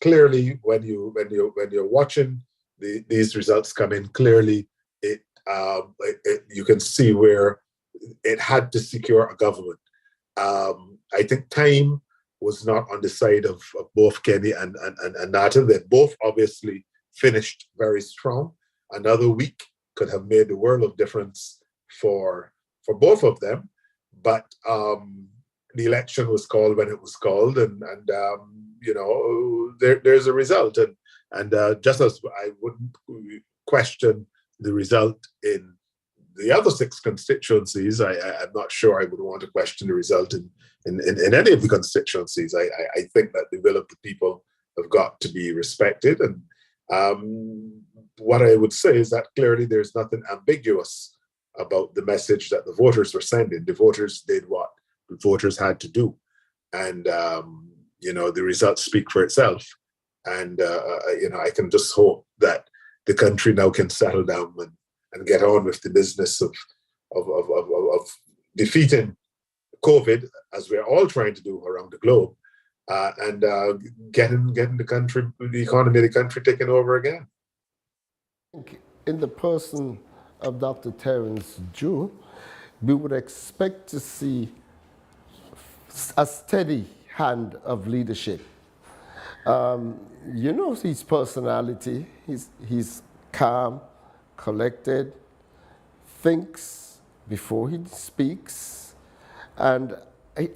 clearly when you're watching these results come in, clearly you can see where it had to secure a government. I think time was not on the side of both Kenny and Nathan. They both obviously finished very strong. Another week could have made the world of difference for both of them. But the election was called when it was called, and there's a result. And just as I wouldn't question the result in the other 6 constituencies, I'm not sure I would want to question the result in any of the constituencies. I think that the will of the people have got to be respected. And what I would say is that clearly there's nothing ambiguous about the message that the voters were sending. The voters did what the voters had to do. And, the results speak for itself. And, I can just hope that the country now can settle down and get on with the business of defeating COVID, as we're all trying to do around the globe, and getting the economy of the country taken over again. In the person of Dr. Terence Jew, we would expect to see a steady hand of leadership. His personality, he's calm, collected, thinks before he speaks, and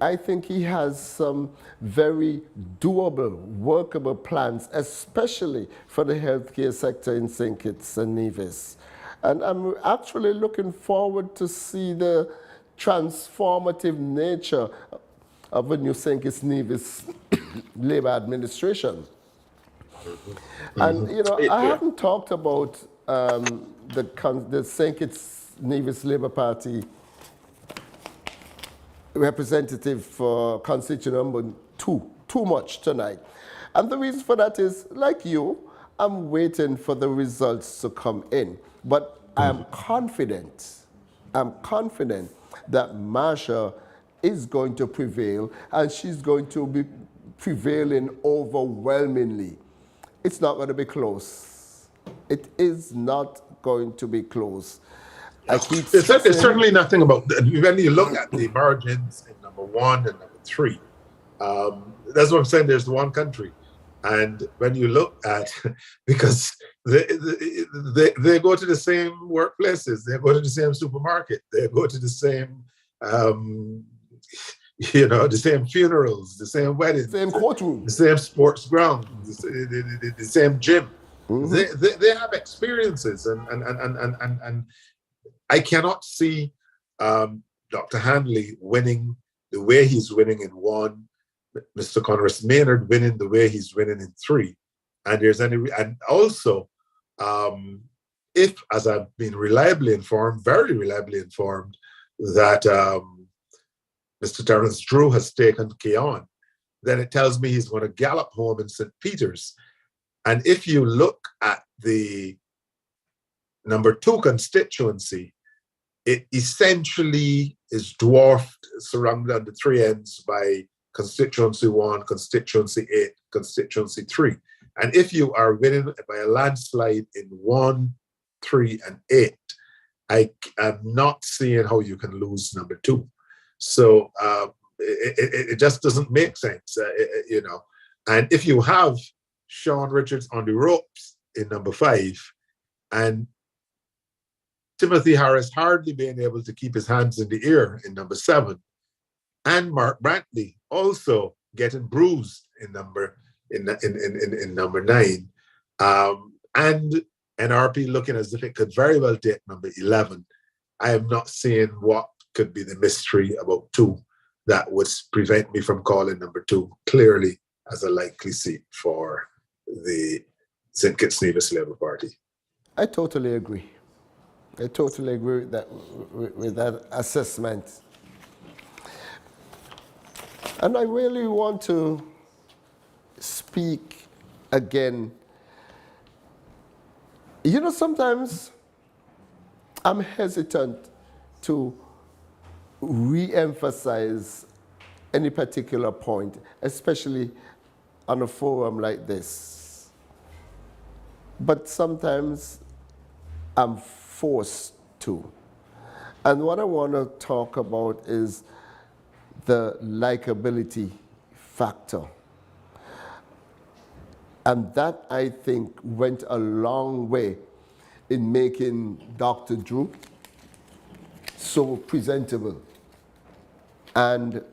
I think he has some very doable, workable plans, especially for the healthcare sector in St. Kitts and Nevis. And I'm actually looking forward to see the transformative nature of a new St. Kitts-Nevis Labour administration. And, I haven't talked about the St. Kitts-Nevis Labour Party representative for constituency number 2 too much tonight. And the reason for that is, like you, I'm waiting for the results to come in. But I'm confident that Marsha is going to prevail, and she's going to be prevailing overwhelmingly. It's not going to be close. It is not going to be close. I keep It's saying, certainly nothing about when you look at the margins in number 1 and number 3. That's what I'm saying. There's one country, and when you look at because they go to the same workplaces, they go to the same supermarket, they go to the same the same funerals, the same weddings, same courtroom, the same sports ground, the same gym. They have experiences, and I cannot see Dr. Handley winning the way he's winning in 1, Mr. Conrad Maynard winning the way he's winning in 3, and also if, as I've been very reliably informed, that Mr. Terence Drew has taken Keon, then it tells me he's going to gallop home in St. Peter's. And if you look at the number 2 constituency, it essentially is dwarfed, surrounded on the 3 ends by constituency 1, constituency 8, constituency 3. And if you are winning by a landslide in 1, 3, and 8, I am not seeing how you can lose number 2. So it just doesn't make sense, And if you have Sean Richards on the ropes in number 5, and Timothy Harris hardly being able to keep his hands in the air in number 7, and Mark Brantley also getting bruised in number 9, and NRP looking as if it could very well take number 11, I am not seeing what could be the mystery about 2 that would prevent me from calling number 2 clearly as a likely seat for the St. Kitts-Nevis Labour Party. I totally agree. I totally agree with that assessment. And I really want to speak again. Sometimes I'm hesitant to re-emphasize any particular point, especially on a forum like this. But sometimes I'm forced to. And what I want to talk about is the likability factor. And that, I think, went a long way in making Dr. Drew so presentable, and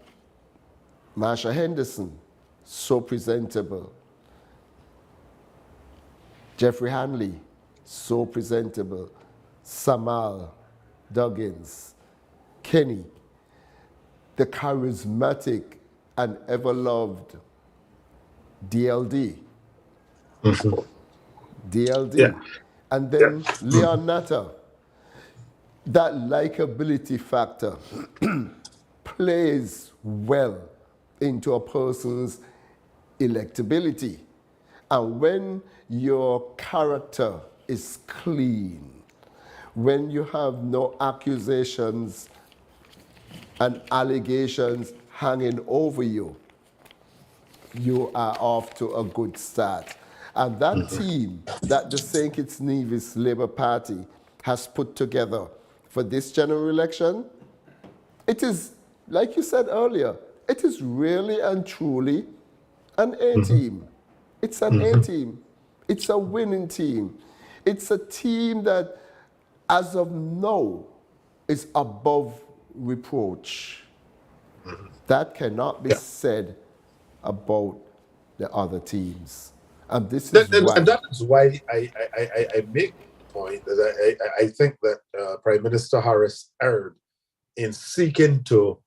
Marsha Henderson so presentable, Jeffrey Hanley so presentable, Samal Duggins, Kenny, the charismatic and ever-loved DLD. DLD. Yeah. And then Leon Natter. That likability factor plays well into a person's electability. And when your character is clean, when you have no accusations and allegations hanging over you, you are off to a good start. And that team that the St. Kitts-Nevis Labour Party has put together for this general election, it is, like you said earlier, it is really and truly an A-team. It's an A-team. It's a winning team. It's a team that, as of now, is above reproach. That cannot be said about the other teams. And this is why. And that is why I make the point that I think that Prime Minister Harris erred in seeking to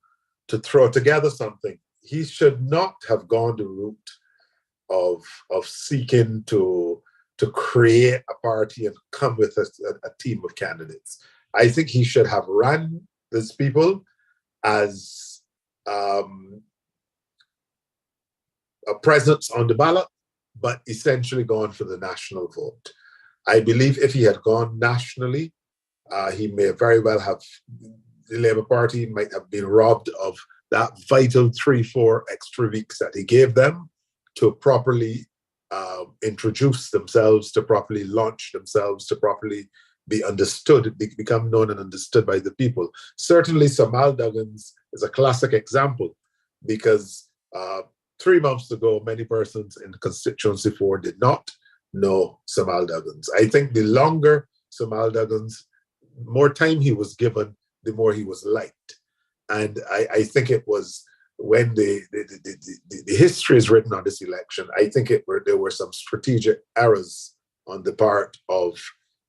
throw together something. He should not have gone the route of seeking to create a party and come with a team of candidates. I think he should have ran these people as a presence on the ballot, but essentially gone for the national vote. I believe if he had gone nationally, he may very well have, the Labour Party might have been robbed of that vital 3-4 extra weeks that he gave them to properly introduce themselves, to properly launch themselves, to properly be understood, become known and understood by the people. Certainly, Samal Duggins is a classic example because 3 months ago, many persons in the Constituency 4 did not know Samal Duggins. I think the longer Samal Duggins, more time he was given, the more he was liked. And I think it was when the history is written on this election, I think there were some strategic errors on the part of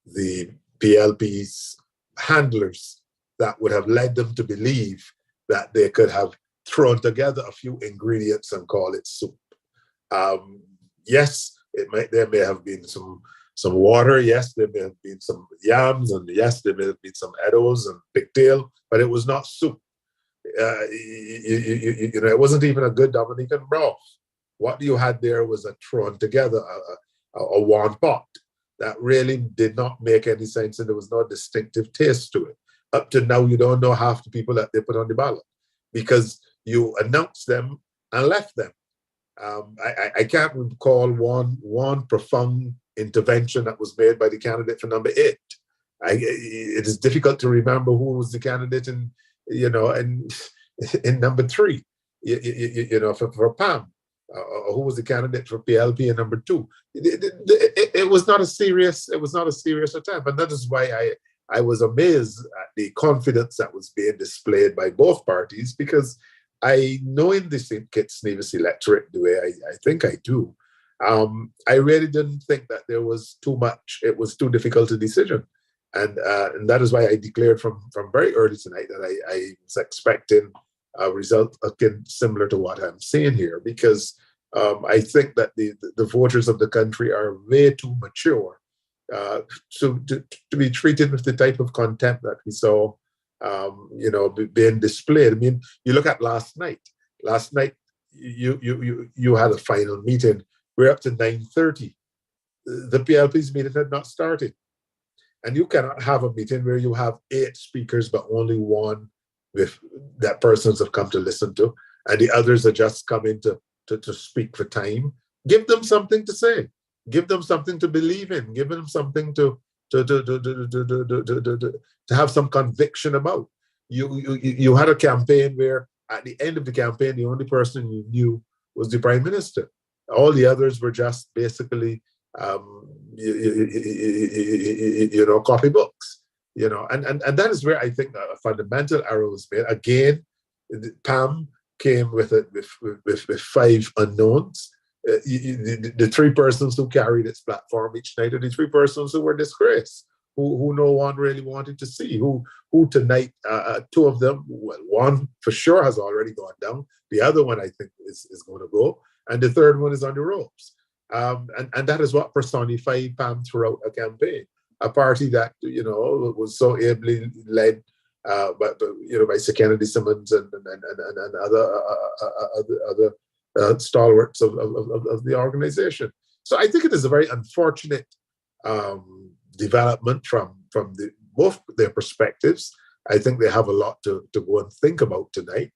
the PLP's handlers that would have led them to believe that they could have thrown together a few ingredients and call it soup. Yes, there may have been some water. Yes, there may have been some yams, and yes, there may have been some eddos and pigtail, but it was not soup. It wasn't even a good Dominican broth. What you had there was a thrown together, a one pot that really did not make any sense, and there was no distinctive taste to it. Up to now, you don't know half the people that they put on the ballot because you announced them and left them. I can't recall one profound intervention that was made by the candidate for number 8. It is difficult to remember who was the candidate in number 3. For Pam, who was the candidate for PLP in number 2. It was not a serious attempt, and that is why I was amazed at the confidence that was being displayed by both parties, because I know in the St. Kitts-Nevis electorate the way I think I do, I really didn't think that there was too much. It was too difficult a decision. And that is why I declared from very early tonight that I was expecting a result again similar to what I'm seeing here, because I think that the voters of the country are way too mature to be treated with the type of contempt that we saw being displayed. I mean, you look at last night. Last night, you had a final meeting. We're up to 9:30. The PLP's meeting had not started. And you cannot have a meeting where you have 8 speakers, but only one that persons have come to listen to, and the others are just coming to speak for time. Give them something to say. Give them something to believe in. Give them something to have some conviction about. You had a campaign where at the end of the campaign, the only person you knew was the Prime Minister. All the others were just basically copybooks, and that is where I think a fundamental error was made. Again, Pam came with 5 unknowns. The 3 persons who carried its platform each night are the 3 persons who were disgraced, who no one really wanted to see, who tonight, 2 of them, well, one for sure has already gone down. The other one I think is going to go, and the third one is on the ropes. And that is what personified Pam throughout a campaign, a party that was so ably led by Sir Kennedy Simmons and other stalwarts of the organization. So I think it is a very unfortunate development from both their perspectives. I think they have a lot to go and think about tonight.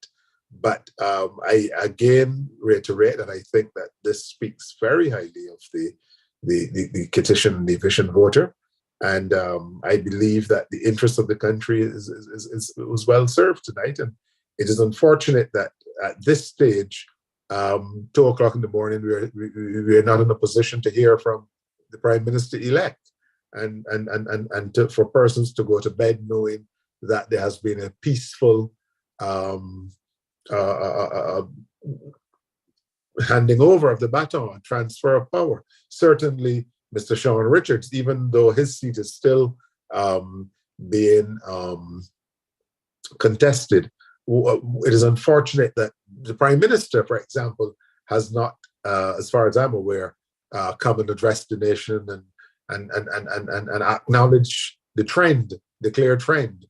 But I again reiterate that I think that this speaks very highly of the Kitts-Nevis voter, and I believe that the interest of the country was well served tonight. And it is unfortunate that at this stage, 2:00 in the morning, we are not in a position to hear from the Prime Minister-elect, and for persons to go to bed knowing that there has been a peaceful handing over of the baton, transfer of power. Certainly, Mr. Sean Richards, even though his seat is still being contested, it is unfortunate that the Prime Minister, for example, has not, as far as I'm aware, come and address the nation and acknowledge the trend, the clear trend.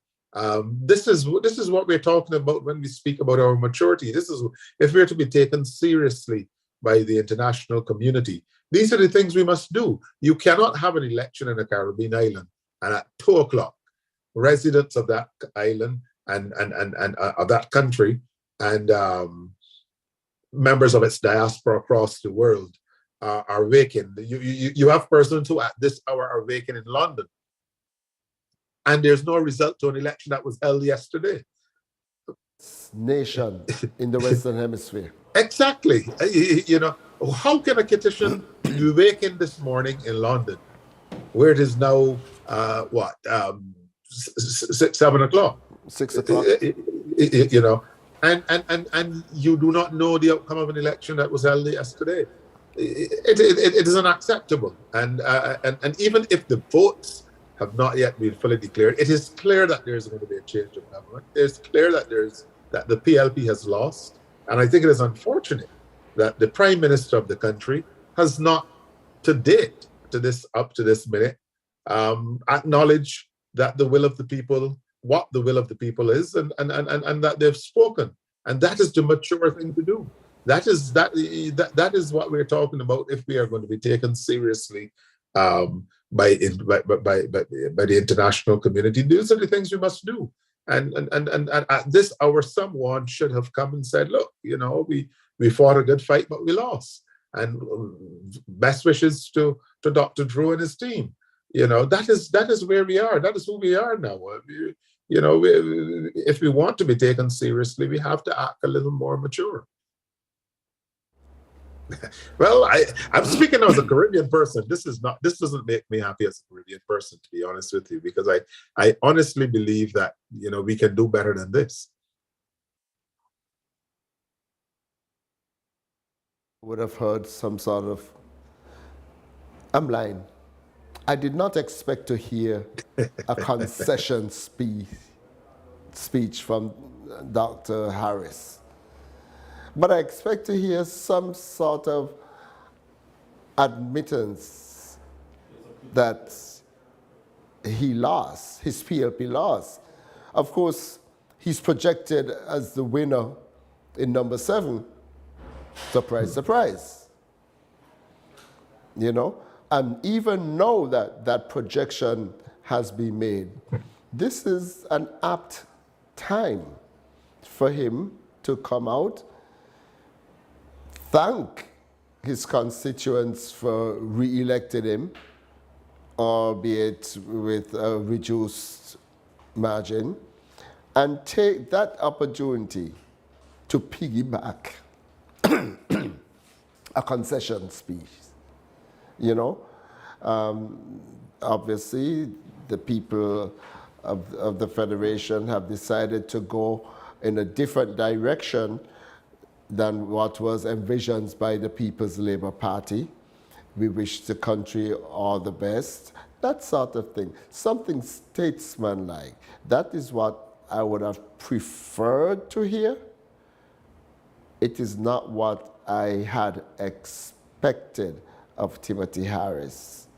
This is what we're talking about when we speak about our maturity. This is, if we're to be taken seriously by the international community, these are the things we must do. You cannot have an election in a Caribbean island and at 2:00, residents of that island and of that country and members of its diaspora across the world are waking. You have persons who at this hour are waking in London. and there's no result to an election that was held yesterday. Nation in the Western Hemisphere. Exactly. You know, how can a Kittitian you wake in this morning in London, where it is now 7 o'clock? 6 o'clock. You know, and you do not know the outcome of an election that was held yesterday. It is unacceptable. And even if the votes have not yet been fully declared, it is clear that there is going to be a change of government. It's clear that that the PLP has lost. And I think it is unfortunate that the Prime Minister of the country has not, to date, up to this minute, acknowledged that the will of the people, what the will of the people is, and that they've spoken. And that is the mature thing to do. That is what we're talking about if we are going to be taken seriously by the international community. These are the things we must do. And at this hour, someone should have come and said, look, you know, we fought a good fight, but we lost. And best wishes to Dr. Drew and his team. You know, that is where we are. That is who we are now. You know, if we want to be taken seriously, we have to act a little more mature. Well, I'm speaking as a Caribbean person. This doesn't make me happy as a Caribbean person, to be honest with you, because I honestly believe that, you know, we can do better than this. Would have heard some sort of, I'm lying. I did not expect to hear a concession speech from Dr. Harris. But I expect to hear some sort of admittance that he lost, his PLP lost. Of course, he's projected as the winner in number 7. Surprise, surprise. You know? And even know that that projection has been made. This is an apt time for him to come out, thank his constituents for re-electing him, albeit with a reduced margin, and take that opportunity to piggyback a concession speech. You know, obviously the people of the Federation have decided to go in a different direction than what was envisioned by the People's Labour Party. We wish the country all the best, that sort of thing. Something statesmanlike. That is what I would have preferred to hear. It is not what I had expected of Timothy Harris,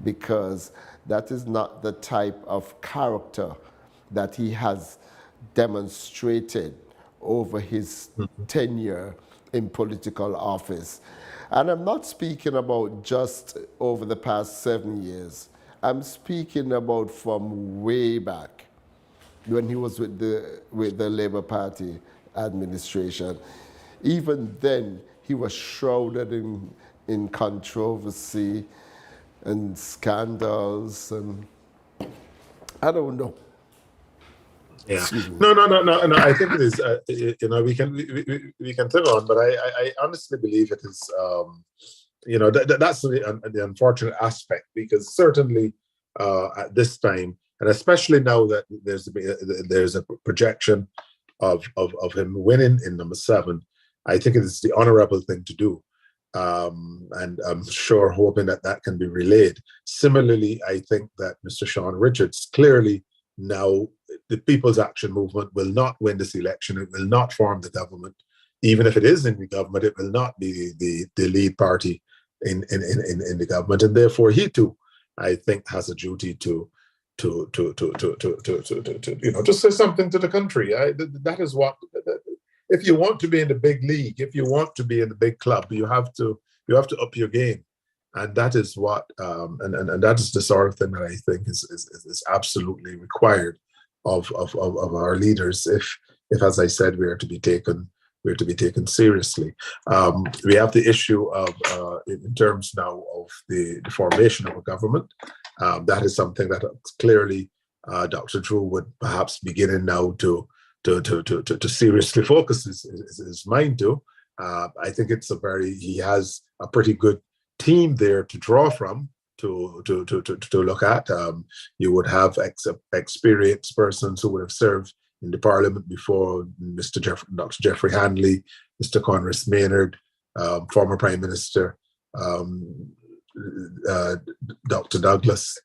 because that is not the type of character that he has demonstrated over his tenure in political office. And I'm not speaking about just over the past 7 years. I'm speaking about from way back when he was with the Labour Party administration. Even then, he was shrouded in controversy and scandals, and I don't know. Yeah. No. I think it is. You know, we can think on, but I honestly believe it is. You know, that's the unfortunate aspect, because certainly at this time, and especially now that there's a projection of him winning in number 7, I think it is the honourable thing to do. And I'm sure hoping that can be relayed. Similarly, I think that Mr. Sean Richards, clearly now the People's Action Movement will not win this election. It will not form the government. Even if it is in the government, it will not be the lead party in the government. And therefore, he too, I think, has a duty to you know, to say something to the country. That is what. If you want to be in the big league, if you want to be in the big club, you have to up your game, and that is what and that is the sort of thing that I think is absolutely required of our leaders. If as I said, we are to be taken seriously. We have the issue of in terms now of the formation of a government. That is something that clearly Dr. Drew would perhaps beginning now to seriously focus his mind to. I think he has a pretty good team there to draw from, to look at. You would have experienced persons who would have served in the Parliament before, Dr. Jeffrey Handley, Mr. Conrad Maynard, former Prime Minister, Dr. Douglas.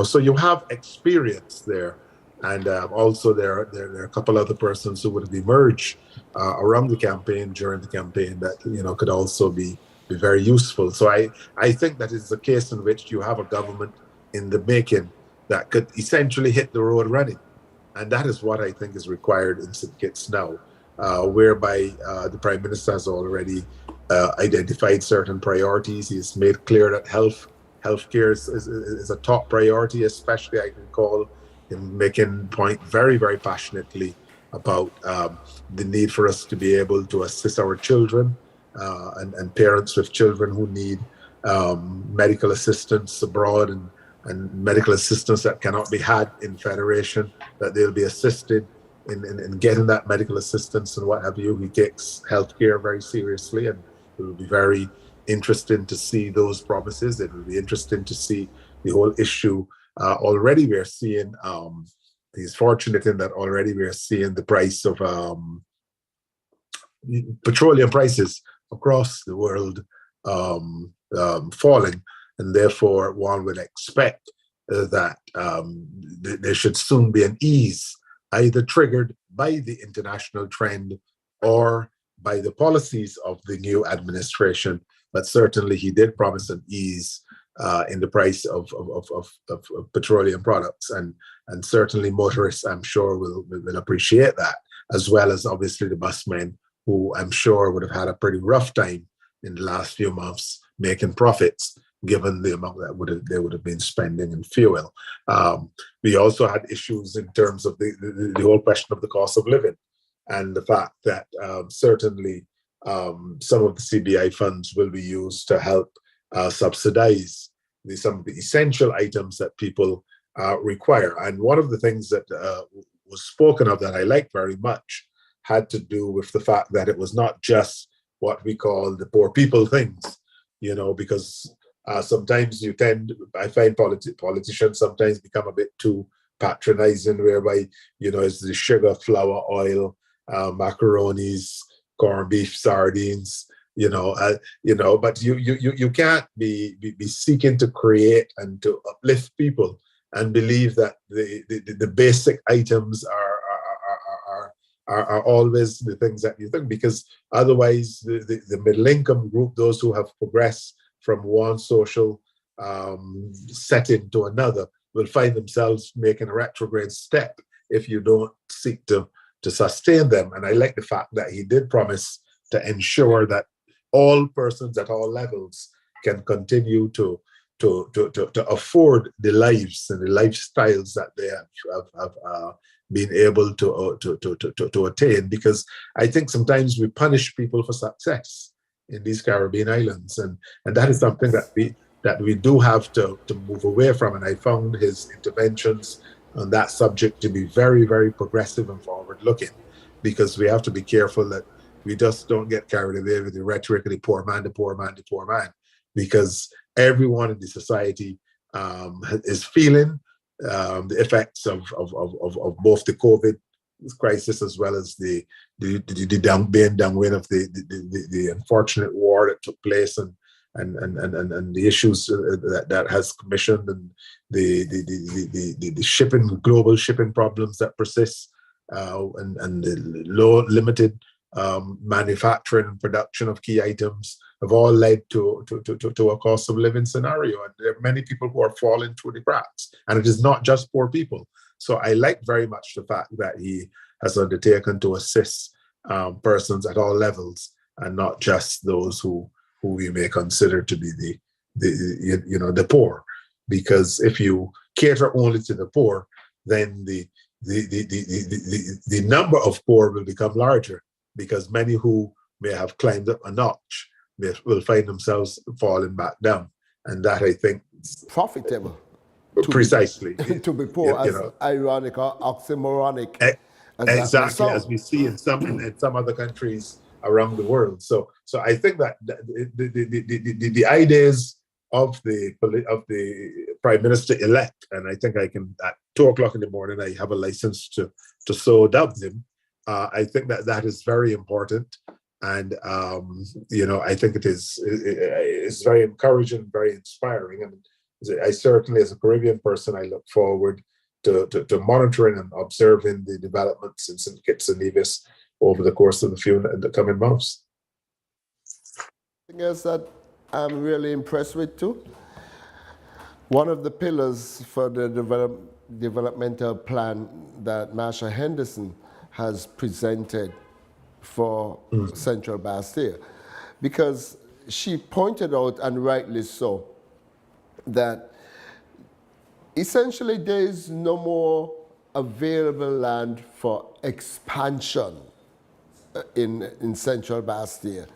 So you have experience there. And also there are a couple other persons who would have emerged around the campaign, during the campaign, that could also be very useful. So I think that is a case in which you have a government in the making that could essentially hit the road running. And that is what I think is required in St. Kitts now, whereby the Prime Minister has already identified certain priorities. He's made clear that healthcare is a top priority, especially I can call him making point very, very passionately about the need for us to be able to assist our children and parents with children who need medical assistance abroad and medical assistance that cannot be had in Federation, that they'll be assisted in getting that medical assistance and what have you. He takes healthcare very seriously, and it will be very interesting to see those promises. It will be interesting to see the whole issue. Already we're seeing, he's fortunate in that already we're seeing the price of petroleum prices across the world falling, and therefore one would expect that there should soon be an ease, either triggered by the international trend or by the policies of the new administration. But certainly he did promise an ease in the price of petroleum products, and certainly motorists, I'm sure, will appreciate that, as well as obviously the busmen, who I'm sure would have had a pretty rough time in the last few months making profits, given the amount that they would have been spending in fuel. We also had issues in terms of the whole question of the cost of living, and the fact that certainly some of the CBI funds will be used to help subsidize some of the essential items that people require. And one of the things that was spoken of that I liked very much had to do with the fact that it was not just what we call the poor people things, because sometimes I find politicians sometimes become a bit too patronizing, whereby, it's the sugar, flour, oil, macaronis, corned beef, sardines, but you can't be seeking to create and to uplift people and believe that the basic items are always the things that you think, because otherwise the middle income group, those who have progressed from one social setting to another, will find themselves making a retrograde step if you don't seek to sustain them. And I like the fact that he did promise to ensure that all persons at all levels can continue to afford the lives and the lifestyles that they have been able to attain. Because I think sometimes we punish people for success in these Caribbean islands, and that is something that we do have to move away from. And I found his interventions on that subject to be very, very progressive and forward-looking, because we have to be careful that we just don't get carried away with the rhetoric of the poor man, the poor man, the poor man, because everyone in the society is feeling the effects of both the COVID crisis as well as the downwind of the unfortunate war that took place, and the issues that has commissioned, and the global shipping problems that persist, and the limited manufacturing and production of key items have all led to a cost of living scenario. And there are many people who are falling through the cracks, and it is not just poor people. So I like very much the fact that he has undertaken to assist persons at all levels, and not just those who we may consider to be the poor. Because if you cater only to the poor, then the number of poor will become larger, because many who may have climbed up a notch will find themselves falling back down. And that, I think, profitable. Precisely. To be poor, You as know, ironic or oxymoronic e- as that may exactly, as sound. we see in some other countries around the world. So I think that the ideas of the prime minister elect, and I think I can at 2 o'clock in the morning I have a license to so dub them. I think that is very important, and you know, I think it's very encouraging, very inspiring, and I certainly, as a Caribbean person, I look forward to monitoring and observing the developments in St. Kitts and Nevis over the course of the coming months. Something else that I'm really impressed with too. One of the pillars for the developmental plan that Marsha Henderson has presented for Central Bastille, because she pointed out, and rightly so, that essentially there is no more available land for expansion in Central Bastille.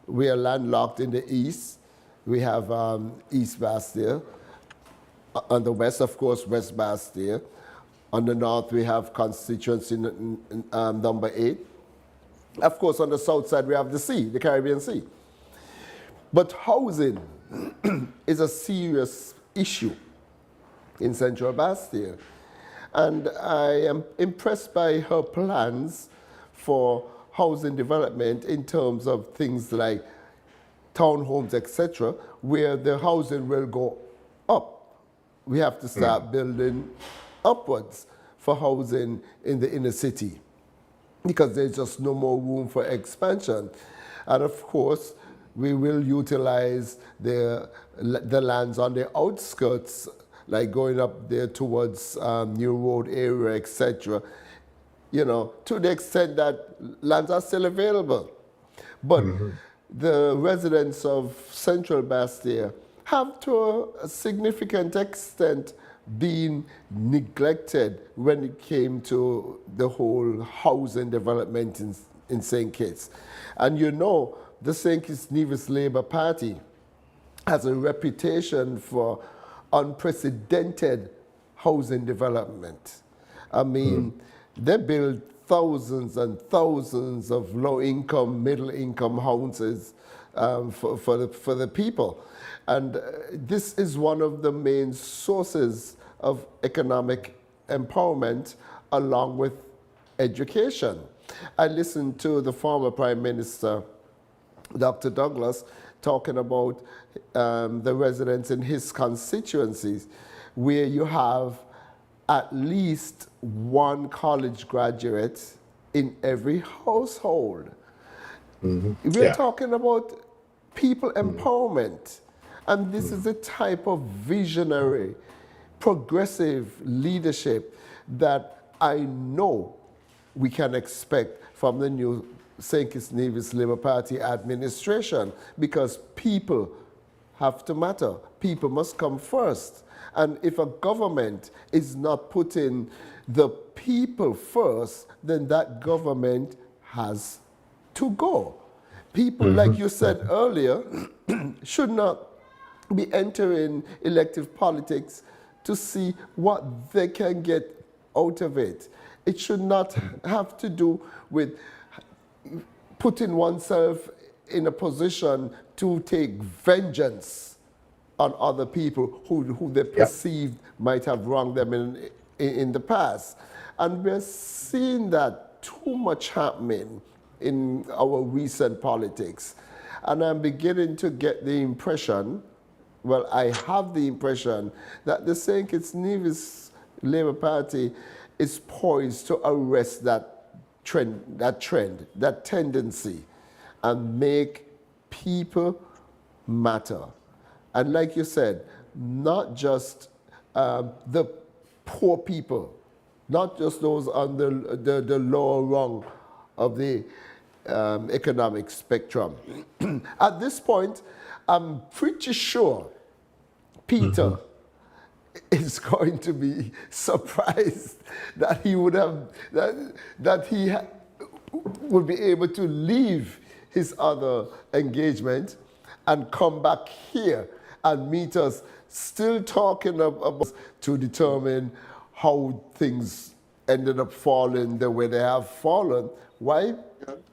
We are landlocked in the east. We have East Bastille. On the west, of course, West Bastille. On the north, we have Constituency number 8. Of course, on the south side, we have the sea, the Caribbean Sea. But housing is a serious issue in Central Bastille. And I am impressed by her plans for housing development in terms of things like townhomes, etc., where the housing will go up. We have to start building upwards for housing in the inner city, because there's just no more room for expansion. And of course, we will utilize the lands on the outskirts, like going up there towards New Road area, etc., you know, to the extent that lands are still available. But the residents of Central Bastille have, to a significant extent, been neglected when it came to the whole housing development in St. Kitts. And you know, the St. Kitts-Nevis Labour Party has a reputation for unprecedented housing development. I mean, they build thousands and thousands of low-income, middle-income houses for the people. And this is one of the main sources of economic empowerment, along with education. I listened to the former Prime Minister, Dr. Douglas, talking about the residents in his constituencies, where you have at least one college graduate in every household. We're talking about people empowerment. And this is a type of visionary, progressive leadership that I know we can expect from the new St. Kitts-Nevis Labour Party administration, because people have to matter. People must come first. And if a government is not putting the people first, then that government has to go. People, like you said earlier, should not be entering elective politics to see what they can get out of it. It should not have to do with putting oneself in a position to take vengeance on other people who they perceived might have wronged them in the past. And we're seeing that too much happening in our recent politics. And I'm beginning to get the impression, well, I have the impression that the St. Kitts-Nevis Labour Party is poised to arrest that that tendency, and make people matter. And like you said, not just the poor people, not just those on the lower rung of the economic spectrum. At this point, I'm pretty sure Peter is going to be surprised that he would have that he would be able to leave his other engagement and come back here and meet us still talking about to determine how things ended up falling the way they have fallen. Why?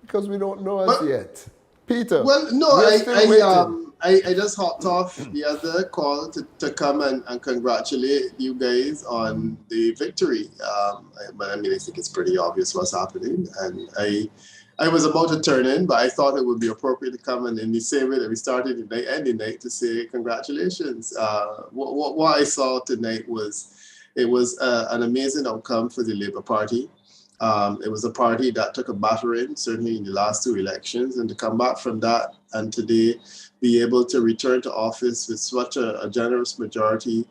Because we don't know as yet. Peter, well, no, we're still waiting. I just hopped off the other call to come and congratulate you guys on the victory. But I mean, I think it's pretty obvious what's happening. And I was about to turn in, but I thought it would be appropriate to come and in the same way that we started the night, end the night, to say congratulations. What I saw tonight was an amazing outcome for the Labour Party. It was a party that took a battering, certainly in the last two elections, and to come back from that and today be able to return to office with such a generous majority,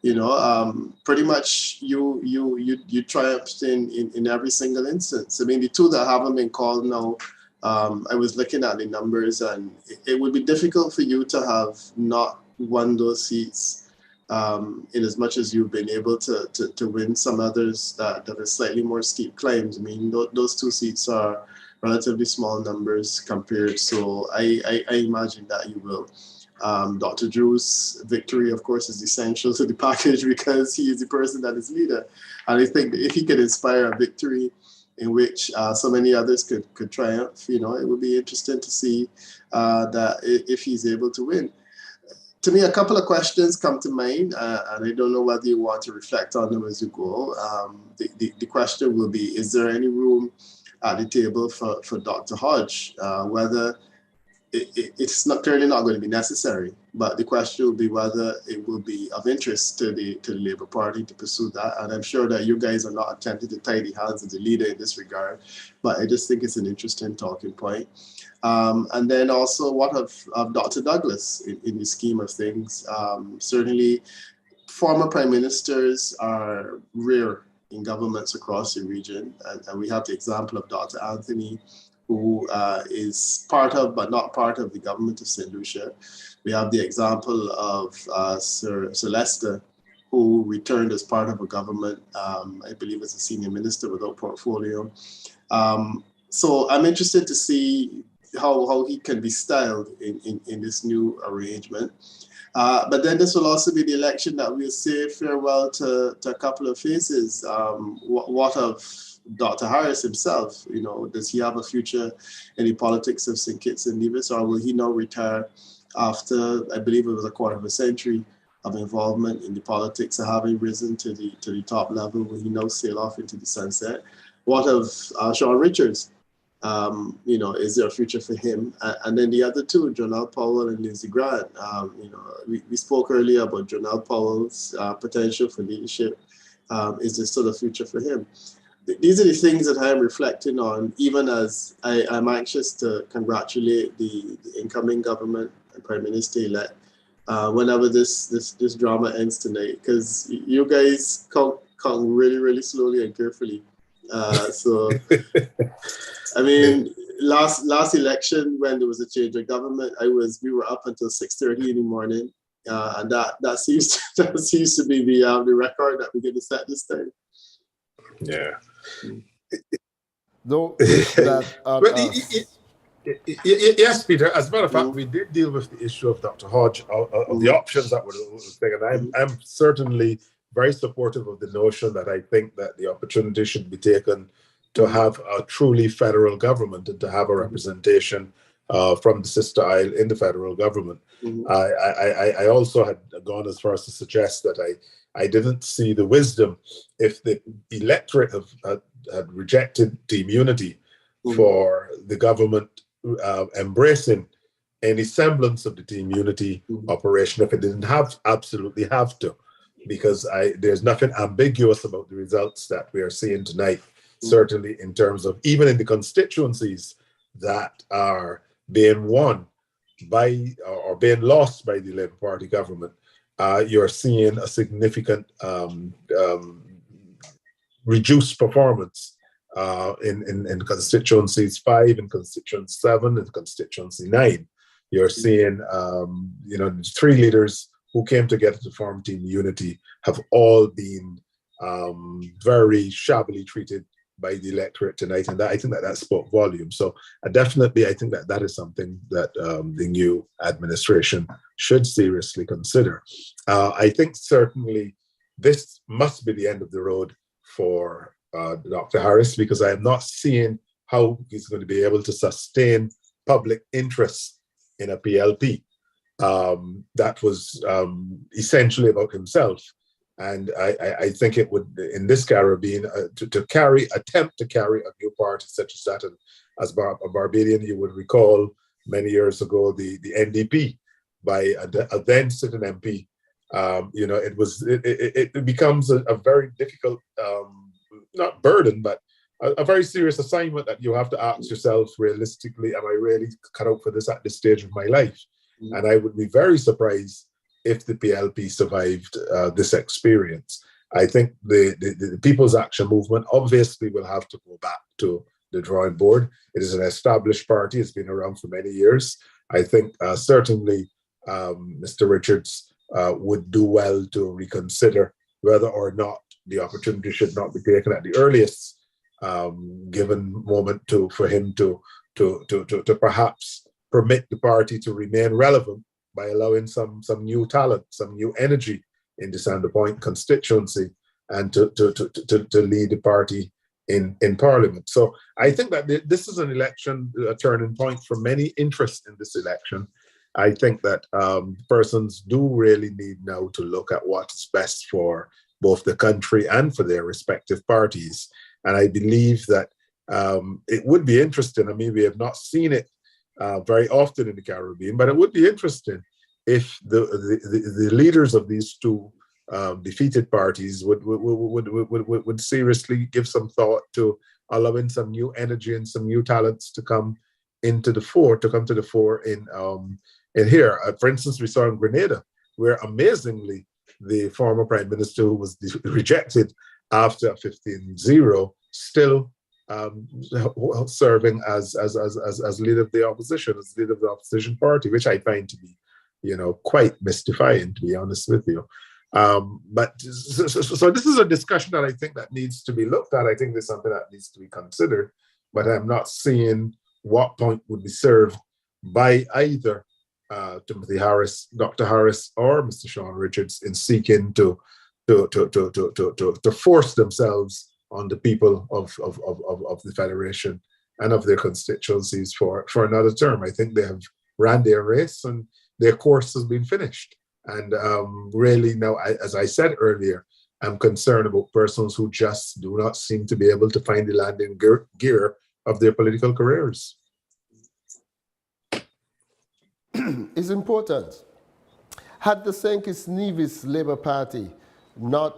pretty much you triumphed in every single instance. I mean, the two that haven't been called now, I was looking at the numbers, and it would be difficult for you to have not won those seats. In as much as you've been able to win some others that are slightly more steep claims. I mean, those two seats are relatively small numbers compared. So I imagine that you will. Dr. Drew's victory, of course, is essential to the package because he is the person that is leader. And I think that if he could inspire a victory in which so many others could triumph, it would be interesting to see that if he's able to win. To me, a couple of questions come to mind, and I don't know whether you want to reflect on them as you go. The question will be, is there any room at the table for Dr. Hodge? Whether it's not clearly not going to be necessary, but the question will be whether it will be of interest to the Labour Party to pursue that. And I'm sure that you guys are not attempting to tie the hands of the leader in this regard, but I just think it's an interesting talking point. And then also, what of Dr. Douglas in the scheme of things? Certainly, former prime ministers are rare in governments across the region, and we have the example of Dr. Anthony, who is part of, but not part of, the government of St. Lucia. We have the example of Sir Lester, who returned as part of a government, I believe as a senior minister without portfolio. So I'm interested to see how he can be styled in this new arrangement. But then this will also be the election that we'll say farewell to a couple of faces. What of Dr. Harris himself? Does he have a future in the politics of St. Kitts and Nevis, or will he now retire after, I believe it was a quarter of a century of involvement in the politics of having risen to the top level? Will he now sail off into the sunset? What of Sean Richards? Is there a future for him? And then the other two, Jonelle Powell and Lindsey Grant. We spoke earlier about Jonelle Powell's potential for leadership. Is there still a future for him? These are the things that I'm reflecting on, even as I'm anxious to congratulate the incoming government and Prime Minister-elect whenever this drama ends tonight, because you guys count really, really slowly and carefully. So, I mean, last election when there was a change of government, we were up until 6:30 in the morning, and that seems to be the record that we're going to set this time. Yeah. Don't wish that on us. Yes, Peter. As a matter of fact, we did deal with the issue of Dr. Hodge, of the options that were taken. I'm certainly very supportive of the notion that I think that the opportunity should be taken to have a truly federal government and to have a representation from the sister isle in the federal government. I also had gone as far as to suggest that I didn't see the wisdom if the electorate had rejected the immunity for the government embracing any semblance of the team unity operation if it didn't absolutely have to, because there's nothing ambiguous about the results that we are seeing tonight, certainly in terms of even in the constituencies that are being won by or being lost by the Labour Party government. You're seeing a significant reduced performance in constituencies 5, in constituency 7, and constituency 9. You're seeing, the 3 leaders who came together to form Team Unity have all been very shabbily treated by the electorate tonight, and that, I think that spoke volumes. So definitely, I think that is something that the new administration should seriously consider. I think certainly this must be the end of the road for Dr. Harris, because I am not seeing how he's going to be able to sustain public interest in a PLP. That was essentially about himself. And I think it would, in this Caribbean, attempt to carry a new party such as that. And as a Barbadian, you would recall many years ago the NDP by a then sitting MP. It becomes a very difficult, not burden, but a very serious assignment that you have to ask yourself realistically, am I really cut out for this at this stage of my life? Mm-hmm. And I would be very surprised if the PLP survived this experience. I think the People's Action Movement obviously will have to go back to the drawing board. It is an established party. It's been around for many years. I think certainly Mr. Richards would do well to reconsider whether or not the opportunity should not be taken at the earliest given moment for him to perhaps permit the party to remain relevant by allowing some new talent, some new energy in the Sanders Point constituency, and to lead the party in Parliament. So I think that this is an election, a turning point for many interests in this election. I think that persons do really need now to look at what is best for both the country and for their respective parties. And I believe that it would be interesting. I mean, we have not seen it very often in the Caribbean, but it would be interesting if the leaders of these two defeated parties would seriously give some thought to allowing some new energy and some new talents to come to the fore in here. For instance, we saw in Grenada, where amazingly the former prime minister, who was rejected after 15-0, still serving as leader of the opposition, as leader of the opposition party, which I find to be, quite mystifying, to be honest with you. But so this is a discussion that I think that needs to be looked at. I think there's something that needs to be considered, but I'm not seeing what point would be served by either Timothy Harris, Dr. Harris, or Mr. Sean Richards in seeking to force themselves on the people of the Federation and of their constituencies for another term. I think they have ran their race and their course has been finished. And really now, as I said earlier, I'm concerned about persons who just do not seem to be able to find the landing gear of their political careers. It's important. Had the St. Kitts-Nevis Labour Party not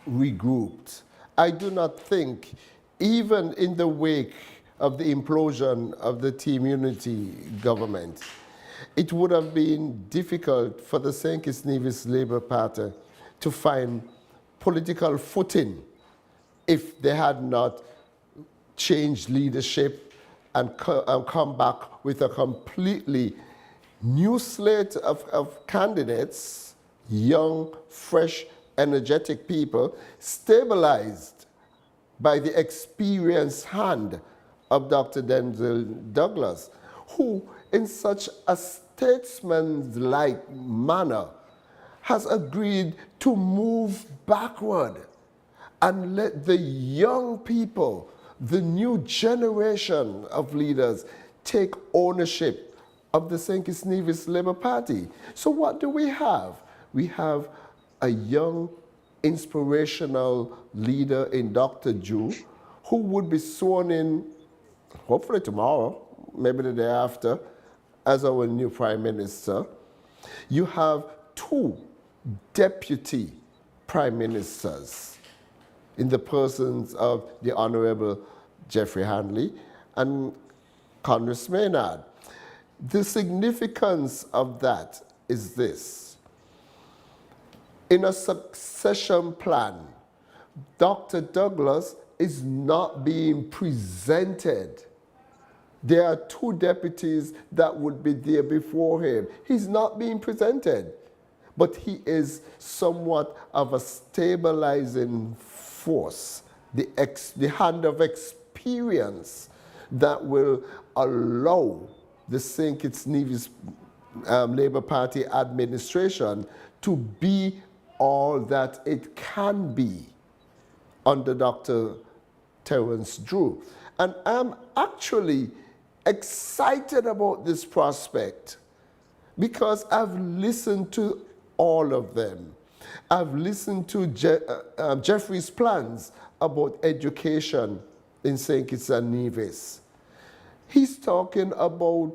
regrouped, I do not think, even in the wake of the implosion of the Team Unity government, it would have been difficult for the St. Kitts-Nevis Labour Party to find political footing if they had not changed leadership and come back with a completely new slate of candidates, young, fresh, energetic people, stabilized by the experienced hand of Dr. Denzel Douglas, who in such a statesman-like manner has agreed to move backward and let the young people, the new generation of leaders, take ownership of the St. Kitts-Nevis Labour Party. So what do we have? We have a young, inspirational leader in Dr. Ju, who would be sworn in, hopefully tomorrow, maybe the day after, as our new prime minister. You have two deputy prime ministers in the persons of the Honorable Jeffrey Handley and Congress Maynard. The significance of that is this. In a succession plan, Dr. Douglas is not being presented. There are two deputies that would be there before him. He's not being presented, but he is somewhat of a stabilizing force the hand of experience that will allow the St. Kitts-Nevis Labour Party administration to be all that it can be under Dr. Terence Drew. And I'm actually excited about this prospect because I've listened to all of them. I've listened to Jeffrey's plans about education in St. Kitts and Nevis. He's talking about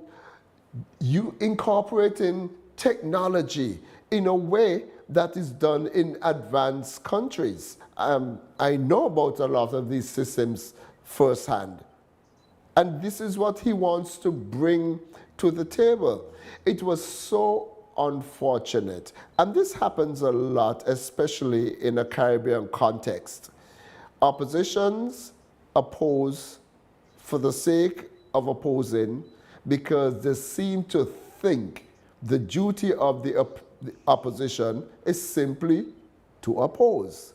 you incorporating technology in a way that is done in advanced countries. I know about a lot of these systems firsthand. And this is what he wants to bring to the table. It was so unfortunate. And this happens a lot, especially in a Caribbean context. Oppositions oppose for the sake of opposing because they seem to think the duty of the opposition is simply to oppose.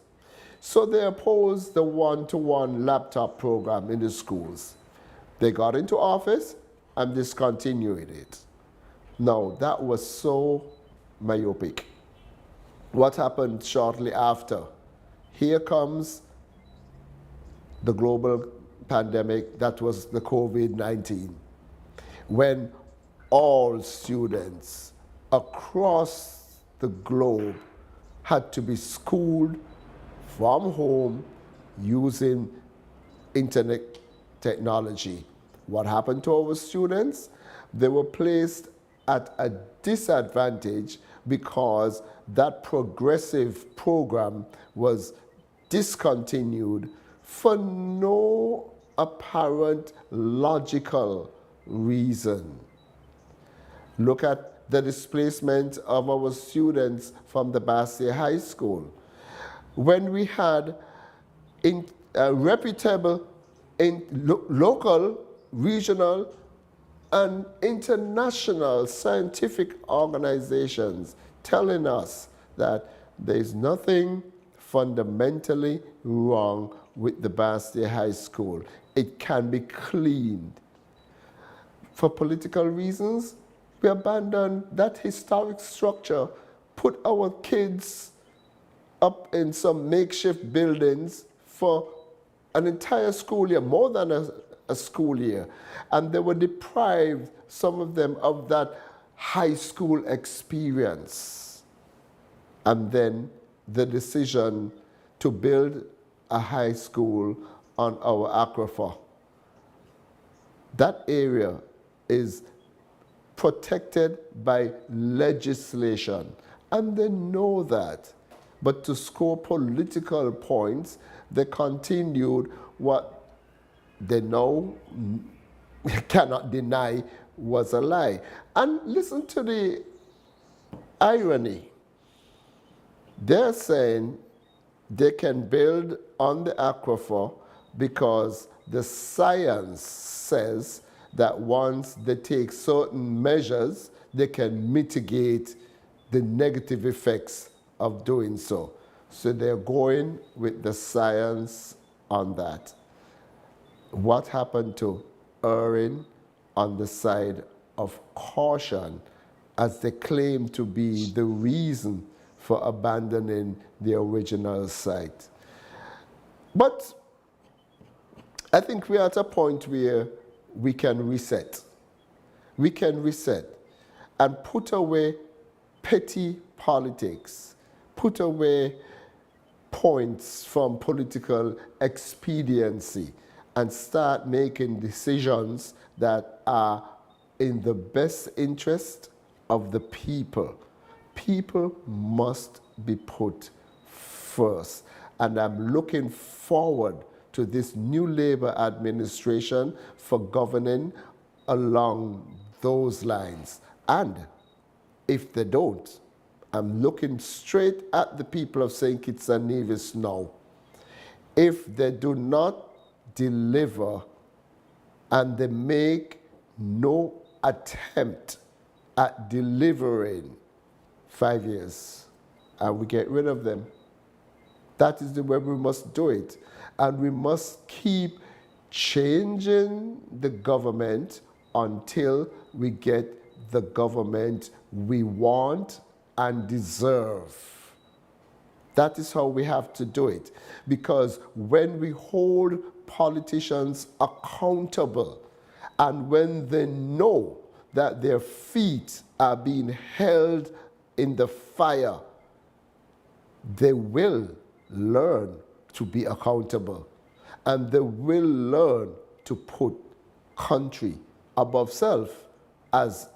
So they opposed the one-to-one laptop program in the schools. They got into office and discontinued it. Now, that was so myopic. What happened shortly after? Here comes the global pandemic, that was the COVID-19, when all students across the globe had to be schooled from home using internet technology. What happened to our students? They were placed at a disadvantage because that progressive program was discontinued for no apparent logical reason. Look at the displacement of our students from the Bastia High School. When we had reputable local, regional, and international scientific organizations telling us that there's nothing fundamentally wrong with the Bastia High School. It can be cleaned. For political reasons, we abandoned that historic structure, put our kids up in some makeshift buildings for an entire school year, more than a school year. And they were deprived, some of them, of that high school experience. And then the decision to build a high school on our aquifer. That area is protected by legislation, and they know that. But to score political points, they continued what they know cannot deny was a lie. And listen to the irony. They're saying they can build on the aquifer because the science says that once they take certain measures, they can mitigate the negative effects of doing so. So they're going with the science on that. What happened to erring on the side of caution as they claim to be the reason for abandoning the original site? But I think we're at a point where we can reset. We can reset and put away petty politics, put away points from political expediency, and start making decisions that are in the best interest of the people. People must be put first. And I'm looking forward to this new Labour administration for governing along those lines. And if they don't, I'm looking straight at the people of St. Kitts and Nevis now. If they do not deliver and they make no attempt at delivering 5 years, and we get rid of them. That is the way we must do it. And we must keep changing the government until we get the government we want and deserve. That is how we have to do it. Because when we hold politicians accountable and when they know that their feet are being held in the fire, they will learn to be accountable and they will learn to put country above self, as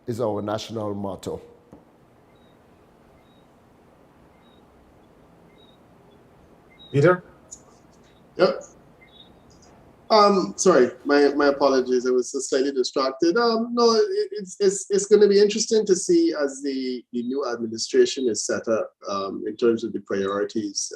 is our national motto. Peter? Yep. Sorry, my apologies. I was just slightly distracted. No, it's going to be interesting to see as the new administration is set up in terms of the priorities.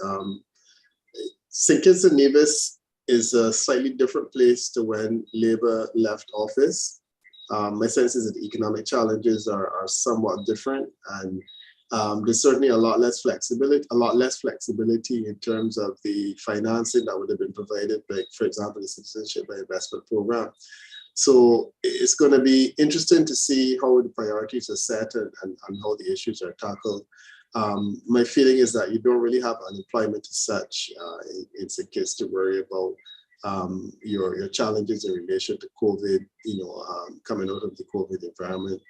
St. Kitts-Nevis is a slightly different place to when Labour left office. My sense is that the economic challenges are somewhat different, and there's certainly a lot less flexibility in terms of the financing that would have been provided by, for example, the Citizenship by Investment Program. So it's going to be interesting to see how the priorities are set and how the issues are tackled. My feeling is that you don't really have unemployment as such in St. Kitts to worry about your challenges in relation to COVID, coming out of the COVID environment.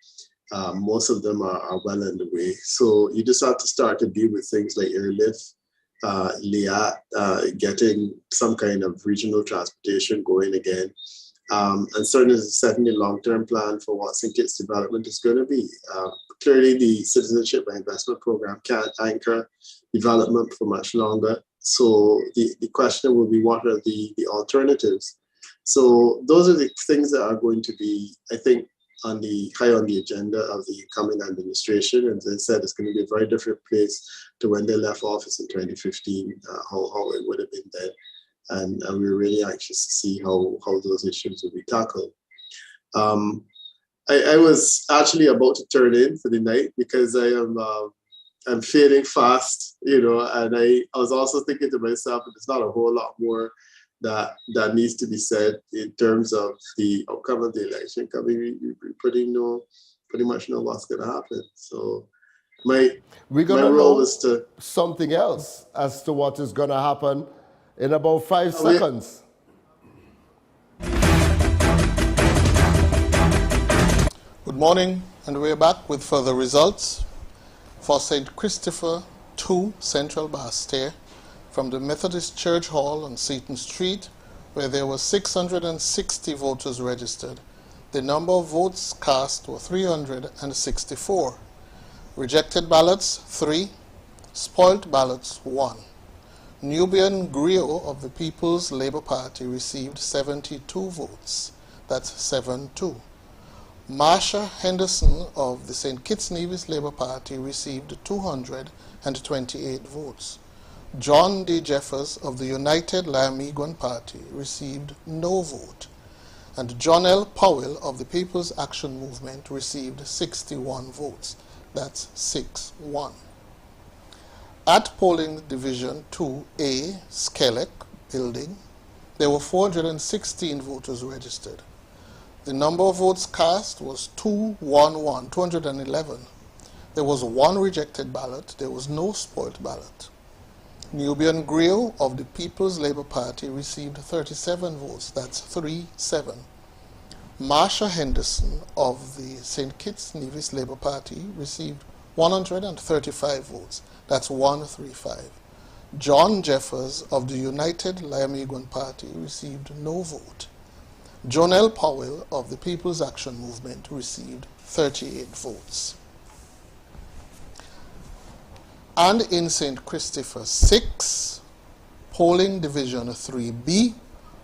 Most of them are well underway. So you just have to start to deal with things like airlift, LIAT, getting some kind of regional transportation going again. And certainly setting a long-term plan for what St. Kitts development is going to be. Clearly, the Citizenship and Investment Program can't anchor development for much longer. So the question will be, what are the alternatives? So those are the things that are going to be, I think, high on the agenda of the coming administration. And as I said, it's going to be a very different place to when they left office in 2015, how it would have been then. And we're really anxious to see how those issues will be tackled. I was actually about to turn in for the night because I'm fading fast, and I was also thinking to myself that there's not a whole lot more that needs to be said in terms of the outcome of the election. Because we pretty much know what's going to happen. So my role is to something else as to what is going to happen in about 5 seconds. Good morning, and we're back with further results for St. Christopher 2 Central Bastille from the Methodist Church Hall on Seaton Street, where there were 660 voters registered. The number of votes cast were 364. Rejected ballots 3, spoilt ballots 1. Nubian Griot of the People's Labour Party received 72 votes. That's 7-2. Marsha Henderson of the St. Kitts-Nevis Labour Party received 228 votes. John D. Jeffers of the United Lamiguan Party received no vote. And John L. Powell of the People's Action Movement received 61 votes. That's 6-1. At Polling Division 2A, Skelec Building, there were 416 voters registered. The number of votes cast was 211. There was 1 rejected ballot. There was no spoilt ballot. Nubian Griot of the People's Labour Party received 37 votes. That's 3-7. Marsha Henderson of the St. Kitts-Nevis Labour Party received 135 votes. That's 1-3-5. John Jeffers of the United Lamiguan Party received no vote. John L. Powell of the People's Action Movement received 38 votes. And in St. Christopher 6, Polling Division 3B,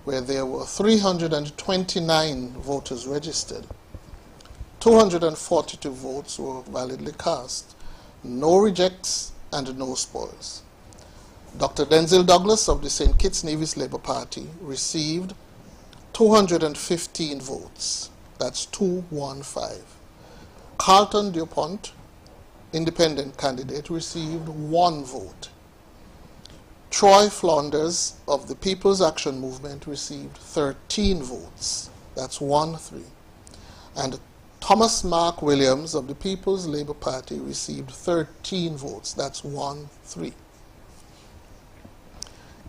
where there were 329 voters registered, 242 votes were validly cast, no rejects and no spoils. Dr. Denzil Douglas of the St. Kitts-Nevis Labour Party received 215 votes. That's 215. Carlton Dupont, independent candidate, received 1 vote. Troy Flanders of the People's Action Movement received 13 votes. That's 1-3. And Thomas Mark Williams of the People's Labour Party received 13 votes. That's 1-3.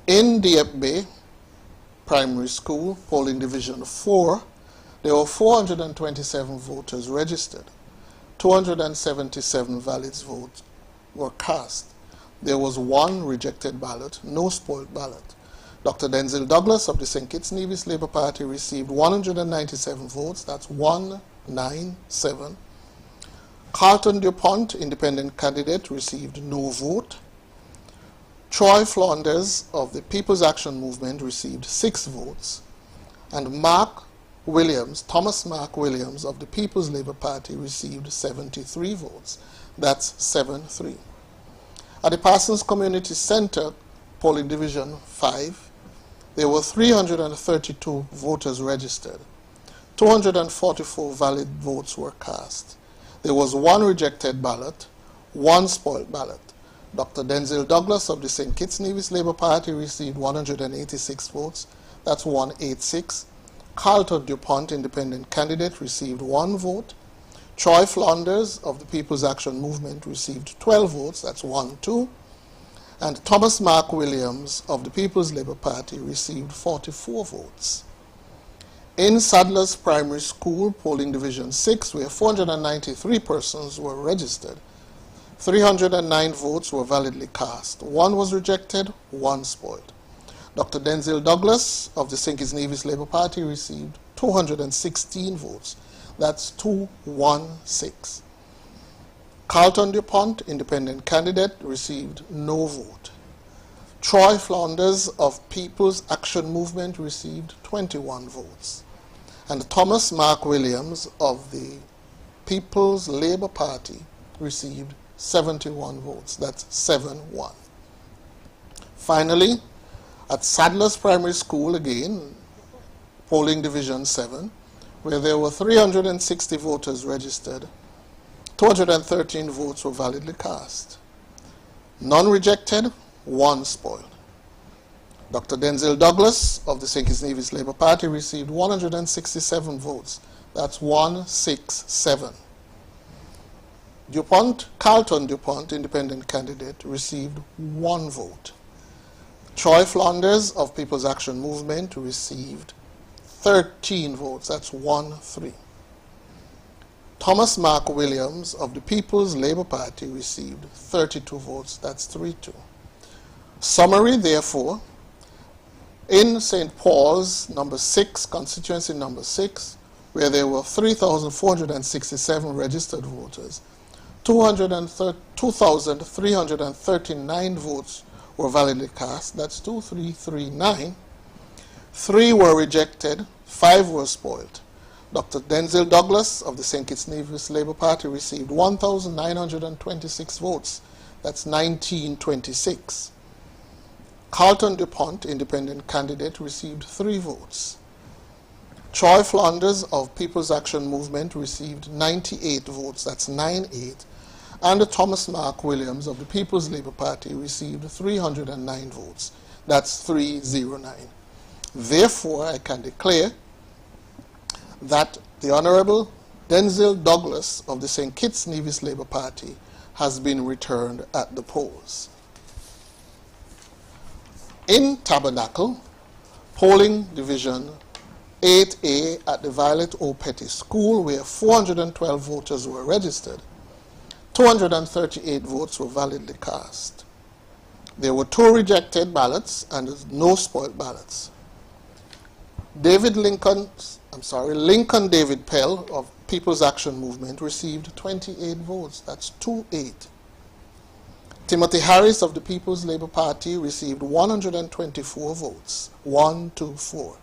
In Dieppe Bay Primary School, polling division 4, there were 427 voters registered. 277 valid votes were cast. There was one rejected ballot, no spoiled ballot. Dr. Denzil Douglas of the St. Kitts-Nevis Labour Party received 197 votes. That's 197. Carlton DuPont, independent candidate, received no vote. Troy Flanders of the People's Action Movement received 6 votes. And Thomas Mark Williams of the People's Labour Party received 73 votes. That's 7-3. At the Parsons Community Center, polling division 5, there were 332 voters registered. 244 valid votes were cast. There was one rejected ballot, one spoiled ballot. Dr. Denzil Douglas of the St. Kitts-Nevis Labour Party received 186 votes. That's 186. Carlton DuPont, independent candidate, received 1 vote. Troy Flanders of the People's Action Movement received 12 votes. That's 1-2. And Thomas Mark Williams of the People's Labour Party received 44 votes. In Sadler's Primary School, polling division 6, where 493 persons were registered, 309 votes were validly cast. 1 was rejected, 1 spoiled. Dr. Denzil Douglas of the St. Kitts-Nevis Labour Party received 216 votes. That's 216. Carlton DuPont, independent candidate, received no vote. Troy Flanders of People's Action Movement received 21 votes. And Thomas Mark Williams of the People's Labour Party received 71 votes. That's 7-1. Finally, at Sadler's Primary School again, polling division 7, where there were 360 voters registered, 213 votes were validly cast. None rejected, 1 spoiled. Dr. Denzil Douglas of the St. Kitts-Nevis Labour Party received 167 votes. That's 167. Carlton DuPont, independent candidate, received 1 vote. Troy Flanders of People's Action Movement received 13 votes. That's 1-3. Thomas Mark Williams of the People's Labour Party received 32 votes. That's 3-2. Summary, therefore, in St. Paul's, number 6, constituency number 6, where there were 3,467 registered voters, 2,339 votes were validly cast. That's 2,339. 3 were rejected, 5 were spoiled. Dr. Denzil Douglas of the St. Kitts-Nevis Labour Party received 1,926 votes. That's 1926. Carlton DuPont, independent candidate, received 3 votes. Troy Flanders of People's Action Movement received 98 votes. That's 9-8. And Thomas Mark Williams of the People's Labour Party received 309 votes. That's 309. Therefore, I can declare that the Honourable Denzil Douglas of the St. Kitts-Nevis Labour Party has been returned at the polls. In Tabernacle, polling division 8A at the Violet O. Petty School, where 412 voters were registered, 238 votes were validly cast. There were 2 rejected ballots and no spoiled ballots. Lincoln David Pell of People's Action Movement received 28 votes. That's 2-8. Timothy Harris of the People's Labour Party received 124 votes. 1-4.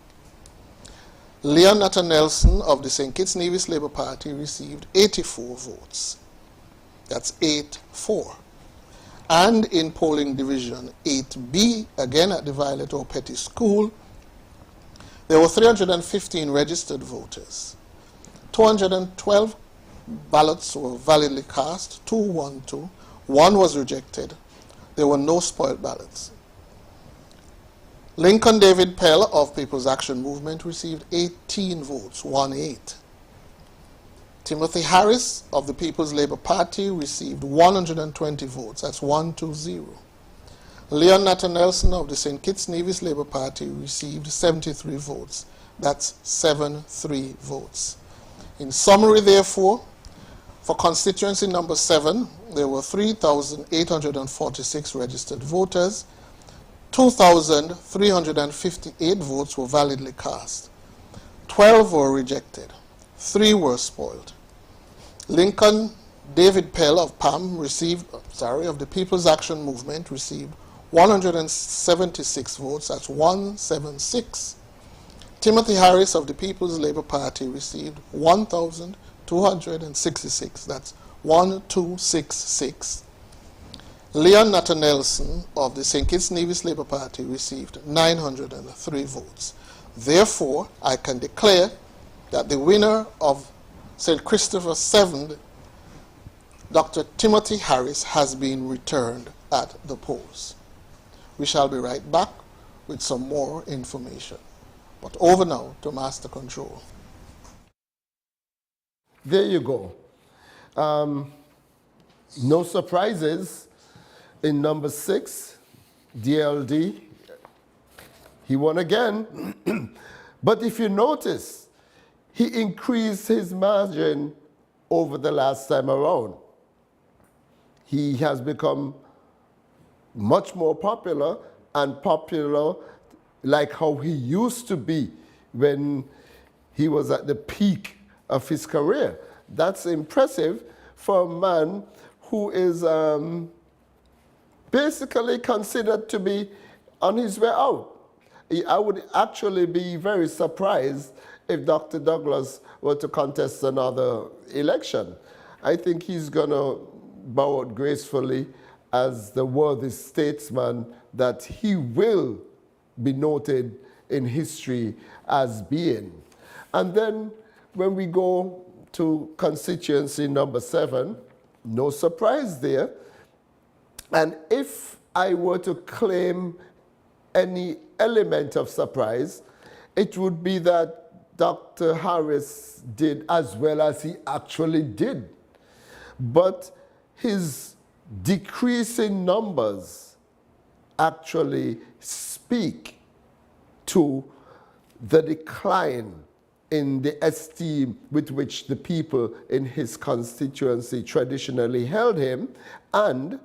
Leon Natta Nelson of the St. Kitts-Nevis Labour Party received 84 votes. That's 8-4. And in polling division 8B, again at the Violet O. Petty School, there were 315 registered voters. 212 ballots were validly cast, 2-1-2. 1 was rejected. There were no spoiled ballots. Lincoln David Pell of People's Action Movement received 18 votes, 1-8. Timothy Harris of the People's Labour Party received 120 votes, that's 120. Leon Natter Nelson of the St. Kitts-Nevis Labour Party received 73 votes, that's 7-3 votes. In summary, therefore, for constituency number 7, there were 3,846 registered voters. 2,358 votes were validly cast. 12 were rejected. 3 were spoiled. Lincoln David Pell of the People's Action Movement received 176 votes, that's 176. Timothy Harris of the People's Labour Party received 1,266, that's 1266. Leon Natter Nelson of the St. Kitts-Nevis Labour Party received 903 votes. Therefore, I can declare that the winner of St. Christopher 7, Dr. Timothy Harris, has been returned at the polls. We shall be right back with some more information. But over now to Master Control. There you go. No surprises in number 6, DLD. He won again. But if you notice, he increased his margin over the last time around. He has become much more popular, and popular like how he used to be when he was at the peak of his career. That's impressive for a man who is basically considered to be on his way out. I would actually be very surprised if Dr. Douglas were to contest another election. I think he's going to bow out gracefully as the worthy statesman that he will be noted in history as being. And then when we go to constituency number 7, no surprise there. And if I were to claim any element of surprise, it would be that Dr. Harris did as well as he actually did. But his decrease in numbers actually speak to the decline in the esteem with which the people in his constituency traditionally held him, and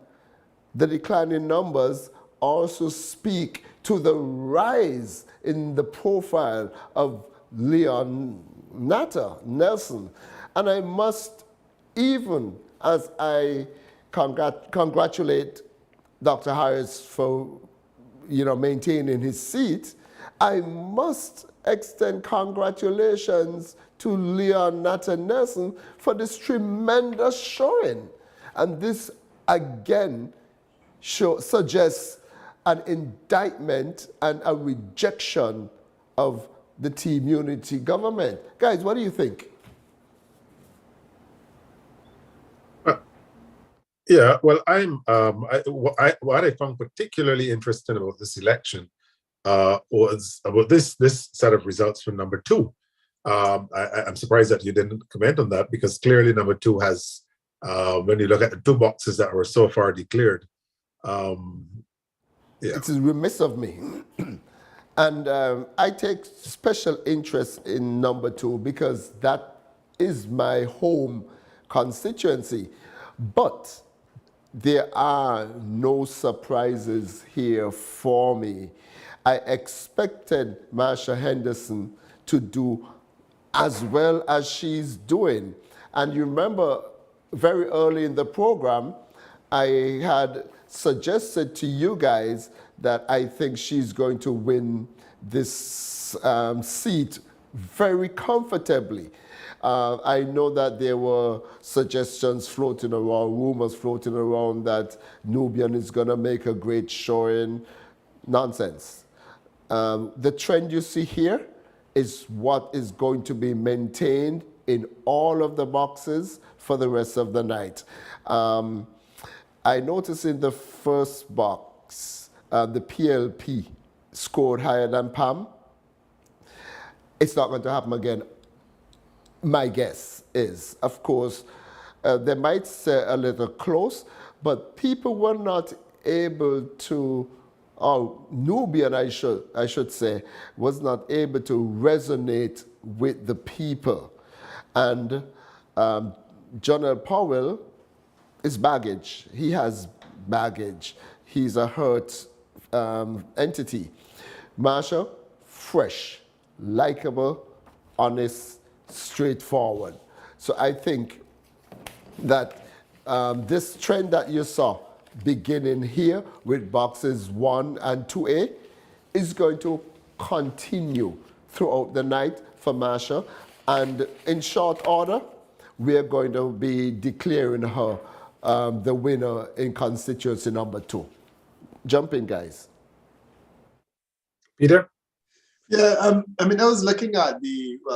the decline in numbers also speak to the rise in the profile of Leon Natter Nelson. And I must, even as I congratulate Dr. Harris for maintaining his seat, I must extend congratulations to Leon Natter Nelson for this tremendous showing. And this again suggests an indictment and a rejection of the team unity government. Guys, what do you think? Yeah, well, what I found particularly interesting about this election was about this set of results from number 2. I'm surprised that you didn't comment on that, because clearly number 2 has, when you look at the 2 boxes that were so far declared, It is remiss of me. And I take special interest in number 2 because that is my home constituency. But there are no surprises here for me. I expected Marsha Henderson to do as well as she's doing. And you remember very early in the program, I had suggested to you guys that I think she's going to win this seat very comfortably. I know that there were suggestions floating around, rumors floating around that Nubian is going to make a great showing. Nonsense. The trend you see here is what is going to be maintained in all of the boxes for the rest of the night. I noticed in the first box, the PLP scored higher than Pam. It's not going to happen again. My guess is, of course, they might say a little close, but people were not able to, or Nubian, I should say, was not able to resonate with the people. And General Powell is baggage. He has baggage. He's a hurt entity. Marsha, fresh, likable, honest, straightforward. So I think that this trend that you saw beginning here with boxes 1 and 2A is going to continue throughout the night for Marsha. And in short order, we are going to be declaring her the winner in constituency number 2. Jump in, guys. Peter? Yeah, I mean, I was looking at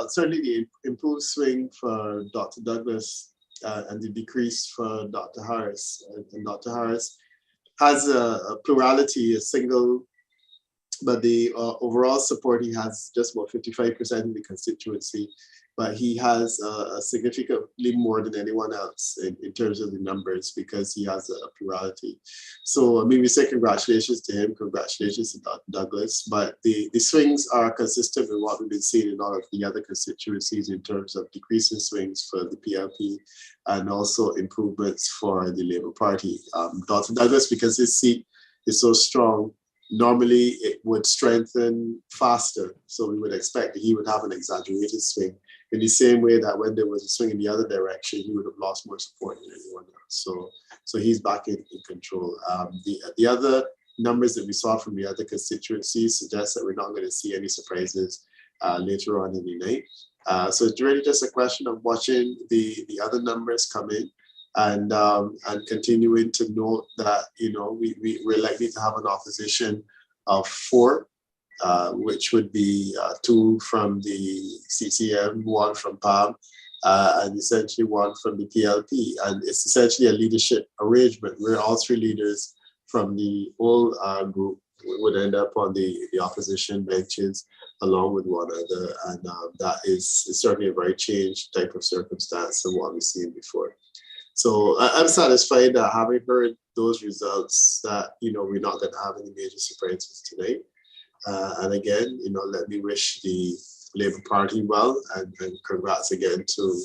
certainly the improved swing for Dr. Douglas and the decrease for Dr. Harris. And Dr. Harris has a plurality, a single, but the overall support, he has just about 55% in the constituency, but he has a significantly more than anyone else in terms of the numbers because he has a plurality. So, I mean, we say congratulations to him, congratulations to Dr. Douglas, but the swings are consistent with what we've been seeing in all of the other constituencies in terms of decreasing swings for the PLP and also improvements for the Labour Party. Dr. Douglas, because his seat is so strong, normally it would strengthen faster. So we would expect that he would have an exaggerated swing in the same way that when there was a swing in the other direction, he would have lost more support than anyone else. So he's back in control. The other numbers that we saw from the other constituencies suggest that we're not going to see any surprises later on in the night. So it's really just a question of watching the other numbers come in and continuing to note that, you know, we're likely to have an opposition of 4, which would be 2 from the CCM, 1 from PAM, and essentially 1 from the PLP. And it's essentially a leadership arrangement where all 3 leaders from the old group would end up on the opposition benches along with one another. And that is certainly a very changed type of circumstance than what we've seen before. So I'm satisfied that having heard those results that, you know, we're not going to have any major surprises tonight. And again, you know, let me wish the Labour Party well and congrats again to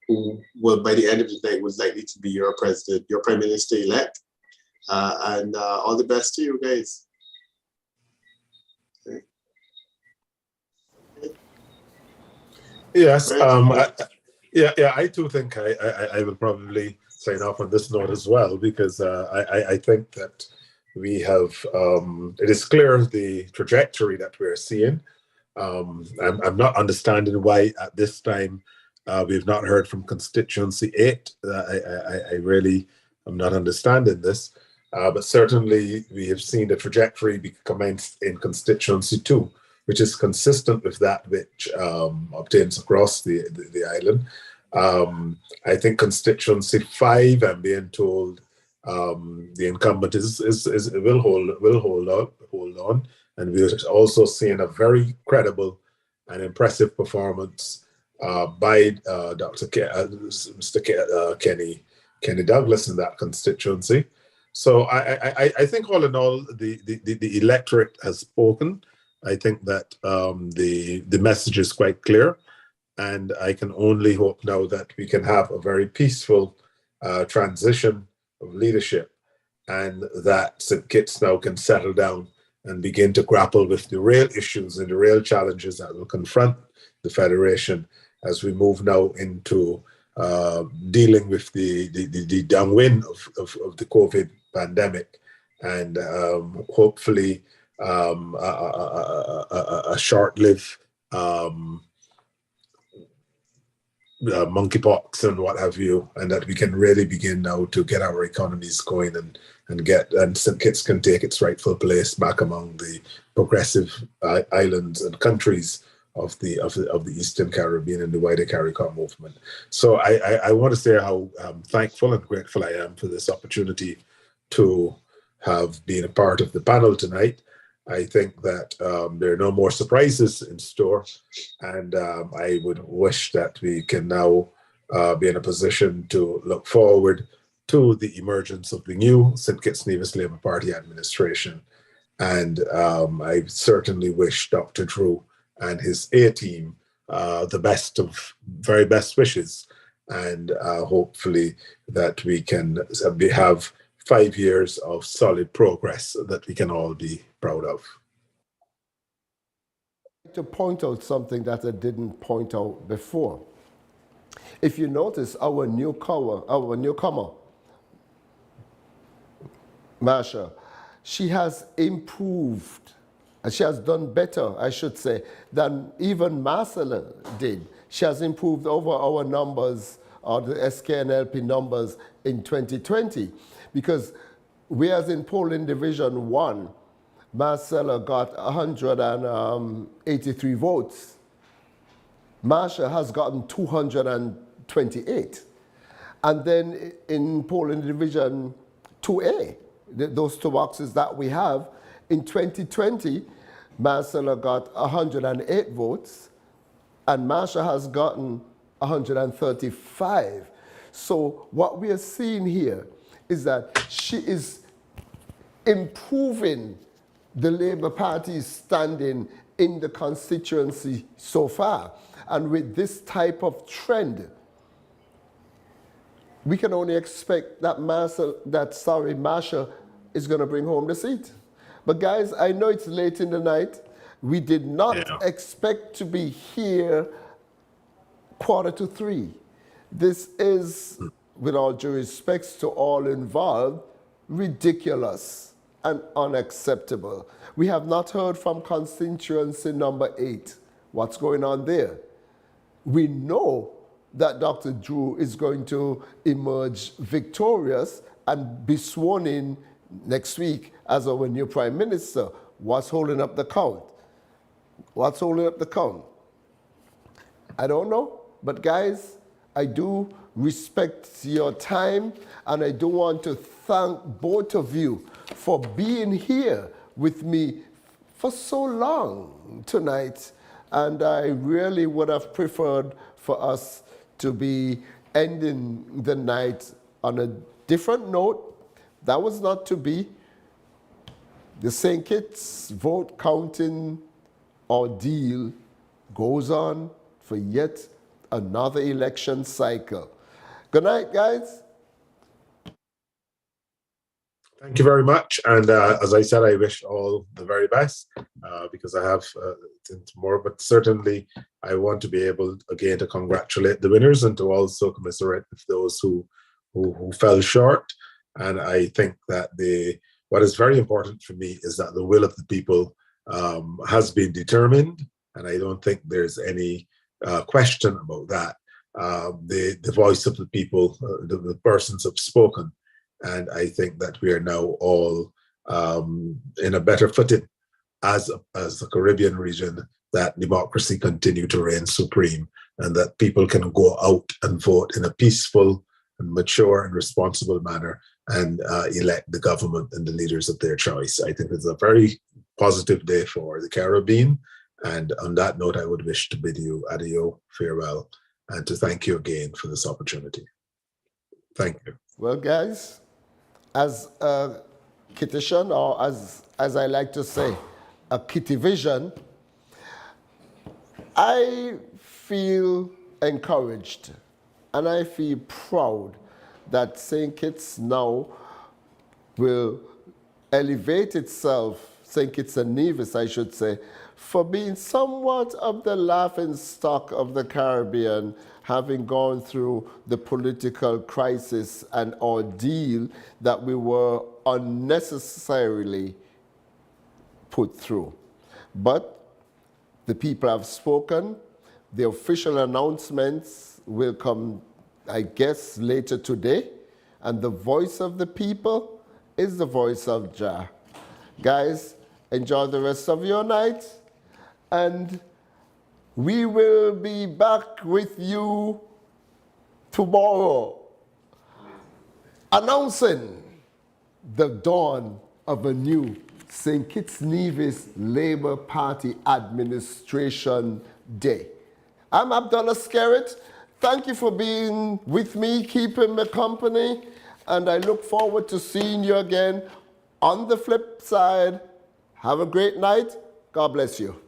who will, by the end of the night, was likely to be your president, your prime minister-elect. And all the best to you guys. Okay. Yes, I too think I will probably sign off on this note as well, because I think that we have, it is clear the trajectory that we're seeing. I'm not understanding why at this time we've not heard from constituency 8. I really am not understanding this, but certainly we have seen the trajectory be commenced in constituency 2, which is consistent with that which obtains across the island. I think constituency 5, I'm being told, the incumbent will hold on, and we're also seeing a very credible and impressive performance by Mr. Kenny Douglas in that constituency. So I think all in all, the electorate has spoken. I think that the message is quite clear, and I can only hope now that we can have a very peaceful transition of leadership, and that St. Kitts now can settle down and begin to grapple with the real issues and the real challenges that will confront the Federation as we move now into dealing with the downwind of the COVID pandemic, and hopefully a short-lived monkeypox and what have you, and that we can really begin now to get our economies going and St. Kitts can take its rightful place back among the progressive islands and countries of the Eastern Caribbean and the wider CARICOM movement. So I want to say how thankful and grateful I am for this opportunity to have been a part of the panel tonight. I think that there are no more surprises in store, and I would wish that we can now be in a position to look forward to the emergence of the new St. Kitts-Nevis Labour Party administration. And I certainly wish Dr. Drew and his A-team the best of very best wishes, and hopefully that we can have 5 years of solid progress that we can all be proud of. To point out something that I didn't point out before. If you notice, our newcomer, Marsha, she has improved, and she has done better, I should say, than even Marcella did. She has improved over our numbers, or the SKNLP numbers in 2020, because whereas in polling division 1, Marcella got 183 votes, Marsha has gotten 228. And then in polling division 2A, those two boxes that we have, in 2020, Marcella got 108 votes, and Marsha has gotten 135. So what we are seeing here is that she is improving the Labour Party's standing in the constituency so far. And with this type of trend, we can only expect that Marsha is going to bring home the seat. But guys, I know it's late in the night. We did not expect to be here 2:45. This is, with all due respects to all involved, ridiculous and unacceptable. We have not heard from constituency number 8. What's going on there? We know that Dr. Drew is going to emerge victorious and be sworn in next week as our new prime minister. What's holding up the count? What's holding up the count? I don't know, but guys, I do respect your time, and I do want to thank both of you for being here with me for so long tonight. And I really would have preferred for us to be ending the night on a different note. That was not to be. The St. Kitts vote counting ordeal goes on for yet another election cycle. Good night, guys. Thank you very much. And as I said, I wish all the very best because I have more, but certainly I want to be able again to congratulate the winners and to also commiserate with those who fell short. And I think that what is very important for me is that the will of the people has been determined, and I don't think there's any question about that. The voice of the people, the persons have spoken, and I think that we are now all in a better footing as the Caribbean region, that democracy continue to reign supreme, and that people can go out and vote in a peaceful and mature and responsible manner and elect the government and the leaders of their choice. I think it's a very positive day for the Caribbean. And on that note, I would wish to bid you adieu, farewell, and to thank you again for this opportunity. Thank you. Well, guys, as a Kittitian, or as I like to say, a Kittivision, I feel encouraged and I feel proud that St. Kitts now will elevate itself, St. Kitts and Nevis, I should say, for being somewhat of the laughing stock of the Caribbean, having gone through the political crisis and ordeal that we were unnecessarily put through. But the people have spoken. The official announcements will come, I guess, later today. And the voice of the people is the voice of Jah. Guys, enjoy the rest of your night. And we will be back with you tomorrow, announcing the dawn of a new St. Kitts-Nevis Labour Party Administration Day. I'm Abdullah Skerritt. Thank you for being with me, keeping me company, and I look forward to seeing you again on the flip side. Have a great night. God bless you.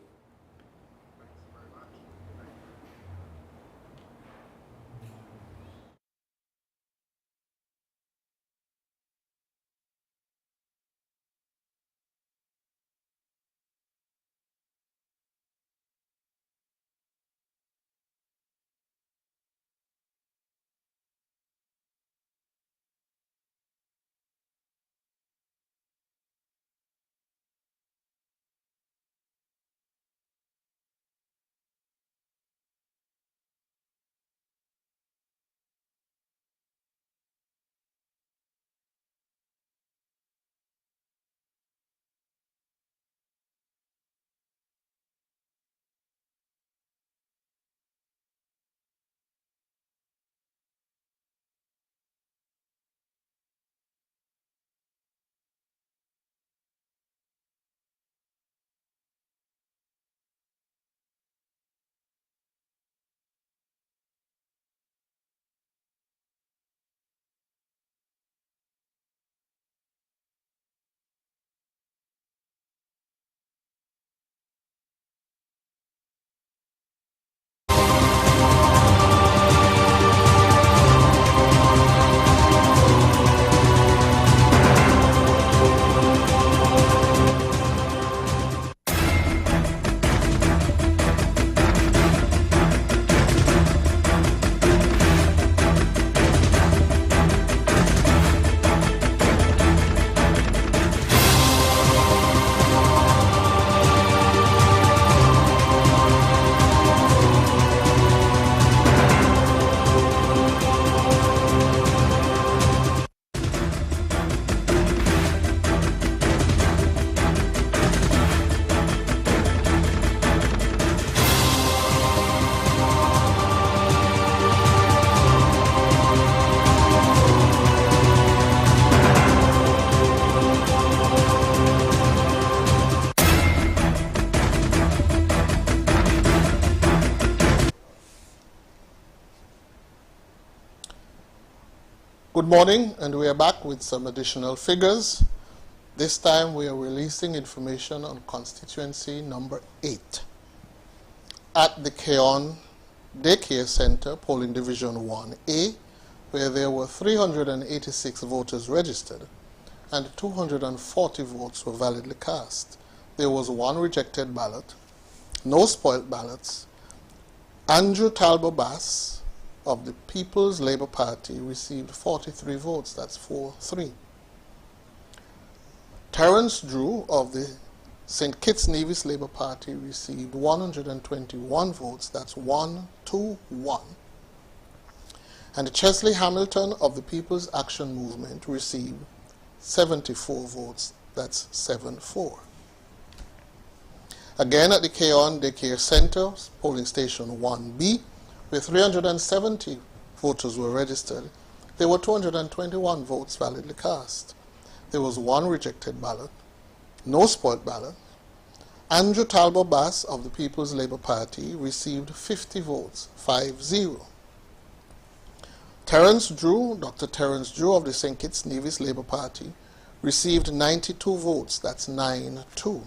Good morning, and we are back with some additional figures. This time we are releasing information on constituency number 8. At the Keon Daycare Center, polling division 1A, where there were 386 voters registered and 240 votes were validly cast. There was one rejected ballot, no spoilt ballots. Andrew Talbot Bass of the People's Labour Party received 43 votes, that's 4-3. Terence Drew of the St. Kitts-Nevis Labour Party received 121 votes, that's 1-1. And Chesley Hamilton of the People's Action Movement received 74 votes, that's 7-4. Again at the Keon Daycare Center, polling station 1B, where 370 voters were registered, there were 221 votes validly cast. There was one rejected ballot, no spoilt ballot. Andrew Talbot Bass of the People's Labour Party received 50 votes, 5-0. Terence Drew, Dr. Terence Drew of the St. Kitts-Nevis Labour Party received 92 votes, that's 9-2.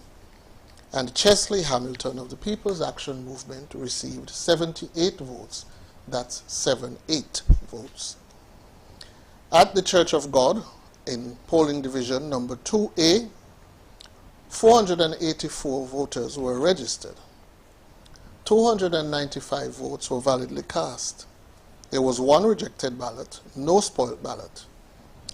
And Chesley Hamilton of the People's Action Movement received 78 votes, that's 7-8 votes. At the Church of God, in polling division number 2A, 484 voters were registered. 295 votes were validly cast. There was one rejected ballot, no spoilt ballot.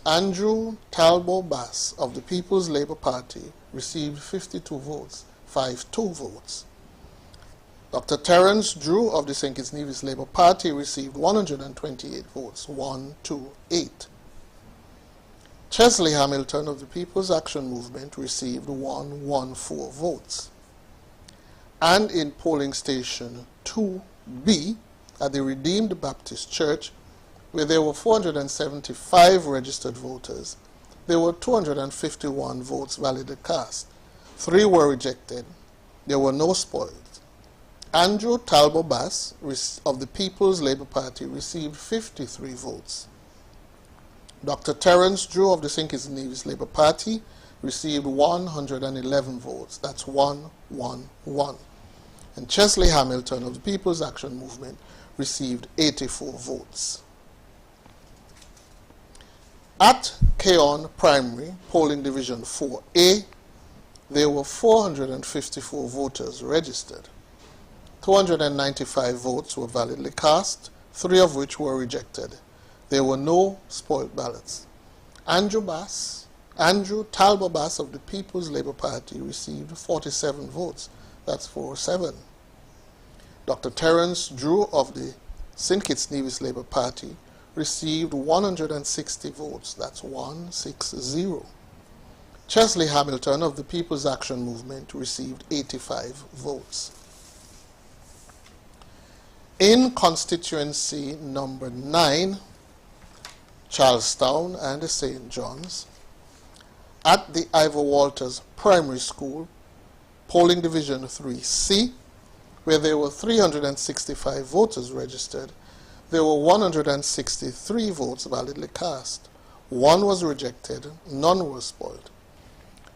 Andrew Talbot Bass of the People's Labour Party received 52 votes, 5-2 votes. Dr. Terence Drew of the St. Kitts-Nevis Labour Party received 128 votes, 1-8. Chesley Hamilton of the People's Action Movement received 114 votes. And in polling station 2B at the Redeemed Baptist Church, where there were 475 registered voters, there were 251 votes validly cast. 3 were rejected. There were no spoils. Andrew Talbot Bass of the People's Labour Party received 53 votes. Dr. Terence Drew of the St. Kitts-Nevis Labour Party received 111 votes. That's 111. And Chesley Hamilton of the People's Action Movement received 84 votes. At Keon Primary, polling division 4A, there were 454 voters registered. 295 votes were validly cast, 3 of which were rejected. There were no spoiled ballots. Andrew Talbot Bass of the People's Labour Party received 47 votes. That's 47. Dr. Terence Drew of the St. Kitts-Nevis Labour Party received 160 votes. That's 160. Chesley Hamilton of the People's Action Movement received 85 votes. In constituency number 9, Charlestown and St. John's, at the Ivor Walters Primary School, polling division 3C, where there were 365 voters registered, there were 163 votes validly cast. 1 was rejected, none were spoiled.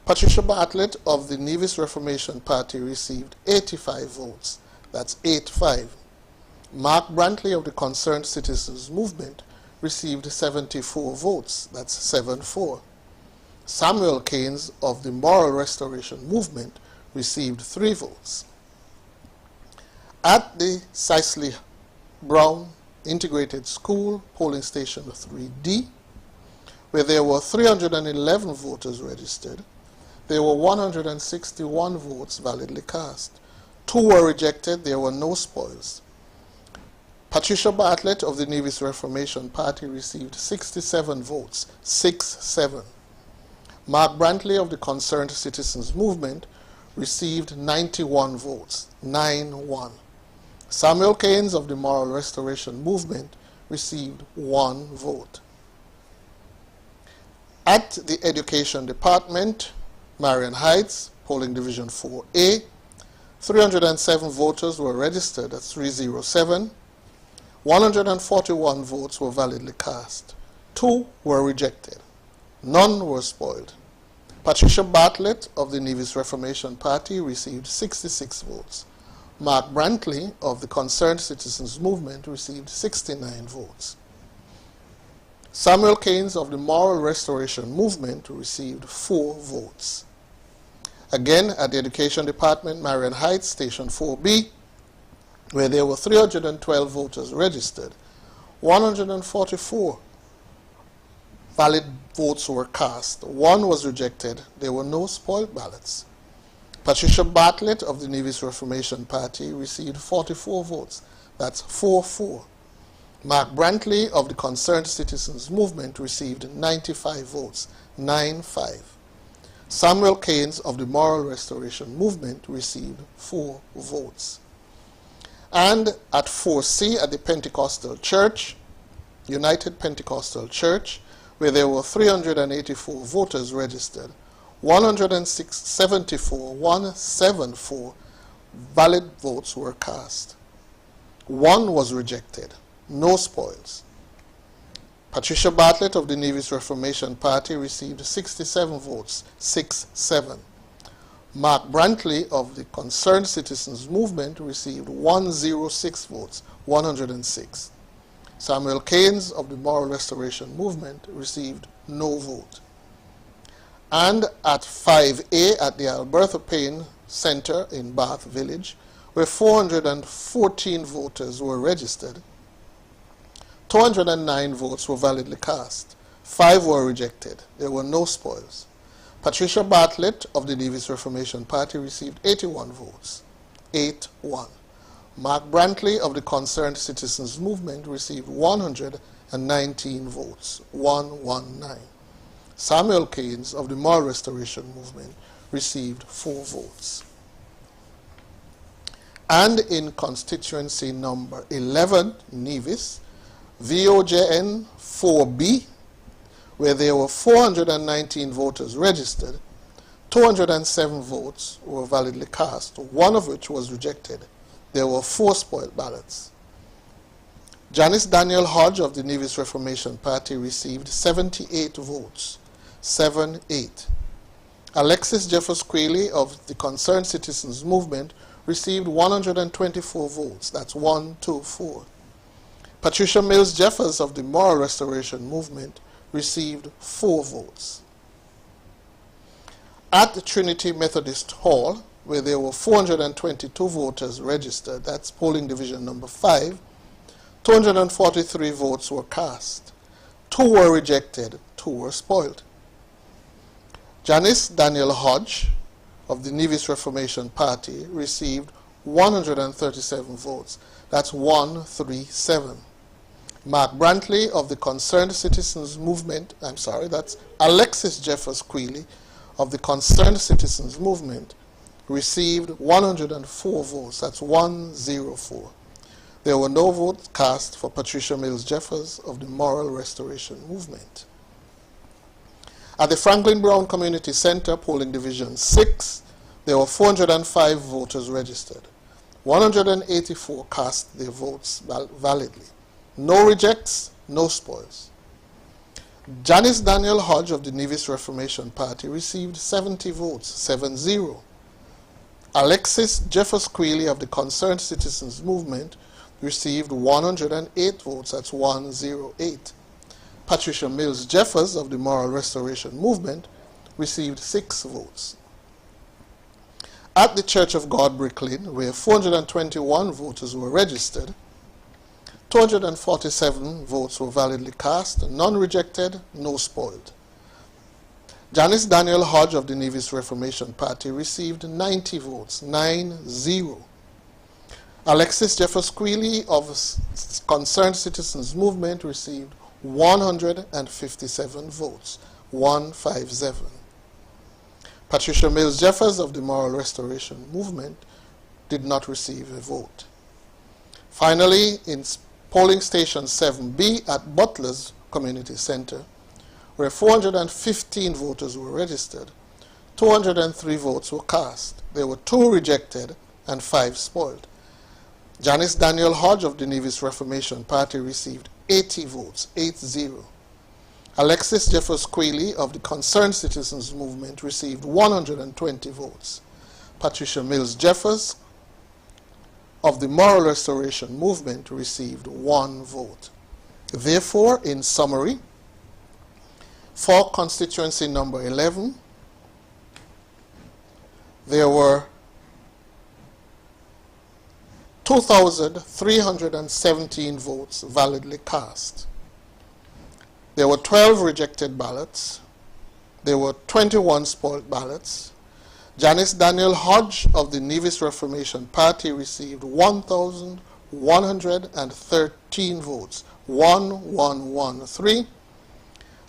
Patricia Bartlett of the Nevis Reformation Party received 85 votes. That's 85. Mark Brantley of the Concerned Citizens Movement received 74 votes. That's 74. Samuel Keynes of the Moral Restoration Movement received 3 votes. At the Cicely Brown Integrated School, polling station 3D, where there were 311 voters registered, there were 161 votes validly cast. 2 were rejected. There were no spoils. Patricia Bartlett of the Nevis Reformation Party received 67 votes, 6-7. Mark Brantley of the Concerned Citizens Movement received 91 votes, 9-1. Samuel Keynes of the Moral Restoration Movement received 1 vote. At the Education Department, Marion Heights, polling division 4A, 307 voters were registered at 307. 141 votes were validly cast. 2 were rejected. None were spoiled. Patricia Bartlett of the Nevis Reformation Party received 66 votes. Mark Brantley of the Concerned Citizens Movement received 69 votes. Samuel Keynes of the Moral Restoration Movement received 4 votes. Again, at the Education Department, Marion Heights, Station 4B, where there were 312 voters registered, 144 valid votes were cast. 1 was rejected. There were no spoiled ballots. Patricia Bartlett of the Nevis Reformation Party received 44 votes. That's 4-4. Mark Brantley of the Concerned Citizens Movement received 95 votes, 9-5. Samuel Keynes of the Moral Restoration Movement received 4 votes. And at 4C at the Pentecostal Church, United Pentecostal Church, where there were 384 voters registered, 174 valid votes were cast. 1 was rejected, no spoils. Patricia Bartlett of the Nevis Reformation Party received 67 votes, 6-7. Mark Brantley of the Concerned Citizens Movement received 106 votes, 106. Samuel Keynes of the Moral Restoration Movement received no vote. And at 5A at the Alberta Payne Center in Bath Village, where 414 voters were registered, 209 votes were validly cast. 5 were rejected. There were no spoils. Patricia Bartlett of the Nevis Reformation Party received 81 votes, 8-1. Mark Brantley of the Concerned Citizens Movement received 119 votes, 119. Samuel Keynes of the Moral Restoration Movement received 4 votes. And in constituency number 11, Nevis, VOJN 4B, where there were 419 voters registered, 207 votes were validly cast, one of which was rejected. There were 4 spoiled ballots. Janice Daniel Hodge of the Nevis Reformation Party received 78 votes, 7-8. Alexis Jeffers Quayle of the Concerned Citizens Movement received 124 votes, that's 1-4. Patricia Mills Jeffers of the Moral Restoration Movement received 4 votes. At the Trinity Methodist Hall, where there were 422 voters registered, that's polling division number 5, 243 votes were cast. 2 were rejected, 2 were spoiled. Janice Daniel Hodge of the Nevis Reformation Party received 137 votes. That's 137. Mark Brantley of the Concerned Citizens Movement, that's Alexis Jeffers Quayle of the Concerned Citizens Movement received 104 votes. That's 104. There were no votes cast for Patricia Mills Jeffers of the Moral Restoration Movement. At the Franklin Brown Community Center, polling division 6, there were 405 voters registered. 184 cast their votes validly. No rejects, no spoils. Janice Daniel Hodge of the Nevis Reformation Party received 70 votes, 7-0. Alexis Jeffers Quayle of the Concerned Citizens Movement received 108 votes, that's 108. Patricia Mills Jeffers of the Moral Restoration Movement received 6 votes. At the Church of God Bricklin, where 421 voters were registered, 247 votes were validly cast, none rejected, no spoiled. Janice Daniel Hodge of the Nevis Reformation Party received 90 votes, 9-0. Alexis Jeffers Quayle of Concerned Citizens Movement received 157 votes, 157. Patricia Mills Jeffers of the Moral Restoration Movement did not receive a vote. Finally, in polling station 7B at Butler's Community Center, where 415 voters were registered, 203 votes were cast. There were 2 rejected and 5 spoiled. Janice Daniel Hodge of the Nevis Reformation Party received 80 votes, 8-0. Alexis Jeffers Quayle of the Concerned Citizens Movement received 120 votes. Patricia Mills Jeffers of the Moral Restoration Movement received 1 vote. Therefore, in summary, for constituency number 11, there were 2,317 votes validly cast. There were 12 rejected ballots. There were 21 spoiled ballots. Janice Daniel Hodge of the Nevis Reformation Party received 1,113 votes, 1113.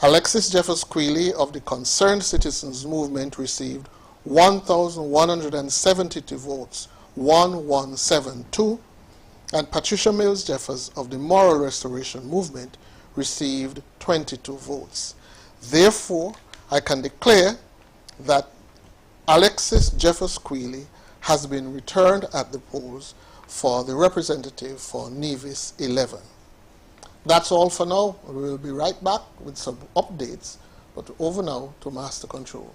Alexis Jeffers Quayle of the Concerned Citizens Movement received 1,172 votes, 1172, and Patricia Mills Jeffers of the Moral Restoration Movement received 22 votes. Therefore, I can declare that Alexis Jeffers Quayle has been returned at the polls for the representative for Nevis 11. That's all for now. We will be right back with some updates, but over now to Master Control.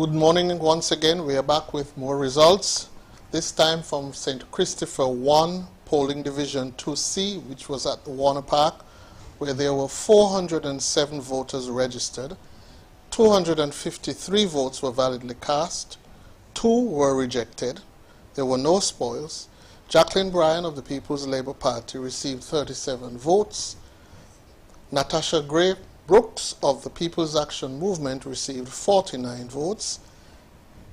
Good morning once again. We are back with more results, this time from St. Christopher 1, Polling Division 2C, which was at the Warner Park, where there were 407 voters registered. 253 votes were validly cast. 2 were rejected. There were no spoils. Jacqueline Bryan of the People's Labour Party received 37 votes. Natasha Gray Brooks of the People's Action Movement received 49 votes.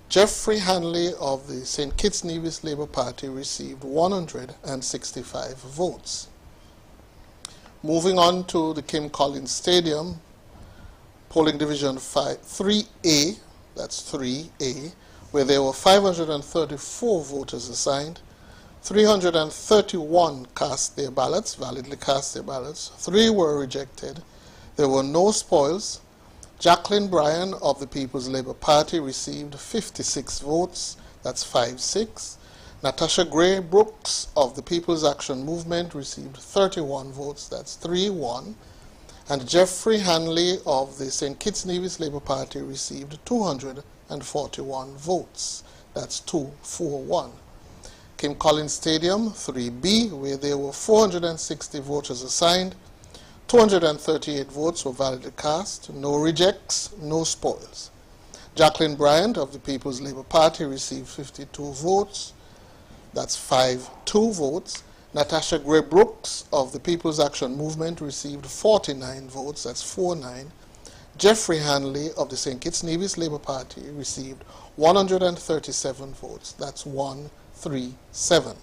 Jeffrey Hanley of the St. Kitts-Nevis Labour Party received 165 votes. Moving on to the Kim Collins Stadium, polling division 3A, that's 3A, where there were 534 voters assigned. 331 cast their ballots, validly cast their ballots. 3 were rejected. There were no spoils. Jacqueline Bryan of the People's Labour Party received 56 votes, that's 5-6. Natasha Gray Brooks of the People's Action Movement received 31 votes, that's 3-1. And Jeffrey Hanley of the St. Kitts-Nevis Labour Party received 241 votes, that's 2-4-1. Kim Collins Stadium, 3B, where there were 460 voters assigned. 238 votes were validly cast, no rejects, no spoils. Jacqueline Bryant of the People's Labour Party received 52 votes, that's 5-2 votes. Natasha Gray Brooks of the People's Action Movement received 49 votes, that's 4-9. Jeffrey Hanley of the St. Kitts-Nevis Labour Party received 137 votes, that's 1-3-7.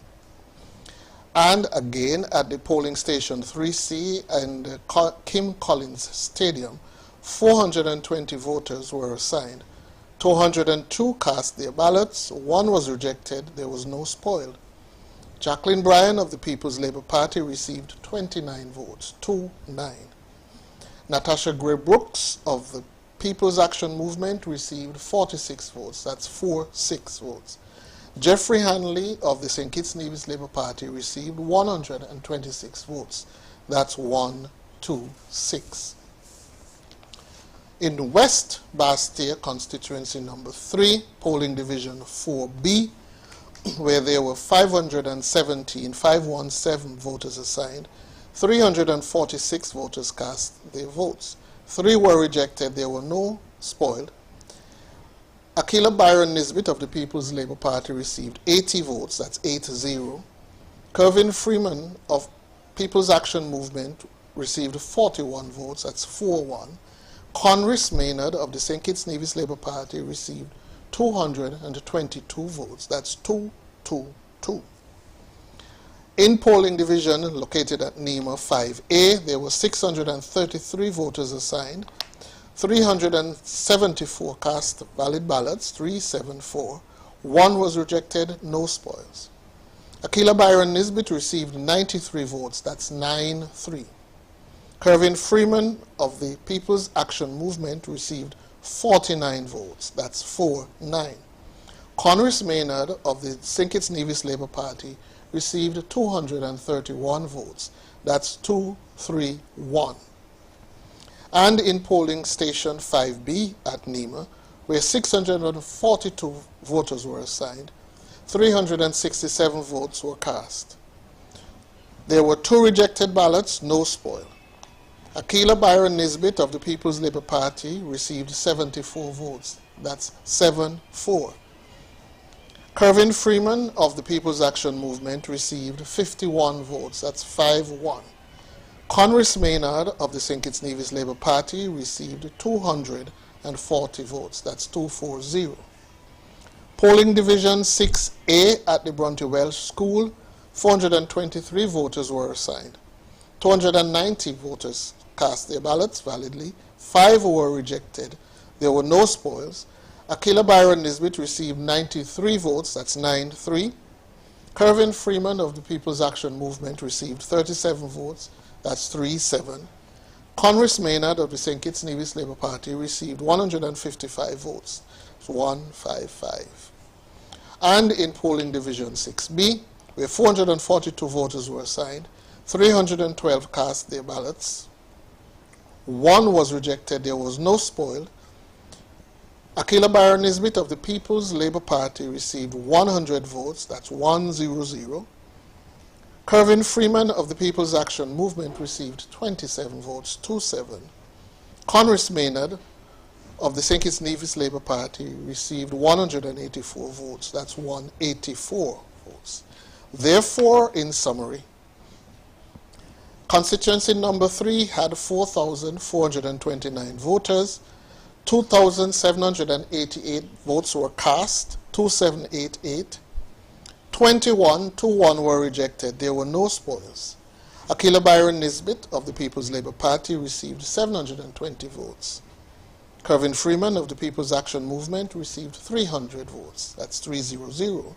And again, at the polling station 3C and Kim Collins Stadium, 420 voters were assigned. 202 cast their ballots, 1 was rejected, there was no spoiled. Jacqueline Bryan of the People's Labour Party received 29 votes, 2-9. Natasha Gray Brooks of the People's Action Movement received 46 votes, that's 4-6 votes. Jeffrey Hanley of the St. Kitts-Nevis Labour Party received 126 votes. That's 1-2-6. In West Bastia constituency number 3, polling division 4B, where there were 517 voters assigned, 346 voters cast their votes. 3 were rejected, there were no spoiled. Akila Byron Nisbet of the People's Labour Party received 80 votes, that's 8-0. Kervin Freeman of People's Action Movement received 41 votes, that's 4-1. Conris Maynard of the St. Kitts-Nevis Labour Party received 222 votes, that's 2-2-2. In polling division located at NEMA 5A, there were 633 voters assigned. 374 cast valid ballots, 374. 1 was rejected, no spoils. Akila Byron Nisbet received 93 votes, that's 9-3. Kervin Freeman of the People's Action Movement received 49 votes, that's 4-9. Conris Maynard of the St. Kitts-Nevis Labour Party received 231 votes, that's 2-3-1. And in polling station 5B at NEMA, where 642 voters were assigned, 367 votes were cast. There were 2 rejected ballots, no spoil. Akila Byron Nisbet of the People's Labour Party received 74 votes, that's 7-4. Kervin Freeman of the People's Action Movement received 51 votes, that's 5-1. Conris Maynard of the St. Kitts-Nevis Labour Party received 240 votes, that's 2-4-0. Polling Division 6A at the Bronte Welsh School, 423 voters were assigned. 290 voters cast their ballots validly, 5 were rejected, there were no spoils. Akila Byron Nisbet received 93 votes, that's 9-3. Kervin Freeman of the People's Action Movement received 37 votes, that's 3-7. Conris Maynard of the St. Kitts-Nevis Labour Party received 155 votes, 1-5-5. And in polling division 6B, where 442 voters were assigned, 312 cast their ballots, 1 was rejected, there was no spoil. Akila Byron Nisbet of the People's Labour Party received 100 votes, that's 100. Kervin Freeman of the People's Action Movement received 27 votes, 27. Conris Maynard of the St. Kitts-Nevis Labour Party received 184 votes, that's 184 votes. Therefore, in summary, constituency number 3 had 4,429 voters, 2,788 votes were cast, 2788. 21 to 1 were rejected. There were no spoils. Akila Byron Nisbet of the People's Labour Party received 720 votes. Kervin Freeman of the People's Action Movement received 300 votes. That's 300.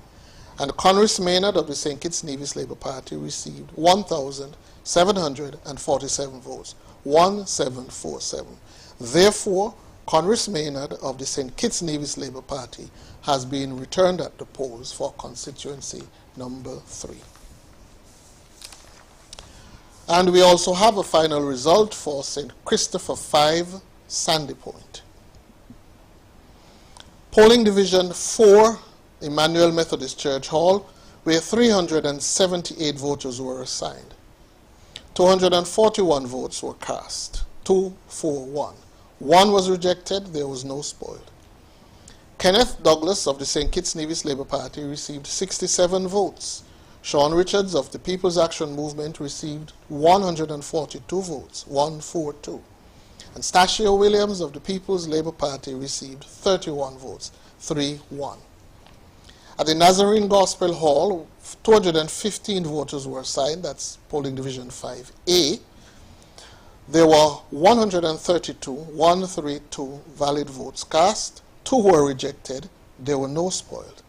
And Conris Maynard of the St. Kitts-Nevis Labour Party received 1,747 votes. 1747. Therefore, Conris Maynard of the St. Kitts-Nevis Labour Party has been returned at the polls for constituency number 3. And we also have a final result for St. Christopher 5, Sandy Point. Polling Division 4, Emmanuel Methodist Church Hall, where 378 voters were assigned. 241 votes were cast, 241. 1 was rejected, there was no spoiled. Kenneth Douglas of the St. Kitts-Nevis Labour Party received 67 votes. Sean Richards of the People's Action Movement received 142 votes, 142. And Stachio Williams of the People's Labour Party received 31 votes, 3-1. At the Nazarene Gospel Hall, 215 voters were assigned, that's Polling Division 5A. There were 132 valid votes cast, 2 were rejected, there were no spoiled.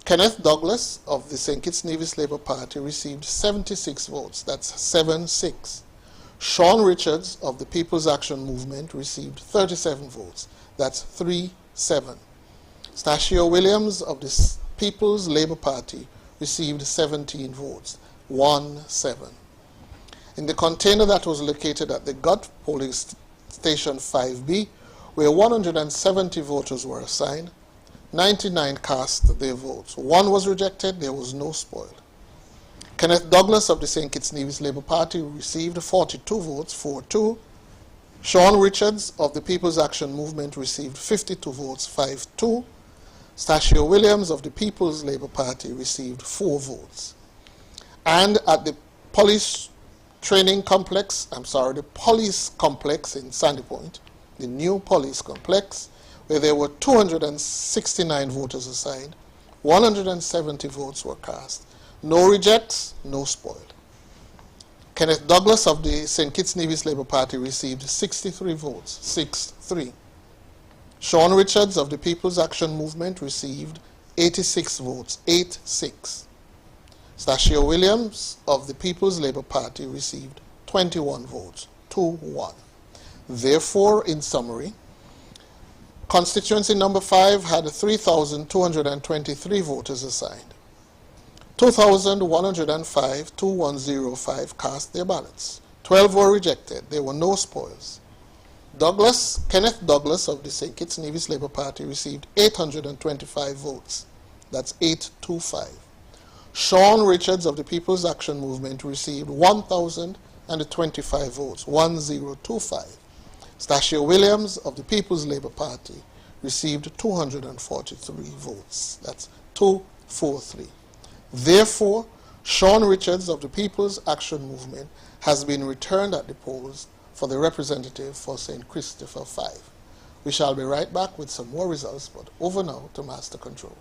Kenneth Douglas of the St. Kitts-Nevis Labour Party received 76 votes, that's 7-6. Sean Richards of the People's Action Movement received 37 votes, that's 3-7. Stachio Williams of the People's Labour Party received 17 votes, 1-7. In the container that was located at the Gut Polling Station 5B, where 170 voters were assigned, 99 cast their votes. 1 was rejected, there was no spoiled. Kenneth Douglas of the St. Kitts-Nevis Labour Party received 42 votes, 4-2. Sean Richards of the People's Action Movement received 52 votes, 5-2. Stachio Williams of the People's Labour Party received 4 votes. And at the police complex in Sandy Point, the new police complex, where there were 269 voters assigned, 170 votes were cast. No rejects, no spoiled. Kenneth Douglas of the St. Kitts-Nevis Labour Party received 63 votes, 6-3. Sean Richards of the People's Action Movement received 86 votes, 8-6. Stachio Williams of the People's Labour Party received 21 votes, 2-1. Therefore, in summary, constituency number 5 had 3,223 voters assigned. 2,105, 2,105 cast their ballots. 12 were rejected. There were no spoils. Kenneth Douglas of the St. Kitts-Nevis Labour Party received 825 votes. That's 825. Sean Richards of the People's Action Movement received 1,025 votes, 1025. Stachio Williams of the People's Labour Party received 243 votes. That's 243. Therefore, Sean Richards of the People's Action Movement has been returned at the polls for the representative for St. Christopher 5. We shall be right back with some more results, but over now to Master Control.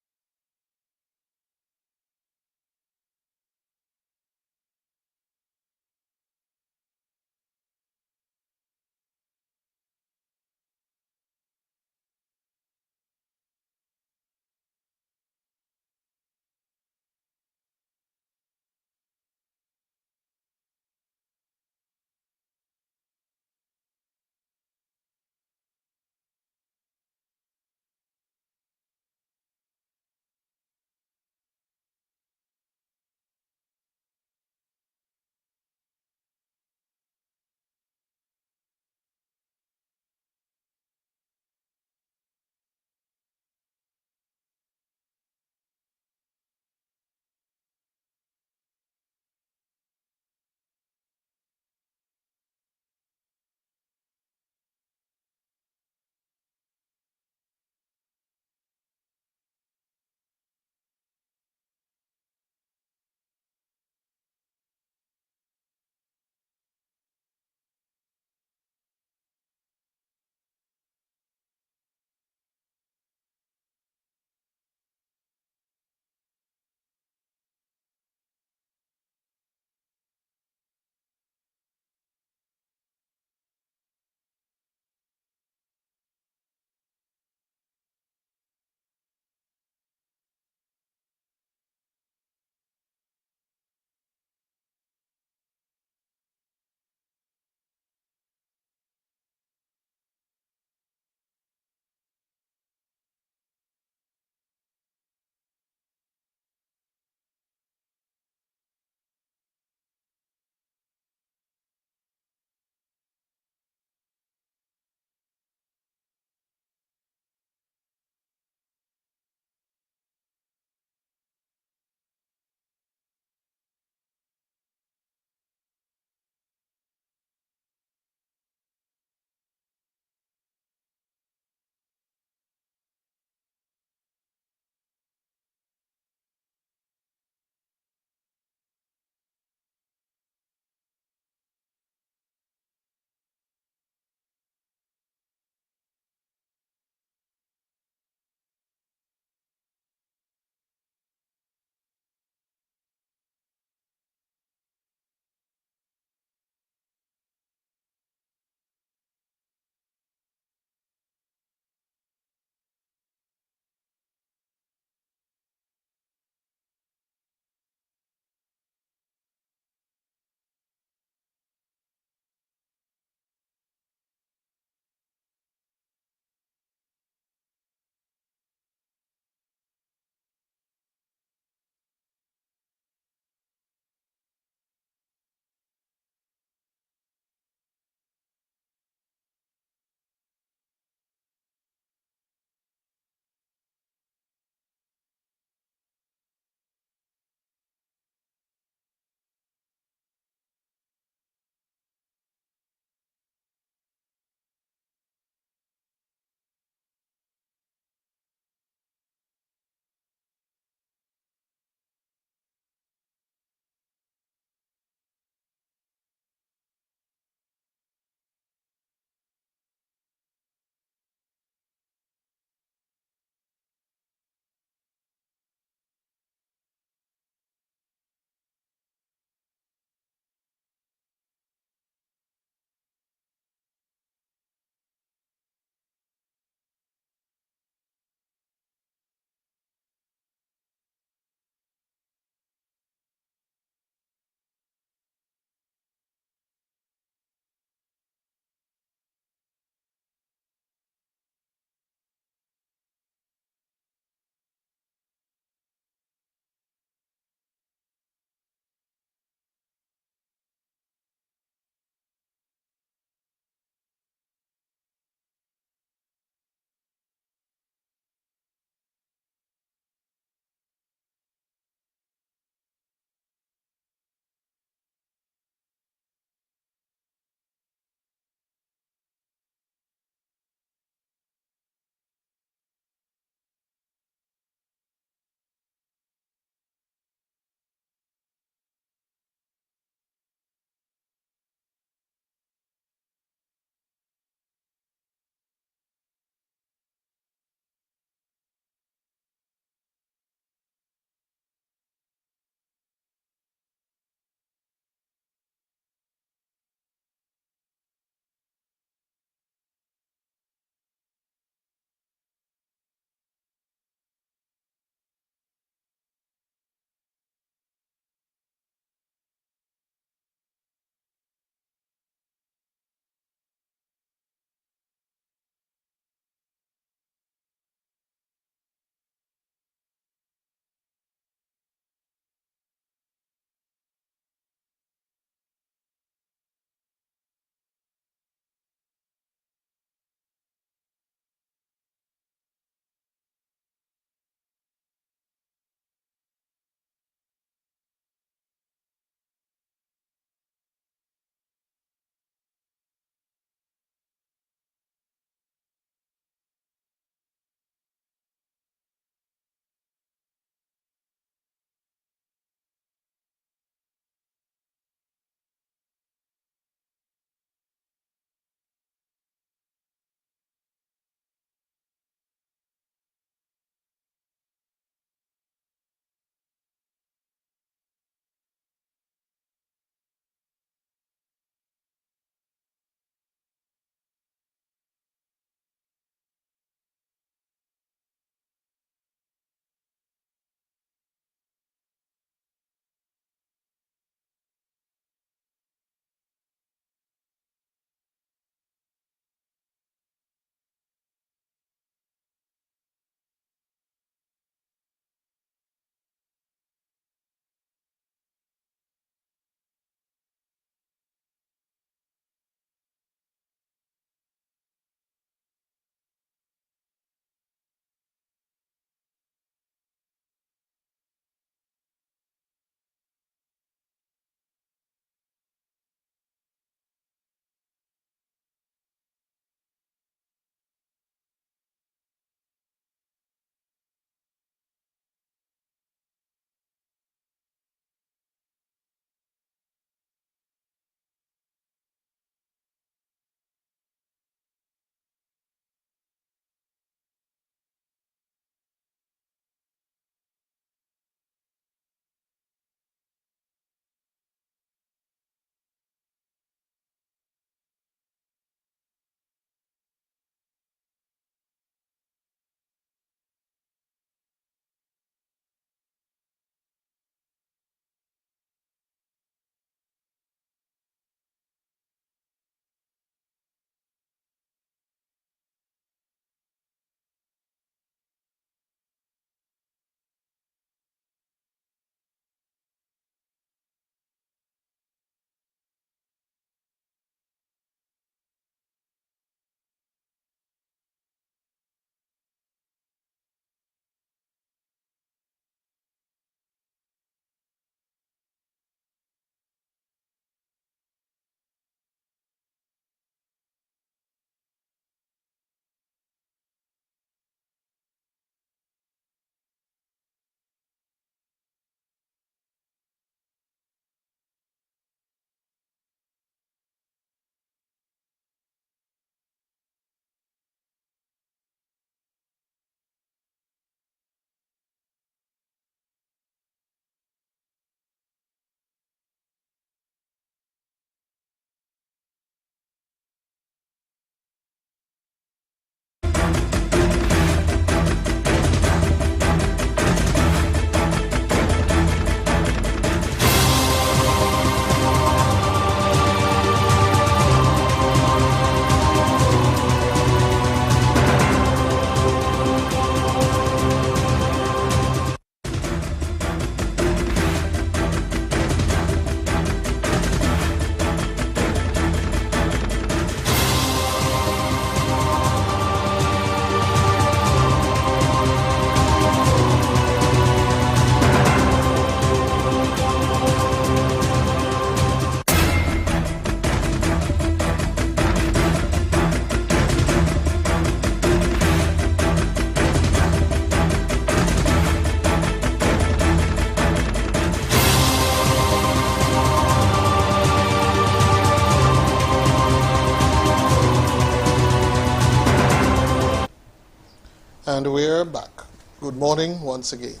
And we're back. Good morning once again.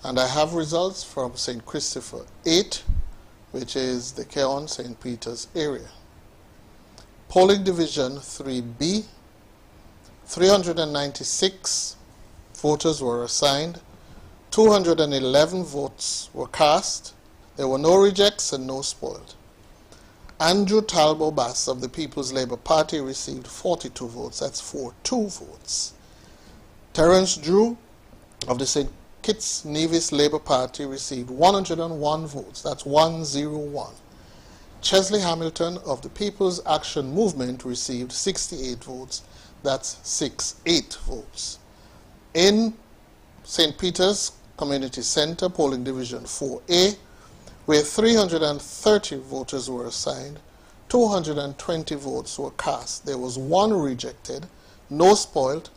And I have results from St. Christopher 8, which is the Keon St. Peter's area. Polling Division 3B, 396 voters were assigned, 211 votes were cast, there were no rejects and no spoiled. Andrew Talbot Bass of the People's Labour Party received 42 votes, that's 42 votes. Terence Drew of the St. Kitts-Nevis Labour Party received 101 votes, that's 101. Chesley Hamilton of the People's Action Movement received 68 votes, that's 68 votes. In St. Peter's Community Centre, Polling Division 4A, where 330 voters were assigned, 220 votes were cast. There was one rejected, no spoiled.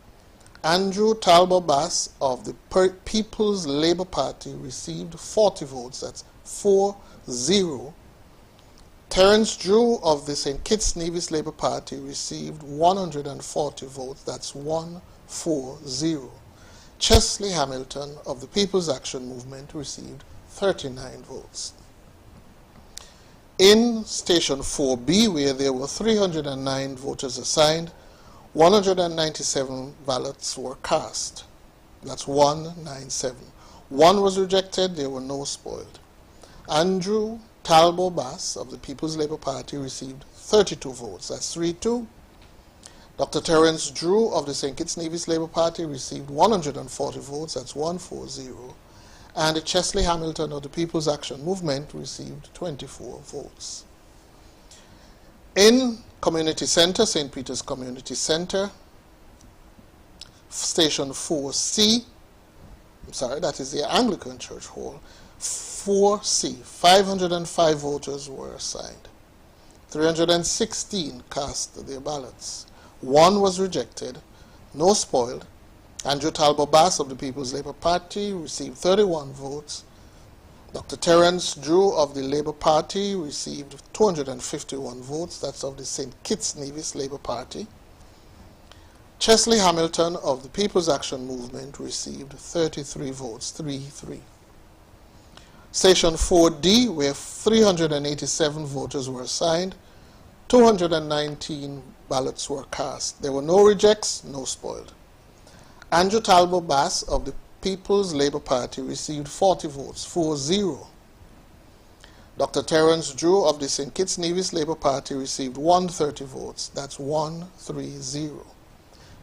Andrew Talbot Bass of the People's Labour Party received 40 votes, that's 40. Terence Drew of the St. Kitts-Nevis Labour Party received 140 votes, that's 140. Chesley Hamilton of the People's Action Movement received 39 votes. In Station 4B, where there were 309 voters assigned, 197 ballots were cast. That's 197. One was rejected, there were no spoiled. Andrew Talbot Bass of the People's Labour Party received 32 votes, that's 32. Dr. Terence Drew of the St. Kitts-Nevis Labour Party received 140 votes, that's 140. And Chesley Hamilton of the People's Action Movement received 24 votes. In Community Centre, St. Peter's Community Centre, Station 4C, that is the Anglican Church Hall, 4C, 505 voters were assigned. 316 cast their ballots. One was rejected, no spoiled. Andrew Talbot Bass of the People's Labour Party received 31 votes. Dr. Terence Drew of the Labour Party received 251 votes, that's of the St. Kitts-Nevis Labour Party. Chesley Hamilton of the People's Action Movement received 33 votes, 33. Station 4D, where 387 voters were assigned, 219 ballots were cast. There were no rejects, no spoiled. Andrew Talbot Bass of the People's Labour Party received 40 votes, 40. Dr. Terence Drew of the St. Kitts-Nevis Labour Party received 130 votes, that's 130.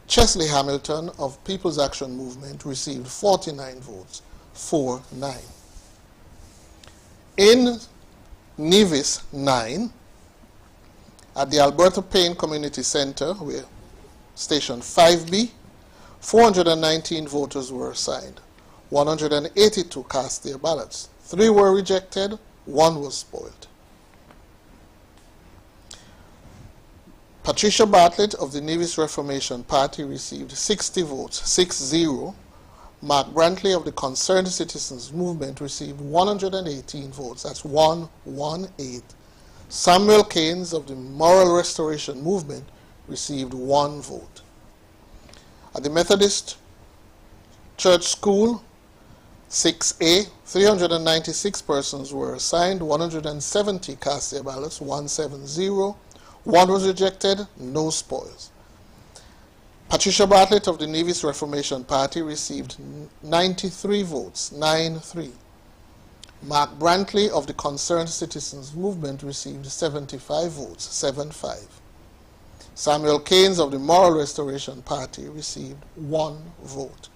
Chesley Hamilton of People's Action Movement received 49 votes, 49. In Nevis 9, at the Alberta Payne Community Centre, where Station 5B, 419 voters were assigned. 182 cast their ballots. 3 were rejected, 1 was spoiled. Patricia Bartlett of the Nevis Reformation Party received 60 votes, 60. Mark Brantley of the Concerned Citizens Movement received 118 votes, that's 118. Samuel Keynes of the Moral Restoration Movement received 1 vote. At the Methodist Church School, 6A, 396 persons were assigned, 170 cast their ballots, 170. 1 was rejected, no spoils. Patricia Bartlett of the Nevis Reformation Party received 93 votes, 93. Mark Brantley of the Concerned Citizens Movement received 75 votes, 75. Samuel Keynes of the Moral Restoration Party received 1 vote.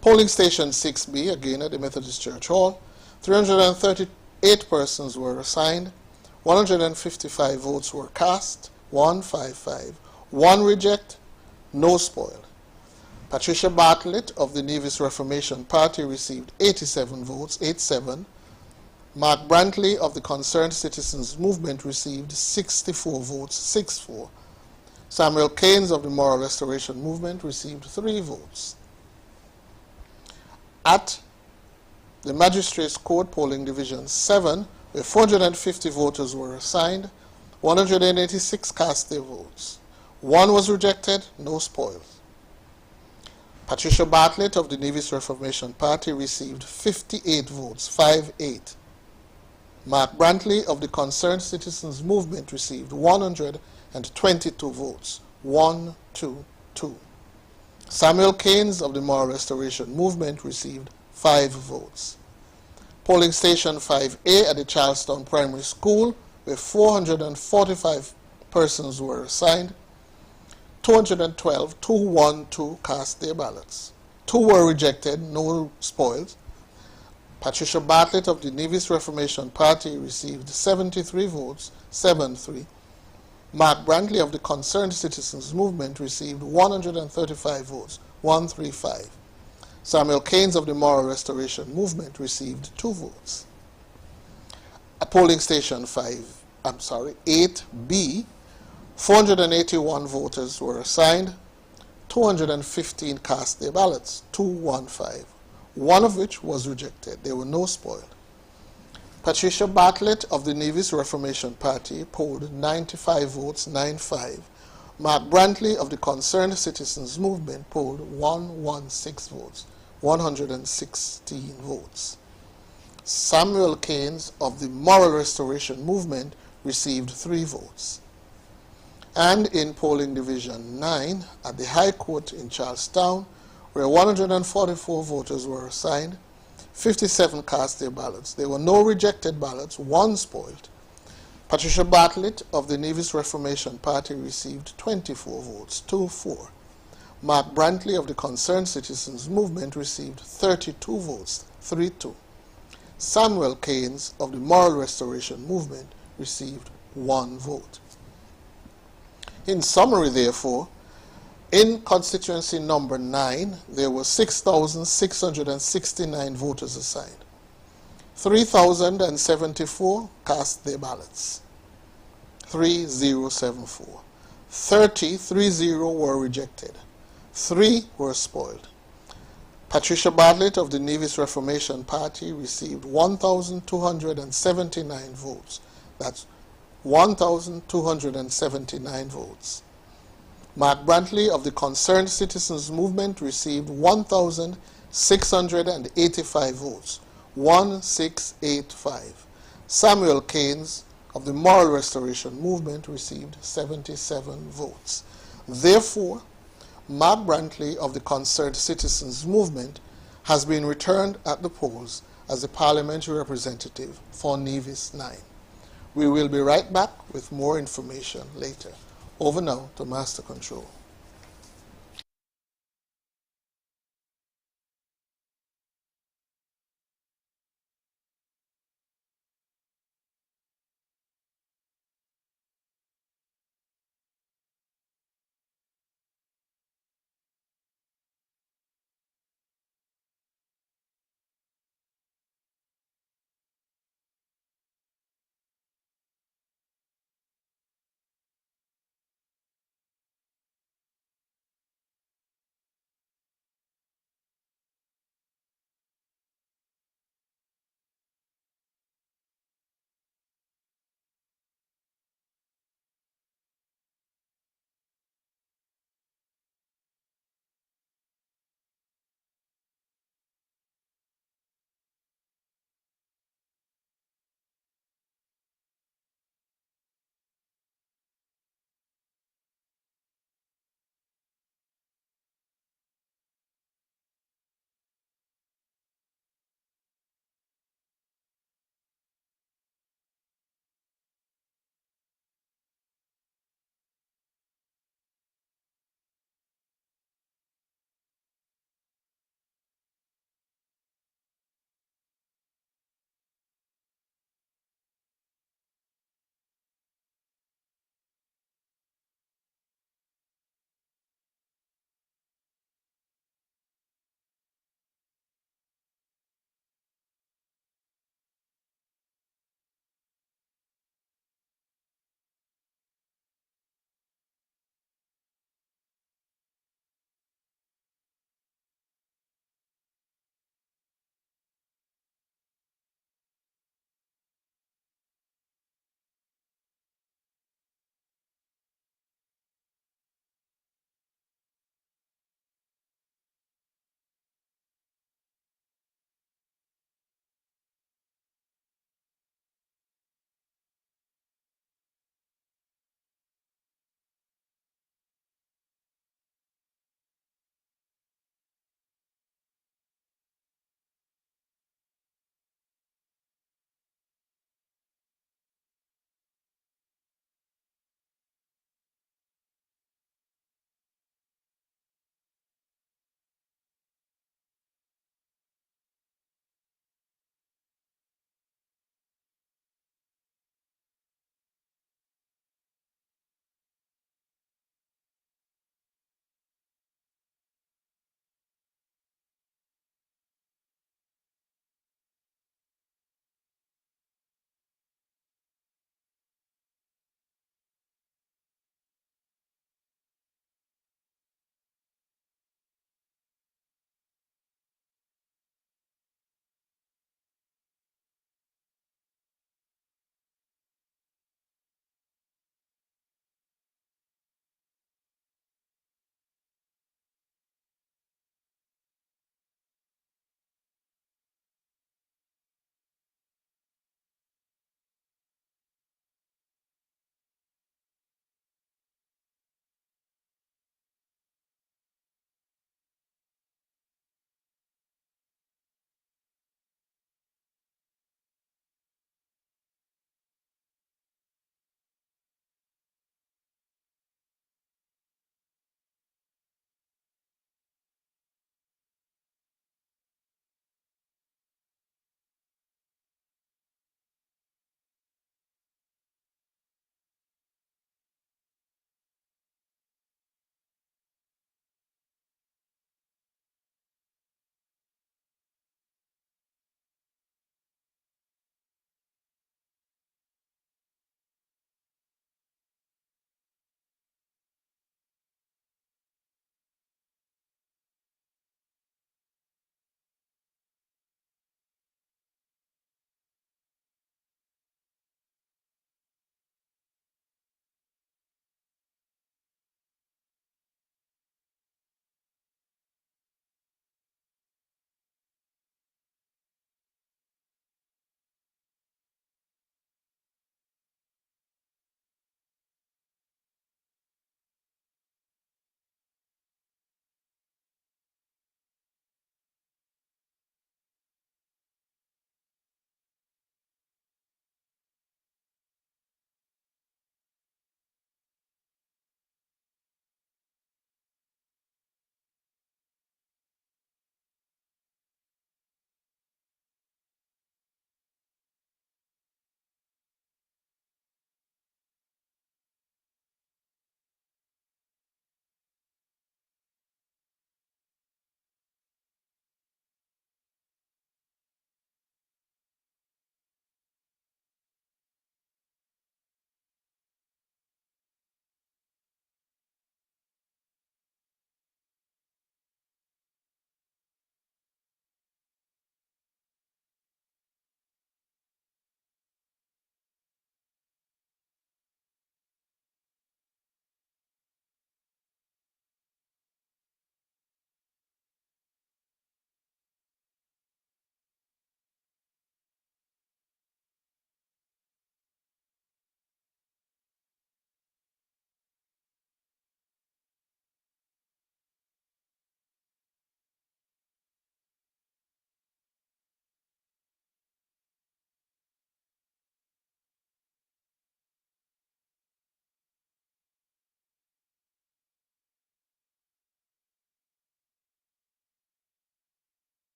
Polling Station 6B, again at the Methodist Church Hall, 338 persons were assigned, 155 votes were cast, 155. 1 reject, no spoiled. Patricia Bartlett of the Nevis Reformation Party received 87 votes, 87. Mark Brantley of the Concerned Citizens Movement received 64 votes, 64. Samuel Keynes of the Moral Restoration Movement received 3 votes. At the Magistrates Court Polling Division 7, where 450 voters were assigned, 186 cast their votes. 1 was rejected, no spoils. Patricia Bartlett of the Nevis Reformation Party received 58 votes, 5-8. Mark Brantley of the Concerned Citizens Movement received 122 votes, 122. Samuel Keynes of the Moral Restoration Movement received 5 votes. Polling station 5A at the Charlestown Primary School, where 445 persons were assigned, 212 cast their ballots. 2 were rejected, no spoils. Patricia Bartlett of the Nevis Reformation Party received 73 votes, 7-3. Mark Brantley of the Concerned Citizens Movement received 135 votes, 135. Samuel Keynes of the Moral Restoration Movement received 2 votes. At polling station 8B, 481 voters were assigned, 215 cast their ballots, 215, one of which was rejected. There were no spoiled. Patricia Bartlett of the Nevis Reformation Party polled 95 votes, 9-5. Mark Brantley of the Concerned Citizens Movement polled 116 votes, 116 votes. Samuel Keynes of the Moral Restoration Movement received 3 votes. And in polling division 9 at the High Court in Charlestown, where 144 voters were assigned, 57 cast their ballots. There were no rejected ballots, 1 spoiled. Patricia Bartlett of the Nevis Reformation Party received 24 votes, 2-4. Mark Brantley of the Concerned Citizens Movement received 32 votes, 3-2. Samuel Keynes of the Moral Restoration Movement received 1 vote. In summary, therefore, in constituency number 9, there were 6,669 voters assigned. 3,074 cast their ballots. 3074. 30 were rejected. 3 were spoiled. Patricia Bartlett of the Nevis Reformation Party received 1,279 votes. That's 1,279 votes. Mark Brantley of the Concerned Citizens Movement received 1,685 votes, 1685. Samuel Keynes of the Moral Restoration Movement received 77 votes. Therefore, Mark Brantley of the Concerned Citizens Movement has been returned at the polls as the parliamentary representative for Nevis 9. We will be right back with more information later. Over now to Master Control.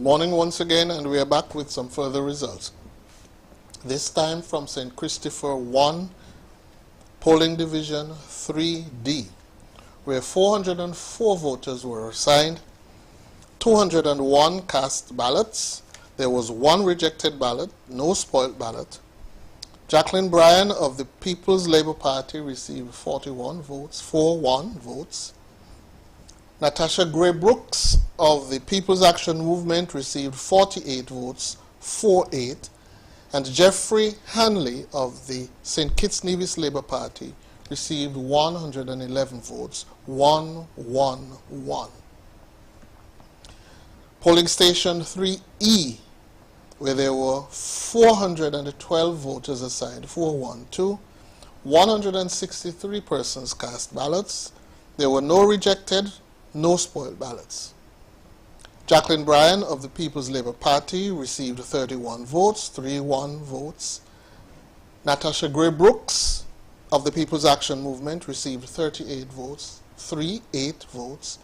morning once again, and we are back with some further results. This time from St. Christopher 1, polling division 3D, where 404 voters were assigned, 201 cast ballots. There was one rejected ballot, no spoiled ballot. Jacqueline Bryan of the People's Labour Party received 41 votes. Natasha Gray Brooks of the People's Action Movement received 48 votes, 48. And Jeffrey Hanley of the St. Kitts-Nevis Labour Party received 111 votes, 111. Polling station 3E, where there were 412 voters assigned, 412, 163 persons cast ballots. There were no rejected, no spoiled ballots. Jacqueline Bryan of the People's Labour Party received 31 votes, 31 votes. Natasha Gray Brooks of the People's Action Movement received 38 votes, 38 votes.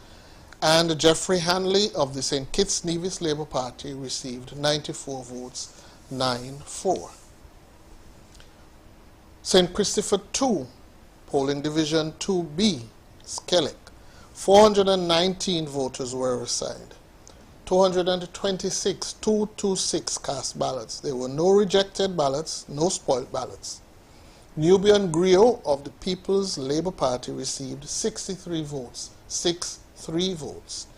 And Jeffrey Hanley of the St. Kitts-Nevis Labour Party received 94 votes, 94. St. Christopher 2, polling division 2B, Skellig, 419 voters were assigned. 226 cast ballots. There were no rejected ballots, no spoiled ballots. Nubian Griot of the People's Labour Party received 63 votes, 63 votes.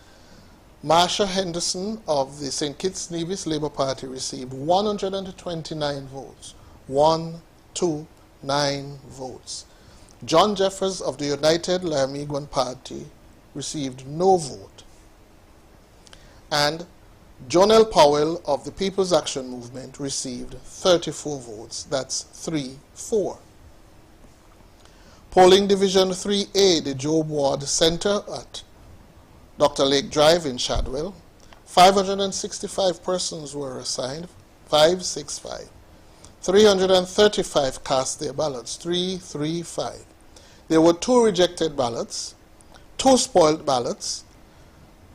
Marsha Henderson of the St. Kitts-Nevis Labour Party received 129 votes, 129 votes. John Jeffers of the United Lyamiguan Party received no vote. And Jonelle Powell of the People's Action Movement received 34 votes. That's 3-4. Polling Division 3A, the Job Ward Center at Dr. Lake Drive in Shadwell, 565 persons were assigned, 565. 335 cast their ballots, 335. There were 2 rejected ballots, 2 spoiled ballots.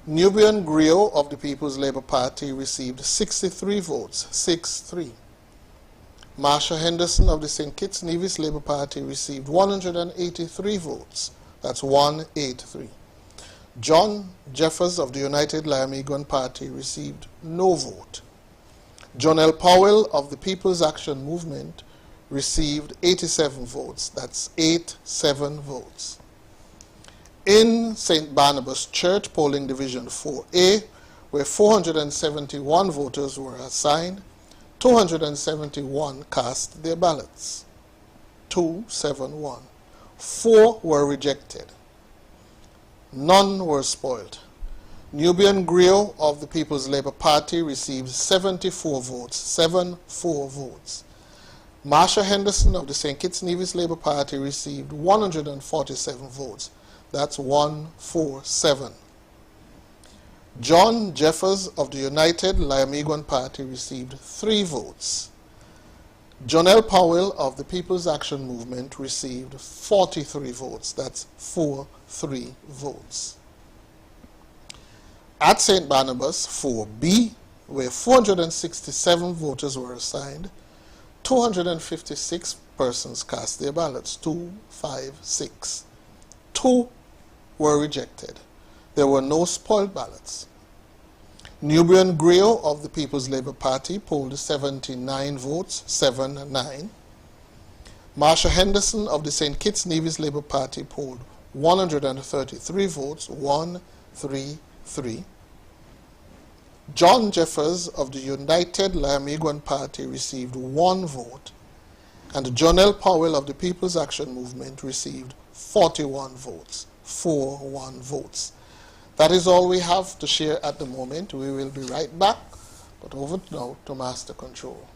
Nubian Griot of the People's Labour Party received 63 votes, 6-3. Marsha Henderson of the St. Kitts-Nevis Labour Party received 183 votes, that's 183. John Jeffers of the United Lyamiguan Party received no vote. Jonelle Powell of the People's Action Movement received 87 votes, that's 87 votes. In St. Barnabas Church, polling division 4A, where 471 voters were assigned, 271 cast their ballots, 271. 4 were rejected. None were spoiled. Nubian Griot of the People's Labour Party received 74 votes, 74 votes. Marsha Henderson of the St. Kitts-Nevis Labour Party received 147 votes. That's 147. John Jeffers of the United Lyamiguan Party received 3 votes. Jonelle Powell of the People's Action Movement received 43 votes. That's 4-3 votes. At St. Barnabas 4B, where 467 voters were assigned, 256 persons cast their ballots, 256. 2 were rejected. There were no spoiled ballots. Nubian Griot of the People's Labour Party polled 79 votes, 7-9. Marsha Henderson of the St. Kitts-Nevis Labour Party polled 133 votes, 133. John Jeffers of the United Lyamiguan Party received 1 vote, and Jonelle Powell of the People's Action Movement received 41 votes, 41 votes. That is all we have to share at the moment. We will be right back, but over now to Master Control.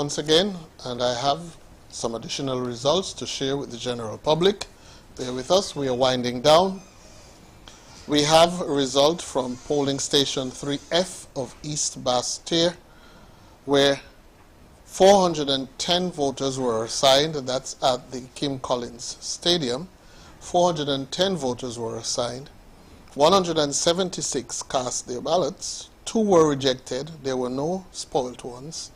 once again, and I have some additional results to share with the general public. Bear with us, we are winding down. We have a result from polling station 3F of East Basseterre, where 410 voters were assigned, and that's at the Kim Collins Stadium. 410 voters were assigned. 176 cast their ballots. 2 were rejected. There were no spoilt ones.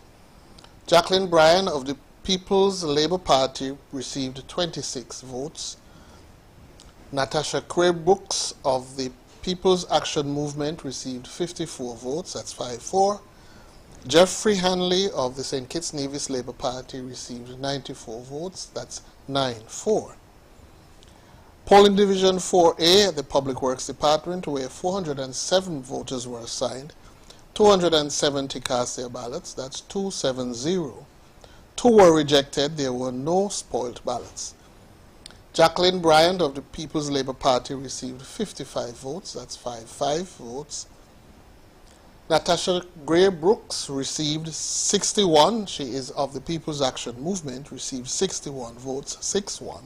Jacqueline Bryan of the People's Labour Party received 26 votes. Natasha Craig-Brooks of the People's Action Movement received 54 votes. That's 5-4. Jeffrey Hanley of the St. Kitts-Nevis Labour Party received 94 votes. That's 9-4. Polling Division 4A at the Public Works Department, where 407 voters were assigned. 270 cast their ballots. That's 270. 2 were rejected. There were no spoilt ballots. Jacqueline Bryan of the People's Labour Party received 55 votes. That's 5-5 votes. Natasha Gray Brooks received 61. She is of the People's Action Movement, received 61 votes, 6-1.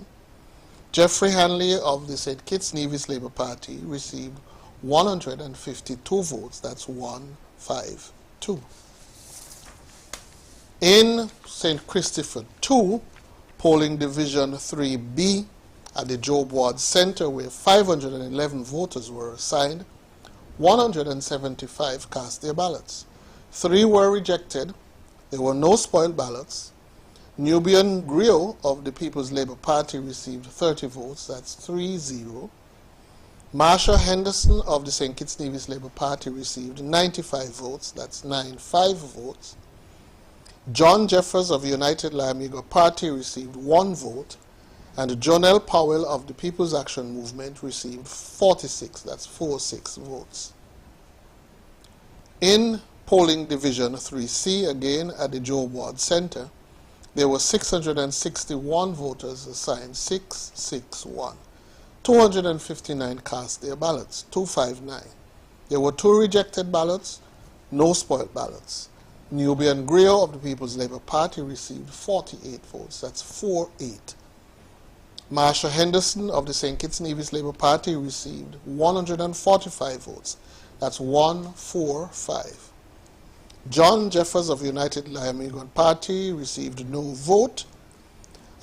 Jeffrey Hanley of the St. Kitts-Nevis Labour Party received 152 votes. That's 1-5-2. In St. Christopher 2, polling division 3B at the Job Ward Center, where 511 voters were assigned, 175 cast their ballots. 3 were rejected. There were no spoiled ballots. Nubian Griot of the People's Labour Party received 30 votes. That's 3-0. Marsha Henderson of the St. Kitts-Nevis Labour Party received 95 votes. That's 9-5 votes. John Jeffers of United Llamigo Party received 1 vote. And Jonelle Powell of the People's Action Movement received 46. That's 4-6 votes. In polling division 3C, again at the Job Ward Center, there were 661 voters assigned, 661. 259 cast their ballots, 259. There were 2 rejected ballots, no spoiled ballots. Nubian Griot of the People's Labour Party received 48 votes, that's 4-8. Marsha Henderson of the St. Kitts-Nevis Labour Party received 145 votes, that's 1-4-5. John Jeffers of United Llamigo Party received no vote,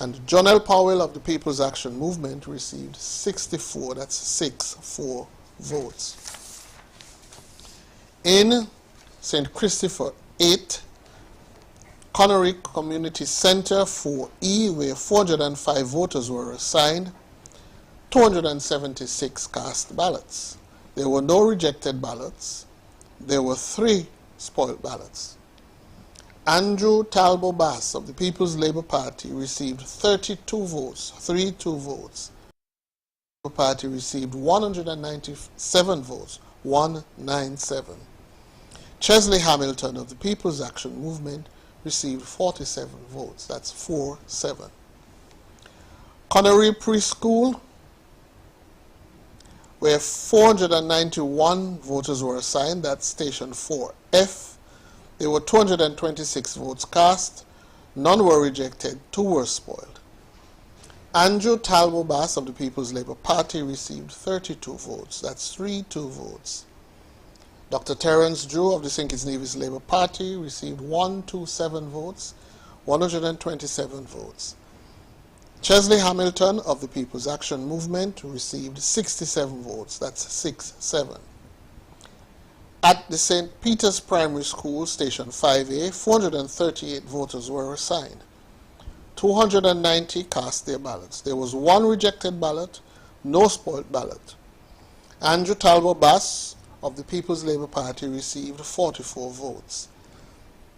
and Jonelle Powell of the People's Action Movement received 64, that's 6-4 votes. In St. Christopher 8, Connery Community Center 4E, where 405 voters were assigned, 276 cast ballots. There were no rejected ballots. There were 3 spoiled ballots. Andrew Talbot Bass of the People's Labour Party received 32 votes, 3-2 votes. The Labour Party received 197 votes, 197. Chesley Hamilton of the People's Action Movement received 47 votes, that's 4-7. Connery Preschool, where 491 voters were assigned, that's station 4F. There were 226 votes cast, none were rejected, 2 were spoiled. Andrew Talbot Bass of the People's Labour Party received 32 votes, that's 3-2 votes. Dr. Terence Drew of the St. Kitts-Nevis Labour Party received 127 votes, 127 votes. Chesley Hamilton of the People's Action Movement received 67 votes, that's 6-7. At the St. Peter's Primary School, Station 5A, 438 voters were assigned. 290 cast their ballots. There was 1 rejected ballot, no spoiled ballot. Andrew Talbot Bass of the People's Labour Party received 44 votes.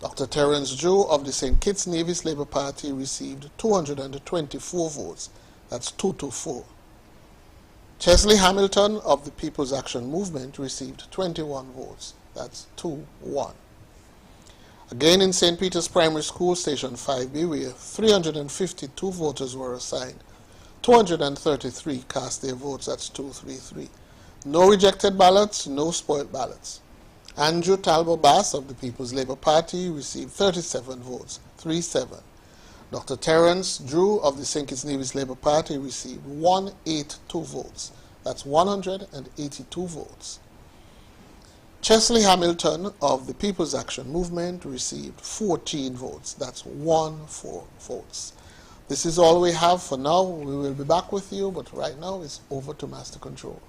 Dr. Terence Drew of the St. Kitts-Nevis Labour Party received 224 votes. That's 2-4. Chesley Hamilton of the People's Action Movement received 21 votes. That's 2-1. Again in St. Peter's Primary School, Station 5B, where 352 voters were assigned. 233 cast their votes. That's 2-3-3. No rejected ballots, no spoiled ballots. Andrew Talbot Bass of the People's Labour Party received 37 votes, 3-7. Dr. Terence Drew of the St. Kitts-Nevis Labour Party received 182 votes. That's 182 votes. Chesley Hamilton of the People's Action Movement received 14 votes. That's 14 votes. This is all we have for now. We will be back with you, but right now it's over to Master Control.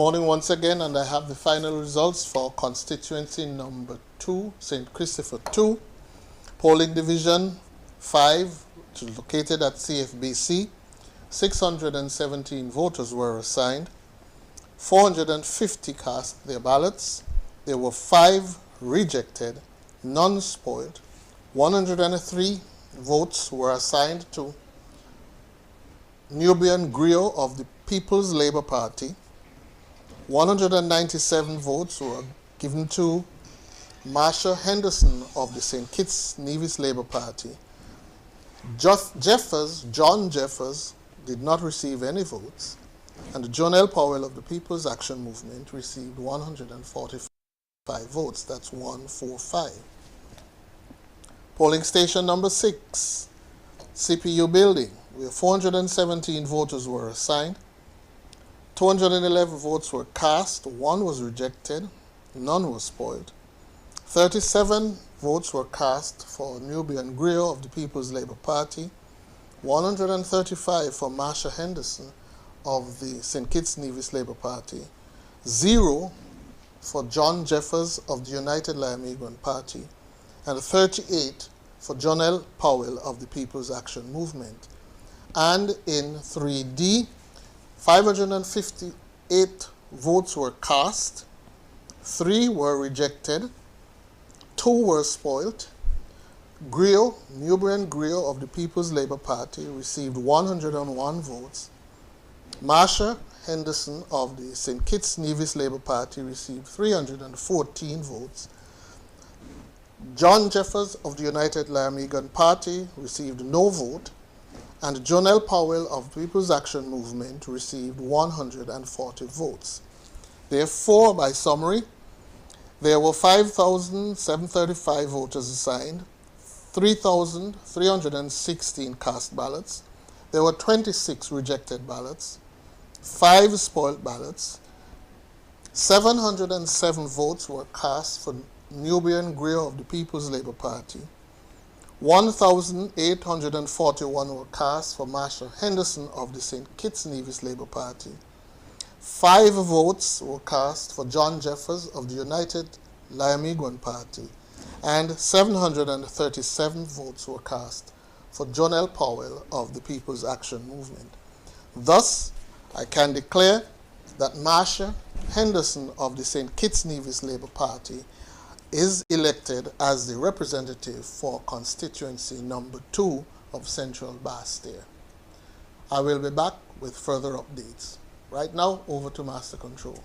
morning once again, and I have the final results for constituency number 2, St. Christopher 2, polling division 5, which is located at CFBC. 617 voters were assigned. 450 cast their ballots. There were 5 rejected, none spoiled. 103 votes were assigned to Nubian Griot of the People's Labour Party. 197 votes were given to Marsha Henderson of the St. Kitts-Nevis Labour Party. John Jeffers did not receive any votes, and John L. Powell of the People's Action Movement received 145 votes. That's 145. Polling station number 6, CPU building, where 417 voters were assigned. 211 votes were cast, 1 was rejected, none was spoiled. 37 votes were cast for Nubian Griot of the People's Labour Party, 135 for Marsha Henderson of the St. Kitts-Nevis Labour Party, 0 for John Jeffers of the United Lymegan Party, and 38 for John L. Powell of the People's Action Movement. And in 3D, 558 votes were cast, 3 were rejected, 2 were spoiled. Nubian Griot of the People's Labour Party received 101 votes. Marsha Henderson of the St. Kitts-Nevis Labour Party received 314 votes. John Jeffers of the United Lymegan Party received no vote, and John L. Powell of People's Action Movement received 140 votes. Therefore, by summary, there were 5,735 voters assigned, 3,316 cast ballots. There were 26 rejected ballots, 5 spoiled ballots. 707 votes were cast for Nubian Griot of the People's Labour Party. 1,841 were cast for Marsha Henderson of the St. Kitts-Nevis Labour Party. 5 votes were cast for John Jeffers of the United Lymegan Party, and 737 votes were cast for John L. Powell of the People's Action Movement. Thus, I can declare that Marsha Henderson of the St. Kitts-Nevis Labour Party is elected as the representative for constituency number 2 of Central Bastia. I will be back with further updates. Right now, over to Master Control.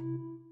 you.